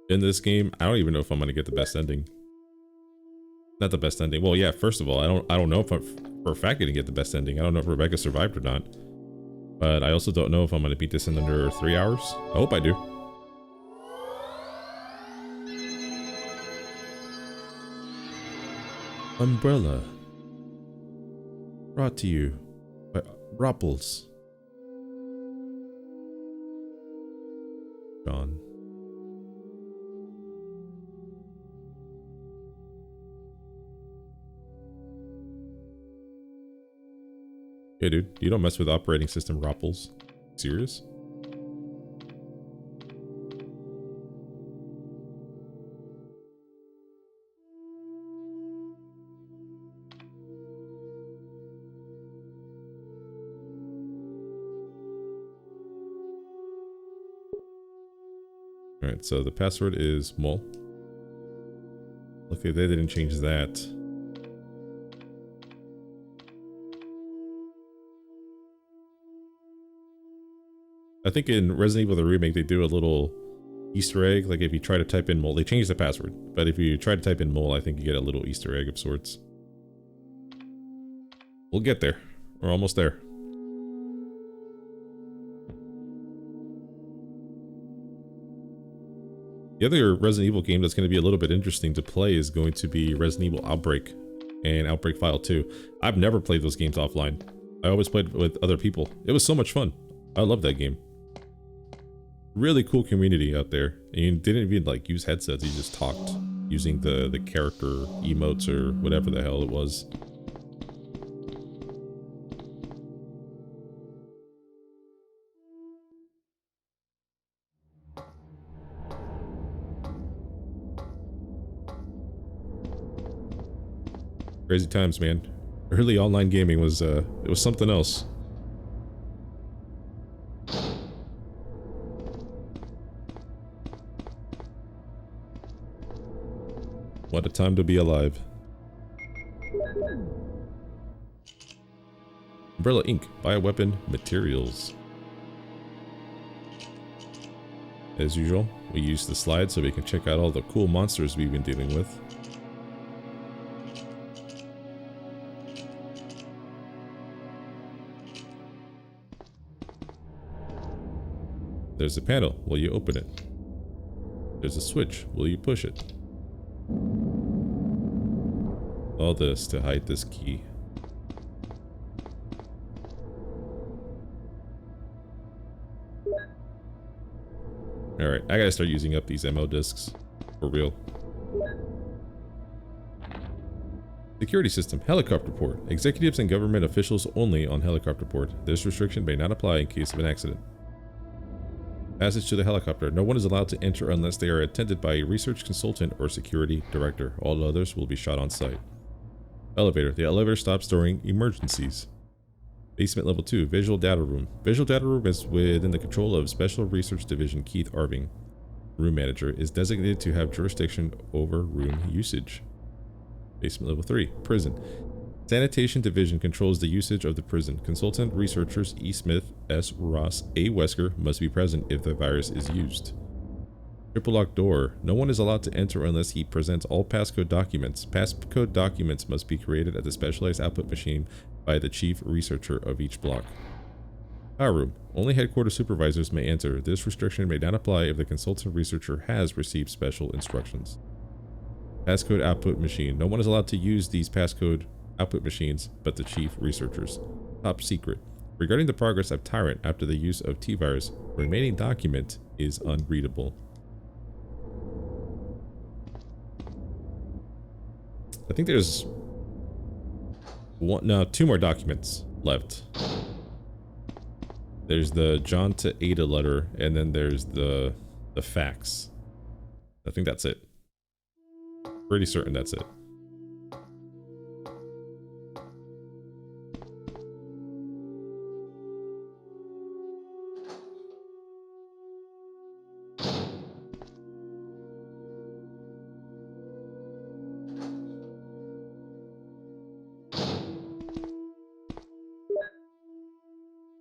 in this game, I don't even know if I'm gonna get the best ending. Not the best ending. Well, yeah. First of all, I don't know if I'm for a fact gonna get the best ending. I don't know if Rebecca survived or not. But I also don't know if I'm gonna beat this in under 3 hours. I hope I do. Umbrella. Brought to you by Rupples. Gone. Hey dude, you don't mess with operating system Rupples. Serious? Alright, so the password is mole. Luckily they didn't change that. I think in Resident Evil the Remake they do a little Easter egg, like if you try to type in mole, they change the password, but if you try to type in mole, I think you get a little Easter egg of sorts. We'll get there. We're almost there. The other Resident Evil game that's going to be a little bit interesting to play is going to be Resident Evil Outbreak and Outbreak File 2. I've never played those games offline. I always played with other people. It was so much fun. I love that game. Really cool community out there. And you didn't even like use headsets, you just talked using the character emotes or whatever the hell it was. Crazy times, man. Early online gaming was it was something else. What a time to be alive. Umbrella Inc. Bioweapon materials. As usual, We use the slide so we can check out all the cool monsters we've been dealing with. There's a panel. Will you open it? There's a switch. Will you push it? All this to hide this key. Alright, I gotta start using up these ammo discs. For real. Security system. Helicopter port. Executives and government officials only on helicopter port. This restriction may not apply in case of an accident. Passage to the helicopter. No one is allowed to enter unless they are attended by a research consultant or security director. All others will be shot on sight. Elevator. The elevator stops during emergencies. Basement level 2. Visual data room. Visual data room is within the control of Special Research Division Keith Arving. Room manager is designated to have jurisdiction over room usage. Basement level 3. Prison. Sanitation Division controls the usage of the prison. Consultant researchers E. Smith, S. Ross, A. Wesker must be present if the virus is used. Triple lock door. No one is allowed to enter unless he presents all passcode documents. Passcode documents must be created at the specialized output machine by the chief researcher of each block. Power room. Only headquarters supervisors may enter. This restriction may not apply if the consultant researcher has received special instructions. Passcode output machine. No one is allowed to use these passcode output machines but the chief researchers. Top secret. Regarding the progress of Tyrant after the use of T-Virus, remaining document is unreadable. I think there's two more documents left. There's the John to Ada letter, and then there's the fax. I think that's it. Pretty certain that's it.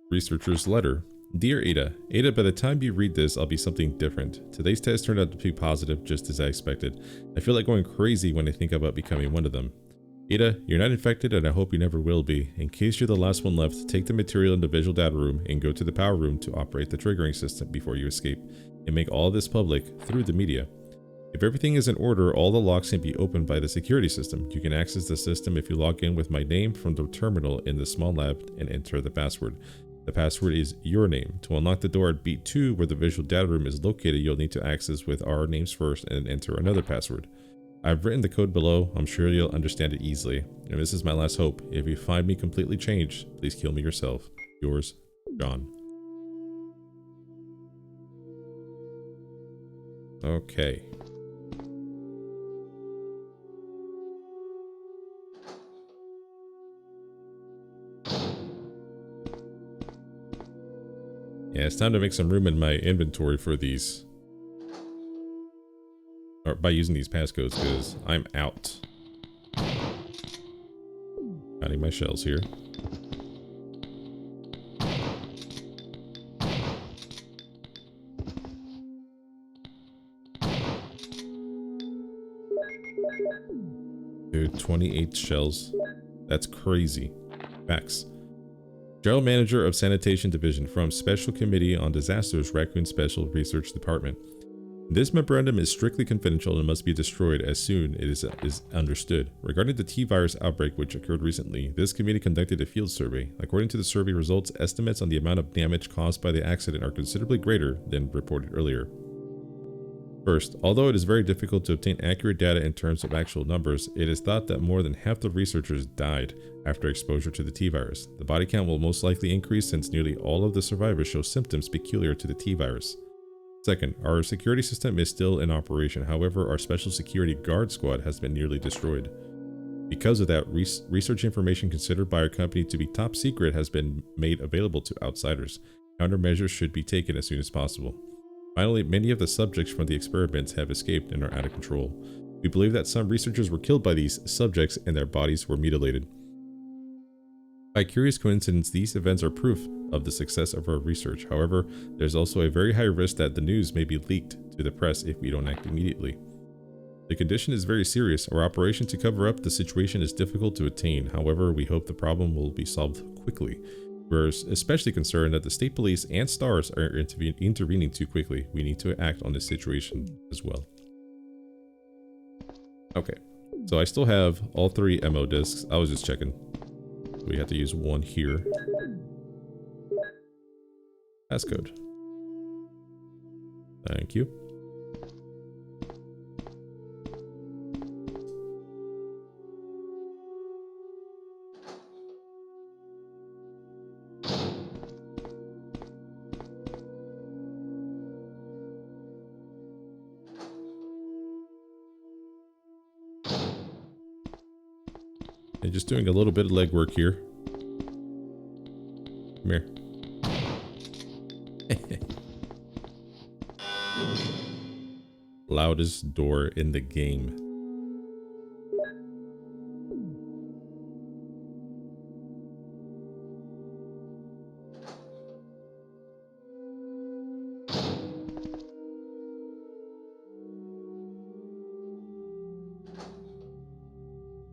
Researcher's letter. Dear Ada. Ada, by the time you read this, I'll be something different. Today's test turned out to be positive, just as I expected. I feel like going crazy when I think about becoming one of them. Ada, you're not infected and I hope you never will be. In case you're the last one left, take the material in the visual data room and go to the power room to operate the triggering system before you escape, and make all this public through the media. If everything is in order, all the locks can be opened by the security system. You can access the system if you log in with my name from the terminal in the small lab and enter the password. The password is your name. To unlock the door at beat 2 where the visual data room is located, you'll need to access with our names first and enter another password. I've written the code below. I'm sure you'll understand it easily. And this is my last hope. If you find me completely changed, please kill me yourself. Yours, John. Okay. Yeah, it's time to make some room in my inventory for these. Or by using these passcodes, because I'm out. Counting my shells here. Dude, 28 shells. That's crazy. Facts. General Manager of Sanitation Division from Special Committee on Disasters, Raccoon Special Research Department. This memorandum is strictly confidential and must be destroyed as soon as it is understood. Regarding the T-Virus outbreak which occurred recently, this committee conducted a field survey. According to the survey results, estimates on the amount of damage caused by the accident are considerably greater than reported earlier. First, although it is very difficult to obtain accurate data in terms of actual numbers, it is thought that more than half the researchers died after exposure to the T-Virus. The body count will most likely increase since nearly all of the survivors show symptoms peculiar to the T-Virus. Second, our security system is still in operation. However, our special security guard squad has been nearly destroyed. Because of that, research information considered by our company to be top secret has been made available to outsiders. Countermeasures should be taken as soon as possible. Finally, many of the subjects from the experiments have escaped and are out of control. We believe that some researchers were killed by these subjects and their bodies were mutilated. By curious coincidence, these events are proof of the success of our research. However, there's also a very high risk that the news may be leaked to the press if we don't act immediately. The condition is very serious. Our operation to cover up the situation is difficult to attain. However, we hope the problem will be solved quickly. We're especially concerned that the state police and STARS are intervening too quickly. We need to act on this situation as well. Okay, so I still have all 3 MO discs. I was just checking. We have to use one here. Passcode. Thank you. And just doing a little bit of legwork here. Come here. Loudest door in the game.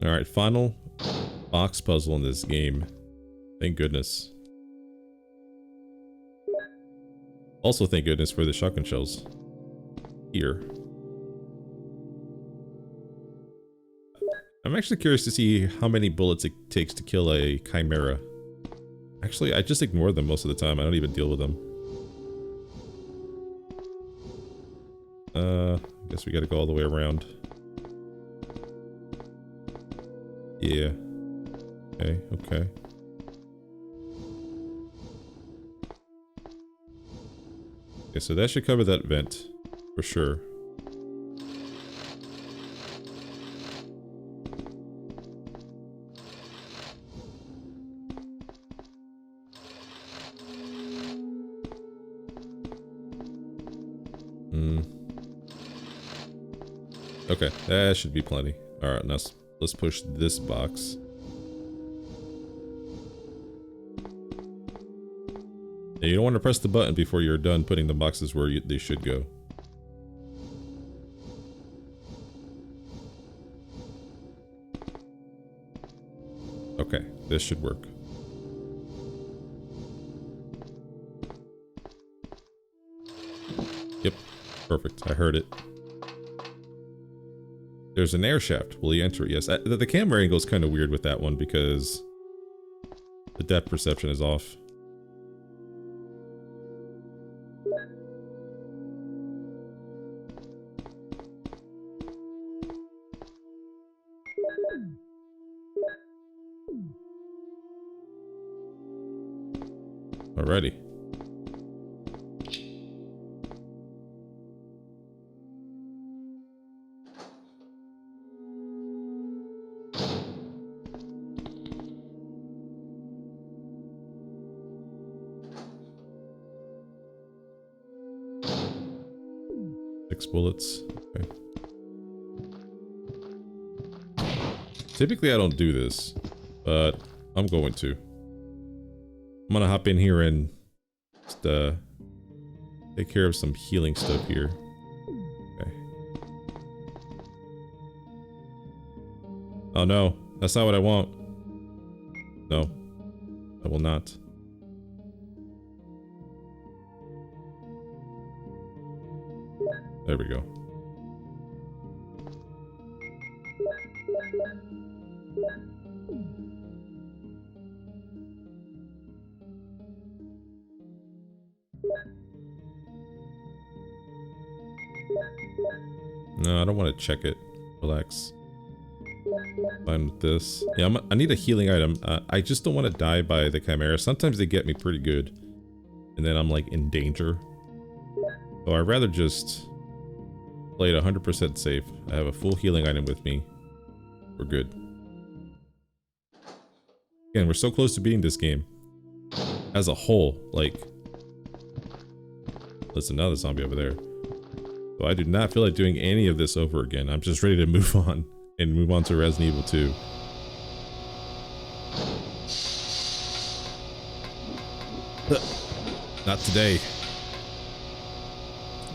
All right, final box puzzle in this game. Thank goodness. Also, thank goodness for the shotgun shells here. I'm actually curious to see how many bullets it takes to kill a chimera. Actually, I just ignore them most of the time. I don't even deal with them. I guess we gotta go all the way around. Yeah. Okay, okay. Okay, so that should cover that vent for sure. Okay, that should be plenty. Alright, now let's push this box. Now, you don't want to press the button before you're done putting the boxes where they should go. Okay, this should work. Yep, perfect. I heard it. There's an air shaft. Will you enter it? Yes. The camera angle is kind of weird with that one because the depth perception is off. Alrighty. Bullets. Okay. Typically I don't do this, but I'm going to. I'm gonna hop in here and just take care of some healing stuff here. Okay. Oh no, that's not what I want. No, I will not. There we go. No, I don't want to check it. Relax. Fine with this. Yeah, I need a healing item. I just don't want to die by the chimera. Sometimes they get me pretty good, and then I'm like in danger. So I'd rather just play it 100% safe. I have a full healing item with me. We're good. Again, we're so close to beating this game. As a whole, like... Listen, now the zombie over there. So I do not feel like doing any of this over again. I'm just ready to move on. And move on to Resident Evil 2. Not today.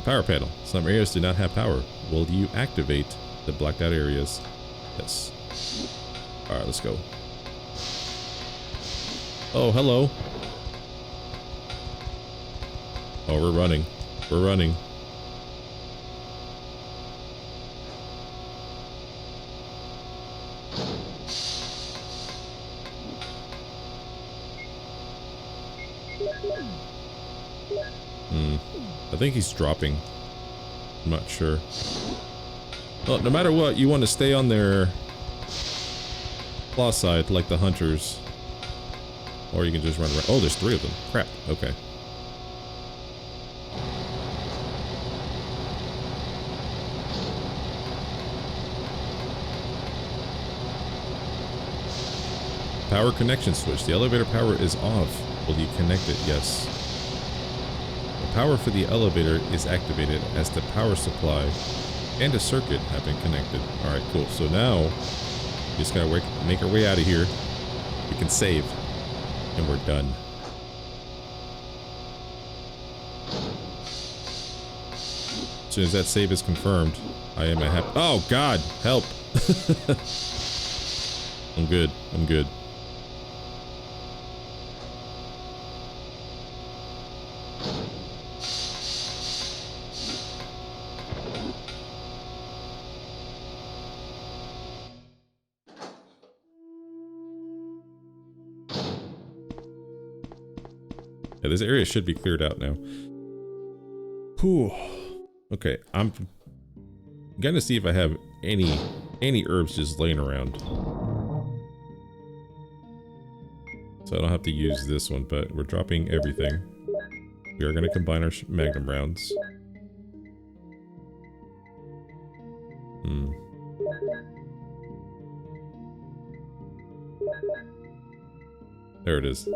Power panel. Some areas do not have power. Will you activate the blacked out areas? Yes. Alright, let's go. Oh, hello. Oh, we're running. We're running. I think he's dropping. I'm not sure. Well, no matter what, you want to stay on their claw side like the hunters. Or you can just run around. Oh, there's 3 of them. Crap. Okay. Power connection switch. The elevator power is off. Will you connect it? Yes. The power for the elevator is activated as the power supply and a circuit have been connected. Alright, cool. So now, we just gotta make our way out of here. We can save. And we're done. As soon as that save is confirmed, I am a happy— oh god! Help! I'm good. I'm good. Yeah, this area should be cleared out now. Whew. Okay, I'm gonna see if I have any herbs just laying around. So I don't have to use this one, but we're dropping everything. We are gonna combine our magnum rounds. There it is.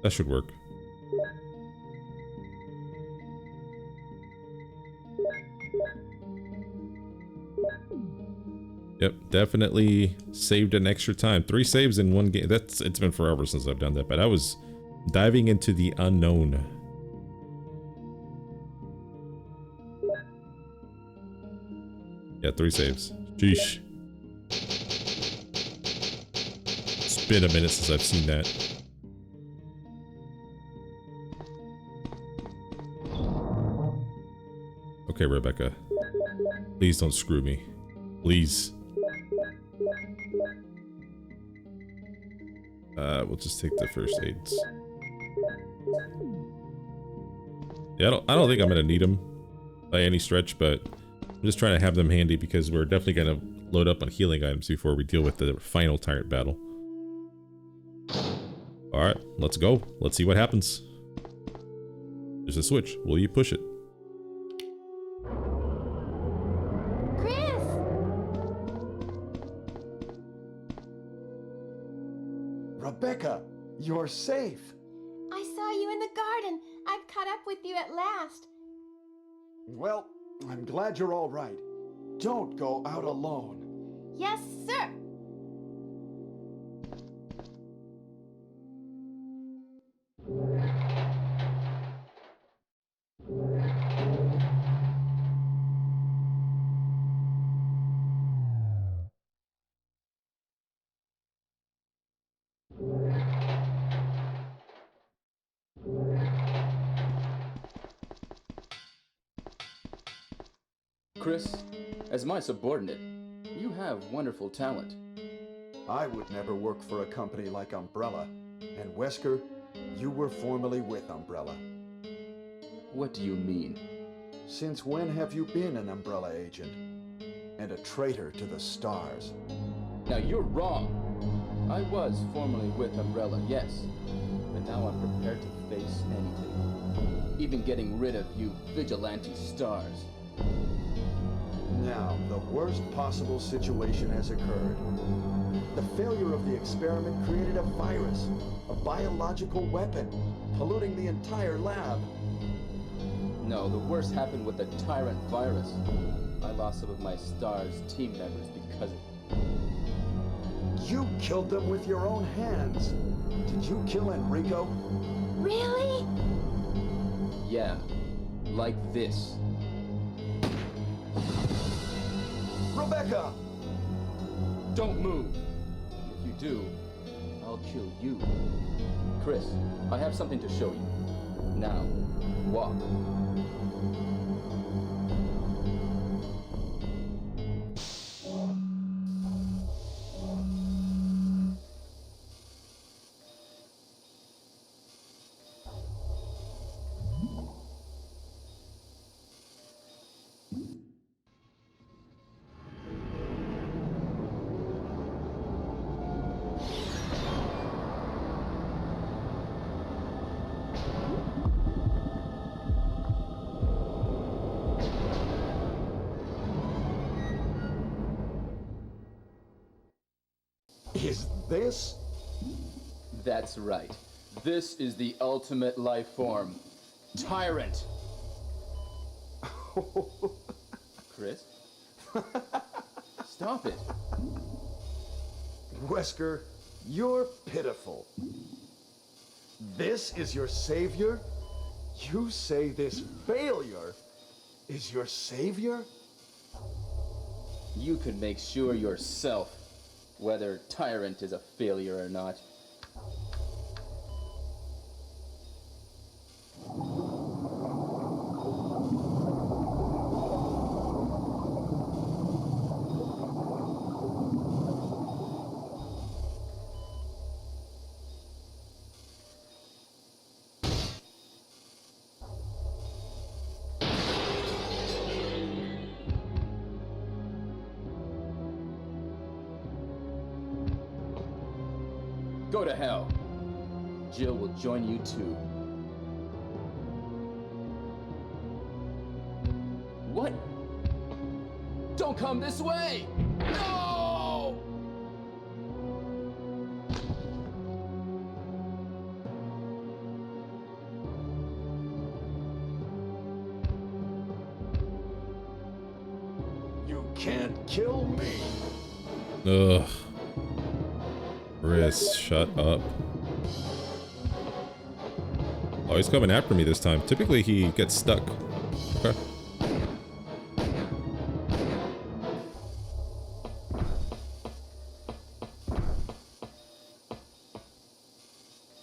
That should work. Yep, definitely saved an extra time. 3 saves in 1 game. It's been forever since I've done that, but I was diving into the unknown. Yeah, 3 saves. Sheesh. It's been a minute since I've seen that. Okay, Rebecca. Please don't screw me. Please. We'll just take the first aids. Yeah, I don't think I'm gonna need them by any stretch, but I'm just trying to have them handy because we're definitely gonna load up on healing items before we deal with the final tyrant battle. Alright, let's go. Let's see what happens. There's a switch. Will you push it? Rebecca, you're safe. I saw you in the garden. I've caught up with you at last. Well, I'm glad you're all right. Don't go out alone. Yes, sir. Chris, as my subordinate, you have wonderful talent. I would never work for a company like Umbrella. And Wesker, you were formerly with Umbrella. What do you mean? Since when have you been an Umbrella agent? And a traitor to the stars? Now you're wrong. I was formerly with Umbrella, yes. But now I'm prepared to face anything. Even getting rid of you vigilante stars. Now, the worst possible situation has occurred. The failure of the experiment created a virus, a biological weapon, polluting the entire lab. No, the worst happened with the Tyrant virus. I lost some of my STARS team members because of it. You killed them with your own hands. Did you kill Enrico? Really? Yeah, like this. Rebecca! Don't move! If you do, I'll kill you. Chris, I have something to show you. Now, walk. Is this? That's right. This is the ultimate life form. Tyrant! Chris? Stop it. Wesker, you're pitiful. This is your savior? You say this failure is your savior? You can make sure yourself whether Tyrant is a failure or not. Go to hell. Jill will join you too. What? Don't come this way! No! You can't kill me. Ugh. Chris, shut up. Oh, he's coming after me this time. Typically, he gets stuck. Okay.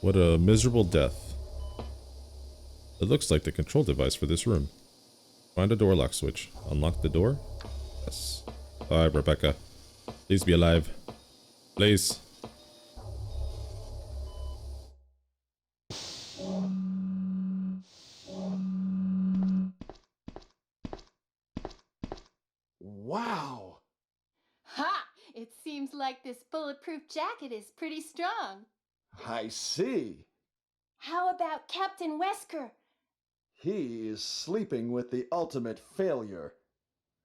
What a miserable death. It looks like the control device for this room. Find a door lock switch. Unlock the door? Yes. Alright, Rebecca. Please be alive. Please. Wow. Ha! It seems like this bulletproof jacket is pretty strong. I see. How about Captain Wesker? He is sleeping with the ultimate failure.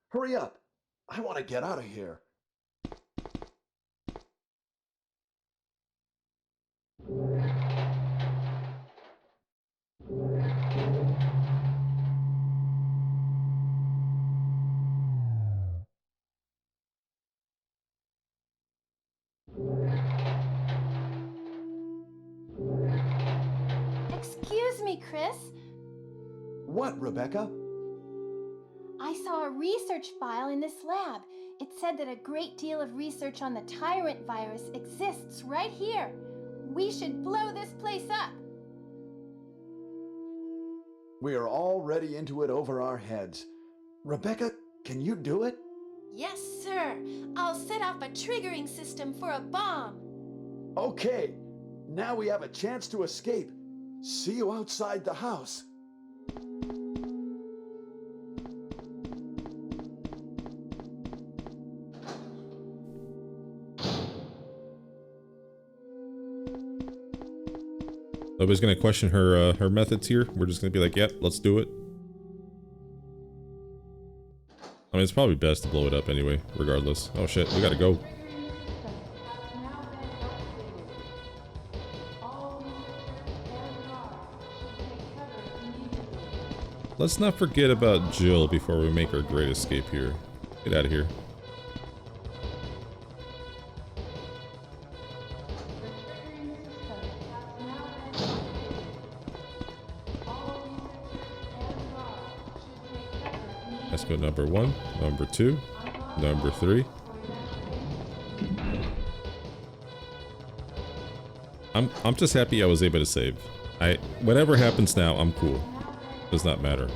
Hurry up. I want to get out of here. Excuse me, Chris. What, Rebecca? I saw a research file in this lab. It said that a great deal of research on the Tyrant virus exists right here. We should blow this place up. We are already into it over our heads. Rebecca, can you do it? Yes, sir. I'll set off a triggering system for a bomb. Okay. Now we have a chance to escape. See you outside the house. Nobody's gonna question her her methods here. We're just gonna be like, yep, let's do it. I mean, it's probably best to blow it up anyway, regardless. Oh shit, we gotta go. Let's not forget about Jill before we make our great escape here. Get out of here. Let's go number 1, number 2, number 3. I'm just happy I was able to save. Whatever happens now, I'm cool. Does not matter.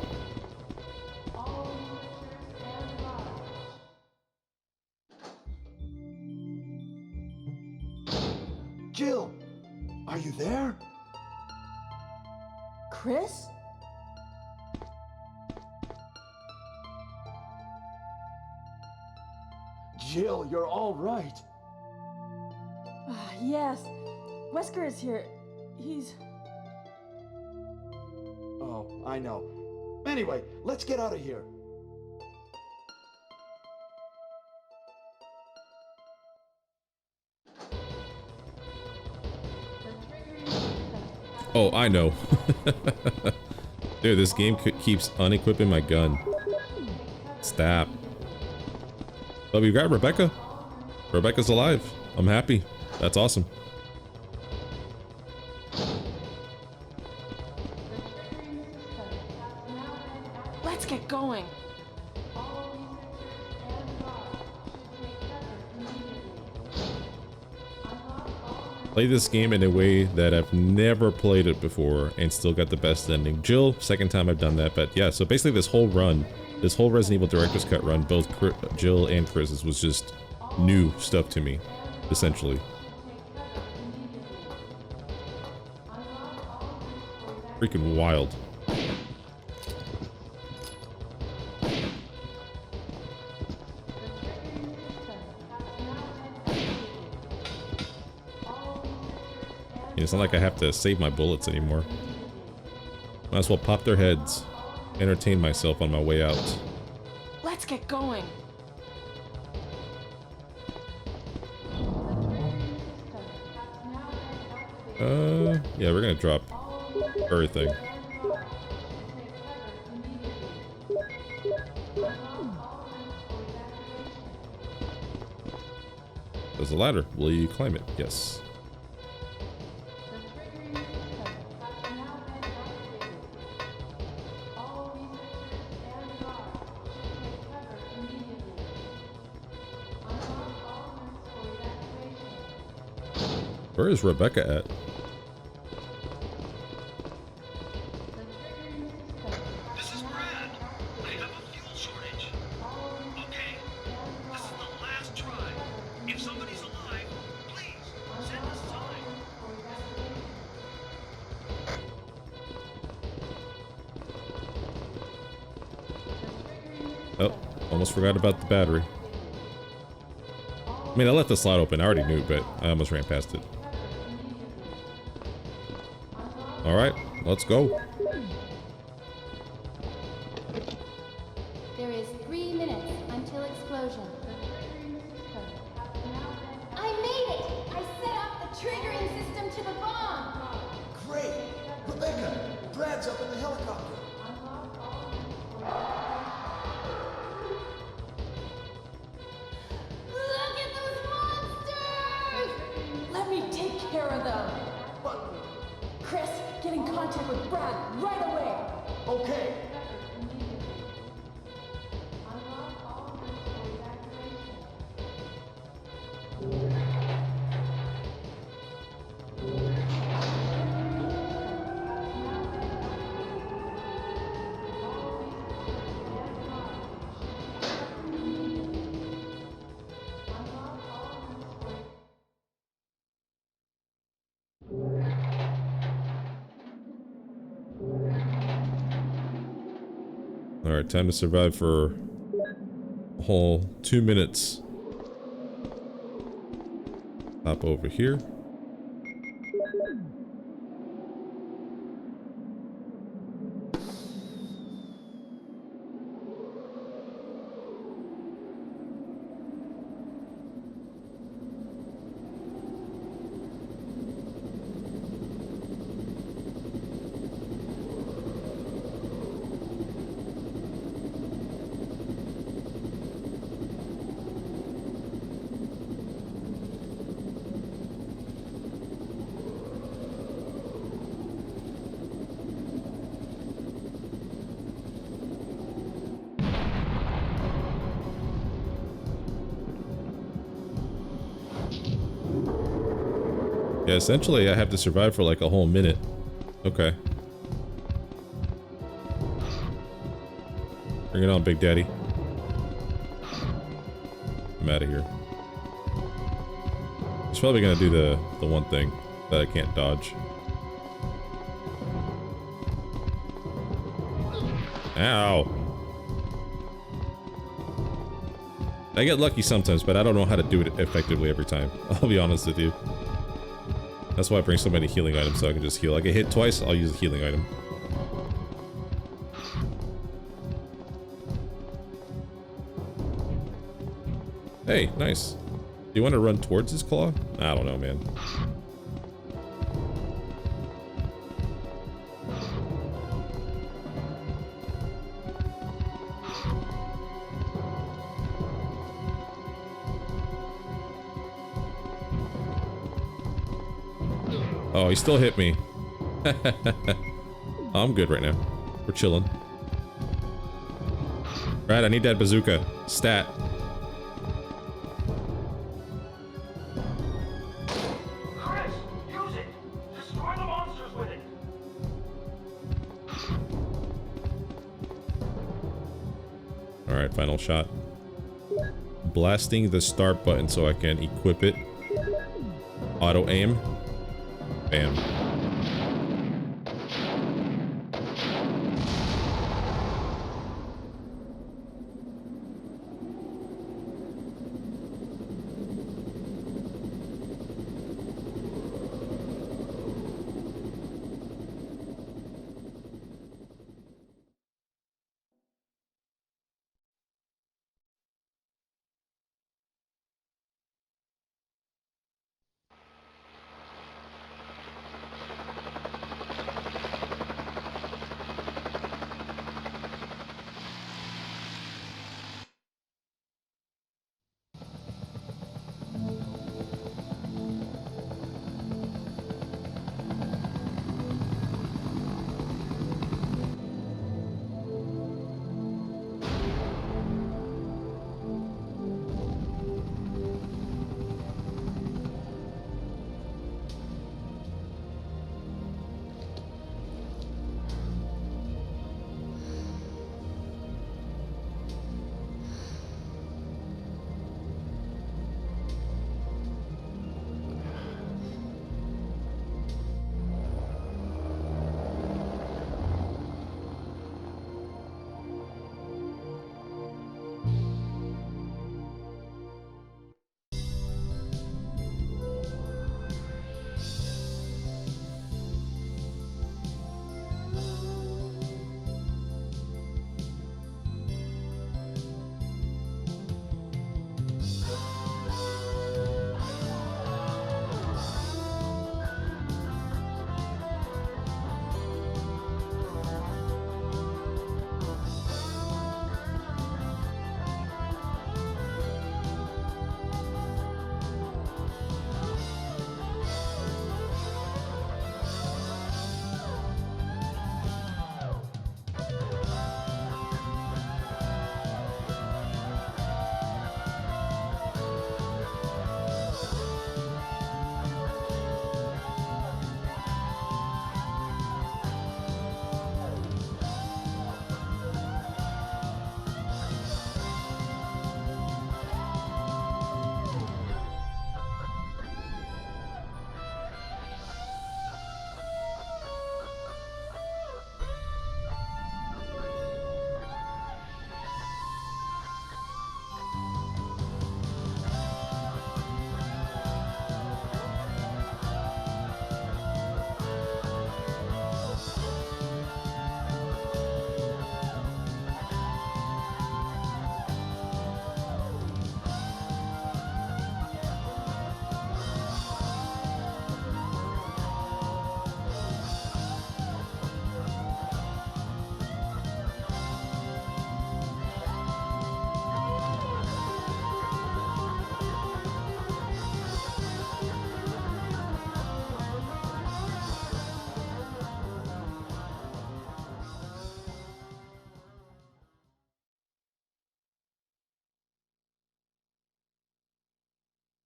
Jill, are you there? Chris? Jill, you're all right. Yes. Wesker is here. He's... Oh, I know. Anyway, let's get out of here. Oh, I know. Dude, this game keeps unequipping my gun. Stop. Oh, we got Rebecca. Rebecca's alive. I'm happy. That's awesome. Let's get going. Play this game in a way that I've never played it before and still got the best ending. Jill, second time I've done that, but yeah, so basically this whole run, this whole Resident Evil Director's Cut run, both Jill and Chris's was just new stuff to me, essentially. Freaking wild. It's not like I have to save my bullets anymore. Might as well pop their heads. Entertain myself on my way out. Let's get going. Yeah, we're gonna drop everything. There's a ladder. Will you climb it? Yes. Where is Rebecca at? This is Brad. I have a fuel shortage. Okay, this is the last try. If somebody's alive, please send us time. Oh, almost forgot about the battery. I mean, I left the slot open. I already knew, but I almost ran past it. Alright, let's go. There is 3 minutes until explosion. I made it! I set off the triggering system to the bomb! Great! Rebecca, Brad's up in the helicopter. Look at those monsters! Let me take care of them. But, Chris, get in contact with Brad right away. okay. Alright, time to survive for a whole 2 minutes. Hop over here. Yeah, essentially I have to survive for like a whole minute. Okay. Bring it on, Big Daddy. I'm out of here. He's probably gonna do the one thing that I can't dodge. Ow. I get lucky sometimes, but I don't know how to do it effectively every time. I'll be honest with you. That's why I bring so many healing items, so I can just heal. I get hit twice, I'll use a healing item. Hey, nice. Do you want to run towards his claw? I don't know, man. Oh, he still hit me. I'm good right now. We're chilling. Right, I need that bazooka. Stat. Chris, use it! Destroy the monsters with it! Alright, final shot. Blasting the start button so I can equip it. Auto aim. Bam.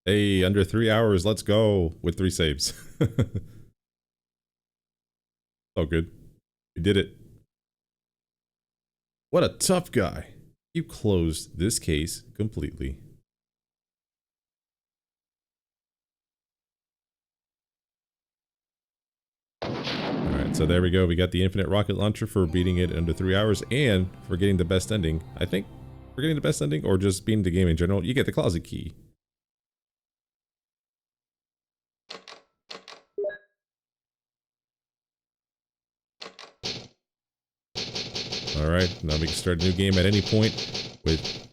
Hey, under 3 hours, let's go with 3 saves. Oh, good. We did it. What a tough guy. You closed this case completely. Alright, so there we go. We got the infinite rocket launcher for beating it under 3 hours and for getting the best ending. I think for getting the best ending or just beating the game in general, you get the closet key. Alright, now we can start a new game at any point with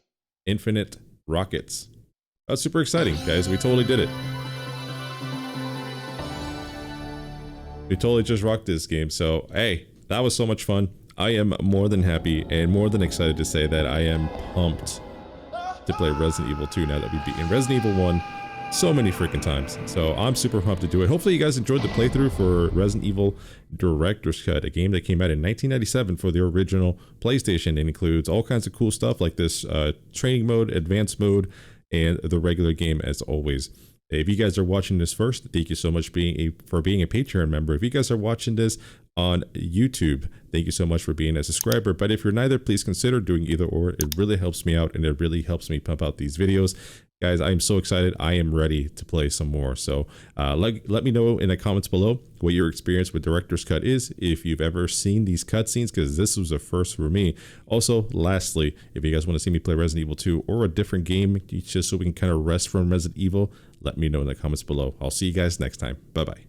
infinite rockets. That's super exciting, guys. We totally did it. We totally just rocked this game. So, hey, that was so much fun. I am more than happy and more than excited to say that I am pumped to play Resident Evil 2 now that we've beaten Resident Evil 1 so many freaking times. So I'm super pumped to do it. Hopefully you guys enjoyed the playthrough for Resident Evil Director's Cut, a game that came out in 1997 for the original PlayStation. It includes all kinds of cool stuff like this training mode, advanced mode, and the regular game as always. If you guys are watching this first, thank you so much for being a Patreon member. If you guys are watching this on YouTube, thank you so much for being a subscriber. But if you're neither, please consider doing either or. It really helps me out and it really helps me pump out these videos. Guys, I am so excited. I am ready to play some more. So let me know in the comments below what your experience with Director's Cut is, if you've ever seen these cutscenes, because this was a first for me. Also, lastly, if you guys want to see me play Resident Evil 2 or a different game, just so we can kind of rest from Resident Evil, let me know in the comments below. I'll see you guys next time. Bye-bye.